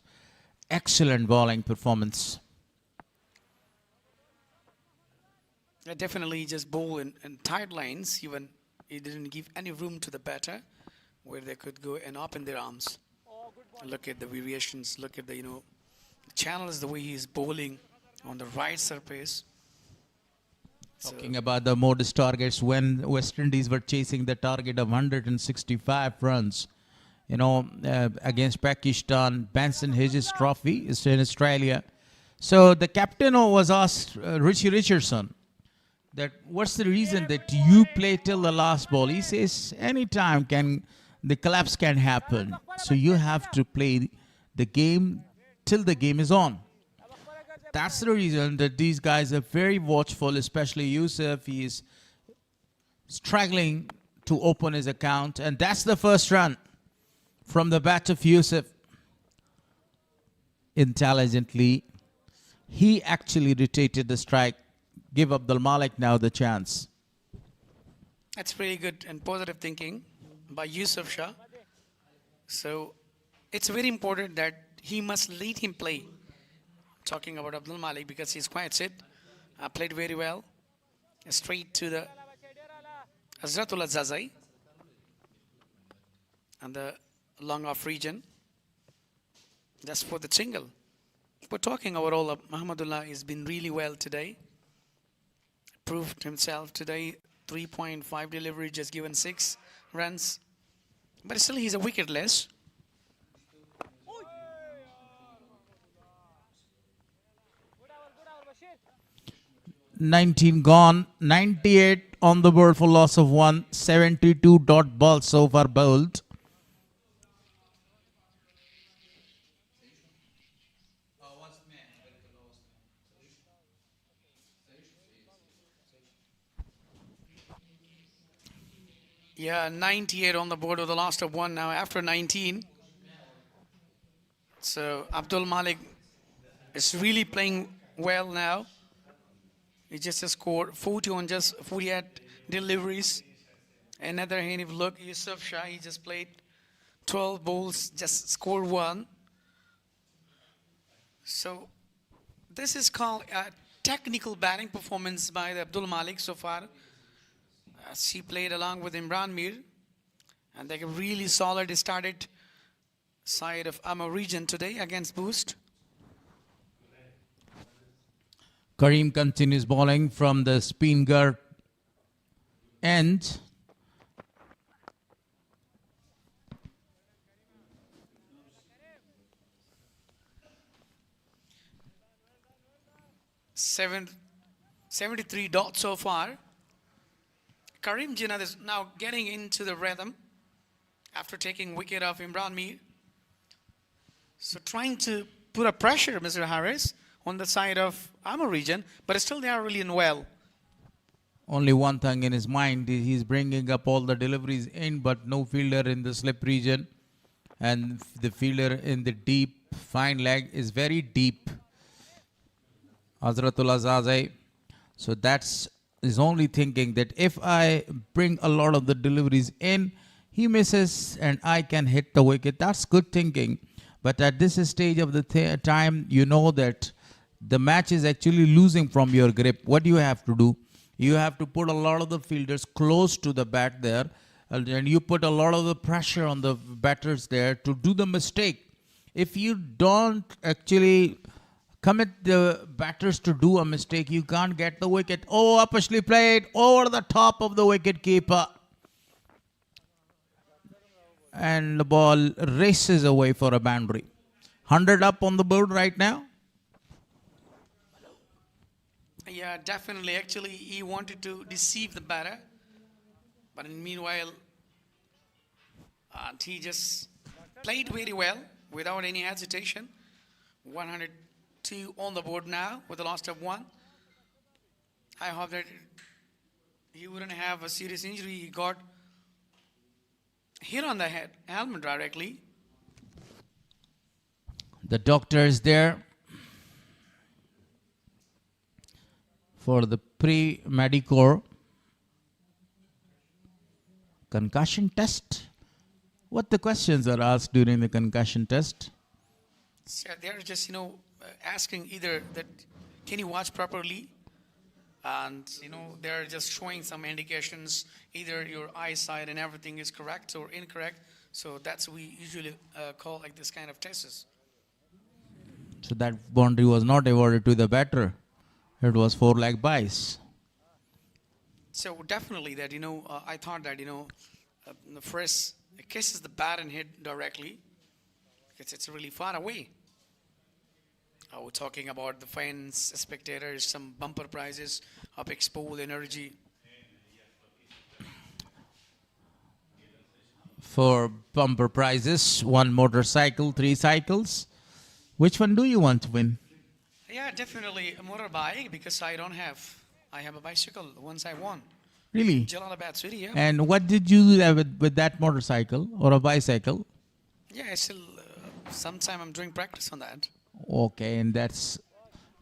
E: Excellent bowling performance.
F: Definitely just bowl in tight lines. Even he didn't give any room to the batter where they could go and open their arms. Look at the variations. Look at the channels, the way he's bowling on the right surface.
E: Talking about the modest targets, when West Indies were chasing the target of 165 runs, against Pakistan, Benson Hedges Trophy is in Australia. So the captain was asked, Richie Richardson, that what's the reason that you play till the last ball? He says, anytime the collapse can happen. So you have to play the game till the game is on. That's the reason that these guys are very watchful, especially Yusuf. He is struggling to open his account, and that's the first run from the bat of Yusuf. Intelligently, he actually rotated the strike, give Abdul Malik now the chance.
F: That's pretty good and positive thinking by Yusuf Shah. So it's very important that he must lead him play. Talking about Abdul Malik, because he's quite set, played very well. Straight to the Azratul Zazai and the long off region. That's for the single. We're talking overall, Mahamadullah has been really well today. Proved himself today. 3.5 delivery, just given 6 runs. But still he's a wicket less.
E: 19 gone, 98 on the board for loss of 1, 72 dot balls so far bowled.
F: Yeah, 98 on the board with the last of 1 now after 19. So Abdul Malik is really playing well now. He just scored 40 on just 48 deliveries. Another hand, if you look, Yusuf Shah, he just played 12 balls, just scored 1. So this is called a technical batting performance by the Abdul Malik so far. As he played along with Imran Mir. And they really solid started side of Amar region today against Bost.
E: Kareem continues bowling from the spin guard end.
F: 73 dots so far. Karim Jinnah is now getting into the rhythm after taking wicket of Imran Mir. So trying to put a pressure, Mr. Harris, on the side of Amar region, but still they are really in well.
E: Only one thing in his mind, he's bringing up all the deliveries in, but no fielder in the slip region. And the fielder in the deep, fine leg is very deep. Hazratul Azazai. So that's his only thinking, that if I bring a lot of the deliveries in, he misses and I can hit the wicket. That's good thinking. But at this stage of the time, you know that the match is actually losing from your grip. What do you have to do? You have to put a lot of the fielders close to the bat there, and you put a lot of the pressure on the batters there to do the mistake. If you don't actually commit the batters to do a mistake, you can't get the wicket. Oh, uppishly played over the top of the wicket keeper. And the ball races away for a boundary. 100 up on the board right now.
F: Yeah, definitely. Actually, he wanted to deceive the batter. But in meanwhile, he just played very well without any hesitation. 102 on the board now with the loss of 1. I hope that he wouldn't have a serious injury. He got hit on the head, helmet directly.
E: The doctor is there for the pre-medical concussion test. What the questions are asked during the concussion test?
F: So they're just, asking either that, can you watch properly? And, they're just showing some indications, either your eyesight and everything is correct or incorrect. So that's what we usually call like this kind of tests.
E: So that boundary was not awarded to the batter. It was 4-leg bias.
F: So definitely that, I thought that, the first kisses the bat and hit directly because it's really far away. We're talking about the fans, spectators, some bumper prizes of Expo Energy.
E: For bumper prizes, 1 motorcycle, 3 cycles. Which one do you want to win?
F: Yeah, definitely a motorbike because I have a bicycle once I won.
E: Really?
F: Jalalabad City, yeah.
E: And what did you do with that motorcycle or a bicycle?
F: Yeah, I still, sometime I'm doing practice on that.
E: Okay, and that's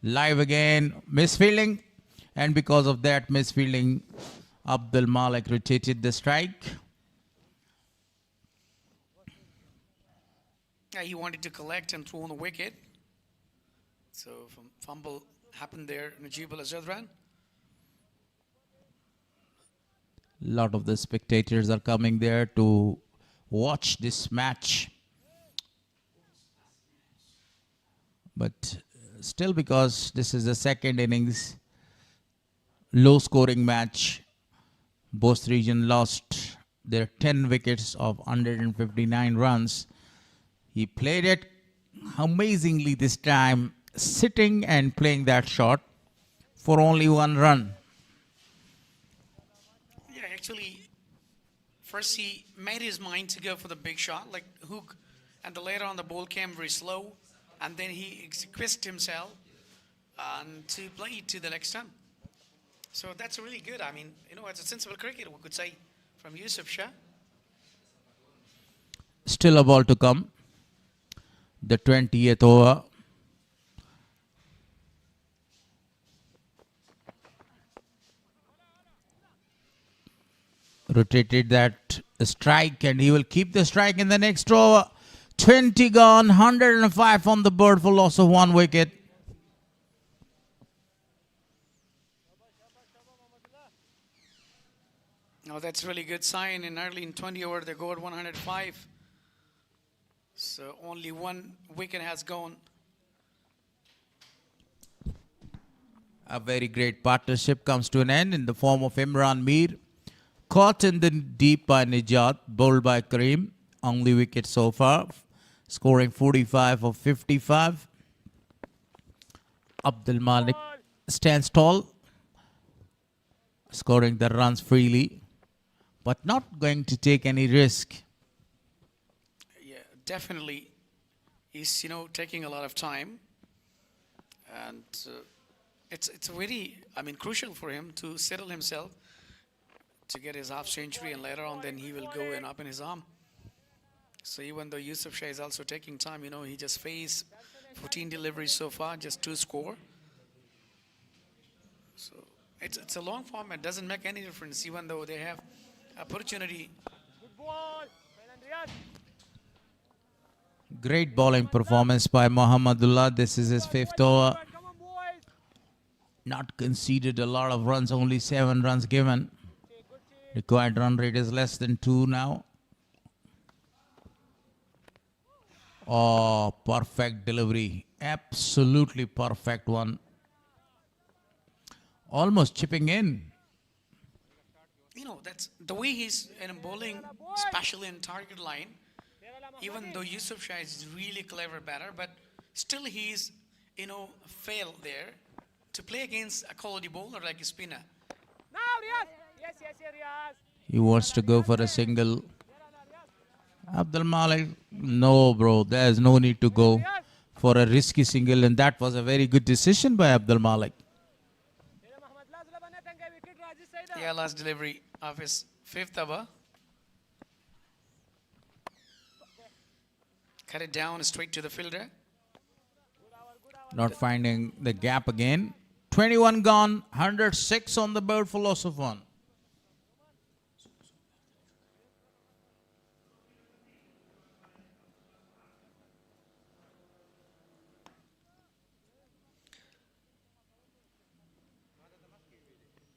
E: live again. Misfielding. And because of that misfielding, Abdul Malik rotated the strike.
F: Yeah, he wanted to collect and throw on the wicket. So fumble happened there, Najib Al-Azadran.
E: A lot of the spectators are coming there to watch this match. But still, because this is the second innings, low scoring match, Bost region lost their 10 wickets of 159 runs. He played it amazingly this time, sitting and playing that shot for only 1 run.
F: Yeah, actually, first he made his mind to go for the big shot, like hook, and later on the ball came very slow, and then he exquisite himself and to play to the leg stump. So that's really good. I mean, it's a sensible cricket, we could say, from Yusuf Shah.
E: Still a ball to come. The 20th over. Rotated that strike, and he will keep the strike in the next over. 20 gone, 105 on the board for loss of 1 wicket.
F: Now that's really good sign. In early in 20 over, they got 105. So only 1 wicket has gone.
E: A very great partnership comes to an end in the form of Imran Mir. Caught in the deep by Nijat, bowled by Karim. Only wicket so far. Scoring 45 of 55. Abdul Malik stands tall, scoring the runs freely, but not going to take any risk.
F: Yeah, definitely. He's, taking a lot of time. And it's very, crucial for him to settle himself to get his half century, and later on then he will go and open his arm. So even though Yusuf Shah is also taking time, he just faced 14 deliveries so far, just 2 score. So it's a long format, doesn't make any difference, even though they have opportunity.
E: Great bowling performance by Mohammadullah. This is his 5th over. Not conceded a lot of runs, only 7 runs given. Required run rate is less than 2 now. Oh, perfect delivery. Absolutely perfect one. Almost chipping in.
F: That's the way he's bowling, especially in target line. Even though Yusuf Shah is really clever batter, but still he's, failed there to play against a quality bowler like a spinner.
E: He wants to go for a single. Abdul Malik, no bro, there's no need to go for a risky single, and that was a very good decision by Abdul Malik.
F: Yeah, last delivery of his 5th over. Cut it down straight to the fielder.
E: Not finding the gap again. 21 gone, 106 on the board for loss of 1.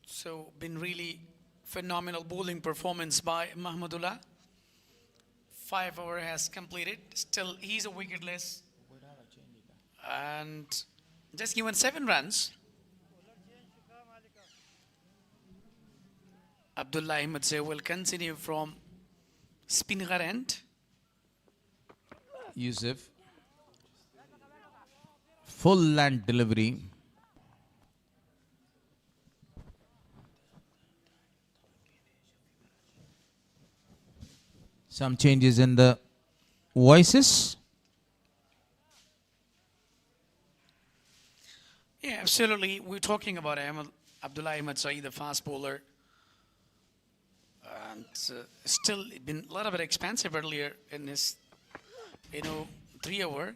F: So, been really phenomenal bowling performance by Mahmudullah. 5 over has completed. Still, he's a wicketless. And just given 7 runs. Abdullah Ahmed will continue from spinner end.
E: Yusuf. Full length delivery. Some changes in the voices.
F: Yeah, absolutely. We're talking about Abdullah Ahmed Saeed, the fast bowler. And still been a little bit expensive earlier in his, 3 over.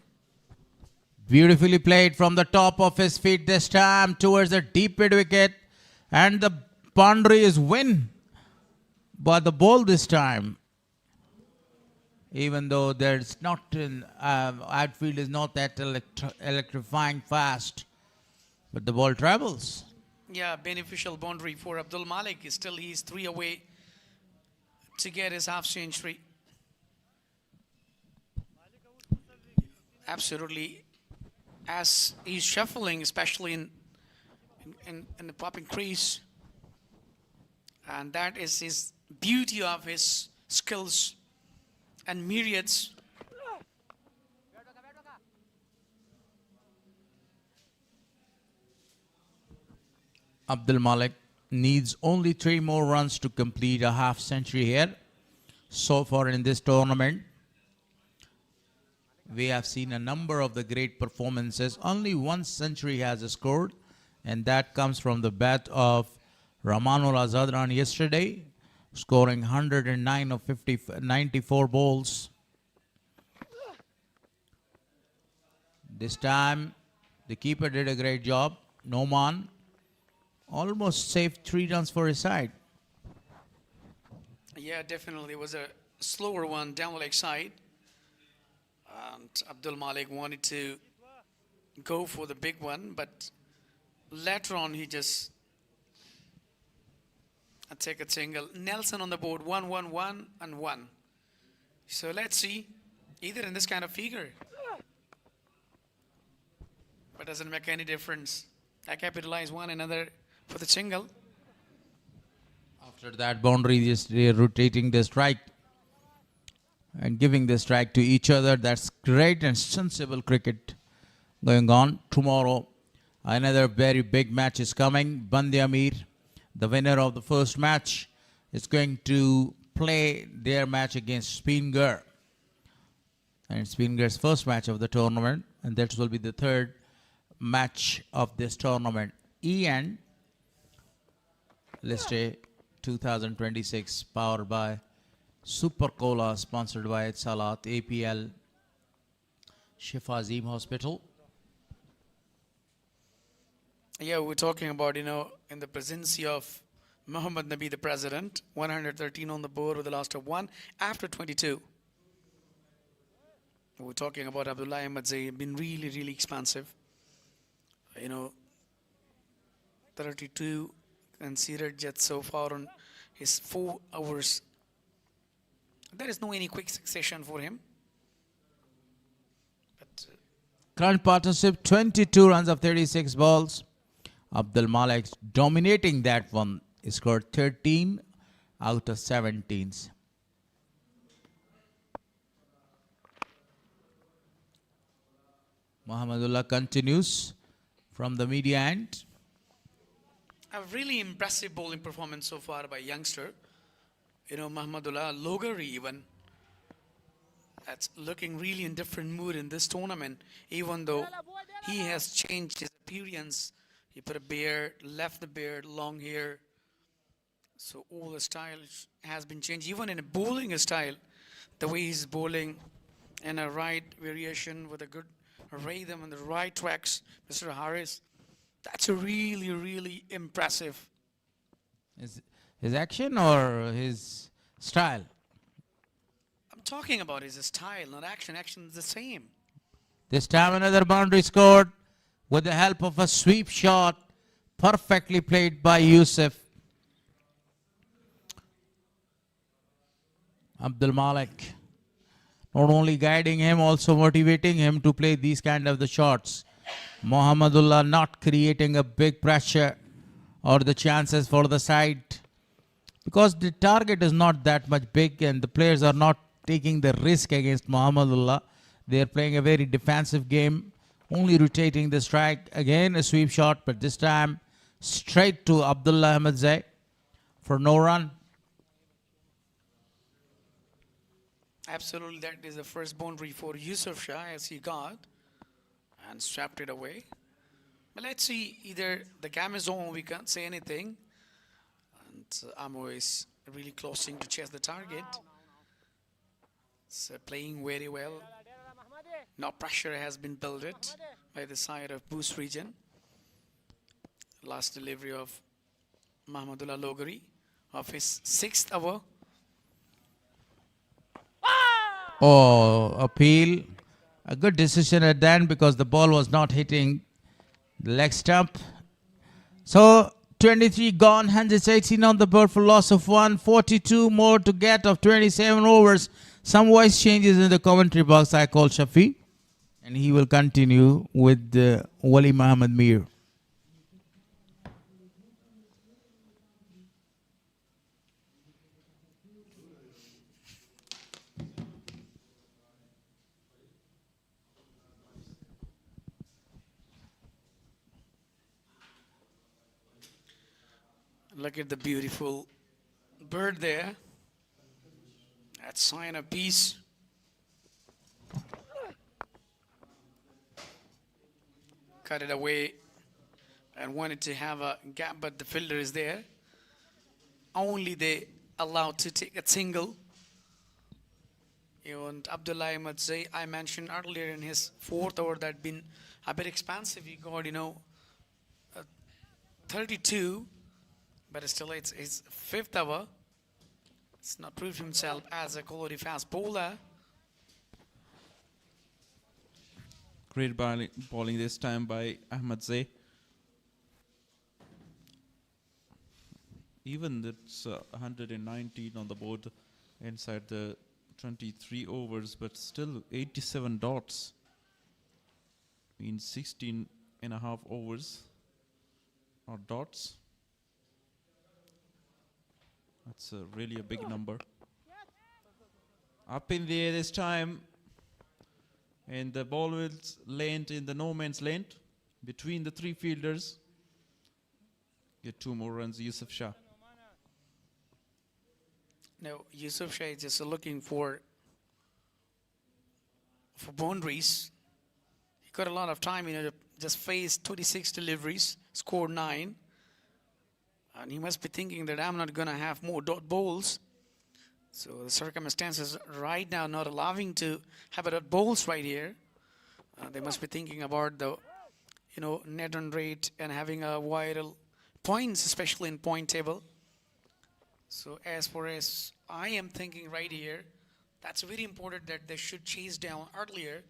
E: Beautifully played from the top of his feet this time towards the deep mid wicket. And the boundary is win by the ball this time. Even though there's not outfield is not that electrifying fast, but the ball travels.
F: Yeah, beneficial boundary for Abdul Malik. Still, he's 3 away to get his half century. Absolutely, as he's shuffling, especially in the popping crease, and that is his beauty of his skills and myriads.
E: Abdul Malik needs only 3 more runs to complete a half century here. So far in this tournament, we have seen a number of the great performances. Only 1 century has scored, and that comes from the bat of Rahmanul Azadran yesterday, scoring 109 of 94 balls. This time, the keeper did a great job. Noman almost saved 3 runs for his side.
F: Yeah, definitely. It was a slower one down the leg side. And Abdul Malik wanted to go for the big one, but later on he just take a single. Nelson on the board, 1-1-1 and 1. So let's see, either in this kind of figure, but doesn't make any difference. I capitalize one another for the single.
E: After that boundary, just rotating the strike and giving the strike to each other. That's great and sensible cricket going on. Tomorrow, Another very big match is coming. Bandi Amir, the winner of the first match, is going to play their match against Spinger. And Spinger's first match of the tournament, and that will be the third match of this tournament. And List A 2026, powered by Super Cola, sponsored by Salat, APL, Shifa Azim Hospital.
F: Yeah, we're talking about, in the presidency of Muhammad Nabi, the president, 113 on the board with the last of 1 after 22. We're talking about Abdullah Ahmed Zaid, been really, really expansive. 32 considered just so far on his 4 hours. There is no any quick succession for him. But
E: Current partnership, 22 runs of 36 balls. Abdul Malik dominating that one. He scored 13 out of 17s. Muhammadullah continues from the media end.
F: a really impressive bowling performance so far by youngster. Mahmudullah Logari even. That's looking really in different mood in this tournament, even though he has changed his appearance. He put a beard, left the beard, long hair. So all the style has been changed, even in a bowling style. The way he's bowling in a right variation with a good rhythm and the right tracks, Mr. Harris. That's really, really impressive.
E: His action or his style?
F: I'm talking about his style, not action. Action is the same.
E: This time another boundary scored with the help of a sweep shot, perfectly played by Yusuf. Abdul Malik not only guiding him, also motivating him to play these kind of the shots. Muhammadullah not creating a big pressure or the chances for the side, because the target is not that much big and the players are not taking the risk against Muhammadullah. They are playing a very defensive game, only rotating the strike. Again a sweep shot, but this time straight to Abdullah Ahmed Zai for no run.
F: Absolutely, that is the first boundary for Yusuf Shah as he got and strapped it away. But let's see, either the game is on, we can't say anything. And Amo is really closing to chase the target. So playing very well. No pressure has been built by the side of Bost region. Last delivery of Mahmudullah Logari of his 6th over.
E: Oh, appeal. A good decision at the end because the ball was not hitting the leg stump. So 23 gone, 118 on the board for loss of 1. 42 more to get of 27 overs. Some voice changes in the commentary box. I call Shafi, and he will continue with Wali Muhammad Mir.
F: Look at the beautiful bird there. That sign of peace. Cut it away and wanted to have a gap, but the fielder is there. Only they allowed to take a single. And Abdullah Ahmed Zai, I mentioned earlier in his 4th over that been a bit expansive. He got, 32. But still, it's his 5th over. It's not proved himself as a quality fast bowler.
C: Great bowling this time by Ahmed Zai. Even that's 119 on the board inside the 23 overs, but still 87 dots in 16 and a half overs or dots. That's really a big number. Up in the air this time, and the ball will land in the no man's land.
K: between the three fielders. Get 2 more runs, Yusuf Shah.
F: Now, Yusuf Shah is just looking for boundaries. He got a lot of time, to just face 26 deliveries, score 9. And he must be thinking that I'm not going to have more dot balls. So the circumstances right now not allowing to have a dot balls right here. They must be thinking about the, net run rate and having a vital points, especially in point table. So as far as I am thinking right here, that's very important that they should chase down earlier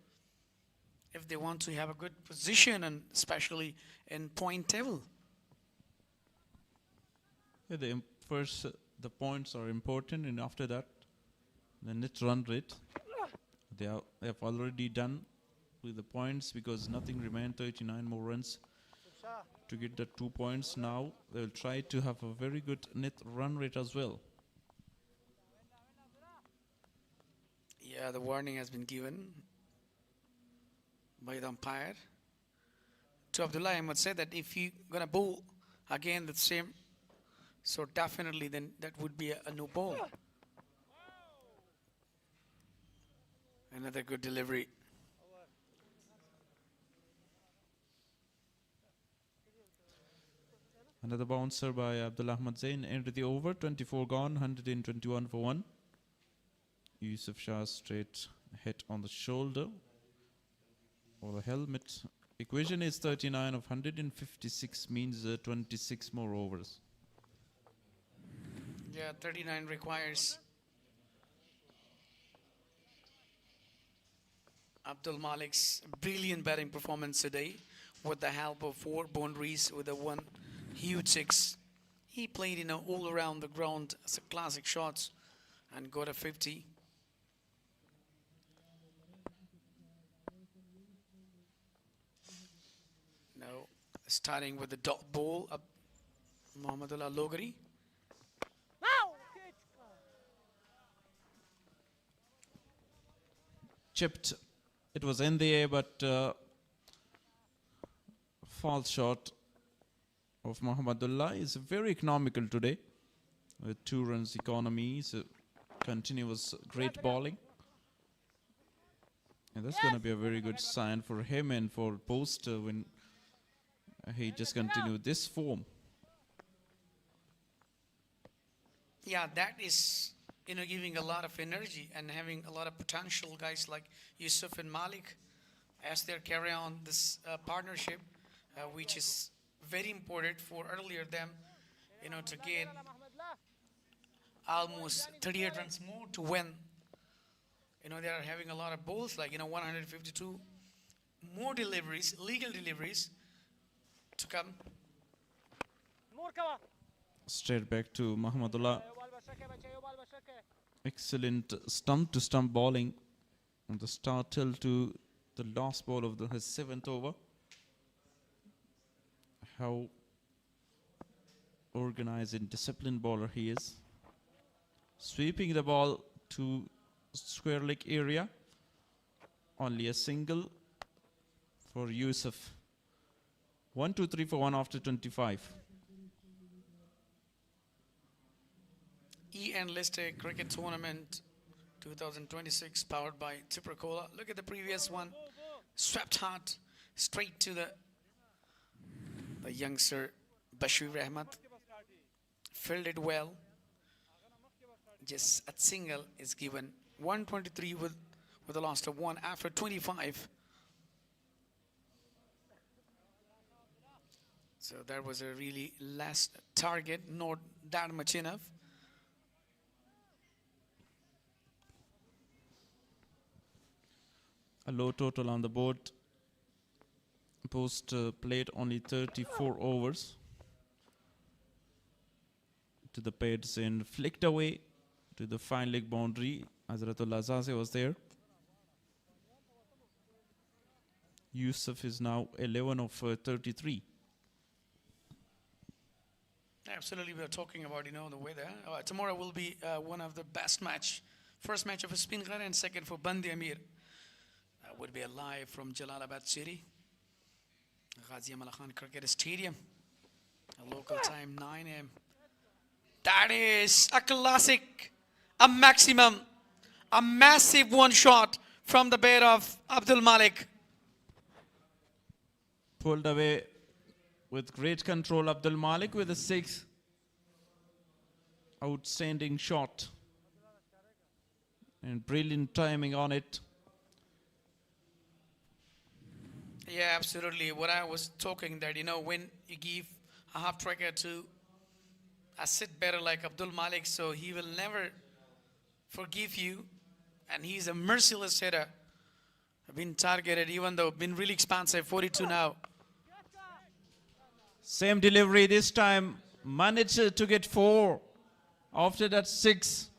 F: if they want to have a good position, and especially in point table.
K: Yeah, first, the points are important, and after that, the net run rate. They have already done with the points because nothing remained, 39 more runs to get the 2 points. Now they'll try to have a very good net run rate as well.
F: Yeah, the warning has been given by the umpire to Abdullah. I would say that if you're going to bowl again the same, so definitely then that would be a no ball. Another good delivery.
K: Another bouncer by Abdullah Ahmad Zain. Ended the over, 24 gone, 121 for 1. Yusuf Shah straight hit on the shoulder or the helmet. Equation is 39 of 156 means 26 more overs.
F: Yeah, 39 requires Abdul Malik's brilliant batting performance today with the help of 4 boundaries with a 1 huge 6. He played all around the ground some classic shots and got a 50. Now starting with the dot ball up Mohammedullah Logari.
K: Chipped. It was in the air, but false shot of Mohammedullah is very economical today with 2 runs economy, so continuous great bowling. And that's going to be a very good sign for him and for Bost when he just continued this form.
F: Yeah, that is, giving a lot of energy and having a lot of potential guys like Yusuf and Malik as they carry on this partnership, which is very important for earlier them, to get almost 38 runs more to win. They are having a lot of bowls, like, 152 more deliveries, legal deliveries to come.
K: Straight back to Mohammedullah. Excellent stump-to-stump bowling from the start till to the last ball of his 7th over. How organized and disciplined bowler he is. Sweeping the ball to square leg area. Only a single for Yusuf. 1, 2, 3 for 1 after 25.
F: Enlisted Cricket Tournament 2026 powered by Tipracola. Look at the previous one. Swept hard straight to the youngster Bashir Ahmad. Fielded well. Just a single is given. 123 with a loss of 1 after 25. So that was a really last target, not that much enough.
K: A low total on the board. Bost played only 34 overs to the pads and flicked away to the fine leg boundary. Hazratullah Zaze was there. Yusuf is now 11 of 33.
F: Absolutely, we are talking about, the weather. Tomorrow will be one of the best match. First match of a spin gun and second for Bandi Amir. Would be a live from Jalalabad city. Ghazi Amal Khan Cricket Stadium. A local time 9 a.m. That is a classic, a maximum, a massive one shot from the bat of Abdul Malik.
K: Pulled away with great control, Abdul Malik with a 6. Outstanding shot. And brilliant timing on it.
F: Yeah, absolutely. What I was talking that, when you give a half tracker to a sit better like Abdul Malik, so he will never forgive you. And he's a merciless hitter. Been targeted, even though been really expansive, 42 now.
K: Same delivery this time. Managed to get 4. After that 6.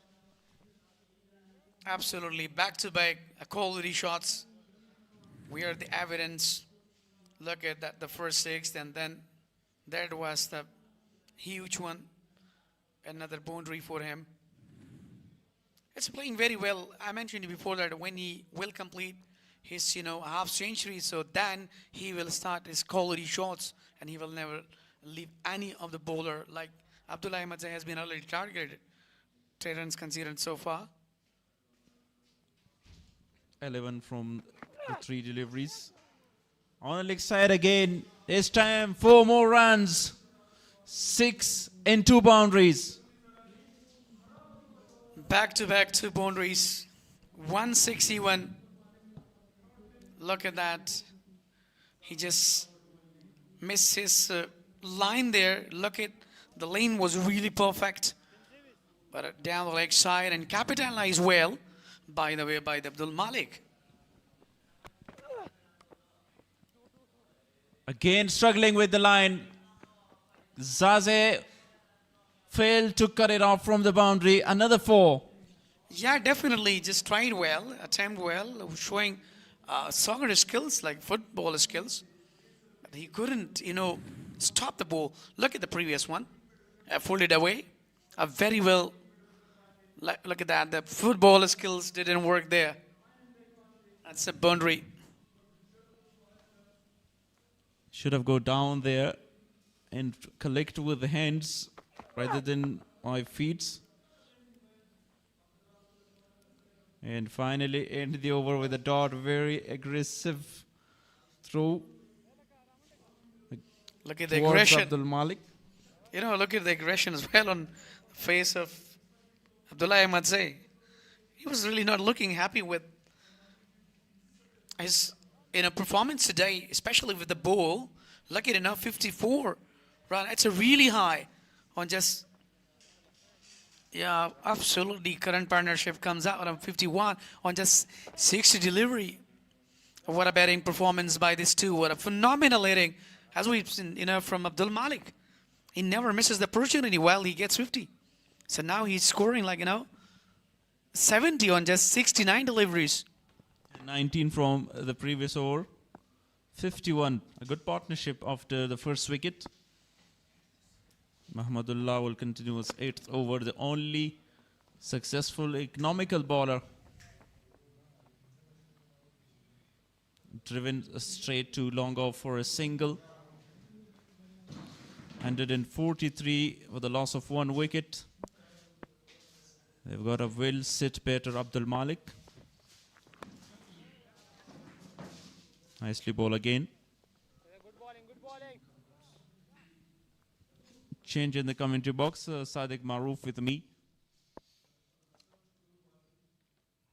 F: Absolutely. Back-to-back quality shots. We are the evidence. Look at that, the first 6, and then that was the huge one. Another boundary for him. It's playing very well. I mentioned before that when he will complete his, half century, so then he will start his quality shots and he will never leave any of the bowler like Abdullah Ahmad Zai has been already targeted. 10 runs conceded so far.
K: 11 from the 3 deliveries. On the leg side again. This time 4 more runs. 6 and 2 boundaries.
F: Back-to-back 2 boundaries. 161. Look at that. He just missed his line there. Look at the lane was really perfect. But down the leg side and capitalized well, by the way, by the Abdul Malik.
K: Again struggling with the line. Zaze failed to cut it off from the boundary. Another 4.
F: Yeah, definitely. Just tried well, attempt well, showing soccer skills, like football skills. But he couldn't, stop the ball. Look at the previous one. Pulled it away. Very well. Look at that. The football skills didn't work there. That's a boundary.
K: Should have go down there and collect with the hands rather than my feet. And finally end the over with a dot. Very aggressive throw.
F: Look at the
K: towards
F: aggression.
K: Abdul Malik.
F: Look at the aggression as well on the face of Abdullah Ahmad Zai. He was really not looking happy with his performance today, especially with the ball. Lucky enough, 54 run. It's a really high on just, yeah, absolutely. Current partnership comes out on 51 on just 60 delivery. What a batting performance by these two. What a phenomenal hitting, as we've seen, from Abdul Malik. He never misses the opportunity while he gets 50. So now he's scoring 70 on just 69 deliveries.
K: 19 from the previous over. 51. A good partnership after the first wicket. Mahmudullah will continue his 8th over. The only successful economical bowler. Driven straight to long off for a single. 143 with the loss of 1 wicket. They've got a well sit batter, Abdul Malik. Nicely ball again.
H: Good bowling, good bowling.
K: Change in the commentary box. Sadiq Maroof with me.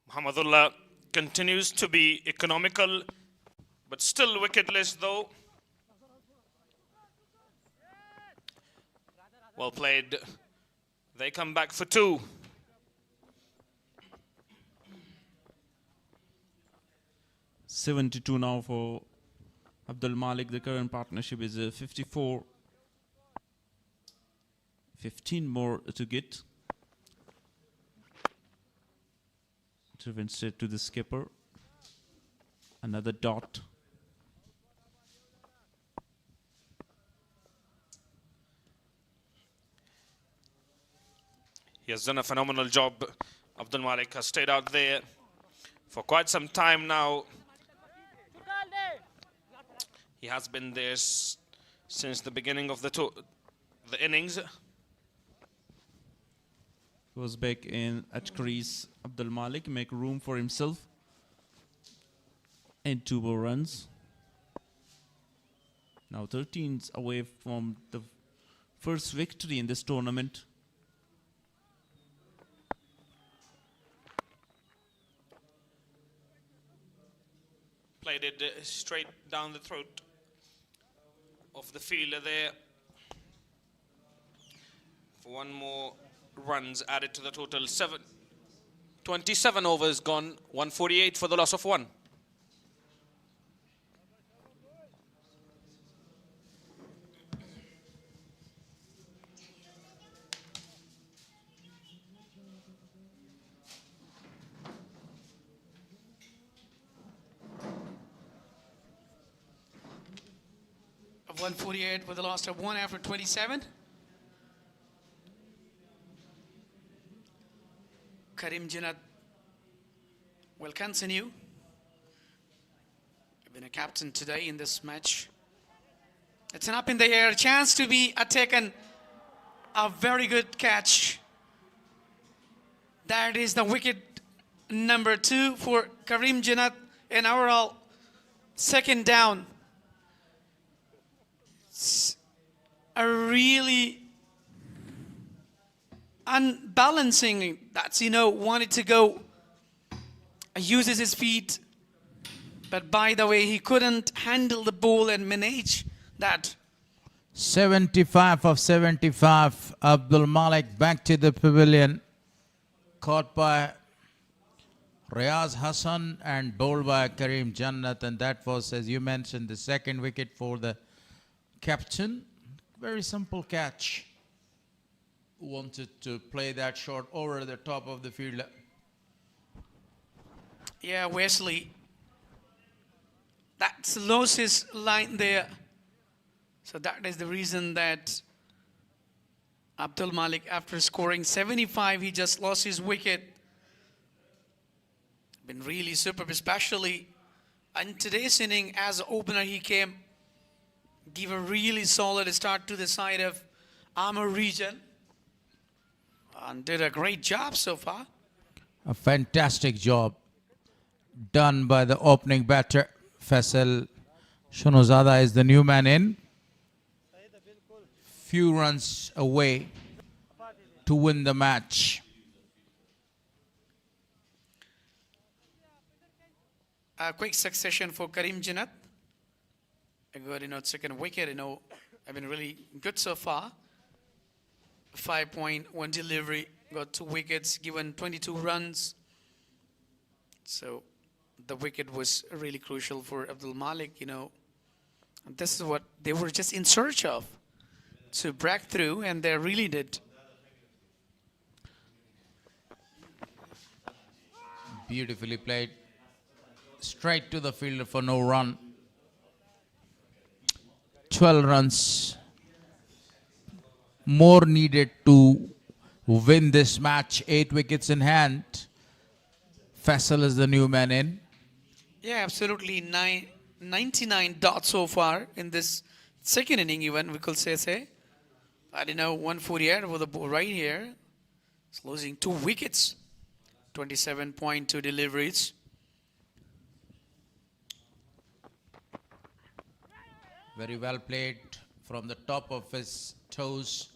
J: Muhammadullah continues to be economical, but still wicketless though. Well played. They come back for 2.
K: .72 now for Abdul Malik. The current partnership is 54. 15 more to get. Driven straight to the skipper. Another dot.
J: He has done a phenomenal job. Abdul Malik has stayed out there for quite some time now. He has been there since the beginning of the innings.
K: Goes back in at crease. Abdul Malik make room for himself. And 2 more runs. Now 13's away from the first victory in this tournament.
J: Played it straight down the throat of the fielder there. For 1 more runs added to the total. 27 overs gone, 148 for the loss of 1.
F: Of 148 with the loss of 1 after 27. Karim Janat will continue. I've been a captain today in this match. It's an up in the air chance to be taken. A very good catch. That is the wicket number 2 for Karim Janat, and overall 2nd down. It's a really unbalancing, that's, wanted to go, uses his feet, but by the way, he couldn't handle the ball and manage that.
E: 75 of 75. Abdul Malik back to the pavilion. Caught by Riaz Hassan and bowled by Karim Jannat, and that was, as you mentioned, the 2nd wicket for the captain. Very simple catch. Wanted to play that shot over the top of the fielder.
F: Yeah, Wesley. That's lost his line there. So that is the reason that Abdul Malik, after scoring 75, he just lost his wicket. Been really superb, especially in today's inning as opener. He came, give a really solid start to the side of Amar region, and did a great job so far.
E: A fantastic job done by the opening batter. Faisal Shunozada is the new man in. Few runs away to win the match.
F: A quick succession for Karim Janat. A good, 2nd wicket. I've been really good so far. 5.1 delivery, got 2 wickets, given 22 runs. So the wicket was really crucial for Abdul Malik, This is what they were just in search of, to break through, and they really did.
E: Beautifully played. Straight to the fielder for no run. 12 runs more needed to win this match. 8 wickets in hand. Faisal is the new man in.
F: Yeah, absolutely. 99 dots so far in this 2nd inning, even, we could say. 148 with the ball right here. It's losing 2 wickets. 27.2 deliveries.
E: Very well played from the top of his toes.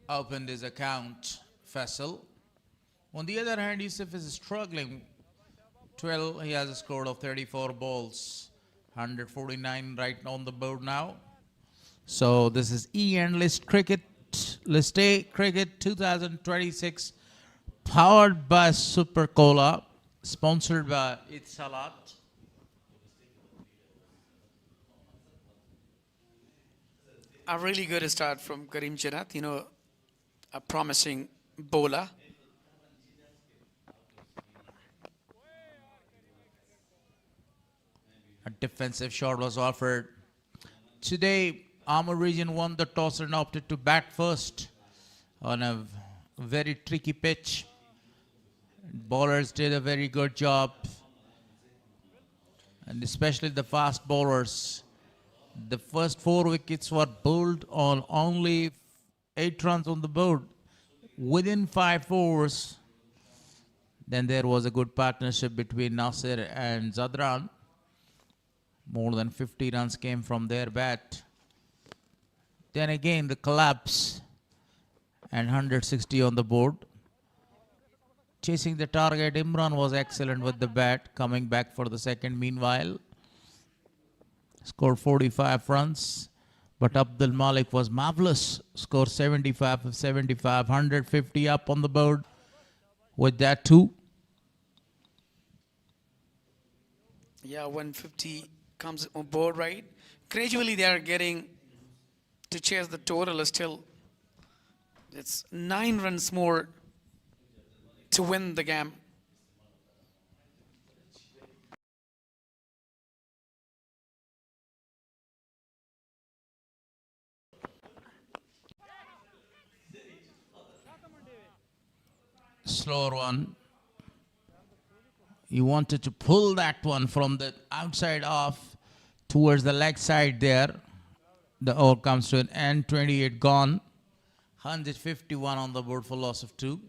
E: Opened his account, Faisal. On the other hand, Yusuf is struggling. 12, he has a score of 34 balls. 149 right on the board now. So this is List Cricket, List A Cricket 2026, powered by Super Cola, sponsored by Itsalat.
F: A really good start from Karim Janat, a promising bowler.
E: A defensive shot was offered. Today, Amar region won the toss and opted to bat first on a very tricky pitch. Bowlers did a very good job, and especially the fast bowlers The first 4 wickets were bowled on only 8 runs on the board. Within 5 overs, then there was a good partnership between Nasir and Zadran. More than 50 runs came from their bat. Then again the collapse and 160 on the board. Chasing the target, Imran was excellent with the bat, coming back for the second meanwhile. Scored 45 runs, but Abdul Malik was marvelous. Scored 75 of 75, 150 up on the board with that too.
F: Yeah, 150 comes on board, right? Gradually they are getting to chase the total still. It's 9 runs more to win the game.
E: Slower one. He wanted to pull that one from the outside off towards the leg side there. The over comes to an end. 28 gone. 151 on the board for loss of 2.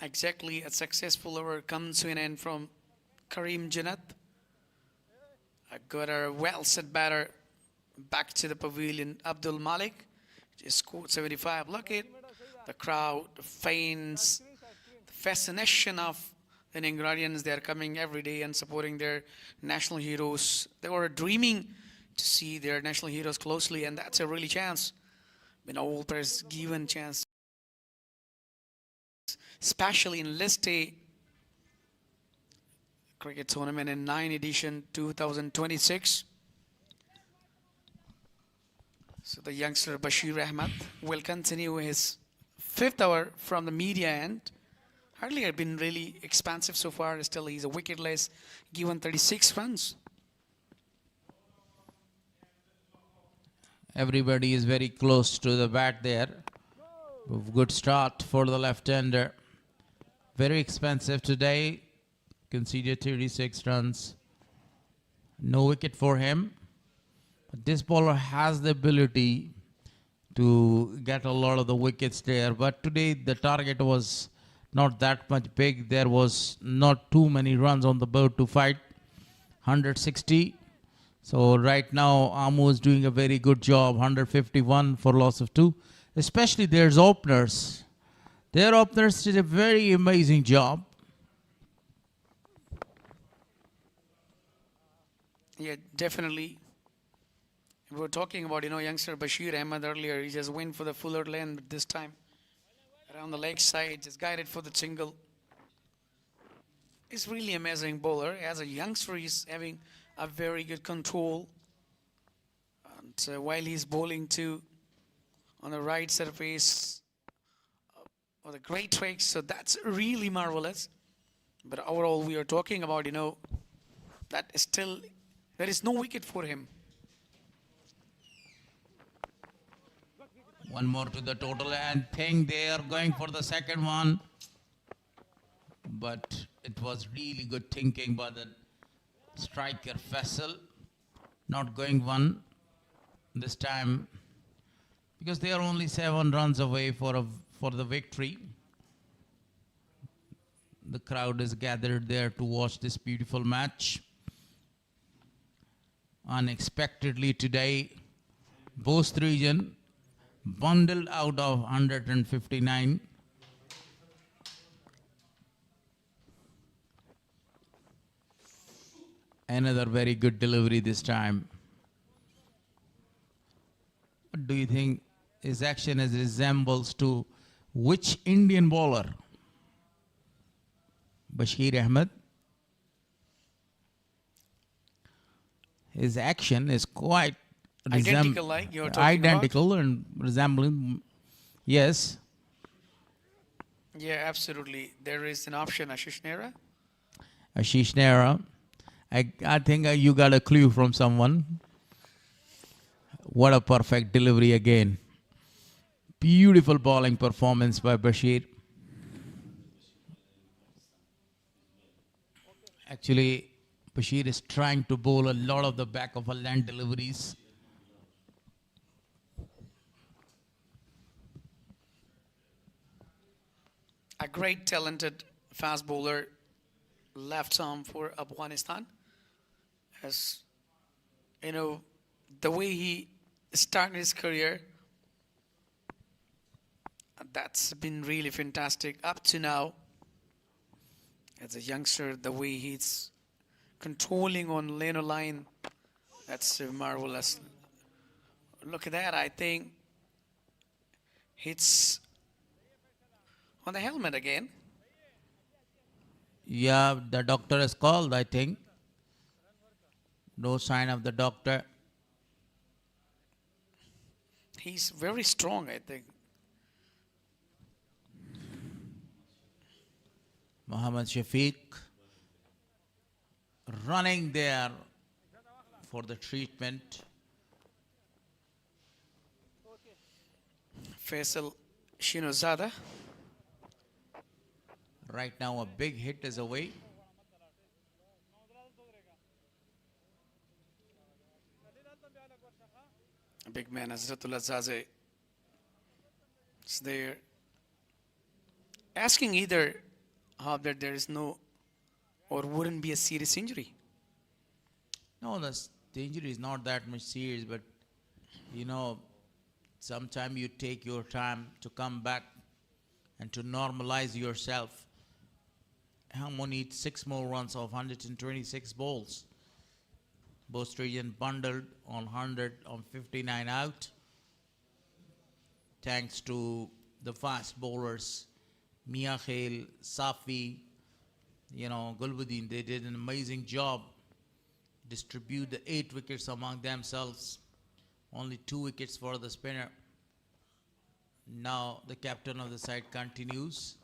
F: Exactly, a successful over comes to an end from Kareem Jannat. A good, well set batter back to the pavilion. Abdul Malik just scored 75. Look at the crowd, the fans, the fascination of the Ningradians. They are coming every day and supporting their national heroes. They were dreaming to see their national heroes closely, and that's a really chance. When all players given chance, especially in List A cricket tournament in 9 edition 2026. So the youngster Bashir Ahmed will continue his 5th over from the media end. Hardly had been really expansive so far. Still, he's a wicketless, given 36 runs.
E: Everybody is very close to the bat there. Good start for the left-hander. Very expensive today. Conceded 36 runs. No wicket for him. But this bowler has the ability to get a lot of the wickets there. But today the target was not that much big. There was not too many runs on the board to fight. 160. So right now Amu is doing a very good job. 151 for loss of 2. Especially their openers. Their openers did a very amazing job.
F: Yeah, definitely. We were talking about, youngster Bashir Ahmed earlier. He just went for the fuller lane, but this time around the leg side, just guided for the single. He's really amazing bowler. As a youngster, he's having a very good control. And while he's bowling too, on the right surface, or the great tricks, so that's really marvelous. But overall, we are talking about, that is still, there is no wicket for him.
E: One more to the total, and think they are going for the second one. But it was really good thinking by the striker Faisal. Not going one this time, because they are only 7 runs away for the victory. The crowd is gathered there to watch this beautiful match. Unexpectedly today, Bost region bundled out of 159. Another very good delivery this time. What do you think his action resembles to which Indian bowler? Bashir Ahmed. His action is quite
F: Identical, like you're talking
E: identical and resembling. Yes.
F: Yeah, absolutely. There is an option, Ashish Nehra.
E: Ashish Nehra. I think you got a clue from someone. What a perfect delivery again. Beautiful bowling performance by Bashir. Actually, Bashir is trying to bowl a lot of the back of a land deliveries.
F: A great talented fast bowler, left arm for Afghanistan. As you know, the way he started his career, that's been really fantastic up to now. As a youngster, the way he's controlling on lane or line, that's marvelous. Look at that, I think hits on the helmet again.
E: Yeah, the doctor has called, I think. No sign of the doctor.
F: He's very strong, I think.
E: Mohammad Shafiq running there for the treatment.
F: Faisal Shinozada.
E: Right now a big hit is away.
F: Big man Azratullah Zaze is there. Asking either how that there is no or wouldn't be a serious injury.
E: No, the injury is not that much serious, but you know, sometimes you take your time to come back and to normalize yourself. Helmo needs 6 more runs of 126 balls. Bost region bundled on 100 on 59 out. Thanks to the fast bowlers, Mia Khail, Safi, Gulbuddin, they did an amazing job. Distribute the 8 wickets among themselves. Only 2 wickets for the spinner. Now the captain of the side continues.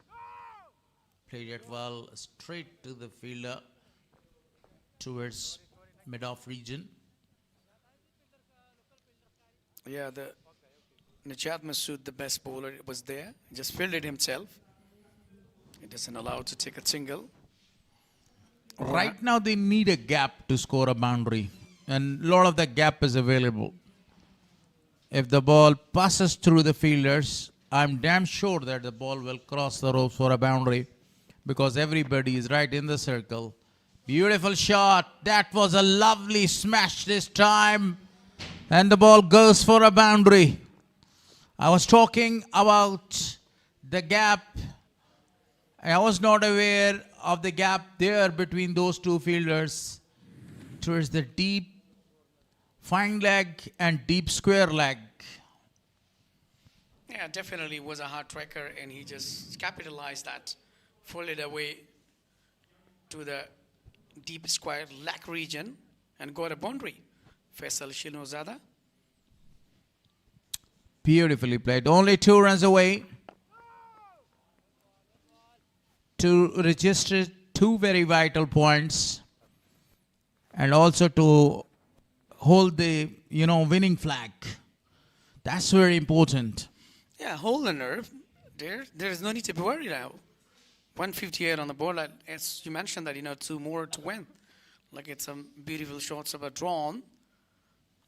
E: Played it well straight to the fielder towards mid-off region.
F: Yeah, the Najat Masood, the best bowler, was there. He just fielded himself. He doesn't allow to take a single.
E: Right now they need a gap to score a boundary, and a lot of that gap is available. If the ball passes through the fielders, I'm damn sure that the ball will cross the ropes for a boundary, because everybody is right in the circle. Beautiful shot. That was a lovely smash this time, and the ball goes for a boundary. I was talking about the gap. I was not aware of the gap there between those 2 fielders towards the deep fine leg and deep square leg.
F: Yeah, definitely was a hard tracker, and he just capitalized that, folded away to the deep square leg region and got a boundary. Faisal Shinozada.
E: Beautifully played. Only 2 runs away to register 2 very vital points, and also to hold the winning flag. That's very important.
F: Yeah, hold the nerve. There is no need to be worried now. 158 on the board. As you mentioned that 2 more to win. Look at some beautiful shots of a drawn.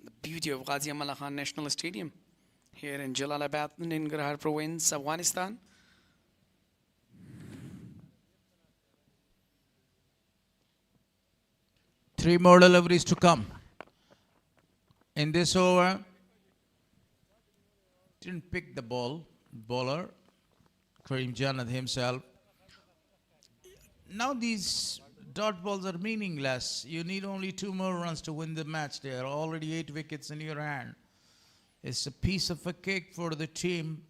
F: The beauty of Ghazi Amal Khan National Stadium here in Jalalabad, Nangarhar province, Afghanistan.
E: Three more deliveries to come. In this over, didn't pick the bowler, Karim Janat himself. Now these dot balls are meaningless. You need only 2 more runs to win the match. There are already 8 wickets in your hand. It's a piece of a cake for the team.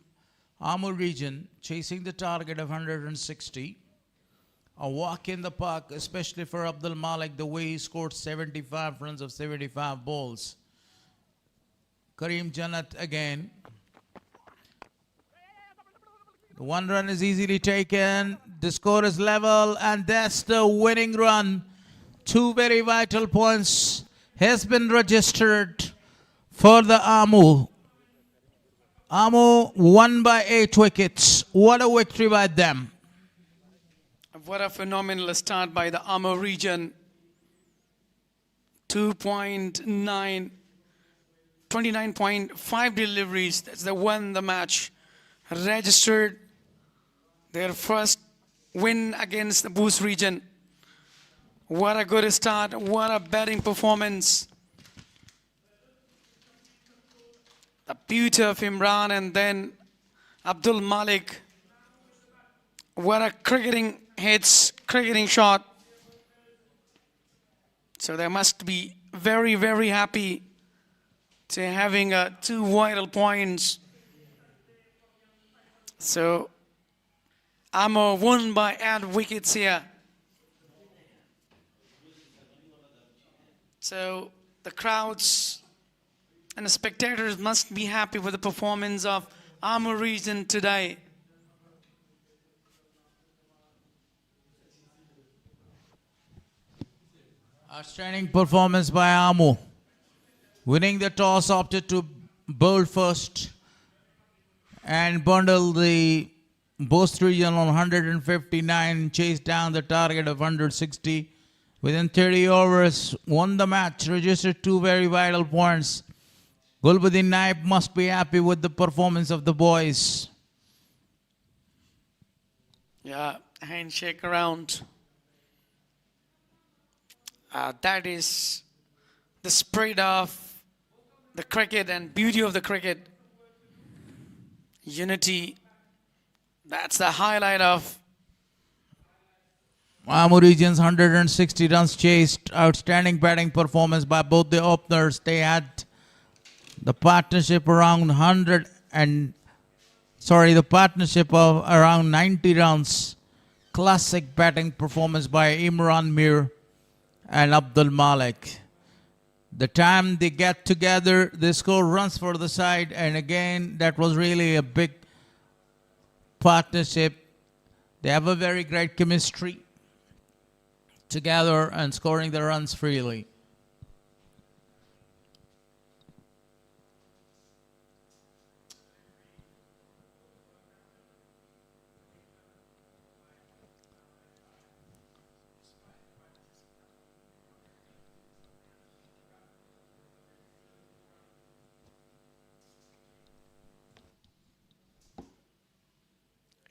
E: Amul region chasing the target of 160. A walk in the park, especially for Abdul Malik, the way he scored 75 runs of 75 balls. Karim Janat again. The 1 run is easily taken. The score is level, and that's the winning run. 2 very vital points has been registered for the Amu. Amu won by 8 wickets. What a victory by them.
F: What a phenomenal start by the Amur region. 2.9, 29.5 deliveries. That's the one the match registered their first win against the Bost region. What a good start. What a batting performance. The beauty of Imran and then Abdul Malik. What a cricketing shot. So they must be very, very happy to having 2 vital points. So Ammo won by 8 wickets here. So the crowds and the spectators must be happy with the performance of Ammo region today.
E: Outstanding performance by Amu. Winning the toss, opted to bowl first and bundle the Bost region on 159, chased down the target of 160. Within 30 overs, won the match, registered 2 very vital points. Gulbuddin Naib must be happy with the performance of the boys.
F: Yeah, handshake around. That is the spirit of the cricket and beauty of the cricket. Unity. That's the highlight of
E: Amu region's 160 runs chased. Outstanding batting performance by both the openers. They had the partnership around the partnership of around 90 runs. Classic batting performance by Imran Mir and Abdul Malik. The time they get together, they score runs for the side, and again, that was really a big partnership. They have a very great chemistry together and scoring the runs freely.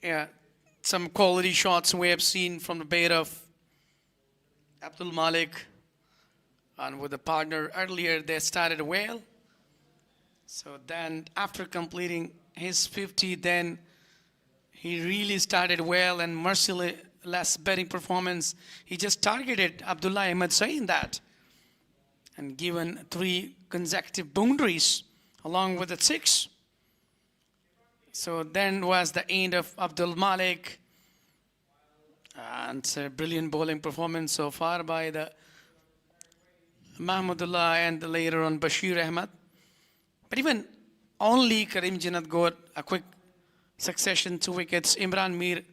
F: Yeah, some quality shots we have seen from the bat of Abdul Malik, and with the partner earlier they started well. So then after completing his 50, then he really started well and merciless batting performance. He just targeted Abdullah Ahmed saying that and given 3 consecutive boundaries along with the 6. So then was the end of Abdul Malik, and a brilliant bowling performance so far by the Mahmudullah and later on Bashir Ahmed. But even only Karim Janat got a quick succession 2 wickets. Imran Mir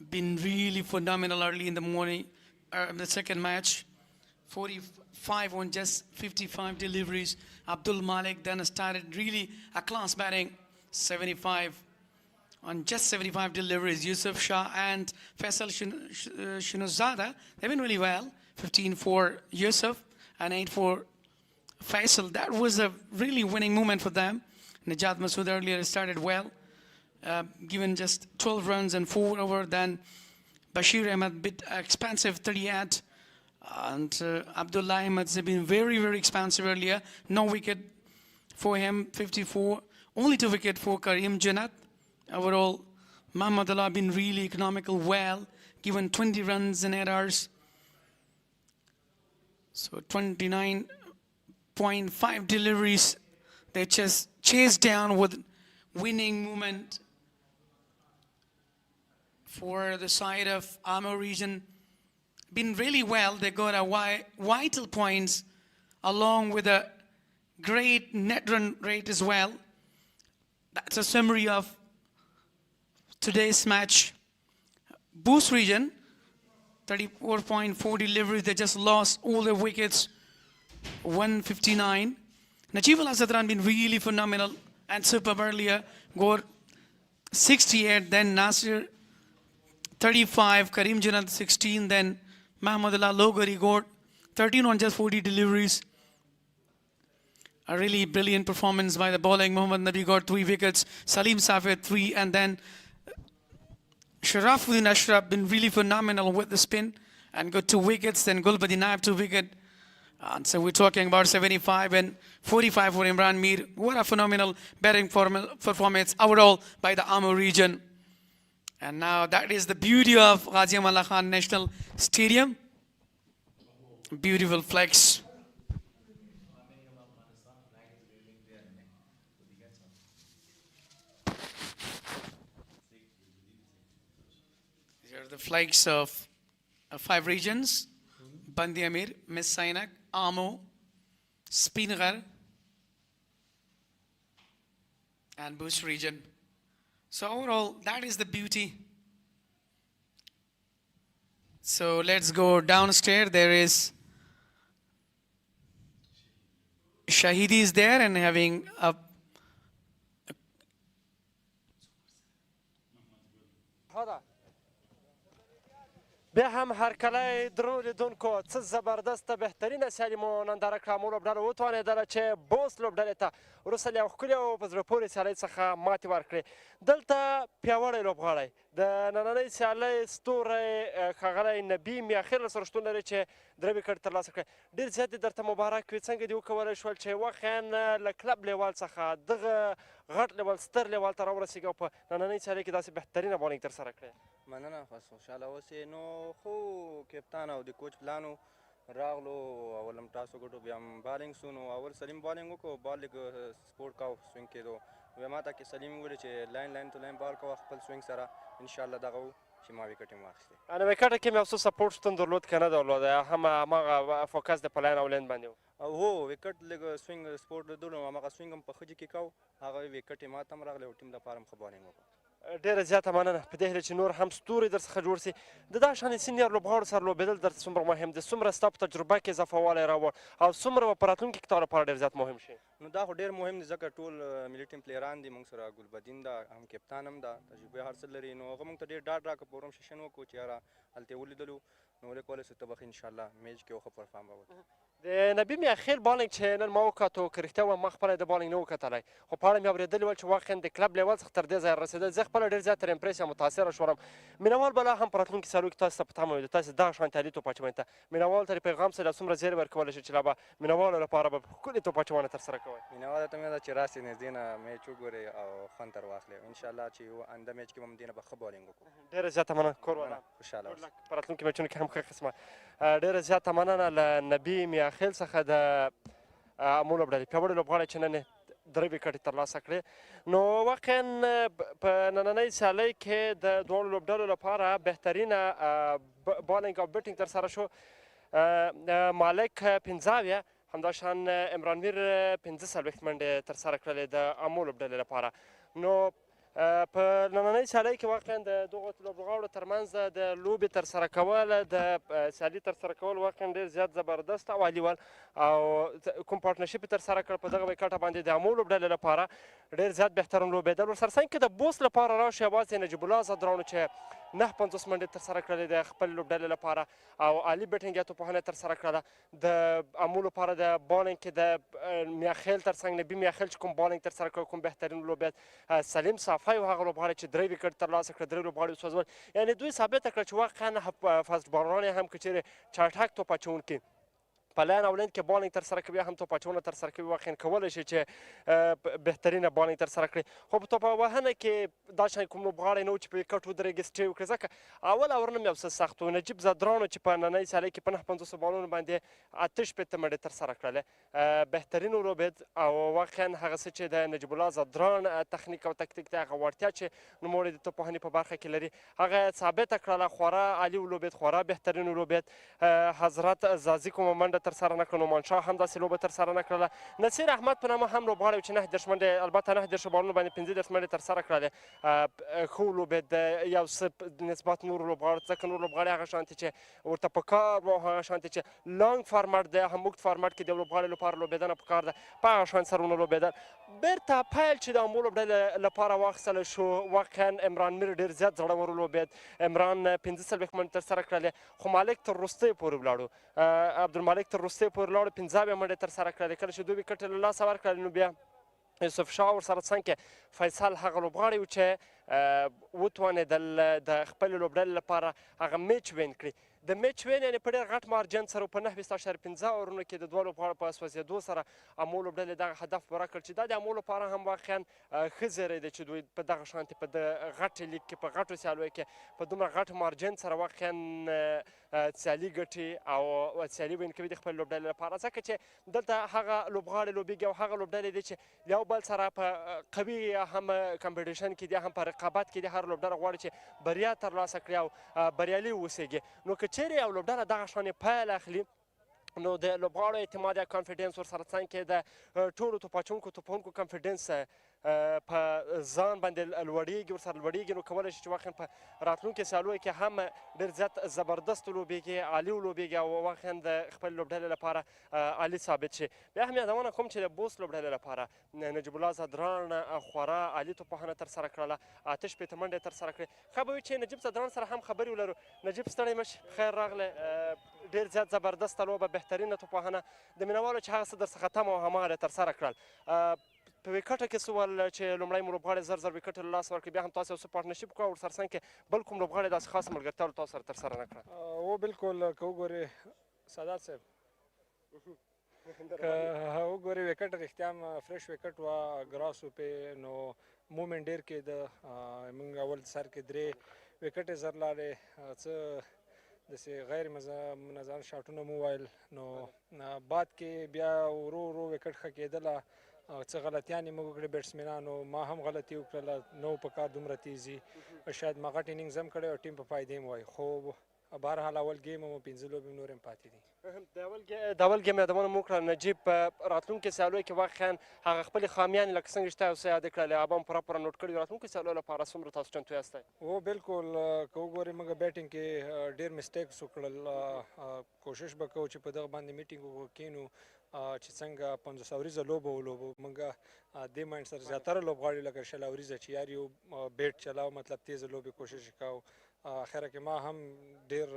F: been really phenomenal early in the morning, the second match. 45 on just 55 deliveries. Abdul Malik then started really a class batting. 75 on just 75 deliveries. Yusuf Shah and Faisal Shinozada, they've been really well. 15 for Yusuf and 8 for Faisal. That was a really winning moment for them. Najat Masood earlier started well, given just 12 runs and 4 over. Then Bashir Ahmed bit expansive, 38. And Abdullah Ahmed has been very, very expansive earlier. No wicket for him, 54. Only 2 wicket for Karim Janat. Overall, Mahmudullah been really economical, well, given 20 runs in 8 hours. So 29.5 deliveries. They just chased down with winning movement for the side of Ammo region. Been really well. They got a vital points along with a great net run rate as well. That's a summary of today's match. Bost region, 34.4 deliveries. They just lost all their wickets, 159. Najib Al-Azadran been really phenomenal and superb earlier. Got 68, then Nasir 35, Karim Janat 16, then Mahmudullah Logari got 13 on just 40 deliveries. A really brilliant performance by the bowling. Mohammad Nabi got 3 wickets. Salim Safed 3, and then Sharafuddin Ashraf been really phenomenal with the spin and got 2 wickets. Then Gulbadi Naib 2 wicket. And so we're talking about 75 and 45 for Imran Mir. What a phenomenal batting performance overall by the Amur region. And now that is the beauty of Ghazi Aman Allah Khan National Stadium. Beautiful flags. These are the flags of 5 regions: Bandi Amir, Miss Sainak, Amo, Spingar, and Bost region. So overall, that is the beauty. So let's go downstairs. There is Shahidi is there and having a
H: بیا هم هرکلی درنو لیدونکو څه زبردسته بهترینه سیالي مو ننداره کړه. مو لوبډله وتوانېدله چې بوست لوبډلې ته وروسته له یو ښکلي او په زړه پورې سیالۍ څخه ماتې ورکړې. دلته پیاوړی لوبغاړی د نننۍ سیالۍ ستوری ښاغلی نبي میاخیل سره شتون لري چې 3 ویکټ ترلاسه کړی. ډېر زیات دې درته مبارک وي. څنګه دې وکولی شول چې واقعا له کلب لیول څخه دغه غټ لیول ستر لیول ته راورسېږي او په نننۍ سیالۍ کې داسې بهترینه بالینګ ترسره کړې؟
I: مننه، خاص خوشحاله اوسئ. نو خو کپتان او د کوچ پلانو راغلو، اول هم تاسو ګټو بیا هم بالینګ سو. نو اول سلیم بالینګ وکړو، بال لږ سپورټ کاو سوینګ کېدو. بیا ما ته کې سلیم وویل چې لاین تو لاین بال کوه خپل سوینګ سره، انشاءالله دغه و چې ما ویکټ یې واخیستې.
H: نو ویکټ کې مې څه سپورټ شتون درلود که نه درلود؟ هماغه فوکس د په لاین او لین باندې و؟
I: هو ویکټ لږ سوینګ سپورټ لیدلو، هماغه سوینګ هم په ښه کې کاو، هغه ویکټ یې ما ته هم راغلی او ټیم لپاره هم ښه بالینګ وکړو.
H: ډېره زیاته مننه. په دې هیله چې نور هم ستوري در څخه جوړ سي. د دا شانې سینیر لوبغاړو سره لوبېدل درته څومره مهم دي؟ څومره ستا په تجربه کې اضافه والی راوړ او څومره به په راتلونکي کې تا لپاره ډېر زیات مهم شي؟
I: نو دا خو ډېر مهم دي ځکه ټول ملي ټیم پلیران دي. موږ سره ګلبدین ده، هم کپتان هم ده، تجربه هر څه لري. نو هغه موږ ته ډېر ډاډ راکړه، پروګرام سیشن وکړو چې یاره هلته یې ولیدلو، نو ولیکولی سو ته به ښه انشاءالله میچ کې ښه پرفارم به وکړو.
H: د نبي میاخیل بالینګ چې نن ما وکتو، که رښتیا ووایم ما خپله د بالینګ نه و کتلی، خو په اړه مې اورېدلي ول چې واقعا د کلب لیول څخه تر دې ځایه رسېدل. زه خپله ډېر زیات تر امپریس یا متاثره شولم. مینوال به لا هم په راتلونکي سیالیو کې تاسو ته په تمه وي د تاسې دغه شانتې عالي توپ اچونې ته. مینوالو ته یې پیغام سره څومره زیری ورکولی شي چې لا به مینوالو لپاره به ښکلې توپ اچونه ترسره کوئ؟
I: مینوالو ته مې ده چې راسئ نږدې نه میچ وګورئ او خوند تر واخلئ. انشاءالله چې آینده میچ کې به هم دې نه به ښه بالینګ وکړو.
H: ډېره زیاته مننه. کور ودان.
I: خوشحاله اوسئ.
H: په راتلونکي میچونو کې هم ښه قسمه. ډېره زیاته مننه له نبي میاخیل څخه د امو لوبډلې پیاوړی لوبغاړی چې نن یې 3 ویکټې ترلاسه کړې. نو واقعا په نننۍ سیالۍ کې د دواړو لوبډلو لپاره بهترینه بالینګ او بیټینګ ترسره شو. مالک 15 همداشان عمران میر 45 منډې ترسره کړلې د امو لوبډلې لپاره. نو په نننۍ سیالۍ کې واقعا د دغو لوبغاړو ترمنځ د لوبې ترسره کول، د سیالي ترسره کول واقعا ډېر زیات زبردست او عالي ول. او کوم پارټنرشپ یې ترسره کړ په دغه ویکټه باندې د امو لوبډلې لپاره ډېر زیات بهترین لوبېدل. ورسره څنګ کې د بوست لپاره راشي یوازې نجیب الله زدرانو چې 950 منډې ترسره کړلې د خپل لوبډلې لپاره او عالي بیټینګ یا توپوهنه ترسره کړله. د امو لپاره د بالینګ کې د میاخیل تر څنګ نبي میاخیل چې کوم بالینګ ترسره کړ، کوم بهترین لوبېد. سلیم صافی و هغه لوبغاړی چې 3 ویکټ ترلاسه کړ، 3 لوبغاړي وسوځول. یعنې دوی ثابته کړه چې واقعا فاست بالران یې هم که چیرې چټک توپ اچوونکي په لاین او لین کې بالینګ ترسره کوي، هم توپ اچونه ترسره کوي، واقعا کولی شي چې بهترینه بالینګ ترسره کړي. خو په توپ وهنه کې دا شان کوم لوبغاړی نه و چې په ویکټ ودرېږي سټې وکړي، ځکه اول اورنم یو څه سخت و. نجیب زدرانو چې په نننۍ سیالۍ کې په 950 بالونو باندې 88 منډې ترسره کړلې، بهترین ولوبېد. او واقعا هغه څه چې د نجیب الله زدران تخنیک او تکتیک دی، هغه وړتیا چې نوموړی د توپوهنې په برخه کې لري، هغه ثابته کړله. خورا عالي ولوبېد، خورا بهترین ولوبېد. حضرت زازي کومه منډه ترسره نه کړه، نعمان شاه هم داسې لوبه ترسره نه کړله. نصیر احمد په نامه هم لوبغاړی چې 9 منډې البته 9 بالونو باندې 15 منډې ترسره کړلې، ښه ولوبېد یو څه نسبت نورو لوبغاړو ځکه نور لوبغاړي هغه شانتې چې ورته په کار و، هغه شانتې چې لانګ فارمټ دی، هم اوږد فارمټ کې د یو لوبغاړي لپاره لوبېدنه په کار ده، په هغه شان سره ونه لوبېدل. بېرته پیل چې د امو لوبډلې لپاره واخیستلی شو، واقعا عمران میر ډېر زیات زړور ولوبېد. عمران 45 منډې ترسره کړلې، خو مالک تر وروستیو پورې ولاړو، عبدالمالک تر وروستیو پورې ولاړو، 15 منډې ترسره کړلې. کله چې 2 ویکټې له لاسه ورکړل نو بیا یوسف شاه ورسره څنګ کې فیصل هغه لوبغاړی و چې وتوانېدل د خپلې لوبډلې لپاره هغه میچ وین کړي. د میچ وین یعنې په ډېر غټ مارجن سره په 9.15 اورونو کې د دوه لوبغاړو په سوځېدو سره امو لوبډلې دغه هدف پوره کړ چې دا د امو لپاره هم واقعا ښه زیری دی چې دوی په دغه شانتې په د غټې لیګ کې په غټو سیالیو کې په دومره غټ مارجن سره واقعا سیالي ګټي او سیالي وین کوي د خپل لوبډلې لپاره، ځکه چې دلته هغه لوبغاړي لوبېږي او هغه لوبډلې دي چې یو بل سره په قوي هم کمپټیشن کې دي، هم په رقابت کې دي. هر لوبډله غواړي چې بریا ترلاسه کړي او بریالي واوسېږي. نو که چیرې یو لوبډله دغه شانې پیل اخلي نو د لوبغاړو اعتماد یا کانفیډنس ورسره څنګ کې د ټولو توپونکو کانفیډنس په ځان باندې لوړېږي، ورسره لوړېږي، نو کولی شي چې واقعا په راتلونکي سیالیو کې هم ډېر زیات زبردست ولوبېږي، عالي ولوبېږي او واقعا د خپل لوبډلې لپاره عالي ثابت شي. بیا هم یادونه کوم چې د بوست لوبډلې لپاره نجیب الله زدران خورا عالي توپوهنه ترسره کړله، 8 منډې ترسره کړې. ښه به وي چې نجیب زدران سره هم خبرې ولرو. نجیب ستړی مه شي، خیر راغلی، ډېر زیات زبردسته لوبه، بهترینه توپوهنه، د مینوالو چې هغه څه درڅخه تمه او هماغه ترسره کړل. په ویکټه کې څه ول چې لومړی مو لوبغاړی زر ویکټ له لاسه ورکړي، بیا هم تاسو یو څه پارټنرشپ وکړه، ورسره څنګ کې بل کوم لوبغاړی داسې خاصه ملګرتیا تاسو سره ترسره نه کړه؟
L: و بالکل که وګورې سادات صاحب که وګورې ویکټ رښتیا هم فرش ویکټ وه، ګراس و پې، نو مومنټ ډېر کېده. موږ اول سر کې 3 ویکټې زر لاړې، څه داسې غیر منظم شاټونه مو وویل، نو بعد کې بیا ورو ورو ویکټ ښه کېدله، څه غلطیانې موږ وکړې بیټسمینانو، ما هم غلطي وکړله، نو په کار دومره تیزي، شاید ما غټ انینګز هم کړی او ټیم په فایدې هم وای، خو بهرحال اول ګیم مو 15 لوبې نور هم پاتې دي.
H: د اول ګیم یادونه مو وکړه. نجیب په راتلونکي سیالیو کې واقعا هغه خپلې خامیانې لکه څنګه چې تاسو یادې کړلې هغه هم پوره نوټ کړي. راتلونکي سیالیو لپاره څومره تاسو چمتو یاستئ؟
L: و بالکل که وګورې موږ بیټینګ کې ډېر مسټیکس وکړل، کوشش به کوو چې په دغه باندې میټینګ وکینو چې څنګه 50 اوریزه لوبه ولوبو. موږ دې مایند سره زیاتره لوبغاړي لکه 60 اوریزه چې یار یو بیټ چلاو، مطلب تیزه لوبې کوشش وکړو. اخره کې ما هم ډېر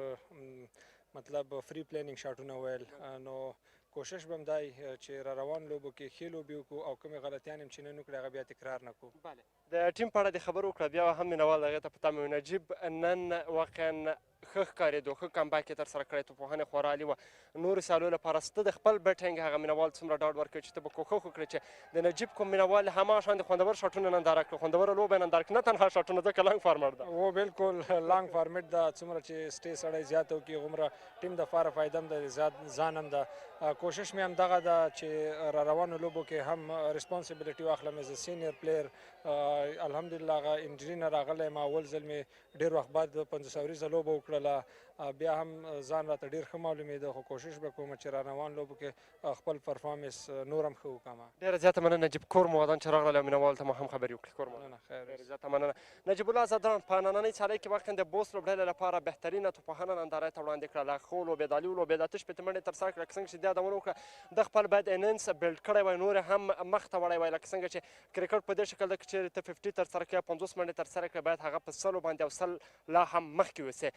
L: مطلب فری پلینینګ شاټونه ویل، نو کوشش به هم دی چې را روان لوبو کې ښې لوبې وکړو او کومې غلطیانې هم چې نن وکړې هغه بیا تکرار نه کړو.
H: د ټیم په اړه دې خبرې وکړه، بیا هم مینوال هغې ته په تمه وي. نجیب نن واقعا ښه ښکارېدو، ښه کمبیک یې ترسره کړی، توپوهنې خورا عالي وه. نورو سیالیو لپاره ته د خپل بیټینګ هغه مینوال څومره ډاډ ورکوي چې ته به کوښښ وکړې چې د نجیب کوم مینوال هماغه شان د خوندور شاټونه ننداره کړي، خوندوره لوبه یې ننداره کړي، نه تنها شاټونه ځکه لانګ فارمټ ده.
L: و بالکل لانګ فارمټ ده، څومره چې سټې سړی زیات وکړي هغومره ټیم دپاره فایده هم ده، ځان هم ده. کوشش مې هم دغه ده چې را روانو لوبو کې هم ریسپانسبلیټي واخلم ایز ا سینیر پلیر. الحمدلله هغه انجري نه راغلی یم، اول ځل مې ډېر وخت بعد 50 اوریزه لوبه وکړله، بیا هم ځان راته ډېر ښه معلومېده، خو کوشش به کوم چې را روان لوبو کې خپل پرفارمنس نور هم ښه وکړم.
H: ډېره زیاته مننه نجیب، کور مو ودان چې راغلی او مینوالو ته مو هم خبرې وکړې. کور مو ډېره زیاته مننه. نجیب الله زدران په نننۍ سیالۍ کې واقعا د بوست لوبډلې لپاره بهترینه توپوهنه نندارې ته وړاندې کړله، ښه ولوبېد، عالي ولوبېد، 8 منډې ترسره کړه. لکه څنګه چې دې یادونه وکړه د خپل باید انینس بلډ کړی وای، نور هم مخ ته وړی وای، لکه څنګه چې کرکټ په دې شکل ده که چېرې ته 50 ترسره کړې 50 منډې ترسره کړې، باید هغه په 100 باندې او 100 لا هم مخکې اوسې.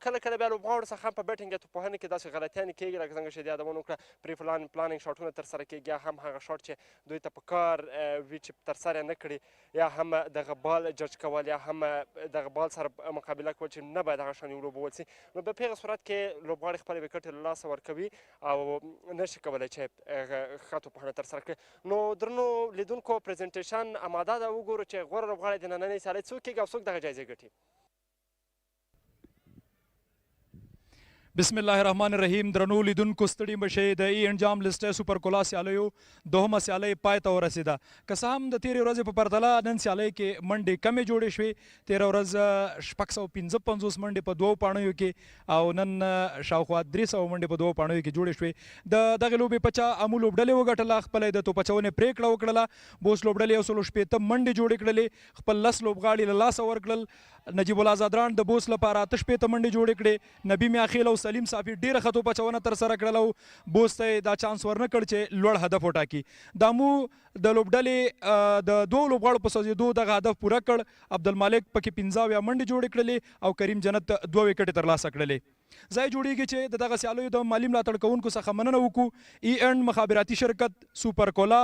H: کله کله بیا لوبغاړو څخه هم په بیټینګ یا توپوهنې کې داسې غلطیانې کېږي، لکه څنګه چې دې یادونه وکړه پري پلانینګ شاټونه ترسره کېږي، یا هم هغه شاټ چې دوی ته په کار وي چې ترسره یې نه کړي، یا هم دغه بال جج کول، یا هم دغه بال سره مقابله کول چې نه باید هغه شان ولوبول سي. نو په هغه صورت کې لوبغاړي خپلې ویکټې له لاسه ورکوي او نشي کولی چې ښه توپوهنه ترسره کړي. نو درنو لیدونکو پریزنټیشن اماده ده، وګورو چې غوره لوبغاړی د نننۍ سیالۍ څوک کېږي او څوک دغه جایزې ګټي.
M: بسم الله الرحمن الرحیم. درنو لیدونکو ستړي مشئ. د ای انجام لسټه سوپر کولا سیالیو دوهمه سیالۍ پای ته ورسېده. که څه هم د تېرې ورځې په پرتله نن سیالۍ کې منډې کمې جوړې شوې. تېره ورځ 655 منډې په دوو پاڼیو کې او نن شاوخوا 300 منډې په دوو پاڼیو کې جوړې شوې. د دغې لوبې په چا امو لوبډلې وګټله، خپله یې د توپچونې پرېکړه وکړله. بوس لوبډلې 160 منډې جوړې کړلې، خپل 10 لوبغاړي له لاسه ورکړل. نجیب الله زادران د بوس لپاره 8 منډې جوړې کړې. نبی میاخیل او سلیم صافي ډیره ښه توپچونه ترسره کړله او بوس ته یې دا چانس ورنه کړ چې لوړ هدف وټاکي. د امو د لوبډلې د دوو لوبغاړو په سوځېدو دغه هدف پوره کړ. عبدالمالک پکې 15 منډې جوړې کړلې او کریم جنت 2 وکټې ترلاسه کړلې. ځای جوړیږي چې د دغه سیالیو د مالي ملاتړ کوونکو څخه مننه وکړو. ای اینډ مخابراتي شرکت، سوپر کولا،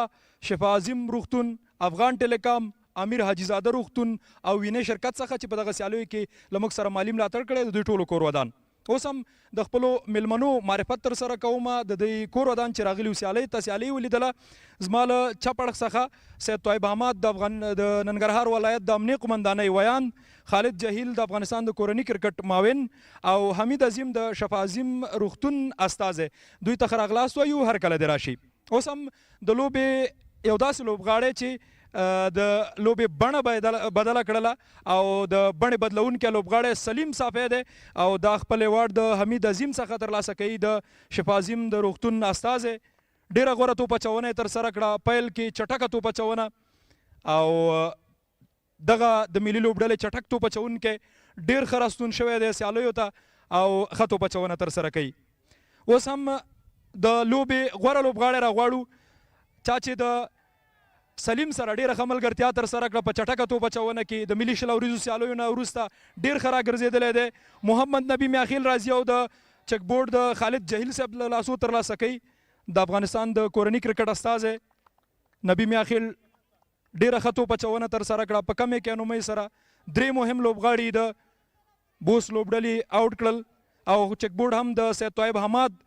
M: شفا عظیم روغتون، افغان ټیلیکام، امیر حاجي زاده روغتون او وینې شرکت څخه چې په دغه سیالیو کې له موږ سره مالي ملاتړ کړی د دوی ټولو کور ودان. اوس هم د خپلو میلمنو معرفت ترسره کومه. د دوی کور ودان چې راغلي سیالۍ ته سیالۍ ولیدله. زما له چپ اړخ څخه سید طیب احمد د ننګرهار ولایت د امنیې قمندانۍ ویان، خالد جهیل د افغانستان د کورني کرکټ معاون او حمید عظیم د شفا عظیم روغتون استازی. دوی ته ښه راغلاست وایو، هر کله دې راشي. اوس هم د لوبې یو داسې لوبغاړی چې د لوبې بڼه بدله کړله او د بڼې بدلونکی لوبغاړی سلیم صافی دی او دا خپل ایوارډ د حمید عظیم څخه ترلاسه کوي، د شفا عظیم د روغتون استازی. ډیره غوره توپچونه یې ترسره کړه، پیل کې چټکه توپچونه او دغه د ملي لوبډلې چټک توپچونکی ډیر ښه راستون شوی دی سیالیو ته او ښه توپچونه ترسره کوي. اوس هم د لوبې غوره لوبغاړی راغواړو، چا چې د سلیم سره ډیره ښه ملګرتیا ترسره کړه په چټکه توپچونه کې. د ملي شل اوریزو سیالیو نه وروسته ډیر ښه راګرځېدلی دی. محمد نبی میاخیل راځي او د چک بورډ د خالد جهیل صاحب له لاسو ترلاسه کوي. د افغانستان د کورني کرکټ استازی نبی میاخیل ډیره ښه توپچونه ترسره کړه. په کمې اکانومۍ سره 3 مهم لوبغاړي د بوس لوبډلې آوټ کړل او چک بورډ هم د سید طیب احمد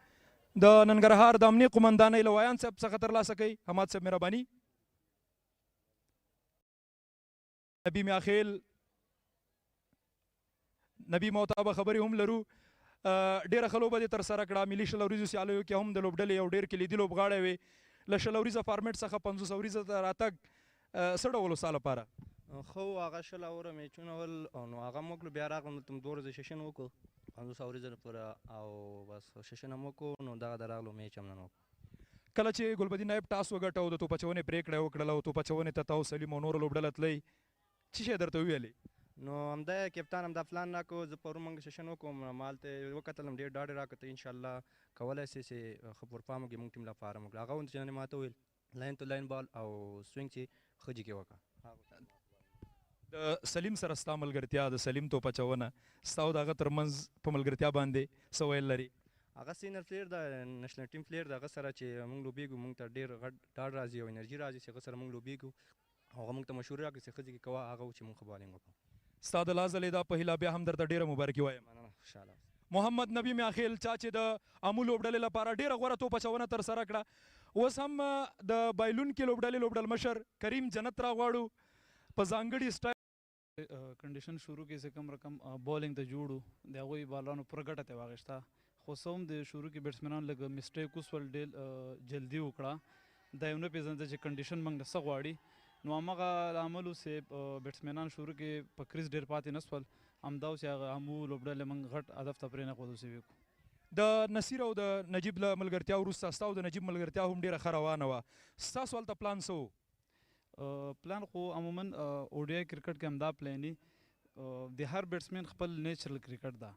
M: د ننګرهار د امنیې قمندانۍ له ویان صاحب څخه ترلاسه کوي. حماد صاحب مهرباني. نبی میاخیل، نبی موتابه خبرې هم لرو. ډیره ښه لوبه دې ترسره کړه. ملي شل اوریزو سیالیو کې هم د لوبډلې یو ډیر کلیدي لوبغاړی وي. له شل اوریزه فارمیټ څخه 50 اوریزه ته راتګ څه ډول ستا لپاره؟
I: خو هغه شل اوره میچونه ول نو هغه موږ بیا راغلم دلته موږ 2 ورځې سیشن وکړو 50 اوریزه لپاره او بس سیشن هم وکړو نو دغه د راغلو میچ هم نن وکړو.
M: کله چې ګلبدین نایب ټاس وګټه او د توپچونې پرېکړه وکړله او توپچونې ته تا او سلیم او نور لوبډله تلئ، څه شی درته وویلې؟
I: نو همدا کپتان همدا پلان راکړو. زه پرون موږ سیشن وکړم، مالته وکتلم ډېر ډاډ یې راکړ ته انشاءالله کولی سې چې ښه پرفارم وکړې موږ ټیم له فارم وکړه. هغه ونته چې نن یې ماته وویل لاین تو لاین بال او سوینګ چې ښه جګې وکړه.
M: د سلیم سره ستا ملګرتیا، د سلیم توپچونه ستا او د هغه ترمنځ په ملګرتیا باندې څه ویل لري؟
I: هغه سینر پلیر د نېشنل ټیم پلیر د هغه سره چې موږ لوبېږو موږ ته ډېر غټ ډاډ راځي او انرژي راځي چې هغه سره موږ لوبېږو. هغه موږ ته مشورې راکړي چې ښه ځای کې کوه، هغه و چې موږ ښه بالینګ وکړو.
M: ستا د لازلې دا په هیله بیا هم درته ډېره مبارکي وایم.
I: انشاءالله.
M: محمد نبی میاخیل، چا چې د امو لوبډلې لپاره ډېره غوره توپچونه ترسره کړه. اوس هم د بایلونکي لوبډلې لوبډل مشر کریم جنت راغواړو په ځانګړي سټایل
N: کنډیشن شروع کې چې کم رقم بالینګ ته جوړو د هغوی بالانو پوره ګټه ترې واخیسته، خو څه هم د شروع کې بیټسمنان لږ مسټیک وسول، ډېر جلدي وکړه. دا یې ونه پېژنده چې کنډیشن موږ نه څه غواړي. نو همغه له امله چې بیټسمنان شروع کې په کریز ډېر پاتې نه سول، همدا اوس هغه امو لوبډلې موږ غټ هدف ته پرې نه ښودو چې وکړو.
M: د نصیر او د نجیب له ملګرتیا وروسته ستا او د نجیب ملګرتیا هم ډېره ښه روانه وه. ستاسو هلته پلان څه و؟
N: پلان خو عموما اوډیای کرکټ کې همدا پلاني د هر بیټسمین خپل نیچرل کرکټ ده.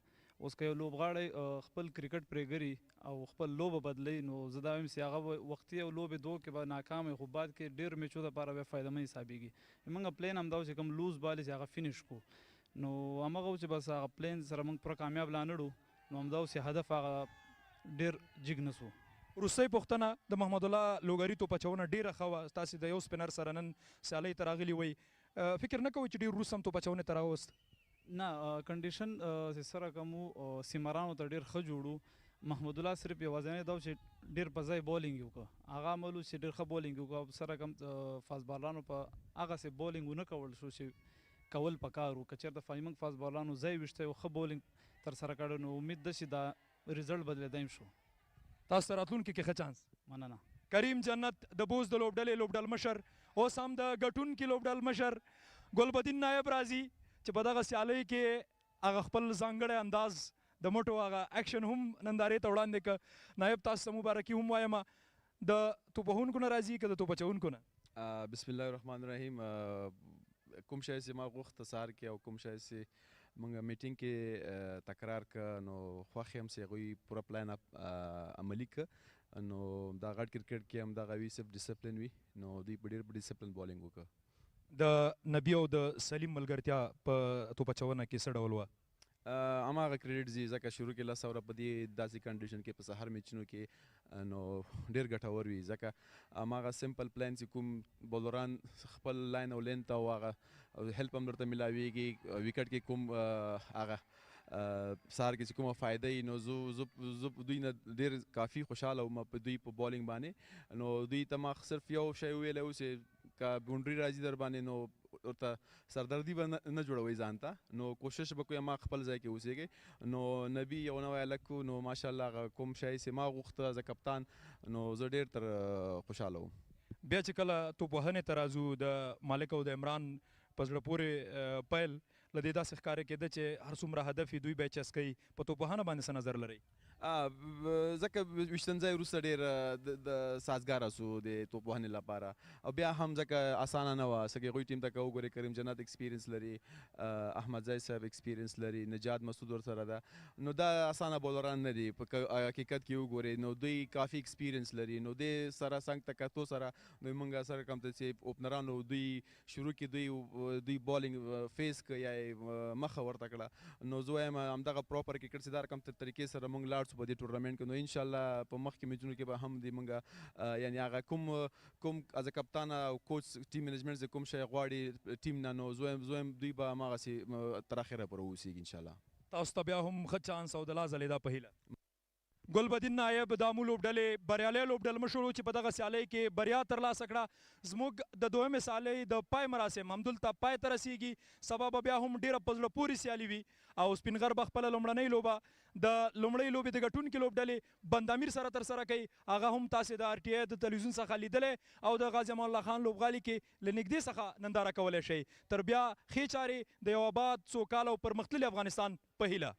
N: اوس که یو لوبغاړی خپل کرکټ پرېږدي او خپل لوبه بدلوي نو زه دا وایم چې هغه وختي او لوبې دوه کې به ناکام وي، خو بعد کې ډېر میچو دپاره بیا فایدهمند حسابېږي. موږ پلین همدا و چې کوم لوز بال چې هغه فینش کړو، نو همغه و چې بس هغه پلین سره موږ پوره کامیاب لا نه ډو، نو همدا و چې هدف هغه ډېر جګ نه سو.
M: وروستۍ پوښتنه، د محمد الله لوګري توپچونه ډېره ښه وه، تاسې د یو سپینر سره نن سیالۍ ته راغلي وئ، فکر نه کوئ چې ډېر وروسته هم توپچونې ته راوست؟
N: نه، کنډیشن چې سره کوم سیمرانو ته ډېر ښه جوړو. محمد الله صرف یوازینی دا چې ډېر په ځای بالینګ یې وکړه، هغه عمل چې ډېر ښه بالینګ یې وکړه. سره کوم فاست بالرانو په هغسې بالینګ ونه کول شو چې کول پکار و. که چېرته موږ فاست بالرانو ځای ویشتی او ښه بالینګ ترسره کړی نو امید ده چې دا ریزلټ بدلېدایم شو.
M: تاسو ته راتلونکي کې ښه چانس.
N: مننه.
M: کریم جنت د بوس د لوبډلې لوبډل مشر، اوس هم د ګټونکي لوبډل مشر ګلبدین نایب راځي چې په دغه سیالۍ کې هغه خپل ځانګړی انداز د موټو هغه اکشن هم نندارې ته وړاندې که. نایب تاسو ته مبارکي هم وایم. د توپ وهونکو نه راځي که د توپ اچوونکو نه؟
O: بسم الله الرحمن الرحیم. کوم شی چې ما غوښته سهار کې او کوم شی چې موږ میټینګ کې تکرار که نو خوښ یم چې هغوی پوره پلان عملي که. نو دا غټ کرکټ کې هم دغه وي صرف ډسپلین وي، نو دوی په ډېر ډسپلین بالینګ وکړه.
M: د نبي او د سلیم ملګرتیا په توپ اچونه کې څه ډول وه؟
O: هماغه کریډټ ځي ځکه شروع کې 10 اوره په دې داسې کنډیشن کې په سهار میچونو کې نو ډېر ګټور وي، ځکه هماغه سمپل پلان چې کوم بولران خپل لاین او لین ته او هغه هیلپ هم درته میلاویږي، ویکټ کې کوم هغه سهار کې چې کومه فایده وي نو زه دوی نه ډېر کافي خوشحاله وم په دوی په بالینګ باندې. نو دوی ته ما صرف یو شی ویلی و چې که باونډري راځي در باندې نو ورته سردردي به نه جوړوئ ځان ته، نو کوشش به کوئ ما خپل ځای کې اوسېږئ. نو نبي یو نوی هلک و، نو ماشاءالله هغه کوم شی چې ما غوښته ایز کپتان نو زه ډېر تر خوشحاله وم.
M: بیا چې کله توپ وهنې ته راځو د مالک او د عمران په زړه پورې پیل له دې داسې ښکاره کېده چې هر څومره هدف یې دوی به یې چسکوي. په توپ وهنه باندې څه نظر لرئ؟
O: ځکه ویشتم ځای وروسته ډېر د سازګاره سو د توپ وهنې لپاره، او بیا هم ځکه اسانه نه وه. ځکه هغوی ټیم ته که وګورئ کریم جنت ایکسپیرینس لري، احمدزی صاحب ایکسپیرینس لري، نجات مسعود ورسره ده، نو دا اسانه بولران نه دي. په حقیقت کې وګورئ نو دوی کافي ایکسپیرینس لري، نو دې سره څنګ ته کتو سره نو موږ سره کوم ته چې اوپنرانو دوی شروع کې دوی بالینګ فیس که یا مخه ورته کړه. نو زه وایم همدغه پراپر کرکټ چې دا رقم طریقې سره موږ لاړ په دې ټورنمنټ کې، نو انشاءالله په مخکې میچونو کې به هم د موږ یعنې هغه کوم از کپتان او کوچ ټیم منیجمنټ چې کوم شی غواړي ټیم نه، نو زه وایم دوی به هماغسې تر اخره پورې واوسېږي انشاءالله.
M: تاسو ته بیا هم ښه چانس او د لا ځلې دا په هیله. ګلبدین نایب د امو لوبډلې بریالی لوبډل مشر و چې په دغه سیالۍ کې بریا ترلاسه کړه. زموږ د دویمې سیالۍ د پای مراسم همدلته پای ته رسیږي. سبا به بیا هم ډېره په زړه پورې سیالي وي او سپین غر به خپله لومړنۍ لوبه د لومړۍ لوبې د ګټونکي لوبډلې بندامیر سره ترسره کوي. هغه هم تاسې د آر ټي آی د تلویزیون څخه لیدلی او د غازي امان الله خان لوبغالي کې له نږدې څخه ننداره کولی شئ. تر بیا ښې چارې د یو آباد سوکاله او پرمختللي افغانستان په هیله.